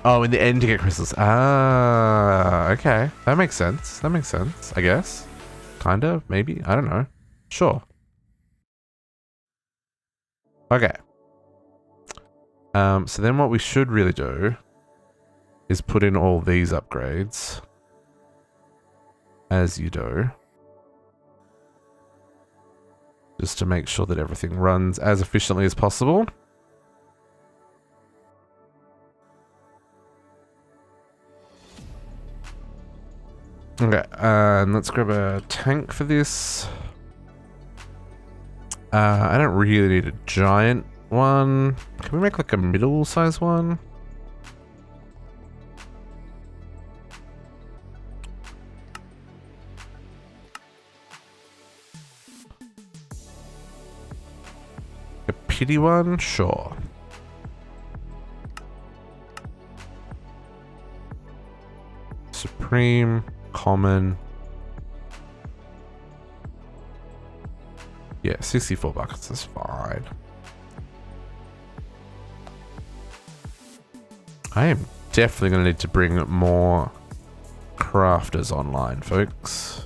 Oh, in the end to get crystals. Ah, okay. That makes sense. That makes sense, I guess. Kind of, maybe. I don't know. Sure. Okay. So then what we should really do is put in all these upgrades. As you do. Just to make sure that everything runs as efficiently as possible. Okay, and let's grab a tank for this. I don't really need a giant one. Can we make like a middle-sized one? A pity one? Sure. Supreme, common. Yeah, 64 buckets is fine. I am definitely going to need to bring more crafters online, folks.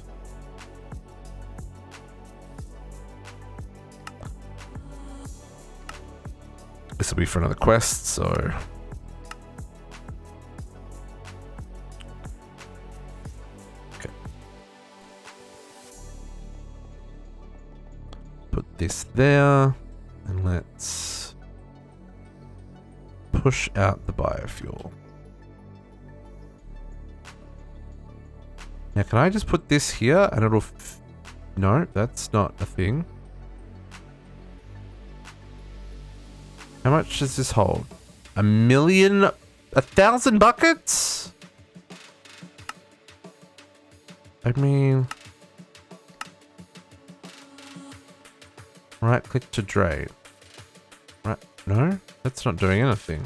This will be for another quest, so... Okay. Put this there, and let's push out the biofuel. Now, can I just put this here and it'll... No, that's not a thing. How much does this hold? 1,000 buckets? I mean... Right click to drain. Right, no? That's not doing anything.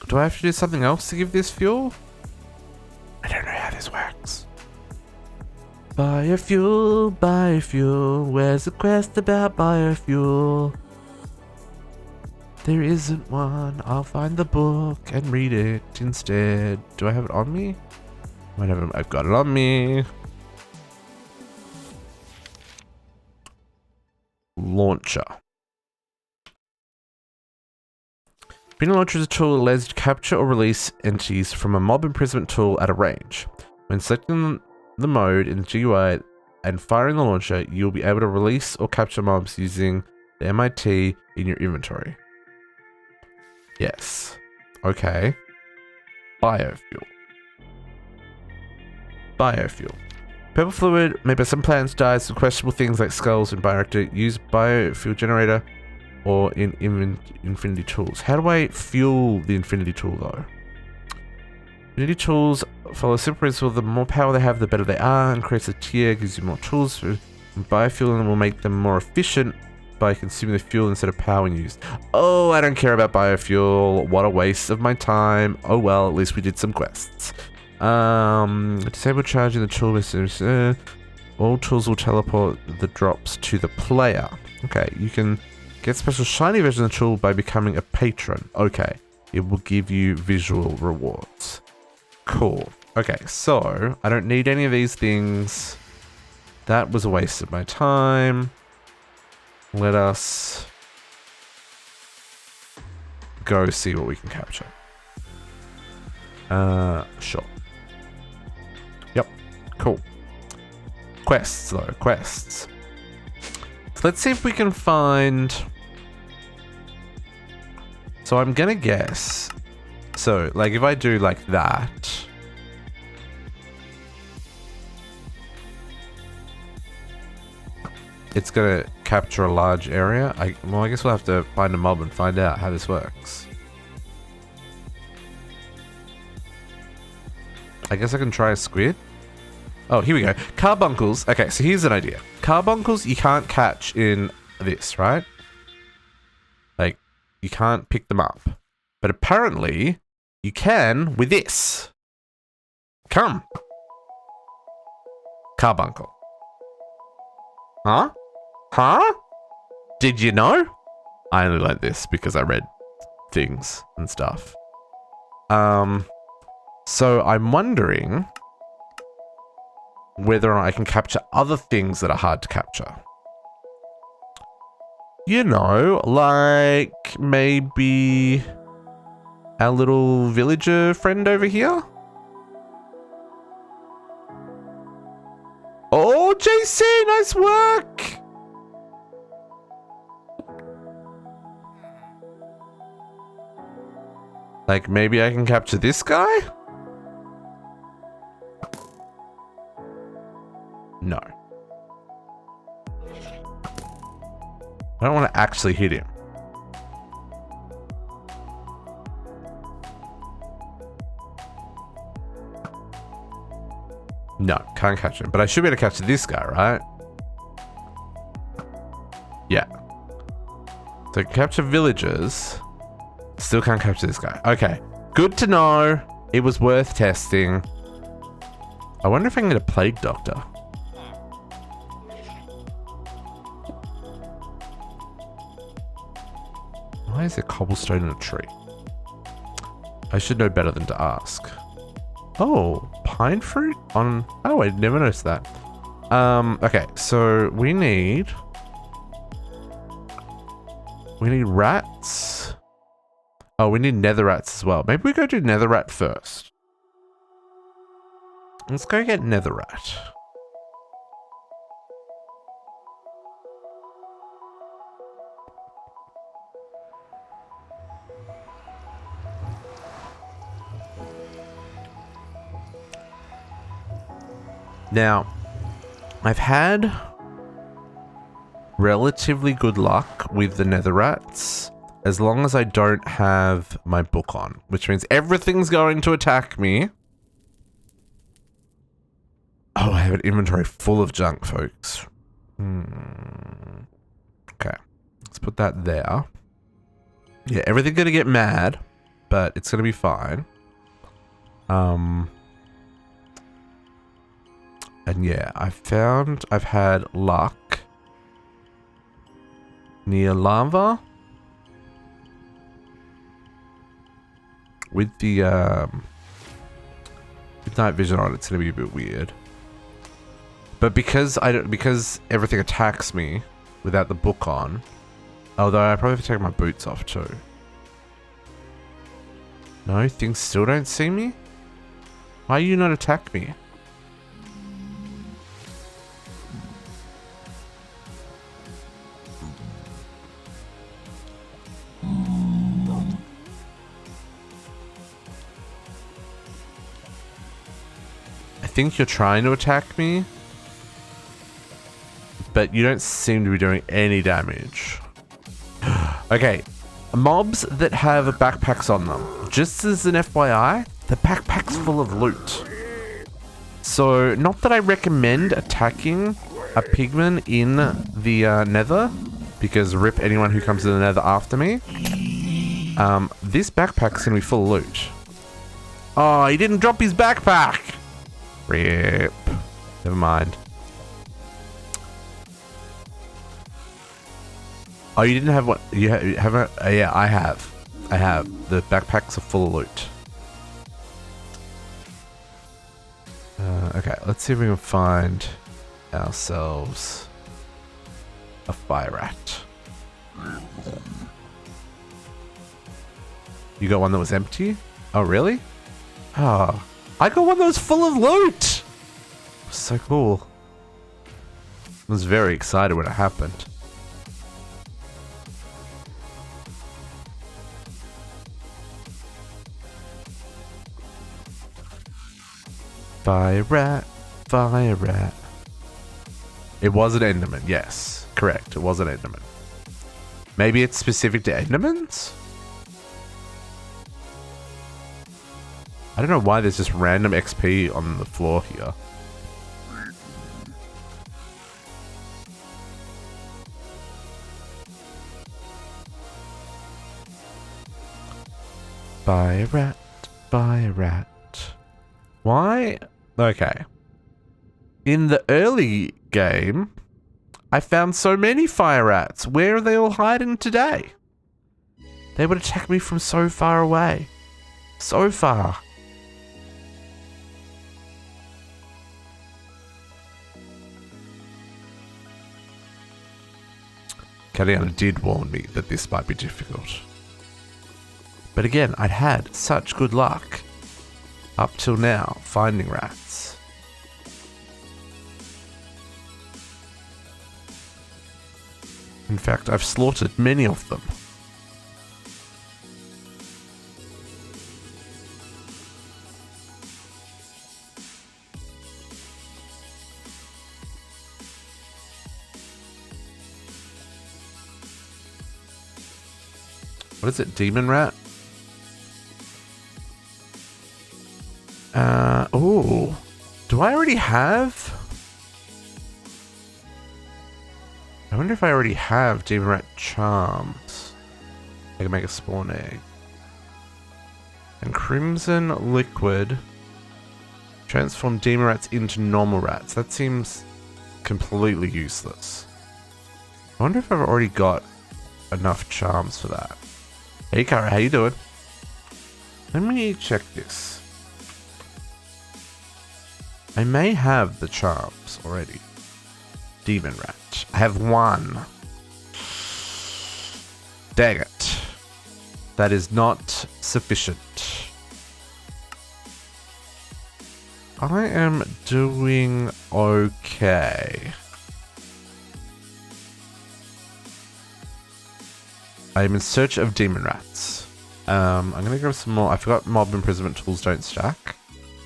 Do I have to do something else to give this fuel? I don't know how this works. Biofuel, biofuel, where's the quest about biofuel? There isn't one, I'll find the book and read it instead. Do I have it on me? I've got it on me. launcher. Bin launcher is a tool that allows you to capture or release entities from a mob imprisonment tool at a range. When selecting the mode in the GUI and firing the launcher, you'll be able to release or capture mobs using the MIT in your inventory. Yes. Okay. Biofuel. Biofuel. Purple fluid made by some plants dies with questionable things like skulls and bioreactor. Use biofuel generator or in infinity tools. How do I fuel the infinity tool though? Infinity tools follow a simple principle. The more power they have, the better they are. Increase the tier gives you more tools. Biofueling will make them more efficient by consuming the fuel instead of power used. Oh, I don't care about biofuel. What a waste of my time. Oh well, at least we did some quests. Disable charging the tool. All tools will teleport the drops to the player. Okay, you can get special shiny version of the tool by becoming a patron. Okay, it will give you visual rewards. Cool. Okay, so I don't need any of these things. That was a waste of my time. Let us go see what we can capture. Sure. Yep, cool. Quests though, quests. So let's see if we can find... So I'm gonna guess... So, like, if I do like that... It's gonna capture a large area. Well, I guess we'll have to find a mob and find out how this works. I guess I can try a squid. Oh, here we go. Carbuncles. Okay, so here's an idea. Carbuncles you can't catch in this, right? Like, you can't pick them up. But apparently, you can with this. Come. Carbuncle. Huh? Huh? Did you know? I only learned this because I read things and stuff. So I'm wondering whether or not I can capture other things that are hard to capture. You know, like maybe our little villager friend over here? Oh, JC, nice work! Like, maybe I can capture this guy? No. I don't want to actually hit him. No, can't catch him. But I should be able to catch this guy, right? Yeah. So capture villagers. Still can't capture this guy. Okay. Good to know. It was worth testing. I wonder if I can get a plague doctor. Why is there cobblestone in a tree? I should know better than to ask. Oh, pine fruit on... Oh, I never noticed that. Okay, so we need rats. Oh, we need nether rats as well. Maybe we go do nether rat first. Let's go get nether rat. Now, I've had relatively good luck with the nether rats as long as I don't have my book on, which means everything's going to attack me. Oh, I have an inventory full of junk, folks. Okay, let's put that there. Yeah, everything's gonna get mad, but it's gonna be fine. And yeah, I've had luck near lava with the with night vision on. It's gonna be a bit weird, but because everything attacks me, without the book on. Although I probably have to take my boots off too. No, things still don't see me? Why you not attack me? I think you're trying to attack me, but you don't seem to be doing any damage. Okay, mobs that have backpacks on them. Just as an FYI, the backpack's full of loot. So, not that I recommend attacking a pigman in the nether, because rip anyone who comes to the nether after me. This backpack's gonna be full of loot. Oh, he didn't drop his backpack! Rip. Never mind. Oh, you didn't have one? You haven't? Yeah, I have. I have. The backpacks are full of loot. Okay, let's see if we can find ourselves a fire rat. You got one that was empty? Oh, really? Oh, I got one that was full of loot! So cool. I was very excited when it happened. Fire rat, fire rat. It was an Enderman, yes. Correct, it was an Enderman. Maybe it's specific to Endermans? I don't know why there's just random XP on the floor here. Fire rat, fire rat. Why? Okay. In the early game, I found so many fire rats. Where are they all hiding today? They would attack me from so far away. So far. Kaliana did warn me that this might be difficult. But again, I'd had such good luck up till now finding rats. In fact, I've slaughtered many of them. What is it? Demon rat? Oh. Do I already have? I wonder if I already have demon rat charms. I can make a spawn egg. And crimson liquid. Transform demon rats into normal rats. That seems completely useless. I wonder if I've already got enough charms for that. Hey Kara, how you doing? Let me check this. I may have the charms already. Demon rat. I have one. Dang it. That is not sufficient. I am doing okay. I'm in search of demon rats. I'm gonna grab some more. I forgot mob imprisonment tools don't stack.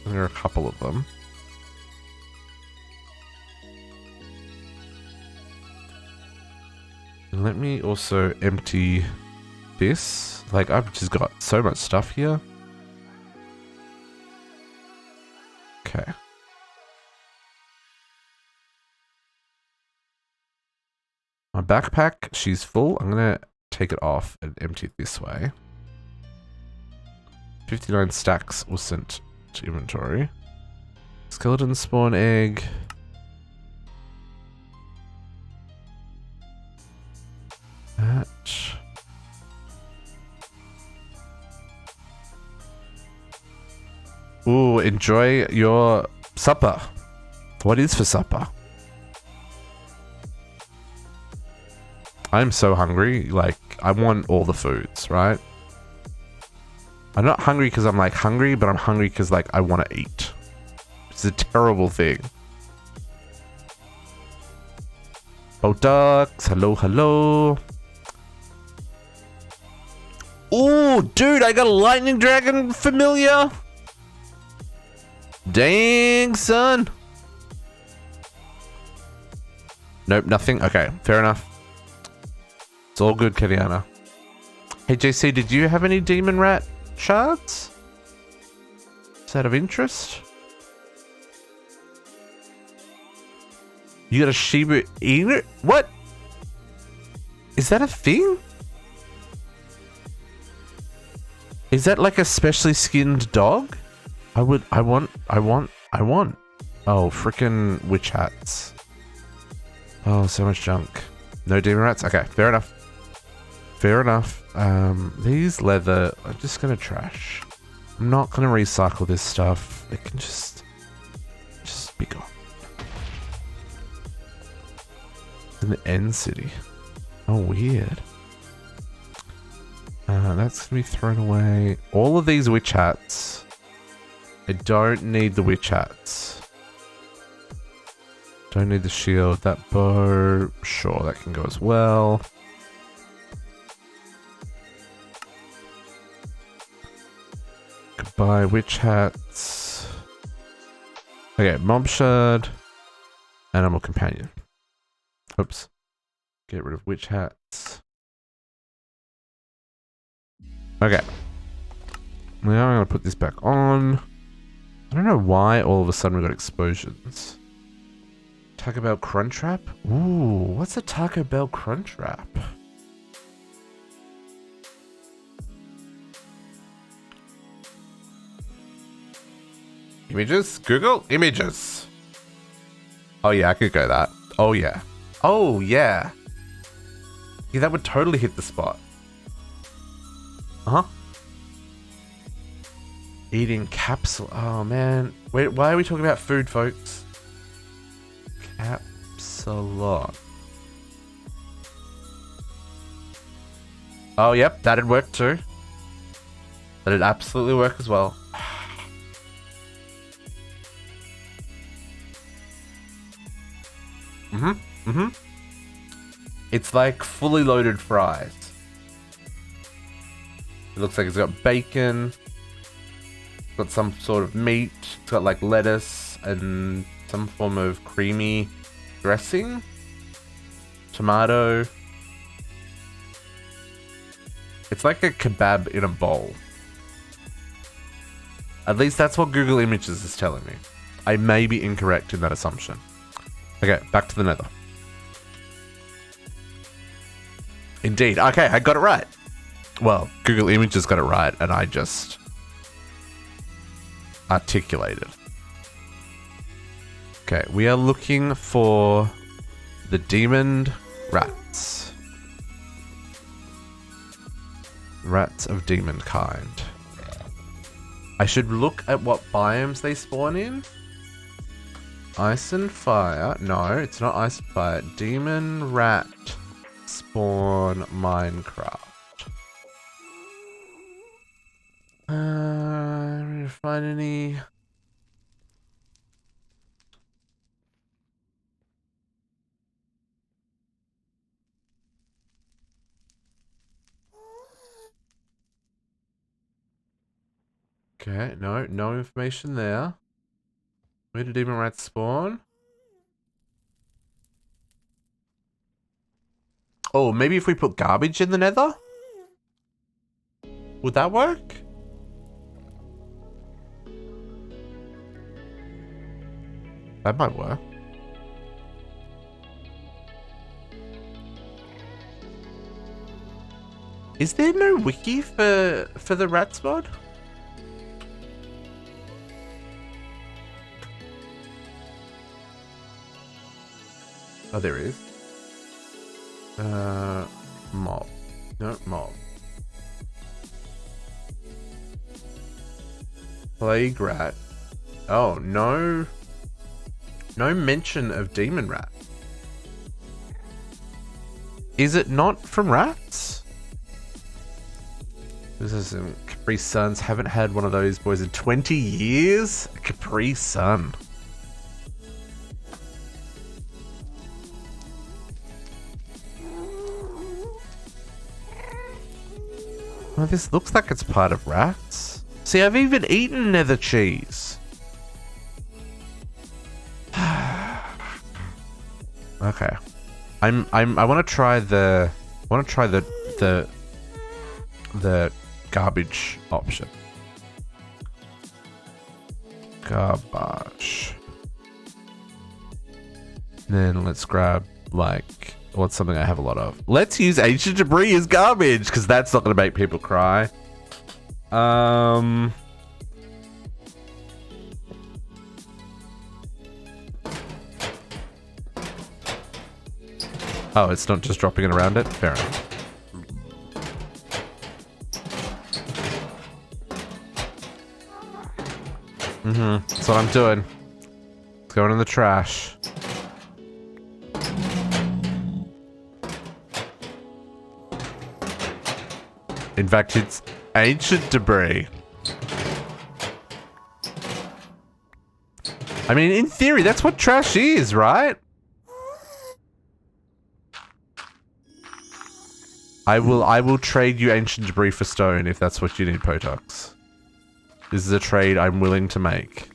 There are a couple of them. And let me also empty this. Like, I've just got so much stuff here. Okay. My backpack, she's full. I'm gonna take it off and empty it this way. 59 stacks was sent to inventory. Skeleton spawn egg. That. Ooh, enjoy your supper. What is for supper? I'm so hungry. Like, I want all the foods, right? I'm not hungry because I'm like hungry, but I'm hungry because like I want to eat. It's a terrible thing. Botox, hello, hello. Oh, dude, I got a lightning dragon familiar. Dang, son. Nope, nothing. Okay, fair enough. It's all good, Kadiana. Hey, JC, did you have any demon rat shards? Is that of interest? You got a Shiba Inu? What? Is that a thing? Is that like a specially skinned dog? I want. Oh, frickin' witch hats. Oh, so much junk. No demon rats? Okay, fair enough. Fair enough. These leather, I'm just gonna trash. I'm not gonna recycle this stuff. It can just be gone. In the end city. Oh, weird. That's gonna be thrown away. All of these witch hats. I don't need the witch hats. Don't need the shield. That bow, sure, that can go as well. Goodbye, witch hats. Okay, mob shard. Animal companion. Oops. Get rid of witch hats. Okay. Now I'm gonna put this back on. I don't know why all of a sudden we got explosions. Taco Bell Crunchwrap? Ooh, what's a Taco Bell Crunchwrap? Images? Google images. Oh yeah, I could go that. Oh yeah. Oh yeah. Yeah, that would totally hit the spot. Uh-huh. Eating capsule. Oh man. Wait, why are we talking about food, folks? Capsulon. Oh, yep, that'd work too. That'd absolutely work as well. It's like fully loaded fries. It looks like it's got bacon. It's got some sort of meat. It's got like lettuce and some form of creamy dressing. Tomato. It's like a kebab in a bowl. At least that's what Google Images is telling me. I may be incorrect in that assumption. Okay, back to the nether. Indeed. Okay, I got it right. Well, Google Images got it right, and I just articulated. Okay, we are looking for the demoned rats. Rats of demon kind. I should look at what biomes they spawn in. Ice and fire. No, it's not ice and fire. Demon rat spawn Minecraft. I'm gonna find any. Okay, no information there. Where did demon rats spawn? Oh, maybe if we put garbage in the nether? Would that work? That might work. Is there no wiki for the rats mod? Oh, there is. Mob. No, mob. Plague rat. Oh, no. No mention of demon rat. Is it not from rats? This is Capri Suns. Haven't had one of those boys in 20 years. Capri Sun. Well, this looks like it's part of rats. See, I've even eaten nether cheese. Okay. I want to try the garbage option. Garbage. Then let's grab like what's something I have a lot of. Let's use ancient debris as garbage because that's not going to make people cry. Oh, it's not just dropping it around it? Fair enough. That's what I'm doing. It's going in the trash. In fact, it's ancient debris. I mean, in theory, that's what trash is, right? I will trade you ancient debris for stone if that's what you need, Potox. This is a trade I'm willing to make.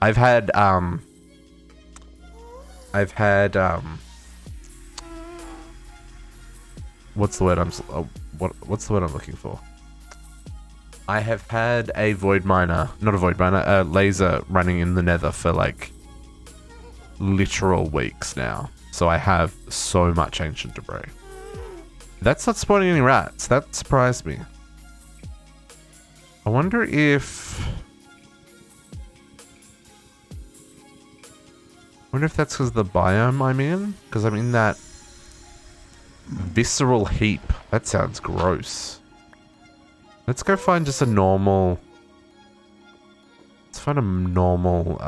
I've had what's the word what's the word I'm looking for? I have had a void miner, not a void miner, a laser running in the nether for like literal weeks now. So I have so much ancient debris. That's not spawning any rats. That surprised me. I wonder if that's because of the biome I'm in? Because I'm in that visceral heap. That sounds gross. Let's go find just a normal... Let's find a normal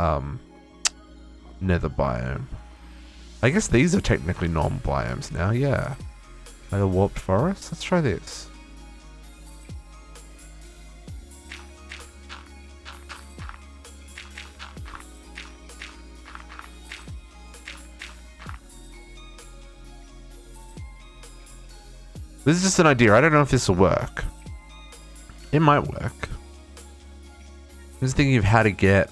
nether biome. I guess these are technically normal biomes now, yeah. Like a warped forest? Let's try this. This is just an idea. I don't know if this will work. It might work. I'm just thinking of how to get...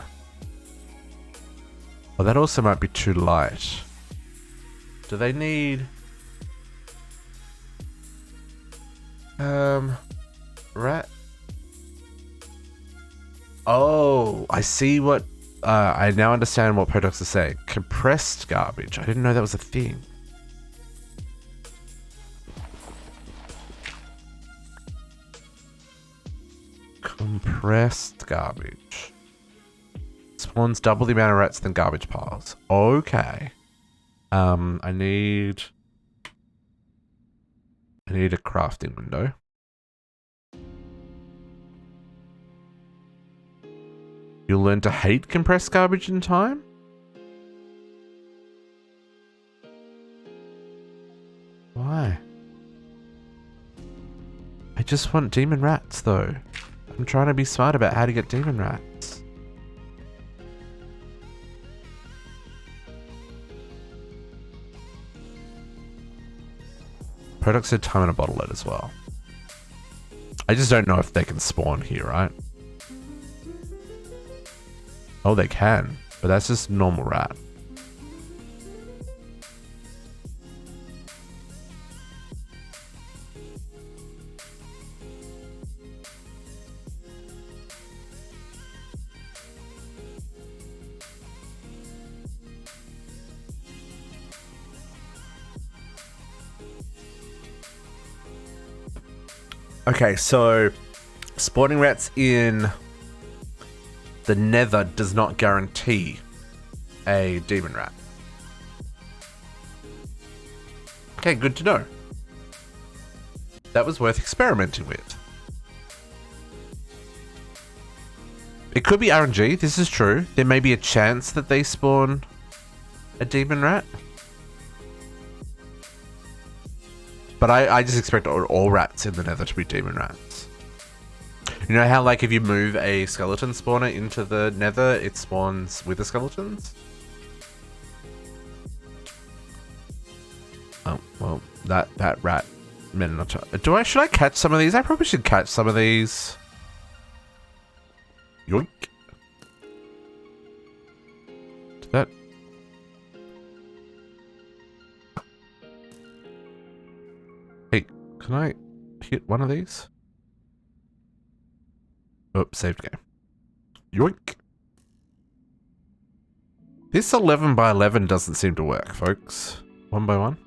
Oh, that also might be too light. Do they need... Rat? Oh, I see what... I now understand what Potox is saying. Compressed garbage. I didn't know that was a thing. Compressed garbage. Spawns double the amount of rats than garbage piles. Okay. I need a crafting window. You'll learn to hate compressed garbage in time? Why? I just want demon rats though. I'm trying to be smart about how to get demon rats. Products said time in a bottle it as well. I just don't know if they can spawn here, right? Oh, they can, but that's just normal rat. Okay, so spawning rats in the nether does not guarantee a demon rat. Okay, good to know. That was worth experimenting with. It could be RNG, this is true. There may be a chance that they spawn a demon rat. But I just expect all rats in the nether to be demon rats. You know how, like, if you move a skeleton spawner into the nether, it spawns with the skeletons? Oh, well, that rat minotaur. Should I catch some of these? I probably should catch some of these. Yoink. Did that... Hey, can I hit one of these? Oh, saved game. Yoink. This 11 by 11 doesn't seem to work, folks. 1 by 1.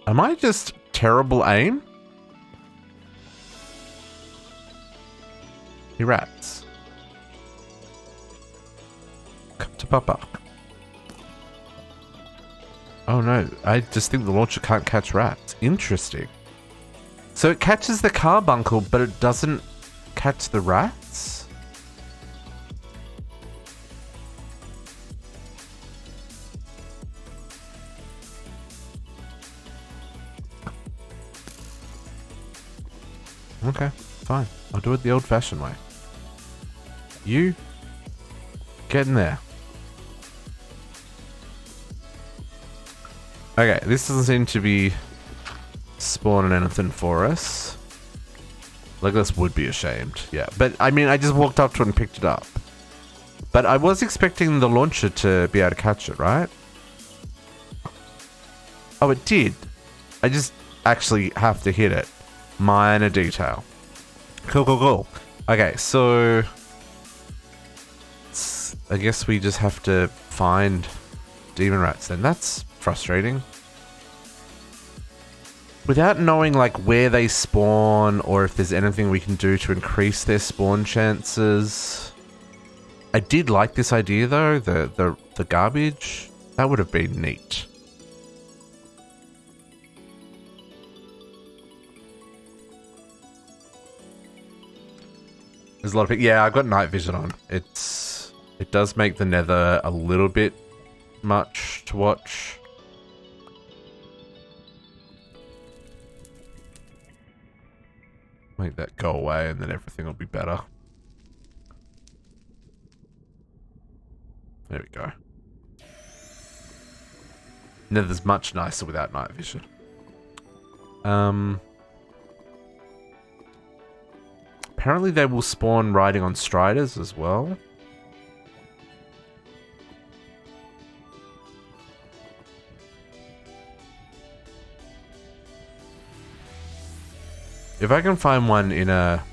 Am I just terrible aim? You rats. Come to Papa. Oh no, I just think the launcher can't catch rats. Interesting. So it catches the carbuncle, but it doesn't catch the rats? Okay, fine. I'll do it the old-fashioned way. You get in there. Okay, this doesn't seem to be spawning anything for us. Legolas would be ashamed, yeah. But, I mean, I just walked up to it and picked it up. But I was expecting the launcher to be able to catch it, right? Oh, it did. I just actually have to hit it. Minor detail. Cool, cool, cool. Okay, so... I guess we just have to find demon rats then. That's frustrating. Without knowing like where they spawn or if there's anything we can do to increase their spawn chances. I did like this idea though, the garbage. That would have been neat. There's a lot of people. Yeah, I've got night vision on. It does make the nether a little bit much to watch. Make that go away and then everything will be better. There we go. Nether's much nicer without night vision. Apparently they will spawn riding on striders as well. If I can find one in a...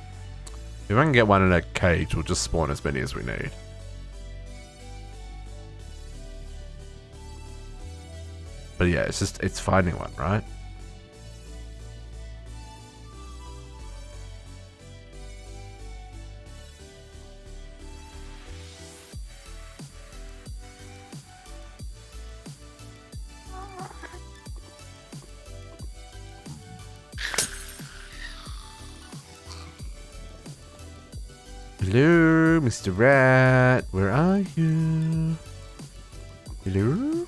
If I can get one in a cage, we'll just spawn as many as we need. But yeah, it's finding one, right? Hello, Mr. Rat. Where are you? Hello?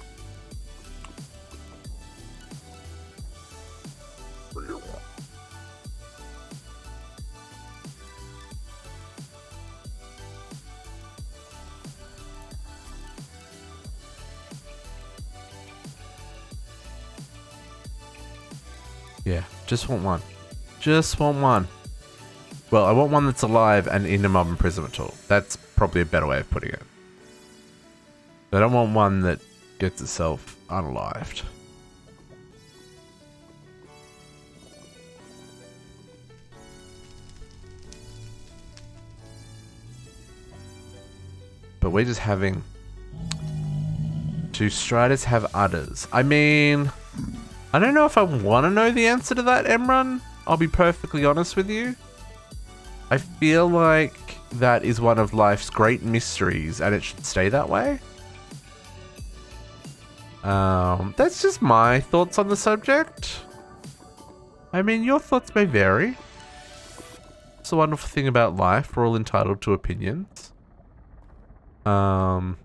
Yeah, just want one. Just want one. Well, I want one that's alive and in a mob imprisonment tool. That's probably a better way of putting it. I don't want one that gets itself unalived. But we're just having... Do striders have udders? I mean... I don't know if I want to know the answer to that, Emrun. I'll be perfectly honest with you. I feel like that is one of life's great mysteries and it should stay that way. That's just my thoughts on the subject. I mean, your thoughts may vary. It's a wonderful thing about life. We're all entitled to opinions. Because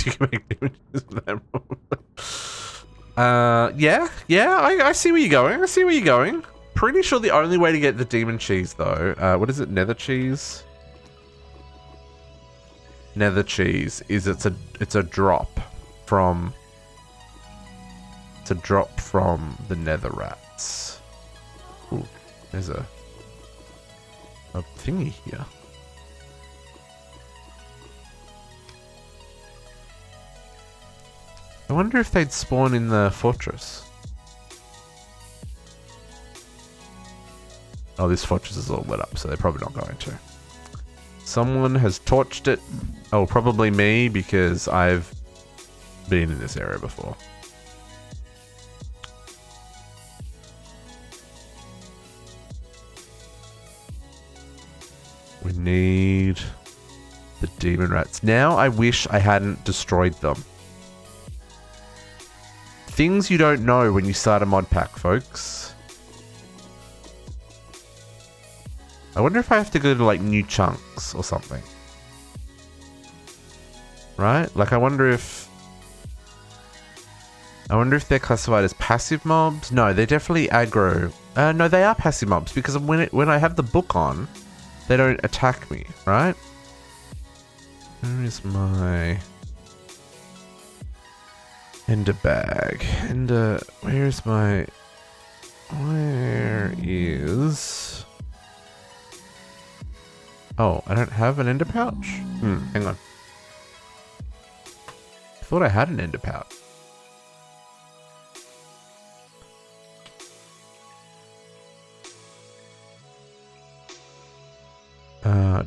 you can make images of them. Yeah, I see where you're going. I see where you're going. Pretty sure the only way to get the demon cheese, though, what is it? Nether cheese? Nether cheese is it's a drop from the nether rats. Ooh, there's a thingy here. I wonder if they'd spawn in the fortress. Oh, this fortress is all lit up, so they're probably not going to. Someone has torched it. Oh, probably me, because I've been in this area before. We need the demon rats. Now I wish I hadn't destroyed them. Things you don't know when you start a mod pack, folks. I wonder if I have to go to like new chunks or something. Right? Like I wonder if they're classified as passive mobs. No, they're definitely aggro. No, they are passive mobs because when I have the book on, they don't attack me, right? Where is my ender bag? Where is... Oh, I don't have an ender pouch? Hang on. I thought I had an ender pouch.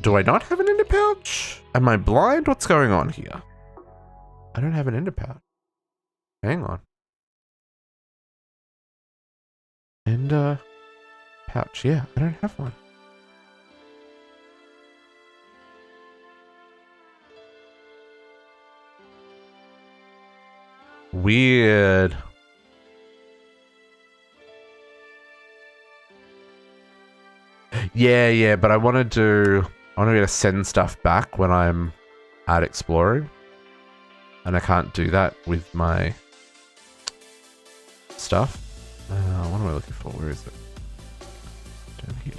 Do I not have an ender pouch? Am I blind? What's going on here? I don't have an ender pouch. Hang on. Ender pouch. Yeah, I don't have one. Weird. Yeah, but I want to be able to send stuff back when I'm out exploring. And I can't do that with my stuff. What am I looking for? Where is it? Down here.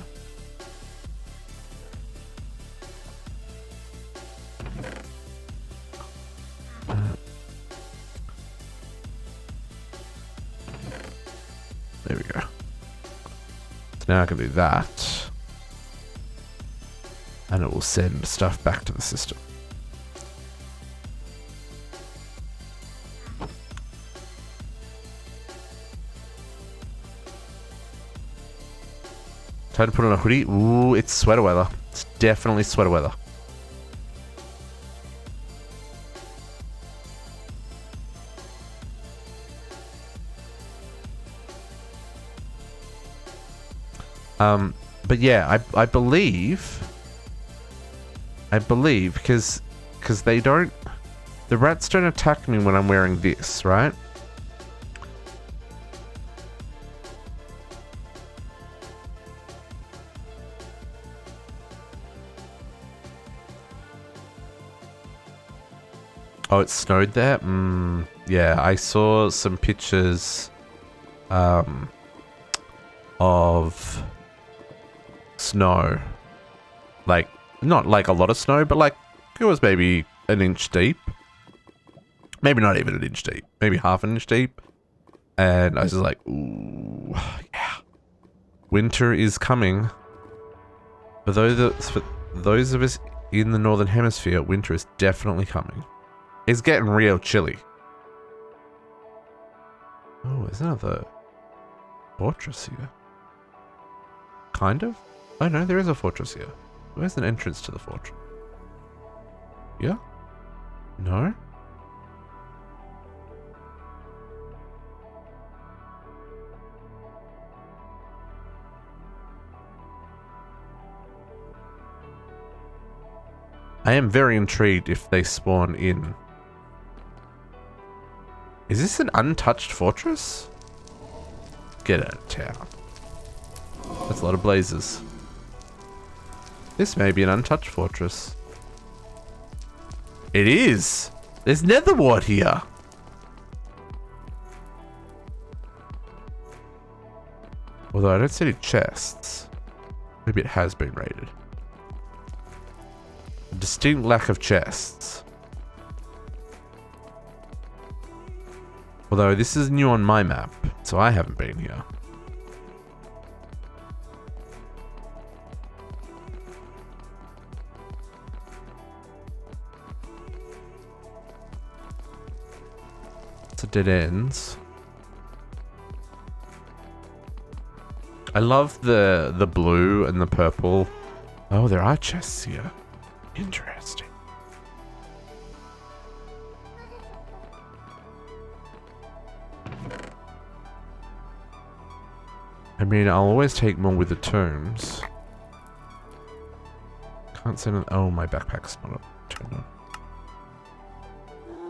There we go. So now I can do that. And it will send stuff back to the system. Time to put on a hoodie. Ooh, it's sweater weather. It's definitely sweater weather. But yeah, I believe because the rats don't attack me when I'm wearing this, right? Oh, it snowed there? Yeah, I saw some pictures of snow. Like, not like a lot of snow, but like it was maybe an inch deep. Maybe not even an inch deep. Maybe half an inch deep. And I was just like, ooh, yeah. Winter is coming. For those of us in the Northern Hemisphere, winter is definitely coming. It's getting real chilly. Oh, there's another fortress here. Kind of? Oh no, there is a fortress here. Where's an entrance to the fortress? Yeah? No? I am very intrigued if they spawn in. Is this an untouched fortress? Get out of town. That's a lot of blazes. This may be an untouched fortress. It is. There's nether wart here. Although I don't see any chests. Maybe it has been raided. A distinct lack of chests. Although this is new on my map, so I haven't been here. It's a dead ends. I love the blue and the purple. Oh, there are chests here. Interesting. I mean, I'll always take more with the tomes. Can't say no. Oh, my backpack's not turned on.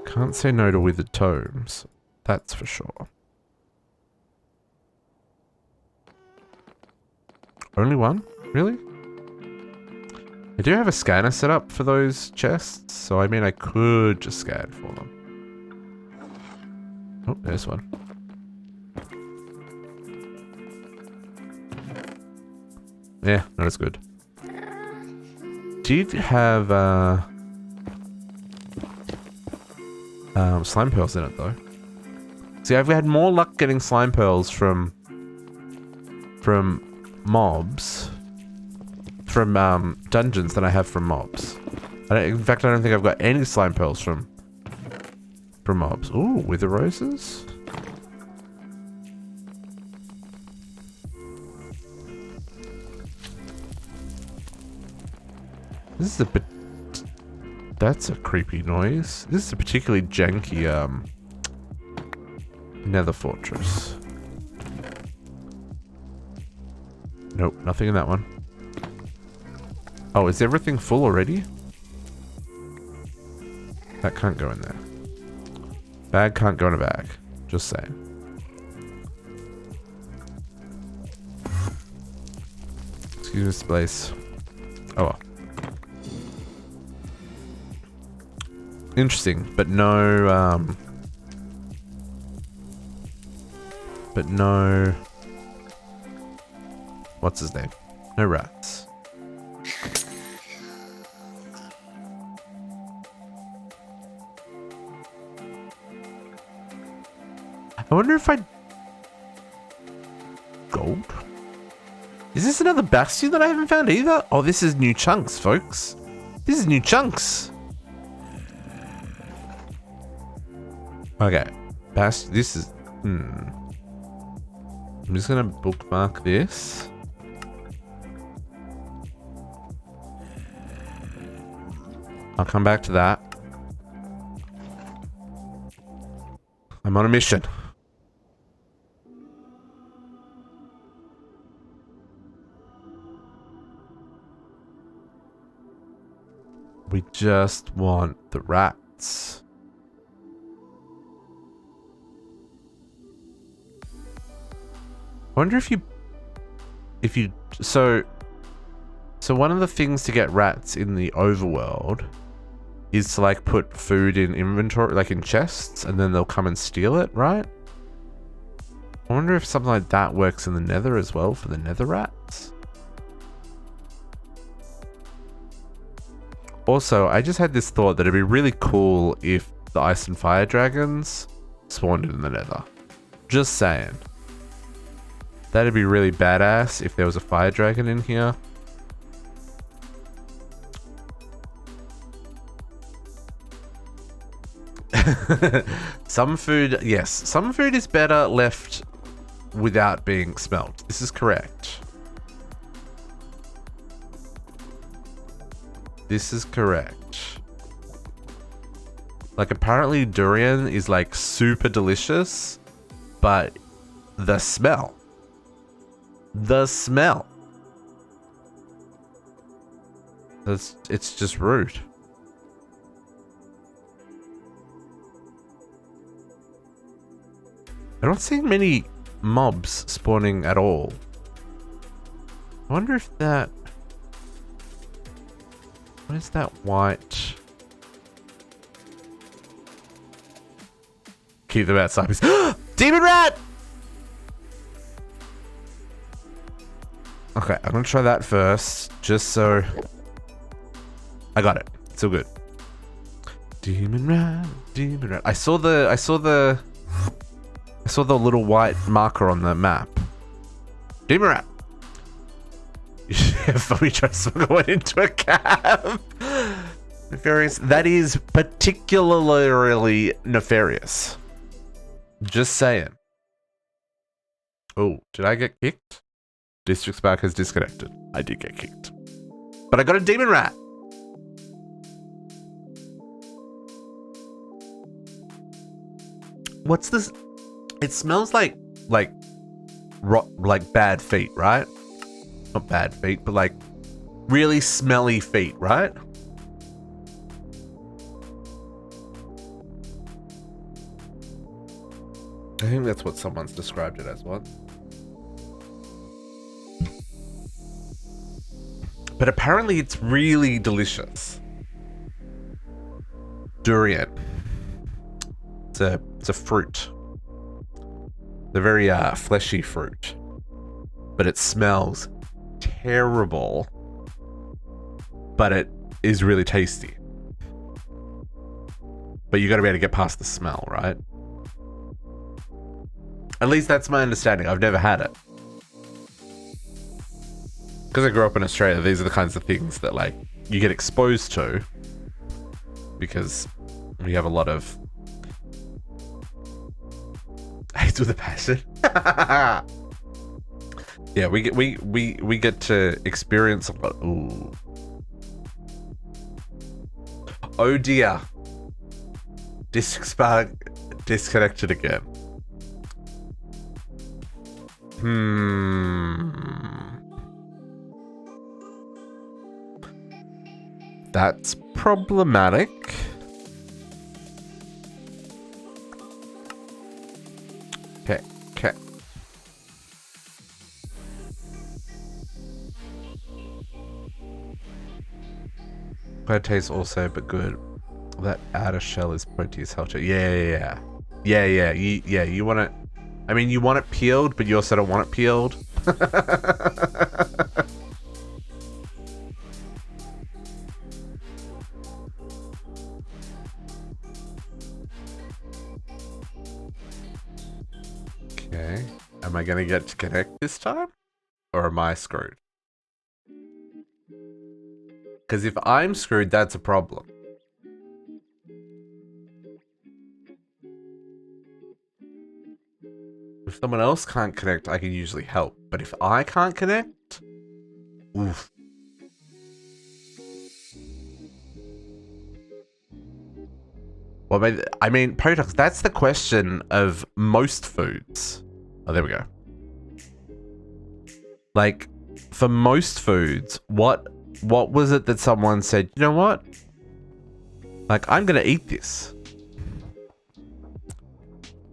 Can't say no to with the tomes. That's for sure. Only one? Really? I do have a scanner set up for those chests, so I mean I could just scan for them. Oh, there's one. Yeah, not as good. Did have slime pearls in it though. See, I've had more luck getting slime pearls from mobs, from dungeons than I have from mobs. In fact, I don't think I've got any slime pearls from mobs. Ooh, wither roses. This is a bit. That's a creepy noise. This is a particularly janky nether fortress. Nope, nothing in that one. Oh, is everything full already? That can't go in there. Bag can't go in a bag. Just saying. Excuse this place. Oh well. Interesting, but no, what's his name? No rats. I wonder if gold? Is this another bastion that I haven't found either? Oh, this is new chunks, folks. This is new chunks. Okay, this is, I'm just gonna bookmark this. I'll come back to that. I'm on a mission. We just want the rats. I wonder if you so one of the things to get rats in the overworld is to like put food in inventory, like in chests, and then they'll come and steal it, right? I wonder if something like that works in the nether as well for the nether rats. Also, I just had this thought that it'd be really cool if the ice and fire dragons spawned in the nether. Just saying. That'd be really badass if there was a fire dragon in here. Some food, yes. Some food is better left without being smelt. This is correct. This is correct. Like, apparently durian is like super delicious, but the smell. It's just rude. I don't see many mobs spawning at all. I wonder if that... What is that white? Keep them outside. Demon rat! Okay, I'm gonna try that first, just so... I got it. It's all good. Demon rat, demon rat. I saw the little white marker on the map. Demon rat. We just went into a cab. Nefarious. That is particularly nefarious. Just saying. Oh, did I get kicked? District Spark has disconnected. I did get kicked. But I got a demon rat. What's this? It smells like bad feet, right? Not bad feet, but like really smelly feet, right? I think that's what someone's described it as once. But apparently it's really delicious. Durian. It's a fruit. It's a very fleshy fruit. But it smells terrible. But it is really tasty. But you gotta be able to get past the smell, right? At least that's my understanding. I've never had it. Because I grew up in Australia, these are the kinds of things that like you get exposed to because we have a lot of hates with a passion. Yeah, we get to experience a lot. Ooh. Oh dear. District Spark disconnected again. That's problematic. Okay. Bad taste also, but good. That outer shell is protease helter. Yeah. You want it. I mean, you want it peeled, but you also don't want it peeled. Okay. Am I gonna get to connect this time? Or am I screwed? Because if I'm screwed, that's a problem. If someone else can't connect, I can usually help. But if I can't connect, oof. Well, I mean, Potox, that's the question of most foods. Oh, there we go. Like, for most foods, what was it that someone said, you know what? Like, I'm gonna eat this.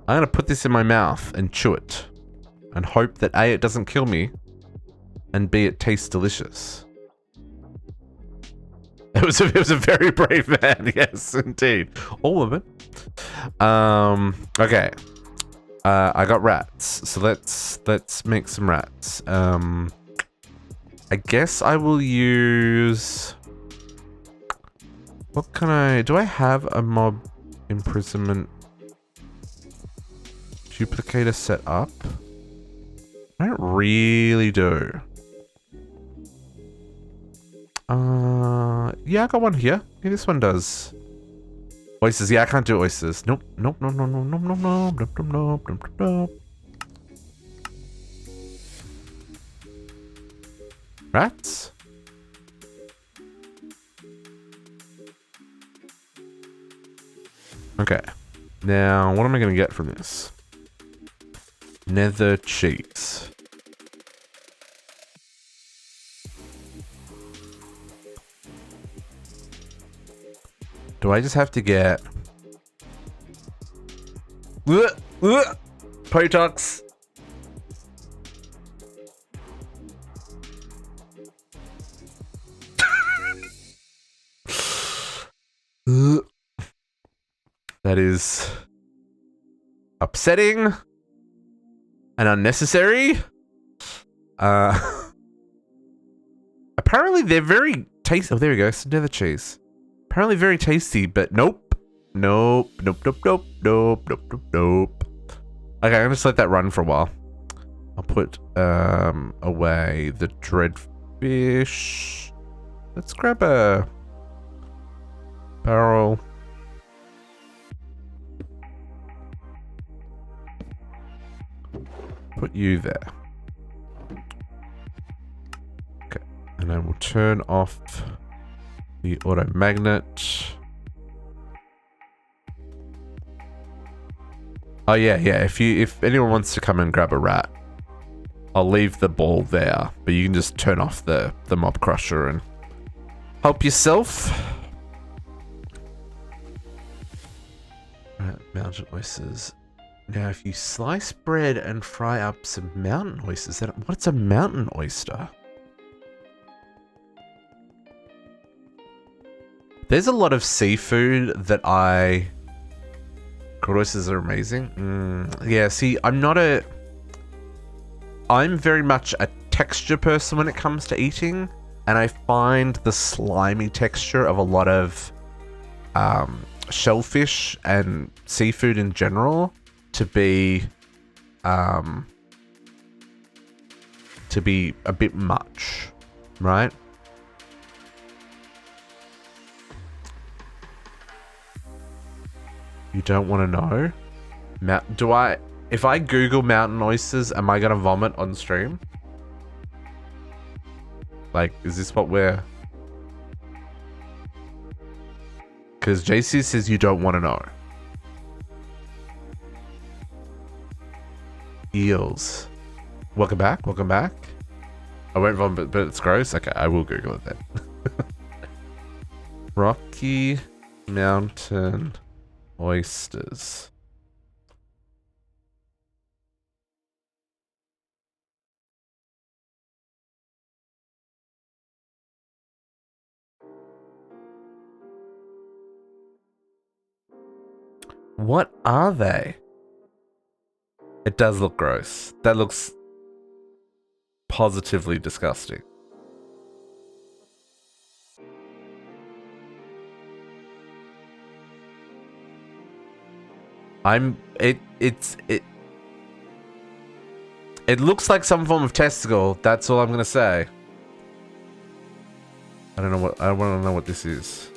I'm gonna put this in my mouth and chew it. And hope that A, it doesn't kill me, and B, it tastes delicious. It was a very brave man, yes, indeed. Or woman. Okay. I got rats, so let's make some rats. I guess I will use... What can I... Do I have a mob imprisonment duplicator set up? I don't really do. Yeah, I got one here. Yeah, this one does. Oysters, yeah, I can't do oysters. Nope. Rats? Okay. Now, what am I going to get from this? Nether cheese. Do I just have to get... Potox. That is upsetting and unnecessary. Apparently they're very tasty. Oh, there we go. Some nether cheese. Apparently very tasty, but nope. Nope. Nope. Nope. Nope. Nope. Nope. Nope. Nope. Okay, I'm gonna just let that run for a while. I'll put away the dreadfish. Let's grab a barrel. Put you there. Okay, and I will turn off the auto magnet. Oh yeah, yeah. If anyone wants to come and grab a rat, I'll leave the ball there, but you can just turn off the mob crusher and help yourself. Mountain oysters. Now, if you slice bread and fry up some mountain oysters, then what's a mountain oyster? There's a lot of seafood that Grilled oysters are amazing. Yeah, see, I'm very much a texture person when it comes to eating, and I find the slimy texture of a lot of shellfish and seafood in general to be a bit much, right? You don't want to know? If I Google mountain oysters, am I gonna vomit on stream? Like, is this what we're... Because JC says you don't want to know. Eels. Welcome back, welcome back. I won't vomit, but it's gross. Okay, I will Google it then. Rocky Mountain oysters. What are they? It does look gross. That looks positively disgusting. It looks like some form of testicle. That's all I'm gonna say. I want to know what this is.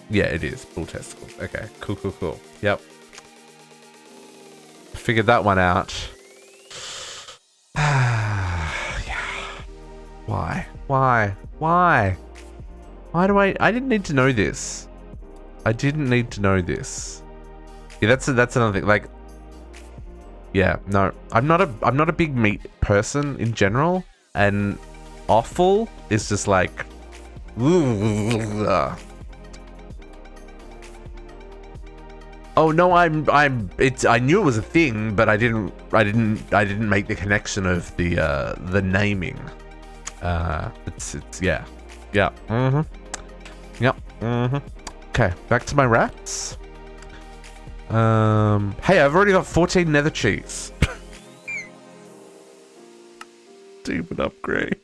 Yeah, it is. Bull testicles. Okay, cool, cool, cool. Yep. Figured that one out. Yeah. Why? Why? Why? Why do I didn't need to know this. I didn't need to know this. Yeah, that's another thing. Like, yeah, no, I'm not a big meat person in general, and offal is just like, ugh. Oh no, I knew it was a thing, but I didn't make the connection of the naming. It's yeah. Yep. Okay, back to my rats. Hey, I've already got 14 nether cheese. Demon upgrade.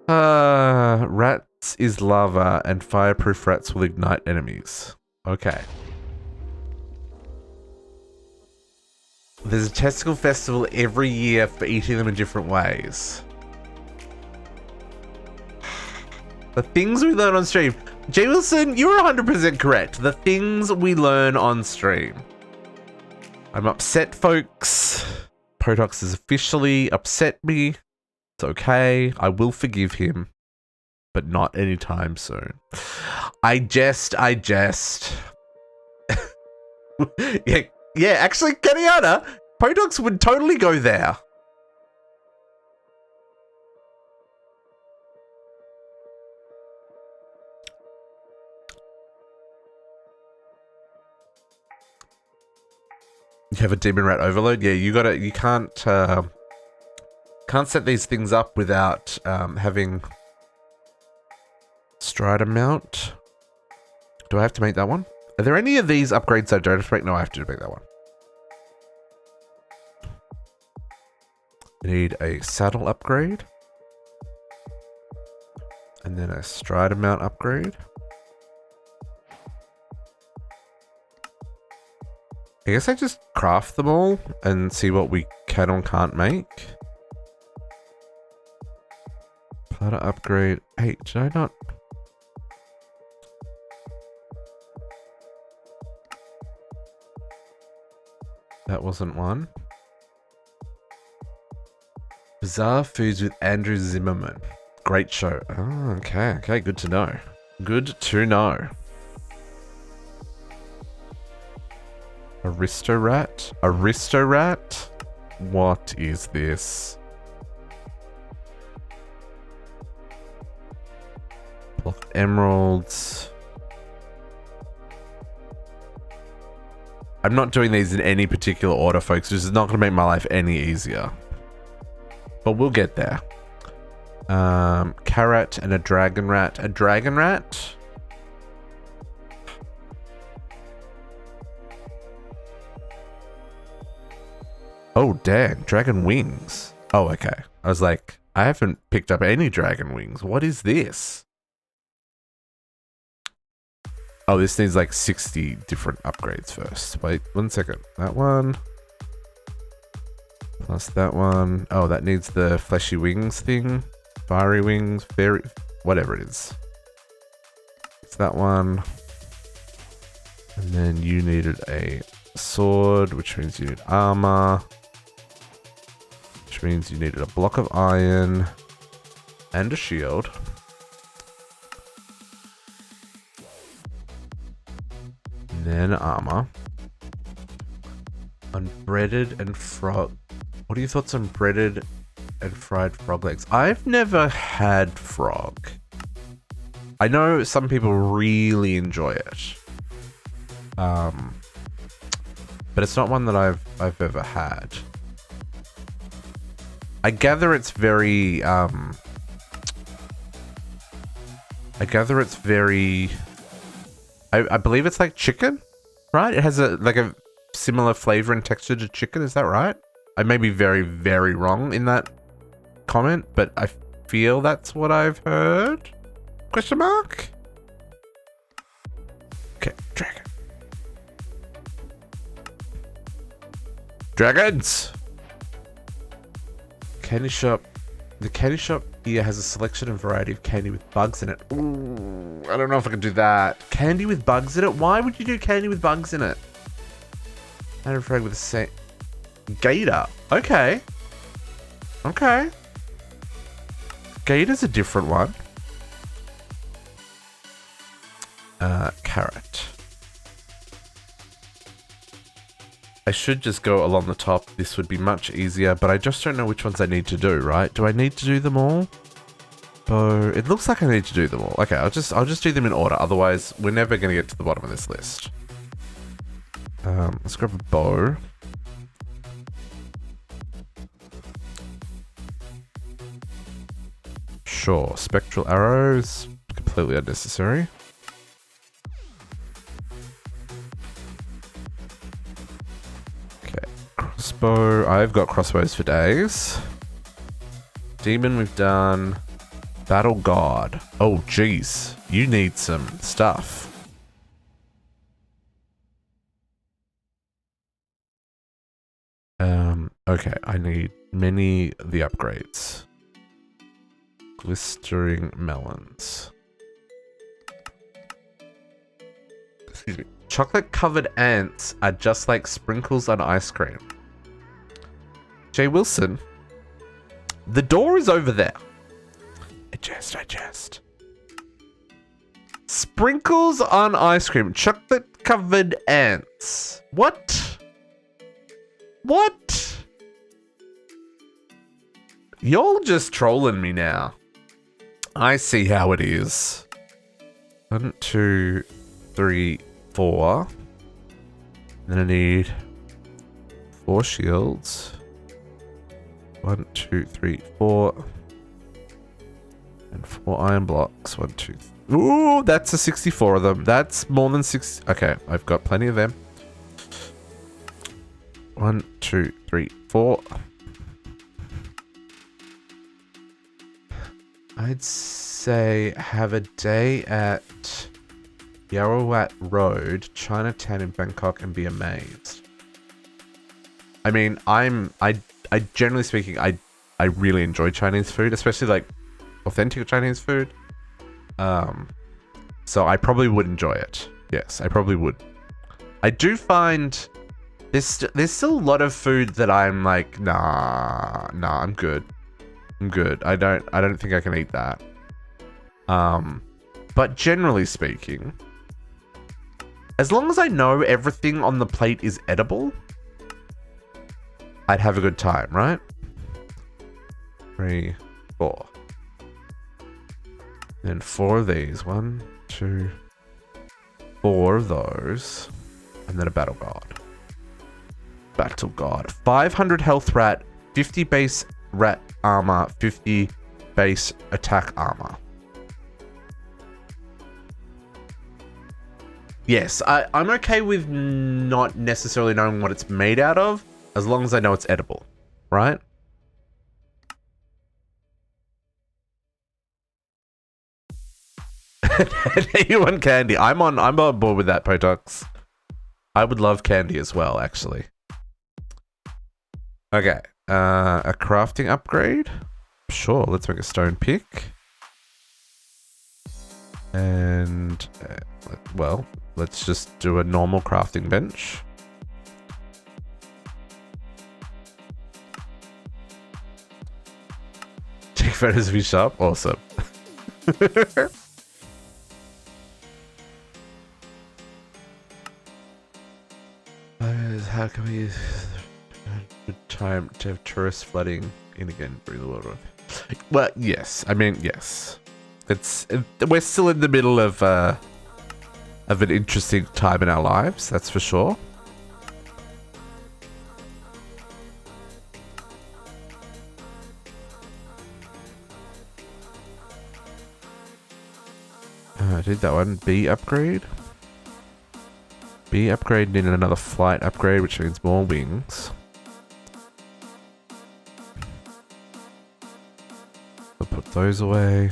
Rats is lava, and fireproof rats will ignite enemies. Okay. There's a testicle festival every year for eating them in different ways. The things we learn on stream. J. Wilson, you're 100% correct. The things we learn on stream. I'm upset, folks. Protox has officially upset me. It's okay. I will forgive him. But not anytime soon. I jest. yeah, actually, Kenyatta, Protox would totally go there. You have a demon rat overload? Yeah, you can't set these things up without having Strider mount. Do I have to make that one? Are there any of these upgrades I don't have to make? No, I have to make that one. I need a saddle upgrade. And then a strider mount upgrade. I guess I just craft them all and see what we can or can't make. Platter upgrade. Hey, did I not? That wasn't one. Bizarre Foods with Andrew Zimmerman. Great show. Oh, okay. Okay, good to know. Good to know. Aristorat? Aristorat? What is this? Block emeralds. I'm not doing these in any particular order, folks. This is not going to make my life any easier. But we'll get there. Carrot and a dragon rat. A dragon rat? Oh, dang. Dragon wings. Oh, okay. I was like, I haven't picked up any dragon wings. What is this? Oh, this needs like 60 different upgrades first. Wait, 1 second. That one. Plus that one. Oh, that needs the fleshy wings thing. Fiery wings. Fairy. Whatever it is. It's that one. And then you needed a sword, which means you need armor. Which means you needed a block of iron. And a shield. Then armor. Unbreaded and frog. What are your thoughts on breaded and fried frog legs? I've never had frog. I know some people really enjoy it. But it's not one that I've ever had. I gather it's very I believe it's like chicken, right? It has a similar flavor and texture to chicken. Is that right? I may be very, very wrong in that comment, but I feel that's what I've heard. Question mark? Okay, dragon. Dragons! Candy shop. The candy shop here has a selection and variety of candy with bugs in it. Ooh, I don't know if I can do that. Candy with bugs in it? Why would you do candy with bugs in it? And frag with the same gator. Okay. Okay. Gator's a different one. Carrot. I should just go along the top. This would be much easier, but I just don't know which ones I need to do, right? Do I need to do them all? Bow. It looks like I need to do them all. Okay, I'll just do them in order. Otherwise, we're never going to get to the bottom of this list. Let's grab a bow. Sure. Spectral arrows. Completely unnecessary. Crossbow. I've got crossbows for days. Demon we've done. Battle God. Oh, jeez. You need some stuff. Okay, I need many of the upgrades. Glistering melons. Excuse me. Chocolate-covered ants are just like sprinkles on ice cream. Jay Wilson, the door is over there. I jest. Sprinkles on ice cream. Chocolate-covered ants. What? What? Y'all just trolling me now. I see how it is. 1, 2, 3, 4. Then I need 4 shields. 1, 2, 3, 4. And 4 iron blocks. 1, 2, Ooh, that's a 64 of them. That's more than 6. Okay, I've got plenty of them. 1, 2, 3, 4. I'd say have a day at Yarawat Road, Chinatown in Bangkok, and be amazed. I mean, I generally speaking, I really enjoy Chinese food, especially like authentic Chinese food. So I probably would enjoy it. Yes, I probably would. I do find there's still a lot of food that I'm like, nah, I'm good. I'm good. I don't think I can eat that. But generally speaking, as long as I know everything on the plate is edible, I'd have a good time, right? 3, 4. Then 4 of these. 1, 2, 4 of those. And then a battle god. Battle god. 500 health rat, 50 base rat armor, 50 base attack armor. Yes, I'm okay with not necessarily knowing what it's made out of, as long as I know it's edible, right? You want candy? I'm on board with that, Potox. I would love candy as well, actually. Okay, a crafting upgrade. Sure, let's make a stone pick. And well, let's just do a normal crafting bench. Take photos of your shop. Awesome. How can we use the time to have tourist flooding in again through the world? Well, yes. I mean, yes. We're still in the middle of an interesting time in our lives. That's for sure. I did that one. B upgrade. B upgrade needed another flight upgrade, which means more wings. I'll put those away.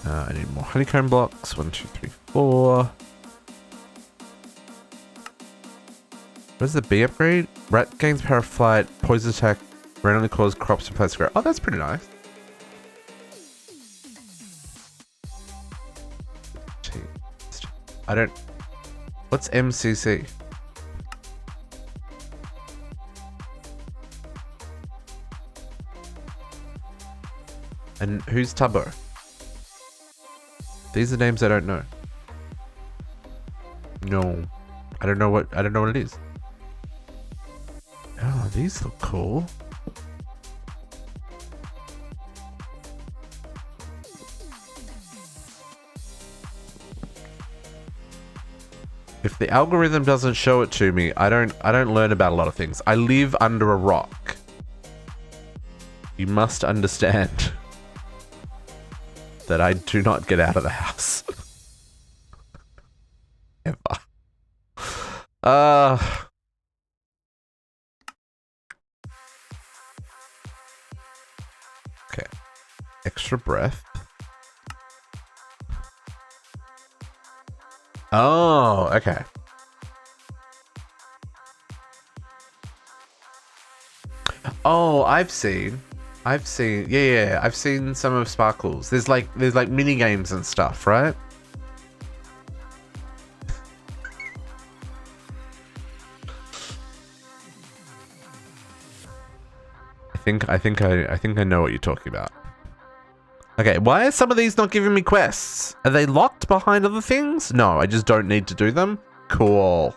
I need more honeycomb blocks. 1, 2, 3, 4. What is the B upgrade? Rat gains power of flight, poison attack, randomly cause crops and plants to grow. Oh, that's pretty nice. I don't... What's MCC? And who's Tubbo? These are names I don't know. No. I don't know what it is. Oh, these look cool. If the algorithm doesn't show it to me, I don't learn about a lot of things. I live under a rock. You must understand that I do not get out of the house. Ever. Okay. Extra breath. Oh, okay. Oh, I've seen, yeah, I've seen some of Sparkles. There's like mini games and stuff, right? I think I know what you're talking about. Okay, why are some of these not giving me quests? Are they locked behind other things? No, I just don't need to do them. Cool.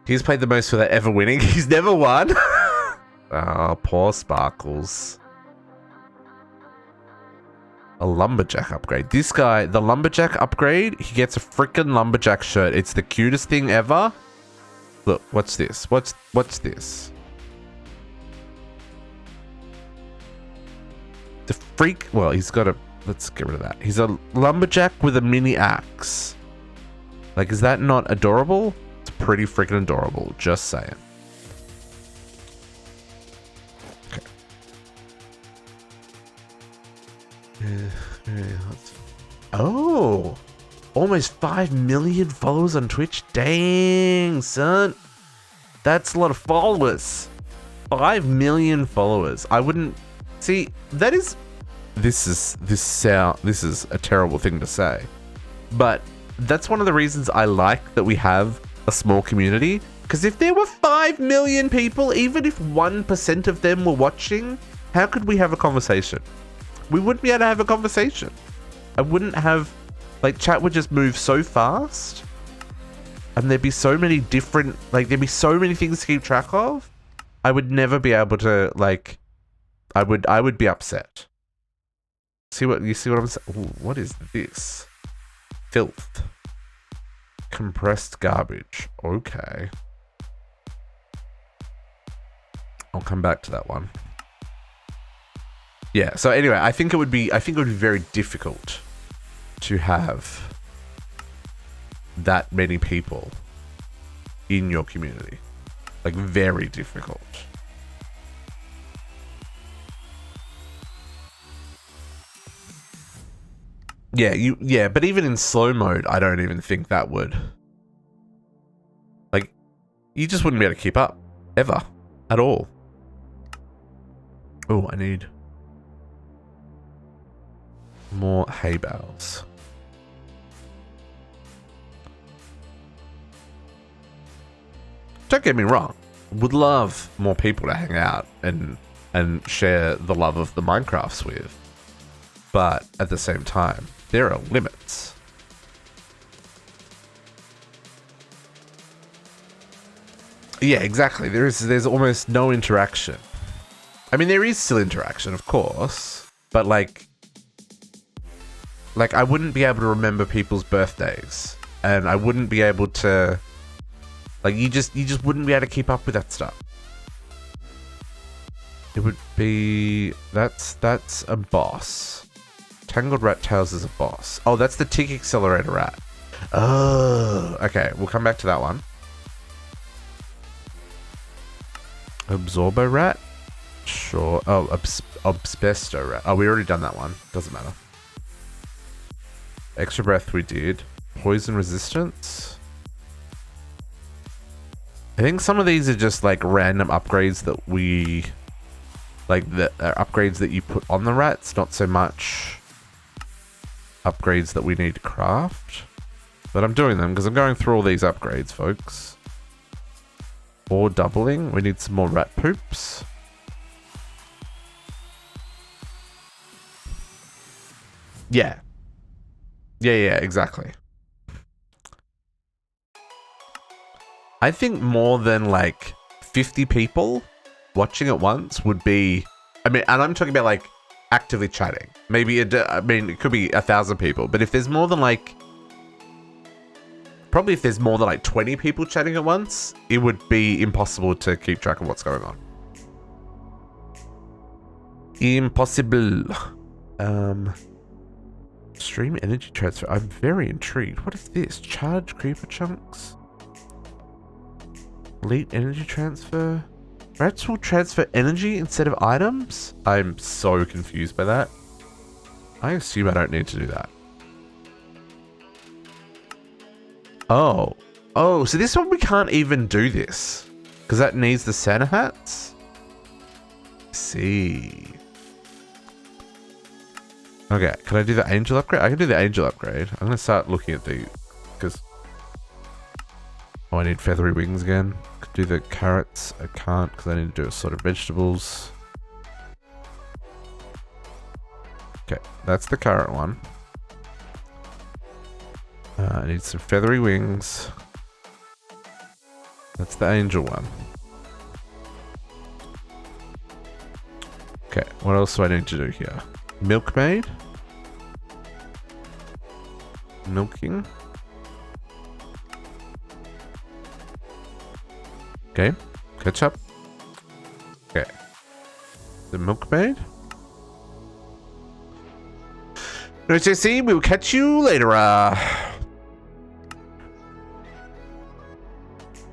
He's played the most without ever winning. He's never won. Oh, poor Sparkles. A lumberjack upgrade. This guy, the lumberjack upgrade, he gets a freaking lumberjack shirt. It's the cutest thing ever. Look, what's this? What's this? freak. Well, he's got a. Let's get rid of that. He's a lumberjack with a mini axe. Like, is that not adorable? It's pretty freaking adorable. Just saying. Okay. Oh, almost 5 million followers on Twitch. Dang, son. That's a lot of followers. 5 million followers. I wouldn't see that is. This is a terrible thing to say, but that's one of the reasons I like that we have a small community. Because if there were 5 million people, even if 1% of them were watching, how could we have a conversation? We wouldn't be able to have a conversation. I wouldn't have, like, chat would just move so fast, and there'd be so many different, like, there'd be so many things to keep track of. I would never be able to, like, I would be upset. See what I'm saying? Ooh, what is this? Filth. Compressed garbage. Okay. I'll come back to that one. Yeah, so anyway, I think it would be very difficult to have that many people in your community. Like, very difficult. Yeah, but even in slow mode, I don't even think that would. Like, you just wouldn't be able to keep up. Ever. At all. Oh, I need more hay bales. Don't get me wrong. Would love more people to hang out and share the love of the Minecrafts with. But at the same time, there are limits. Yeah, exactly. There's almost no interaction. I mean, there is still interaction, of course, but like I wouldn't be able to remember people's birthdays, and I wouldn't be able to, like, you just wouldn't be able to keep up with that stuff. It would be that's a boss. Tangled Rat Tails is a boss. Oh, that's the Tick Accelerator Rat. Oh, okay. We'll come back to that one. Absorbo Rat? Sure. Oh, Obsbesto Rat. Oh, we already done that one. Doesn't matter. Extra Breath we did. Poison Resistance. I think some of these are just like random upgrades that we... Like, the upgrades that you put on the rats, not so much upgrades that we need to craft. But I'm doing them because I'm going through all these upgrades, folks. Or doubling. We need some more rat poops. Yeah. Yeah, exactly. I think more than like 50 people watching at once would be, I mean, and I'm talking about like actively chatting. Maybe, it could be 1,000 people, but if there's more than like, probably if there's more than like 20 people chatting at once, it would be impossible to keep track of what's going on. Impossible. Stream energy transfer. I'm very intrigued. What is this? Charge creeper chunks? Elite energy transfer? Rats will transfer energy instead of items? I'm so confused by that. I assume I don't need to do that. Oh, so this one we can't even do this because that needs the Santa hats. See. Okay, can I do the angel upgrade? I can do the angel upgrade. I'm gonna start looking at the, because I need feathery wings again. Could do the carrots. I can't because I need to do assorted vegetables. Okay, that's the carrot one. I need some feathery wings. That's the angel one. Okay, what else do I need to do here? Milkmaid? Milking? Okay, ketchup. Okay. The milkmaid? No, JC, we will catch you later.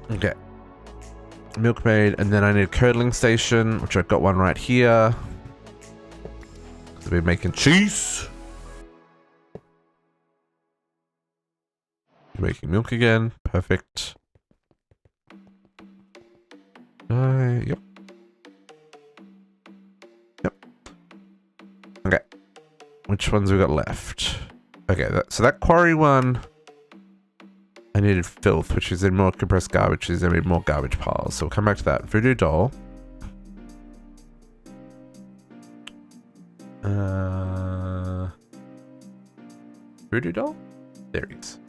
Okay. Milkmaid, and then I need a curdling station, which I've got one right here. So we're making cheese. Making milk again. Perfect. Yep. Yep. Okay. Which ones we got left? Okay, so that quarry one, I needed filth, which is in more compressed garbage, which is in more garbage piles. So we'll come back to that. Voodoo doll. Voodoo doll? There he is.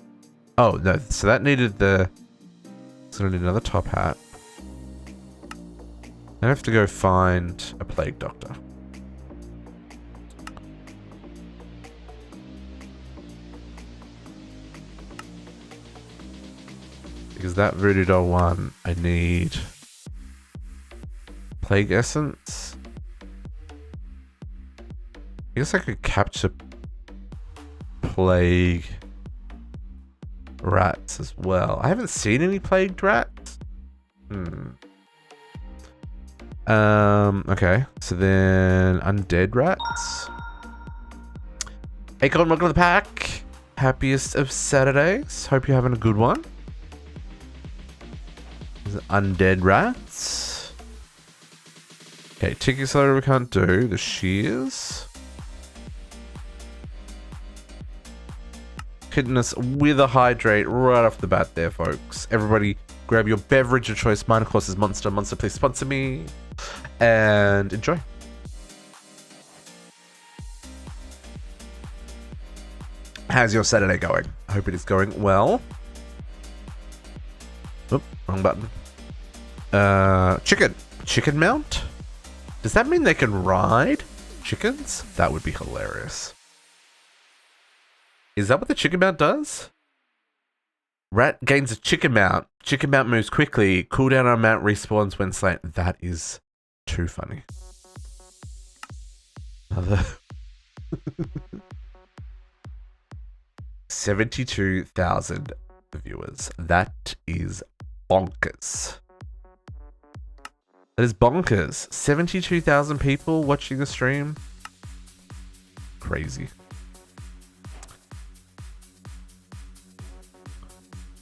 Oh, no. So that needed the... It's going to need another top hat. I have to go find a plague doctor. Because that voodoo doll one, I need plague essence. I guess I could capture plague rats as well. I haven't seen any plagued rats. Okay. So then undead rats. Hey, Colin, welcome to the pack. Happiest of Saturdays. Hope you're having a good one. Undead rats. Okay, tick accelerator we can't do. The shears. Hitting us with a hydrate right off the bat there, folks. Everybody grab your beverage of choice. Mine, of course, is Monster. Monster, please sponsor me. And enjoy. How's your Saturday going? I hope it is going well. Oop, wrong button. Chicken mount? Does that mean they can ride chickens? That would be hilarious. Is that what the chicken mount does? Rat gains a chicken mount. Chicken mount moves quickly. Cooldown on mount respawns when slain. That is too funny. Another 72,000 viewers. That is bonkers. That is bonkers. 72,000 people watching the stream. Crazy.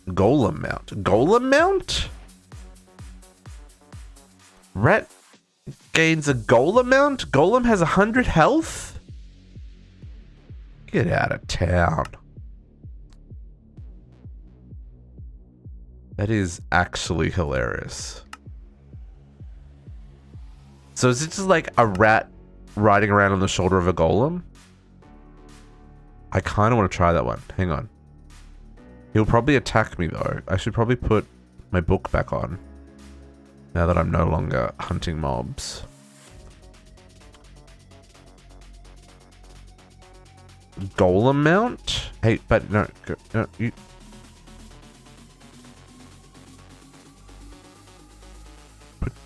Golem mount. Golem mount? Rat gains a golem mount? Golem has 100 health? Get out of town. That is actually hilarious. So is it just like a rat riding around on the shoulder of a golem? I kind of want to try that one. Hang on. He'll probably attack me though. I should probably put my book back on. Now that I'm no longer hunting mobs. Golem mount? Hey, but no, you...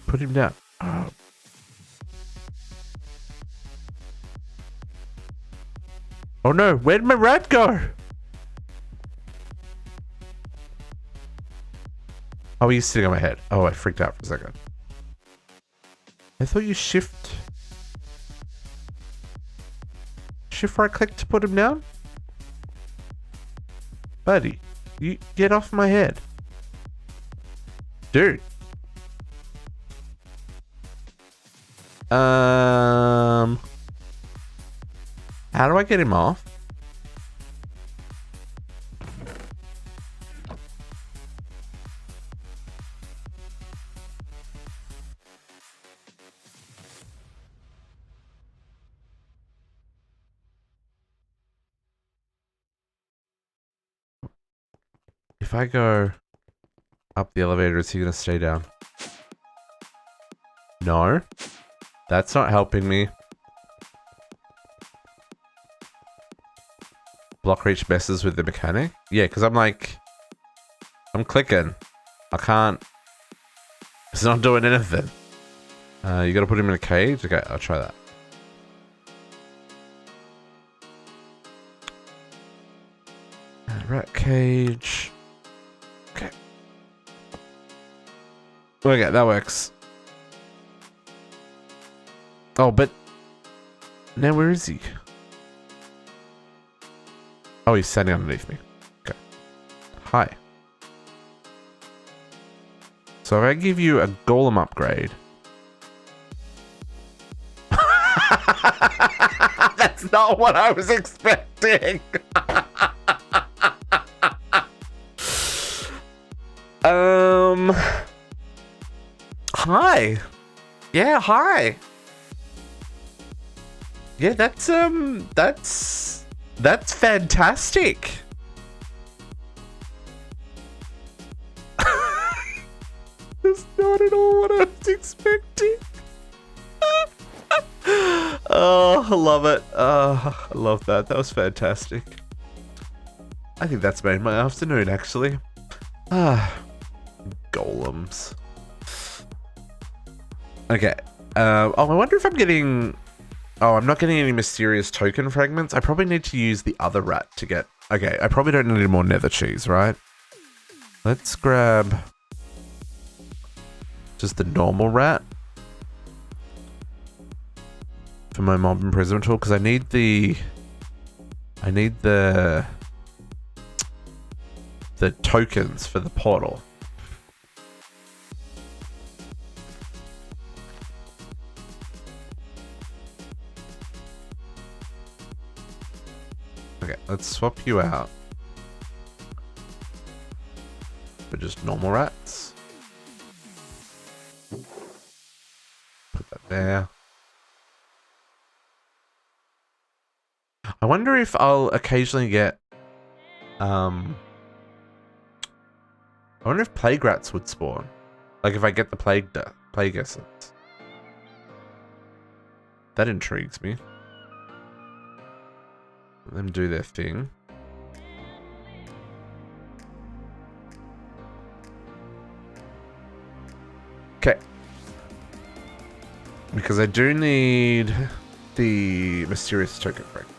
Put him down. Oh. Oh no, where'd my rat go? Oh, he's sitting on my head. Oh, I freaked out for a second. I thought you shift right click to put him down? Buddy, you get off my head. Dude. How do I get him off? If I go up the elevator, is he gonna stay down? No. That's not helping me. Block reach messes with the mechanic? Yeah, because I'm like... I'm clicking. I can't... It's not doing anything. You gotta put him in a cage? Okay, I'll try that. rat cage. Okay. Okay, that works. Oh, but now where is he? Oh, he's standing underneath me. Okay. Hi. So if I give you a golem upgrade. That's not what I was expecting. Hi. Yeah, hi. Yeah, that's fantastic. That's not at all what I was expecting. Oh, I love it. I love that. That was fantastic. I think that's made my afternoon, actually. Golems. Okay. Oh, I wonder if I'm getting... Oh, I'm not getting any mysterious token fragments. I probably need to use the other rat to get... Okay, I probably don't need any more nether cheese, right? Let's grab... just the normal rat. For my mob imprisonment tool, because I need the tokens for the portal. Okay, let's swap you out for just normal rats. Put that there. I wonder if I'll occasionally get, I wonder if plague rats would spawn. Like if I get the plague essence. That intrigues me. Let them do their thing. Okay. Because I do need the mysterious token fragments.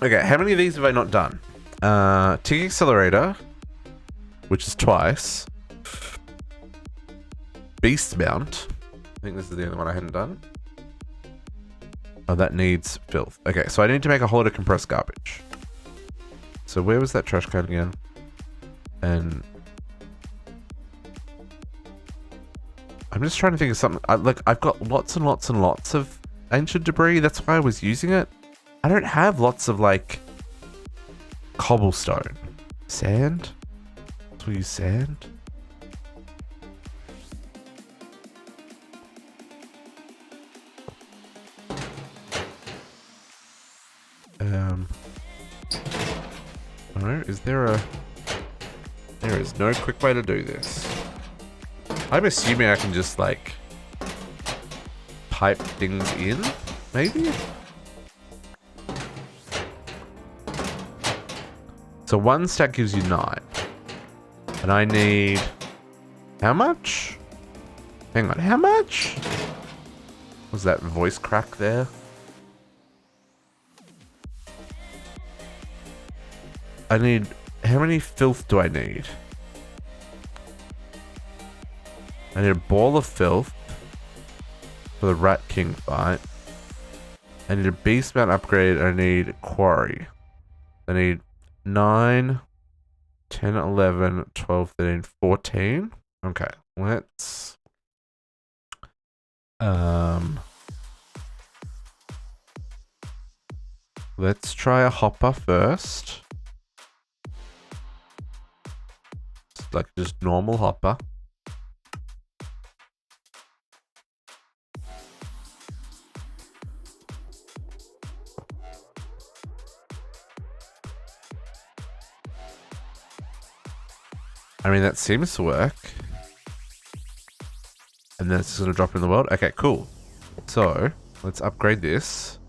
Okay, how many of these have I not done? Tick accelerator, which is twice. Beast mount. I think this is the only one I hadn't done. Oh, that needs filth. Okay, so I need to make a whole lot of compressed garbage. So where was that trash can again? And I'm just trying to think of something. I've got lots and lots and lots of ancient debris. That's why I was using it. I don't have lots of like cobblestone. Sand? We'll use sand. No, there is no quick way to do this. I'm assuming I can just like pipe things in, maybe? So one stack gives you 9. And I need... how much? Hang on, how much? Was that voice crack there? I need... how many filth do I need? I need a ball of filth for the Rat King fight. I need a beast mount upgrade. I need quarry. I need 9, 10, 11, 12, 13, 14. Okay, let's... let's try a hopper first. Like just normal hopper. I mean, that seems to work. And then it's just gonna drop in the world. Okay, cool. So let's upgrade this.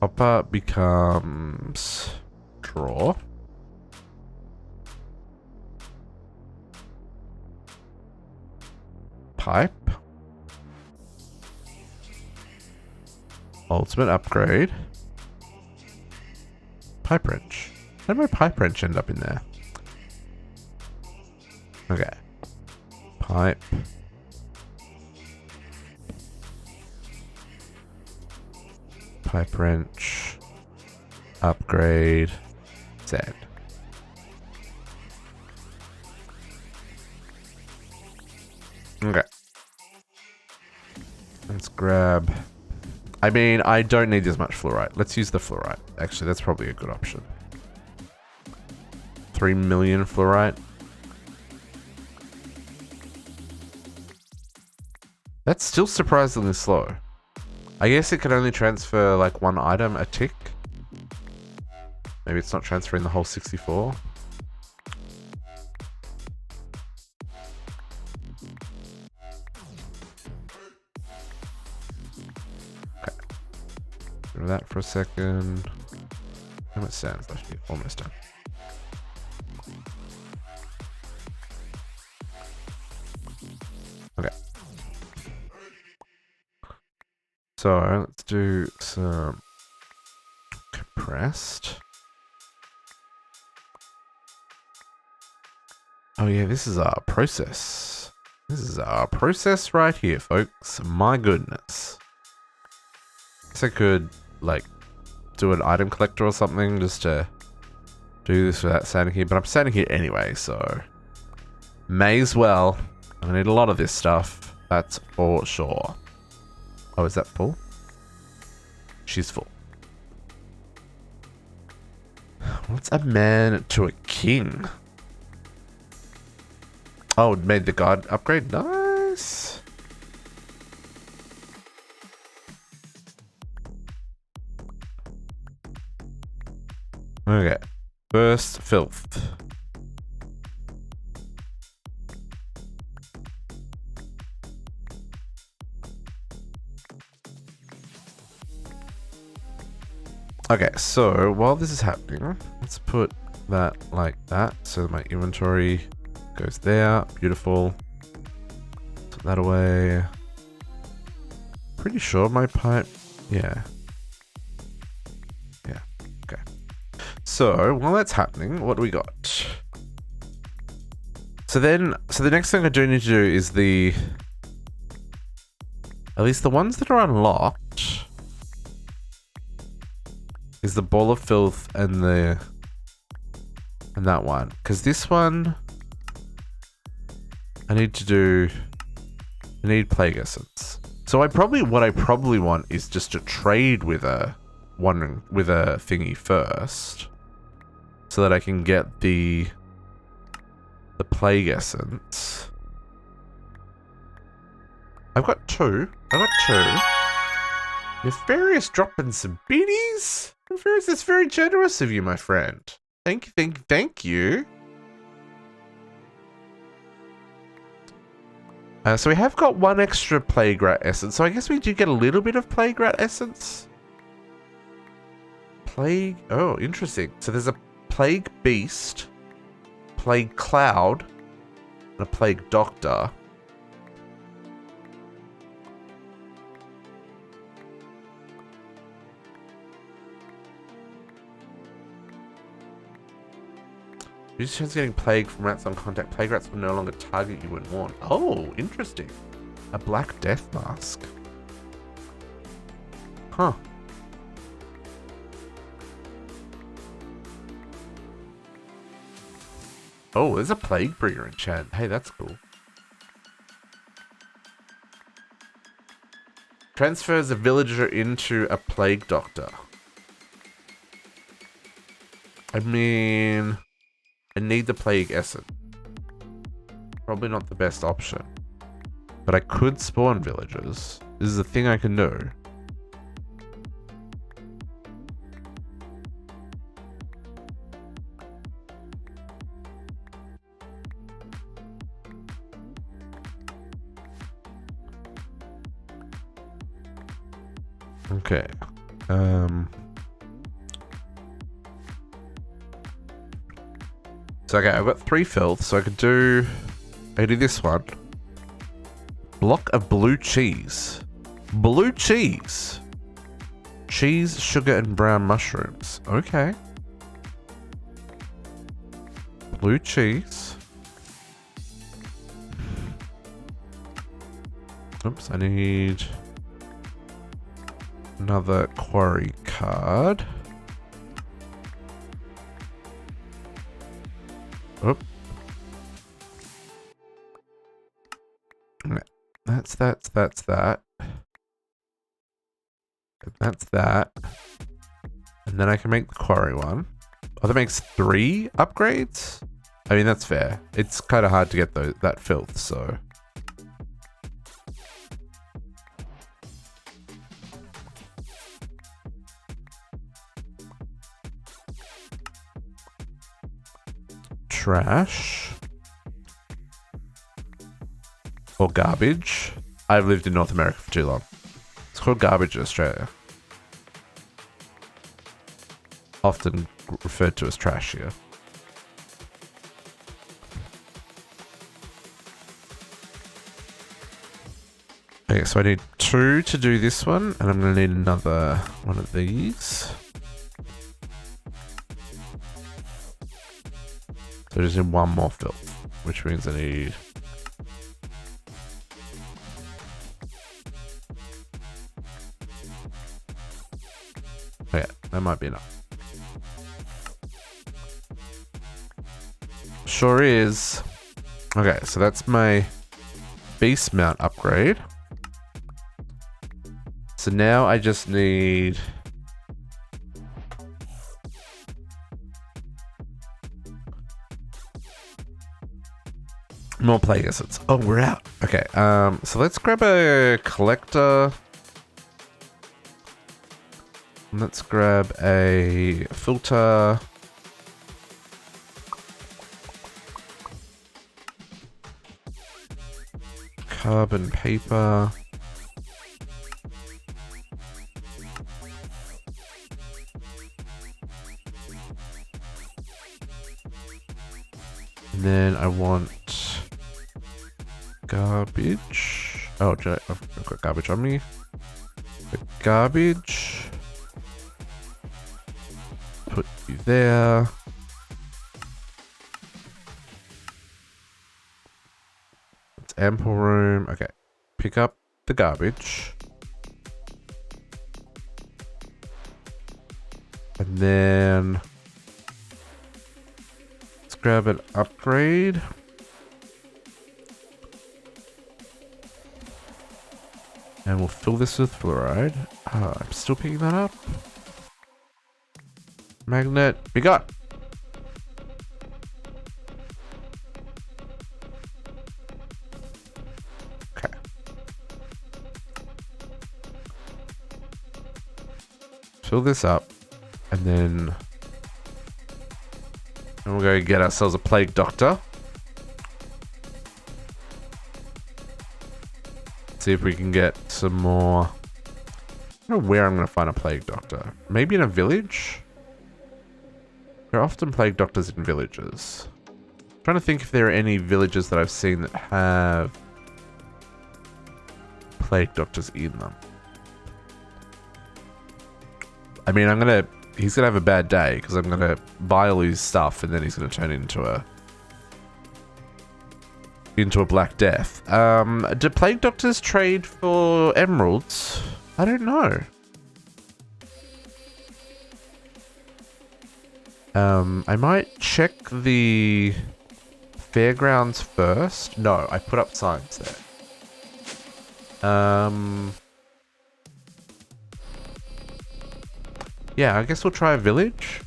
Hopper becomes draw. Pipe. Ultimate upgrade. Pipe wrench. How did my pipe wrench end up in there? Okay. Pipe. Pipe wrench. Upgrade. Sand. Okay. Let's grab... I mean, I don't need as much fluorite. Let's use the fluorite. Actually, that's probably a good option. 3 million fluorite. That's still surprisingly slow. I guess it can only transfer like one item a tick. Maybe it's not transferring the whole 64. Okay. Do that for a second. How much sand is left here? Almost done. Okay. So let's do some compressed. Oh yeah, this is our process. This is our process right here, folks. My goodness. Guess I could like do an item collector or something just to do this without standing here, but I'm standing here anyway, so may as well. I'm gonna need a lot of this stuff. That's for sure. Oh, is that full? She's full. What's a man to a king? Oh, it made the god upgrade. Nice. Okay. First filth. Okay, so while this is happening, let's put that like that. So my inventory goes there. Beautiful. Put that away. Pretty sure my pipe. Yeah. Yeah. Okay. So while that's happening, what do we got? So the next thing I do need to do is at least the ones that are unlocked. Is the ball of filth and that one. Because this one I need plague essence. So what I probably want is just to trade with a thingy first. So that I can get the plague essence. I've got two. Nefarious dropping some biddies. Nefarious, that's very generous of you, my friend. Thank you. So we have got one extra plague rat essence. So I guess we do get a little bit of plague rat essence. Plague. Oh, interesting. So there's a plague beast, plague cloud, and a plague doctor. Reduce chance of getting plague from rats on contact. Plague rats will no longer target you when warned. Oh, interesting. A black death mask. Huh. Oh, there's a plague breeder in chat. Hey, that's cool. Transfers a villager into a plague doctor. I mean, I need the plague essence. Probably not the best option. But I could spawn villagers. This is a thing I can do. Okay. So okay, I've got 3 filth, so I could do this one. Block of blue cheese. Blue cheese. Cheese, sugar, and brown mushrooms. Okay. blue cheese. Oops, I need another quarry card. Oop. That's that. And that's that. And then I can make the quarry one. Oh, that makes 3 upgrades? I mean, that's fair. It's kind of hard to get that filth, so... Trash. Or garbage. I've lived in North America for too long. It's called garbage in Australia. Often referred to as trash here. Okay, so I need 2 to do this one, and I'm going to need another one of these. So I just need 1 more filth, which means I need... Okay, that might be enough. Sure is. Okay, so that's my beast mount upgrade. So now I just need... more plague acids. Oh, we're out. Okay, so let's grab a collector. Let's grab a filter. Carbon paper. And then I want garbage. Oh, I've got garbage on me. The garbage. Put you there. It's ample room. Okay. Pick up the garbage. And then let's grab an upgrade. And we'll fill this with fluoride. I'm still picking that up. Magnet, we got. Okay. Fill this up, and then we'll go get ourselves a plague doctor. See if we can get some more. I don't know where I'm going to find a plague doctor. Maybe in a village? There are often plague doctors in villages. I'm trying to think if there are any villages that I've seen that have plague doctors in them. I mean, he's going to have a bad day because I'm going to buy all his stuff and then he's going to turn into a Black Death. Do plague doctors trade for emeralds? I don't know. I might check the fairgrounds first. No, I put up signs there. Yeah, I guess we'll try a village.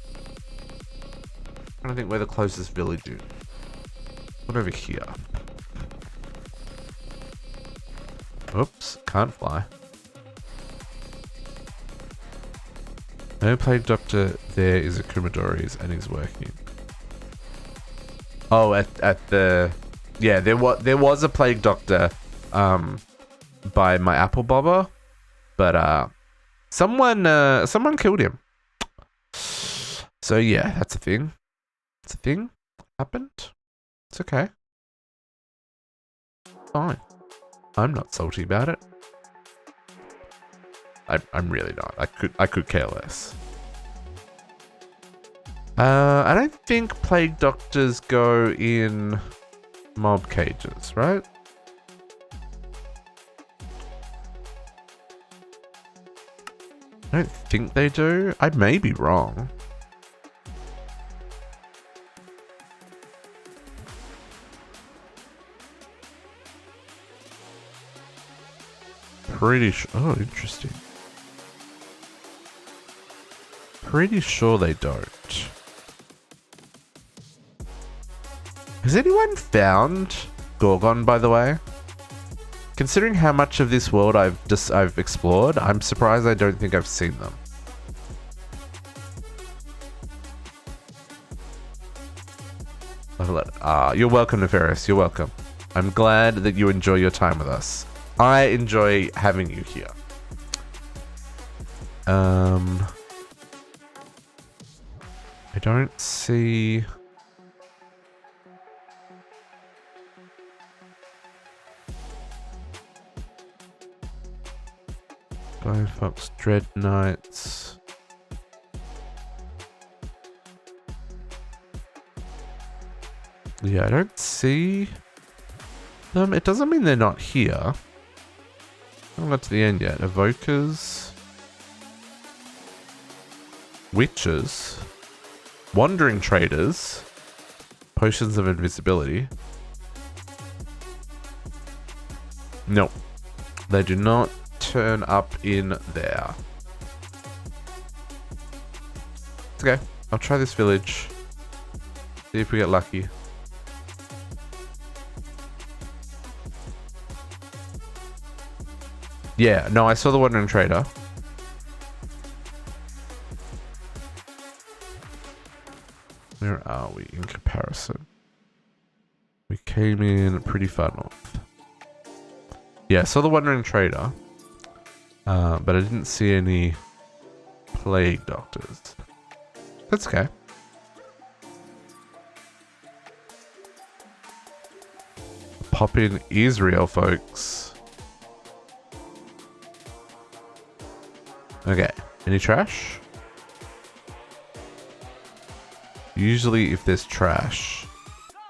I don't think we're the closest village is. What over here? Oops, can't fly. No plague doctor there is a Kumadori's and he's working. Oh, at the... Yeah, there was a plague doctor by my apple bobber, but someone killed him. So yeah, that's a thing. It's a thing. Happened. It's okay. Fine. I'm not salty about it. I'm really not. I could care less. I don't think plague doctors go in mob cages, right? I don't think they do. I may be wrong. Pretty sure. Oh, interesting. Pretty sure they don't. Has anyone found Gorgon, by the way? Considering how much of this world I've explored, I'm surprised I don't think I've seen them. You're welcome, Nefarious. You're welcome. I'm glad that you enjoy your time with us. I enjoy having you here. I don't see... Firefox Dread Knights. Yeah, I don't see them. It doesn't mean they're not here. I haven't got to the end yet. Evokers. Witches. Wandering Traders. Potions of Invisibility. Nope. They do not turn up in there. It's okay. I'll try this village. See if we get lucky. Yeah, no, I saw the Wandering Trader. Where are we in comparison? We came in pretty far north. Yeah, I saw the Wandering Trader. But I didn't see any plague doctors. That's okay. Pop in Israel, folks. Okay. Any trash? Usually if there's trash,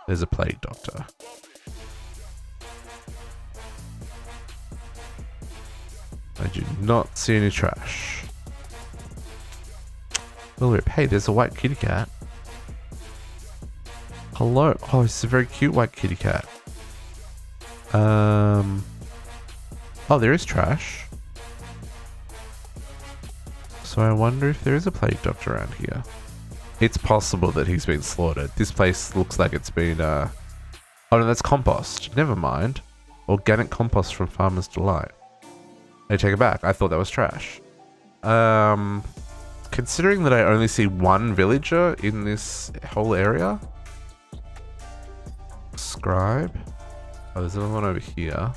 there's a plague doctor. I do not see any trash. Oh, hey, there's a white kitty cat. Hello. Oh, it's a very cute white kitty cat. Oh, there is trash. So I wonder if there is a plague doctor around here. It's possible that he's been slaughtered. This place looks like it's been, Oh no, that's compost. Never mind. Organic compost from Farmer's Delight. I take it back. I thought that was trash. Considering that I only see one villager in this whole area. Scribe. Oh, there's another one over here.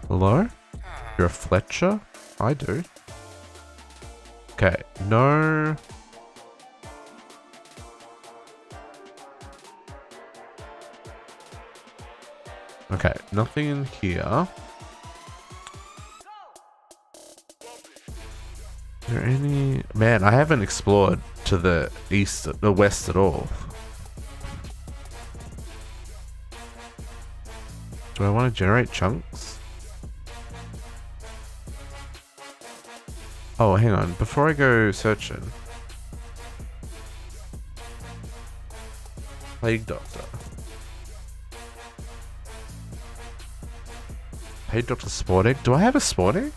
Hello? You're a Fletcher? I do. Okay, no. Okay, nothing in here. Is there any... Man, I haven't explored to the east, the west at all. Do I want to generate chunks? Oh, hang on. Before I go searching. Plague Doctor. Plague Doctor Spawn Egg? Do I have a Spawn Egg?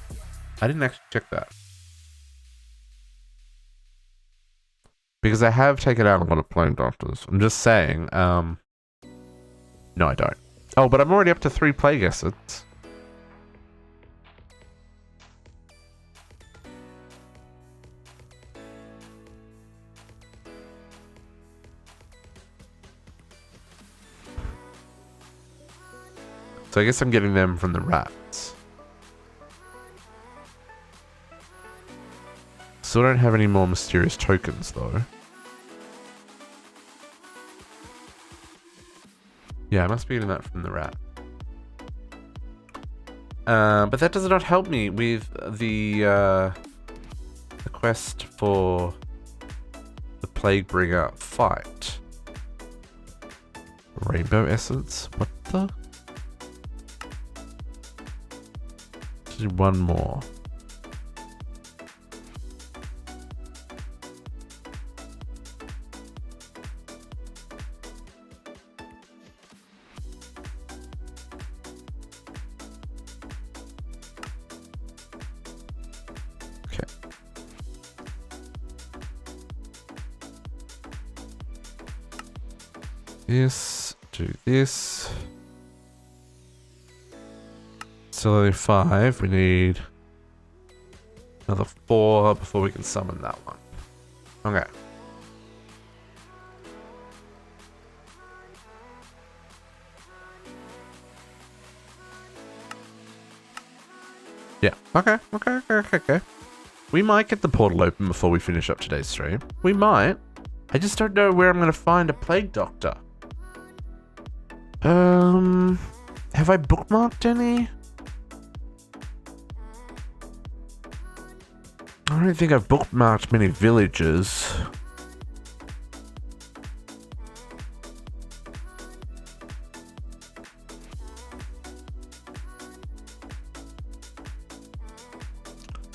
I didn't actually check that. Because I have taken out a lot of Plague Doctors. I'm just saying, no I don't. Oh, but I'm already up to 3 Plague Acids. So I guess I'm getting them from the rats. Still don't have any more mysterious tokens though. Yeah, I must be getting that from the rat. But that does not help me with the quest for Plaguebringer fight. Rainbow essence? What the? Do one more. Okay. This, do this. Still only 5. We need another 4 before we can summon that one. Okay. Yeah. Okay. We might get the portal open before we finish up today's stream. We might. I just don't know where I'm going to find a plague doctor. Have I bookmarked any? I don't think I've bookmarked many villages.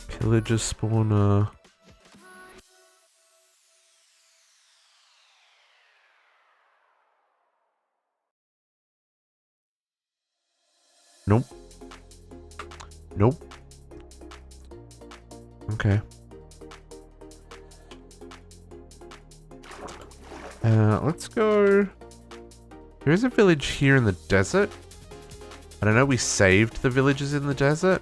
Pillager spawner. Nope. Nope. Okay. Let's go. There is a village here in the desert. I don't know, we saved the villages in the desert.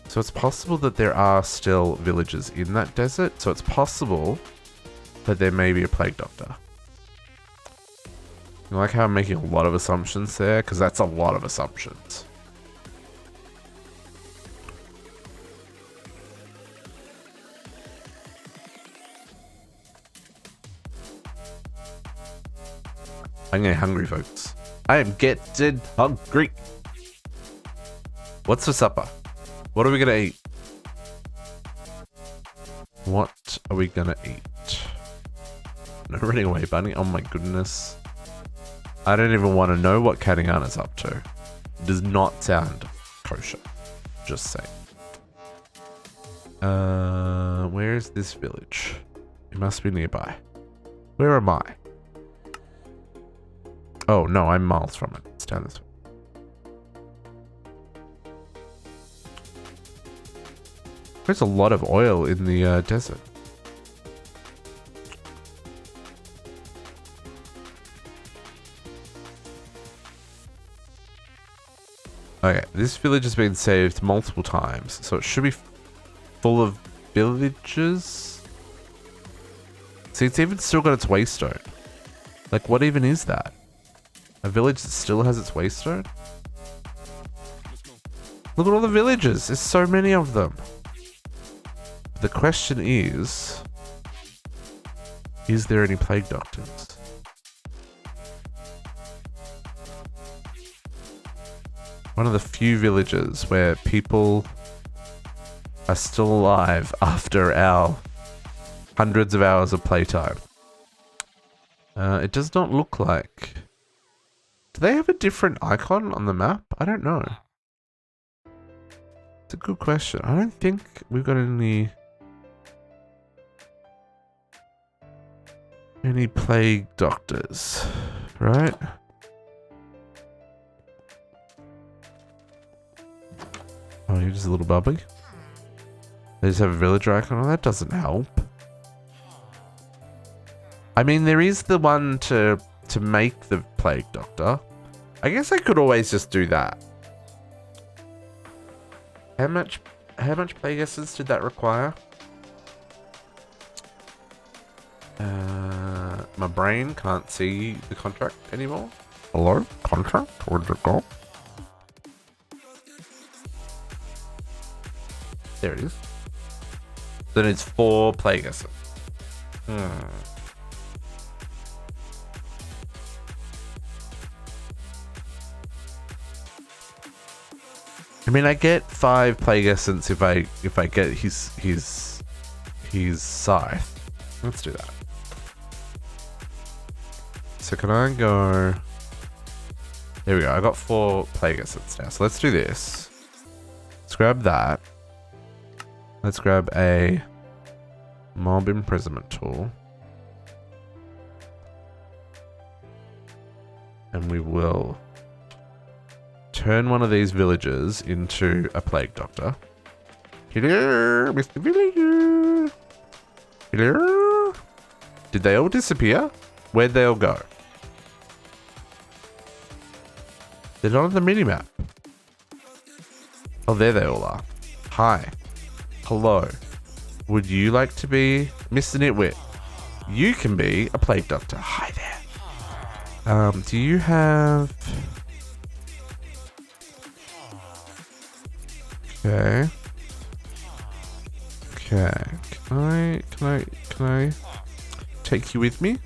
So it's possible that there are still villages in that desert. So it's possible that there may be a plague doctor. You like how I'm making a lot of assumptions there? Because that's a lot of assumptions. I'm getting hungry, folks. I am getting hungry. What's for supper? What are we gonna eat? What are we gonna eat? No running away, bunny. Oh my goodness. I don't even want to know what Katangana's up to. It does not sound kosher. Just saying. Where is this village? It must be nearby. Where am I? Oh, no, I'm miles from it. It's down this way. There's a lot of oil in the desert. Okay, this village has been saved multiple times, so it should be full of villages. See, it's even still got its waystone. Like, what even is that? A village that still has its waystone? Look at all the villages. There's so many of them. The question is there any plague doctors? One of the few villages where people are still alive after our hundreds of hours of playtime. It does not look like... Do they have a different icon on the map? I don't know. It's a good question. I don't think we've got any plague doctors, right? Oh, you're just a little bubbly. They just have a villager icon. Oh, that doesn't help. I mean, there is the one to make the plague doctor. I guess I could always just do that. How much plague essence did that require? My brain can't see the contract anymore. Hello? Contract? Where did it go? There it is. Then it's 4 plague essence. I mean, I get 5 plague essence if I get his scythe. Let's do that. so can I go... There we go. I got 4 plague essence now. So let's do this. Let's grab that. Let's grab a mob imprisonment tool. And we will turn one of these villagers into a plague doctor. Hello, Mr. Villager. Hello? Did they all disappear? Where'd they all go? They're not on the minimap. Oh, there they all are. Hi. Hello. Would you like to be Mr. Nitwit? You can be a plague doctor. Hi there. Do you have... Okay. Okay. Can I take you with me?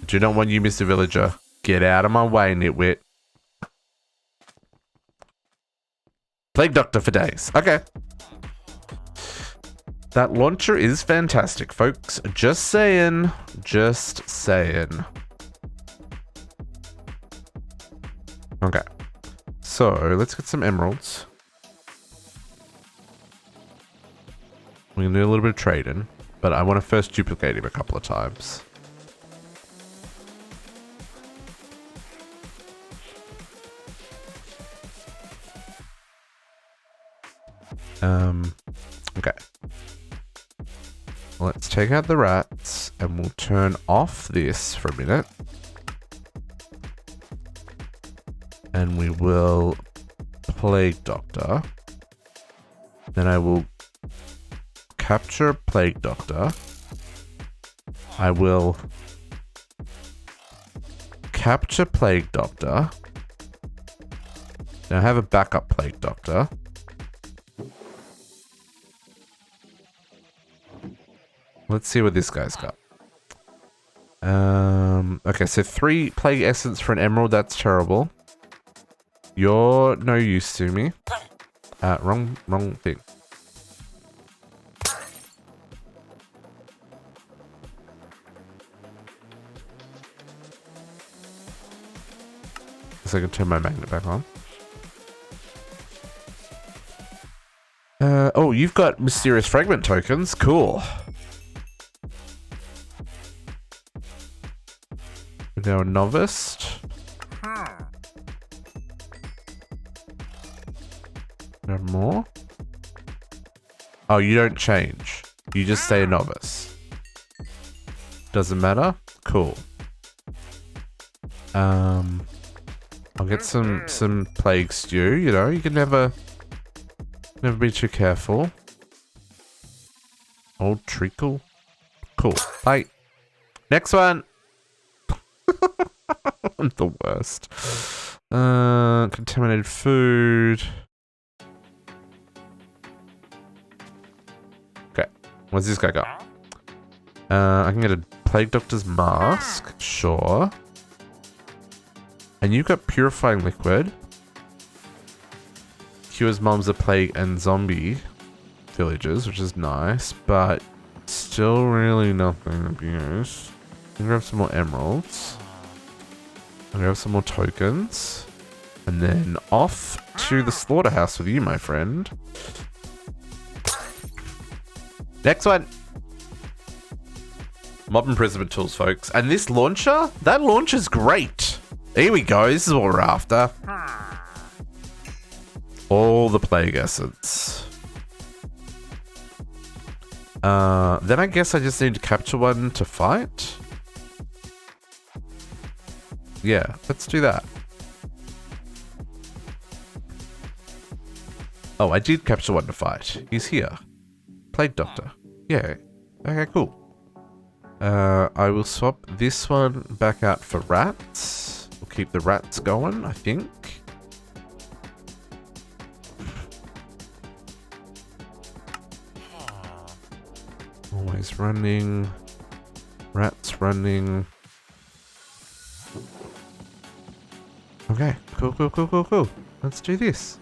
Do not want you, Mr. Villager. Get out of my way, Nitwit. Plague Doctor for days. Okay. That launcher is fantastic, folks. Just saying. Just saying. Okay. So, let's get some emeralds. We're going to do a little bit of trading, but I want to first duplicate him a couple of times. Okay. Let's take out the rats and we'll turn off this for a minute. And we will Plague Doctor. Then I will capture Plague Doctor. I will capture Plague Doctor. Now I have a backup Plague Doctor. Let's see what this guy's got. Okay, so 3 plague essence for an emerald. That's terrible. You're no use to me. Wrong thing. So I can turn my magnet back on. Oh, you've got mysterious fragment tokens. Cool. We're now a novice. No more? Oh, you don't change. You just stay a novice. Doesn't matter? Cool. I'll get some plague stew, you know, you can never be too careful. Old treacle. Cool. Bye. Next one. I'm the worst. Contaminated food. Okay. What's this guy got? I can get a plague doctor's mask. Sure. And you've got purifying liquid. Cures mobs of plague and zombie villages, which is nice, but still really nothing to use. I'll grab some more emeralds. I'll grab some more tokens. And then off to the slaughterhouse with you, my friend. Next one. Mob imprisonment tools, folks. And this launcher, that launcher's great. Here we go. This is what we're after. All the plague essence. Then I guess I just need to capture one to fight. Yeah, let's do that. Oh, I did capture one to fight. He's here. Plague Doctor. Yeah. Okay, cool. I will swap this one back out for rats. We'll keep the rats going, I think. Always running. Rats running. Okay, cool. Let's do this.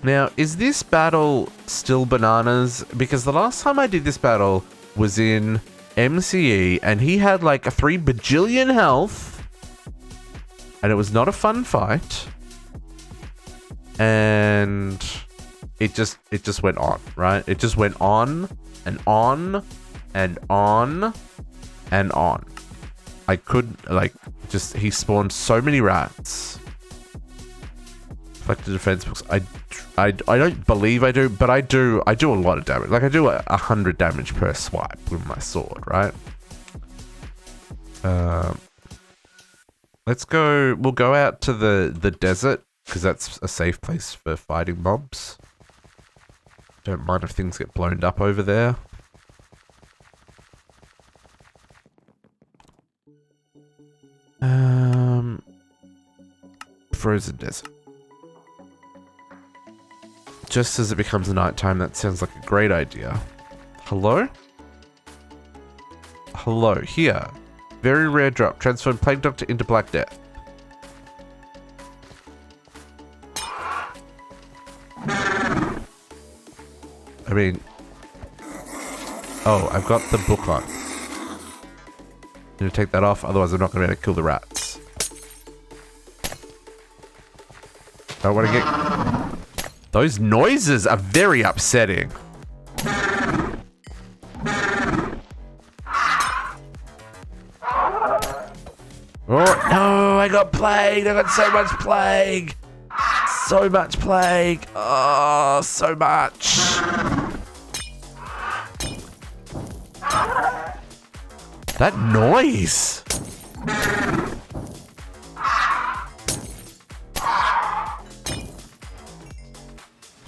Now, is this battle still bananas? Because the last time I did this battle was in MCE, and he had like a 3 bajillion health, and it was not a fun fight, and it just went on, right? It just went on and on and on and on. I couldn't, like, just, he spawned so many rats. Reflected defense books. I don't believe I do, but I do a lot of damage. Like, I do 100 damage per swipe with my sword, right? Let's go, we'll go out to the desert, because that's a safe place for fighting mobs. Don't mind if things get blown up over there. Frozen desert. Just as it becomes nighttime, that sounds like a great idea. Hello? Hello, here. Very rare drop. Transform Plague Doctor into Black Death. I mean... Oh, I've got the book on. I'm gonna take that off, otherwise I'm not gonna be able to kill the rats. Don't wanna get... Those noises are very upsetting. Oh, no, I got plagued. I got so much plague. So much plague. Oh, so much. That noise.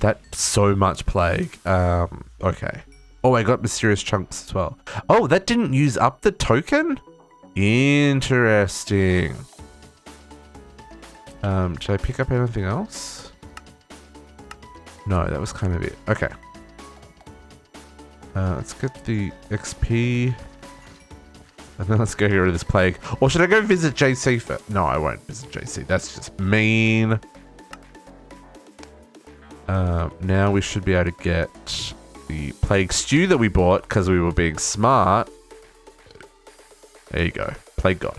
That's so much plague. Okay. Oh, I got mysterious chunks as well. Oh, that didn't use up the token? Interesting. Should I pick up anything else? No, that was kind of it. Okay. Let's get the XP. And then let's go get rid of this plague. Or should I go visit JC first? No, I won't visit JC. That's just mean. Now we should be able to get the plague stew that we bought because we were being smart. There you go. Plague God.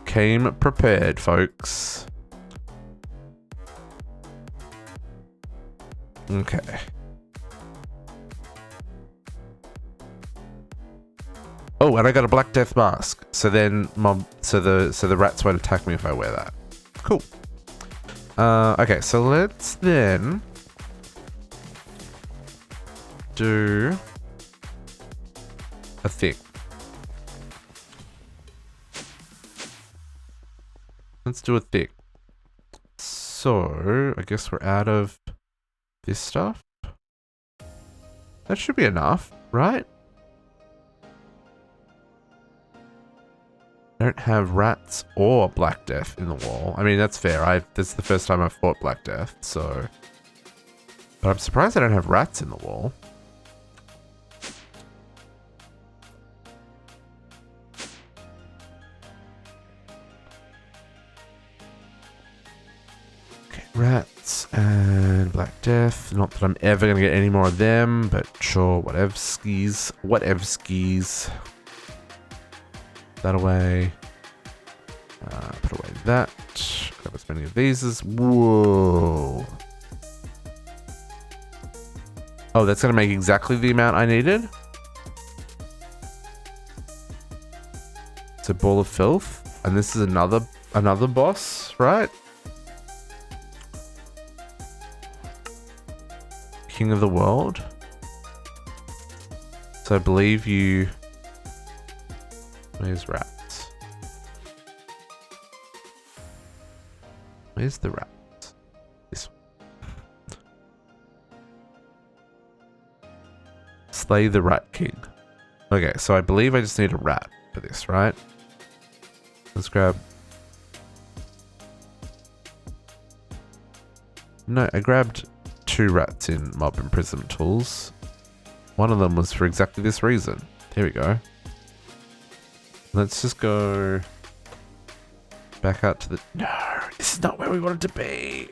Came prepared, folks. Okay. Oh, and I got a Black Death mask. So then so the rats won't attack me if I wear that. Cool. Okay, so let's then do a thing. Let's do a thing. So, I guess we're out of this stuff. That should be enough, right? I don't have rats or Black Death in the wall. I mean, that's fair. This is the first time I've fought Black Death, so... But I'm surprised I don't have rats in the wall. Okay, rats and Black Death. Not that I'm ever going to get any more of them, but sure, whatever skis. Whatever skis. That away. Put away that. Grab as many of these as... Whoa. Oh, that's going to make exactly the amount I needed. It's a ball of filth. And this is another boss, right? King of the world. So I believe you... Where's rats? Where's the rats? This one. Slay the Rat King. Okay, so I believe I just need a rat for this, right? Let's grab... No, I grabbed 2 rats in mob imprisonment tools. One of them was for exactly this reason. Here we go. Let's just go back out to the... No, This is not where we wanted to be.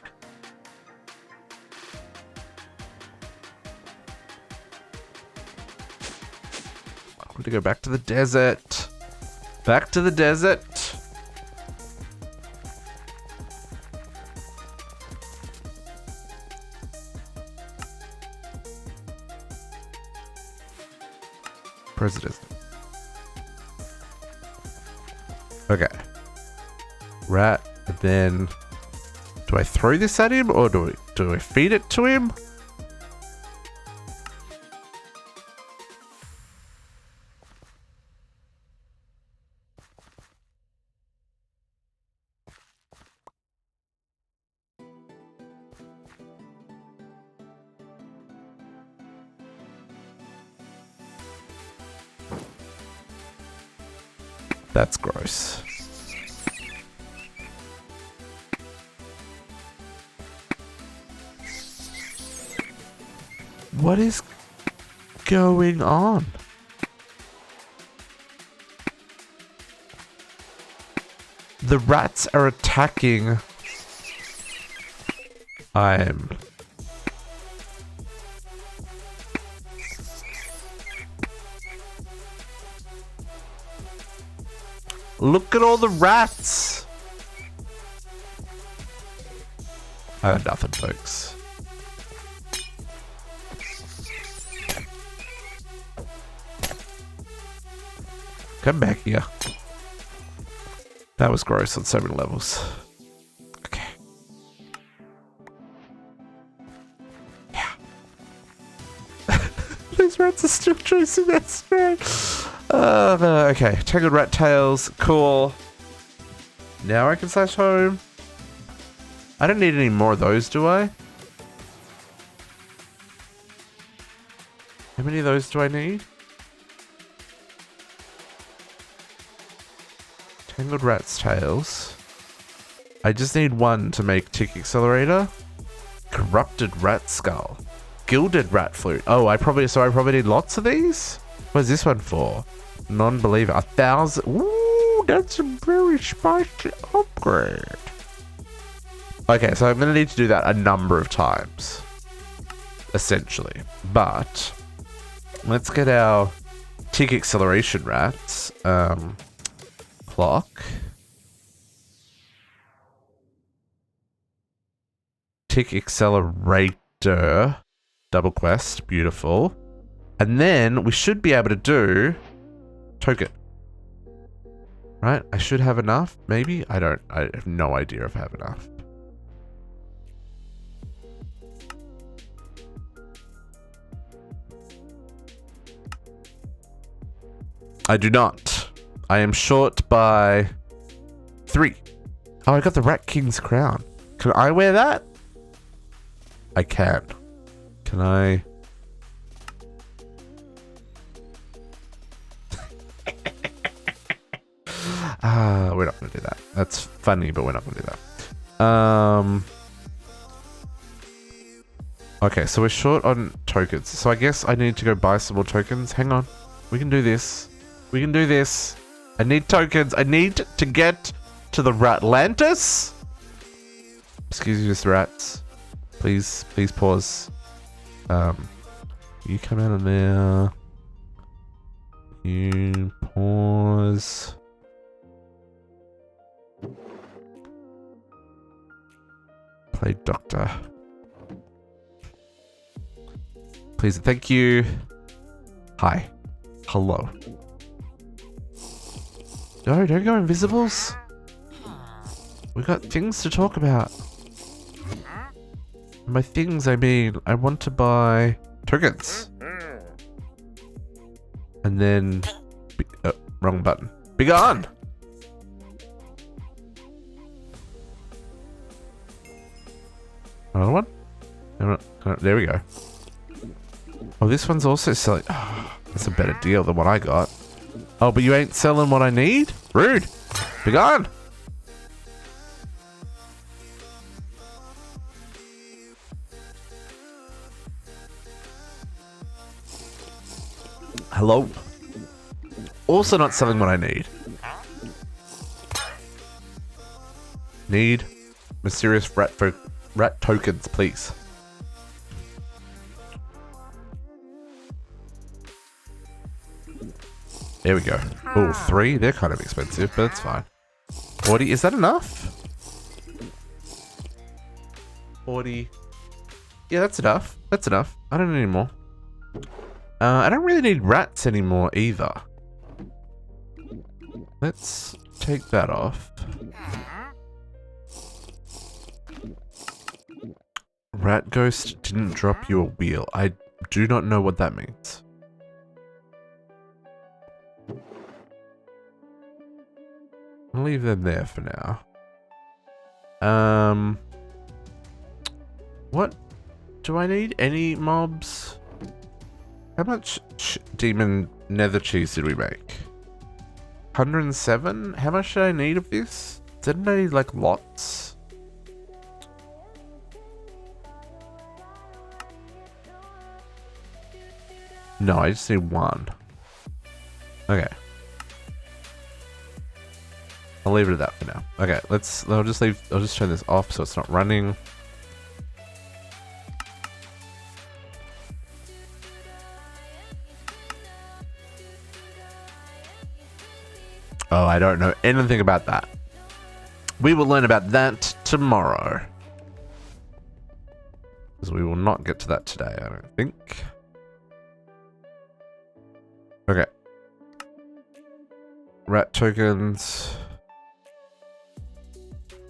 I want to go back to the desert. Back to the desert. President. Okay. Rat, and then do I throw this at him or do I feed it to him? That's gross. What is going on? The rats are attacking. Look at all the rats. I got nothing, folks. Come back here. That was gross on so many levels. Okay. Yeah. These rats are still chasing that straight. Okay, tangled rat tails, cool. Now I can slash home. I don't need any more of those, do I? How many of those do I need? Tangled rat's tails. I just need one to make tick accelerator. Corrupted rat skull. Gilded rat flute. Oh, I probably need lots of these? What's this one for? Non-believer. 1,000. Ooh, that's a very spicy upgrade. Okay, so I'm going to need to do that a number of times. Essentially. But let's get our tick acceleration rats. Clock. Tick accelerator. Double quest. Beautiful. And then we should be able to do token. Right? I should have enough. Maybe? I have no idea if I have enough. I do not. I am short by 3. Oh, I got the Rat King's crown. Can I wear that? I can. Can I? We're not going to do that. That's funny, but we're not going to do that. Okay, so we're short on tokens. So I guess I need to go buy some more tokens. Hang on. We can do this. We can do this. I need tokens. I need to get to the Ratlantis. Excuse me, Mr. Rats. Please pause. You come out of there. You pause. Play doctor. Please, thank you. Hi. Hello. No, don't go invisibles. We got things to talk about. By things, I mean, I want to buy tokens. And then... wrong button. Be gone! Another one? There we go. Oh, this one's also selling... Oh, that's a better deal than what I got. Oh, but you ain't selling what I need? Rude! Be gone! Hello? Also not selling what I need. Need Mysterious rat tokens, please. There we go. Oh, 3? They're kind of expensive, but it's fine. 40, is that enough? 40. Yeah, that's enough. That's enough. I don't need any more. I don't really need rats anymore either. Let's take that off. Rat ghost didn't drop you a wheel. I do not know what that means. I'll leave them there for now. What? Do I need any mobs? How much demon nether cheese did we make? 107? How much did I need of this? Didn't I need like lots? No, I just need 1. Okay. I'll leave it at that for now. Okay, I'll just turn this off so it's not running. Oh, I don't know anything about that. We will learn about that tomorrow. Because we will not get to that today, I don't think. Okay. Rat tokens.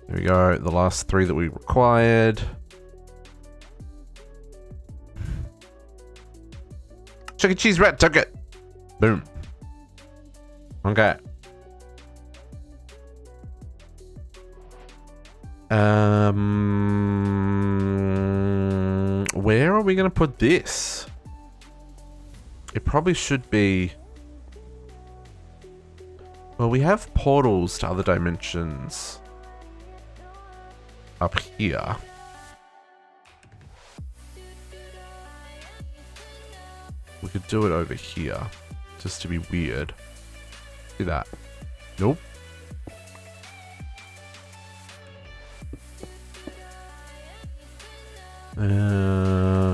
There we go. The last 3 that we required. Chuck E. Cheese rat token. Boom. Okay. Where are we going to put this? It probably should be... Well, we have portals to other dimensions up here. We could do it over here, just to be weird. See that? Nope.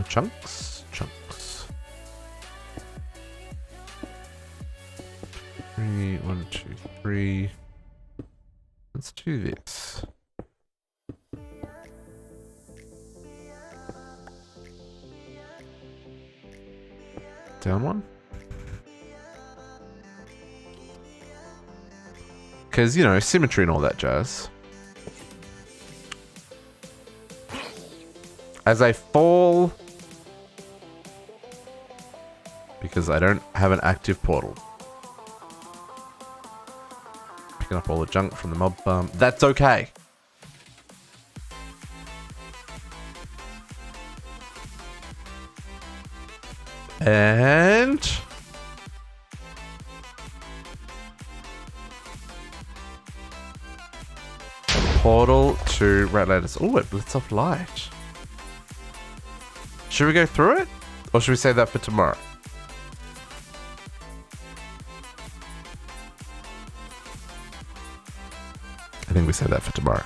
Chunks? Chunks. 3, 1, 2, 3. Let's do this. Down 1? Because, you know, symmetry and all that jazz. As I fall, because I don't have an active portal. Picking up all the junk from the mob farm. That's okay. And portal to Rat Lattice. Oh, it blits off light. Should we go through it? Or should we save that for tomorrow? I think we save that for tomorrow.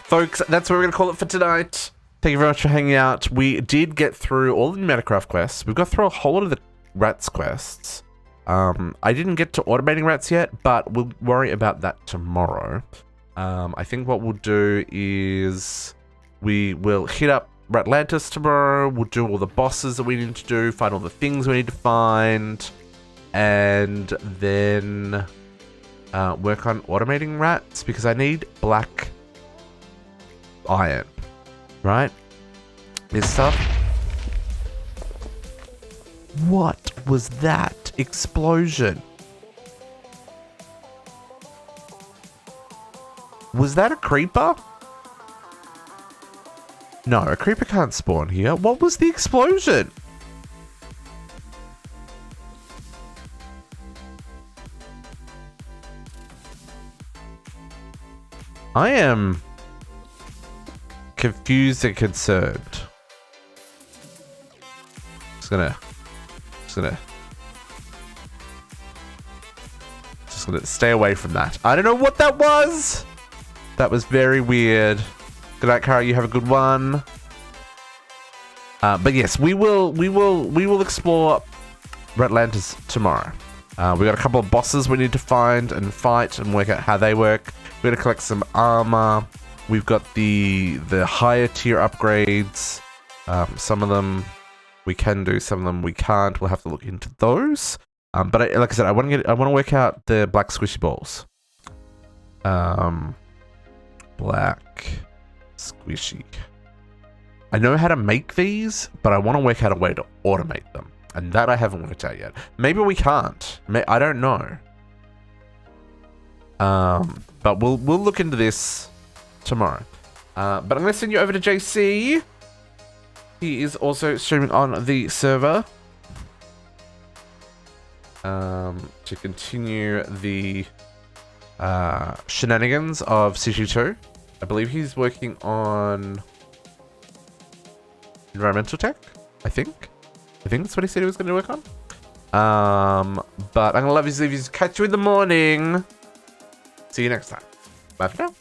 Folks, that's what we're going to call it for tonight. Thank you very much for hanging out. We did get through all the Pneumaticraft quests. We've got through a whole lot of the rats quests. I didn't get to automating rats yet, but we'll worry about that tomorrow. I think what we'll do is we will hit up Ratlantis tomorrow. We'll do all the bosses that we need to do, find all the things we need to find, and then work on automating rats because I need black iron, right? This stuff. What was that explosion? Was that a creeper? No, a creeper can't spawn here. What was the explosion? I am confused and concerned. Just gonna stay away from that. I don't know what that was. That was very weird. Good night, Kara. You have a good one. But yes, we will explore Redlantis tomorrow. We got a couple of bosses we need to find and fight and work out how they work. We're gonna collect some armor. We've got the higher tier upgrades. Some of them we can do, some of them we can't. We'll have to look into those. But like I said, I want to work out the black squishy balls. Black squishy. I know how to make these, but I want to work out a way to automate them, and that I haven't worked out yet. Maybe we can't. I don't know. But we'll look into this tomorrow. But I'm going to send you over to JC. He is also streaming on the server. To continue the shenanigans of CG2. I believe he's working on environmental tech, I think that's what he said he was going to work on. But I'm going to love you, leave you, catch you in the morning. See you next time. Bye for now.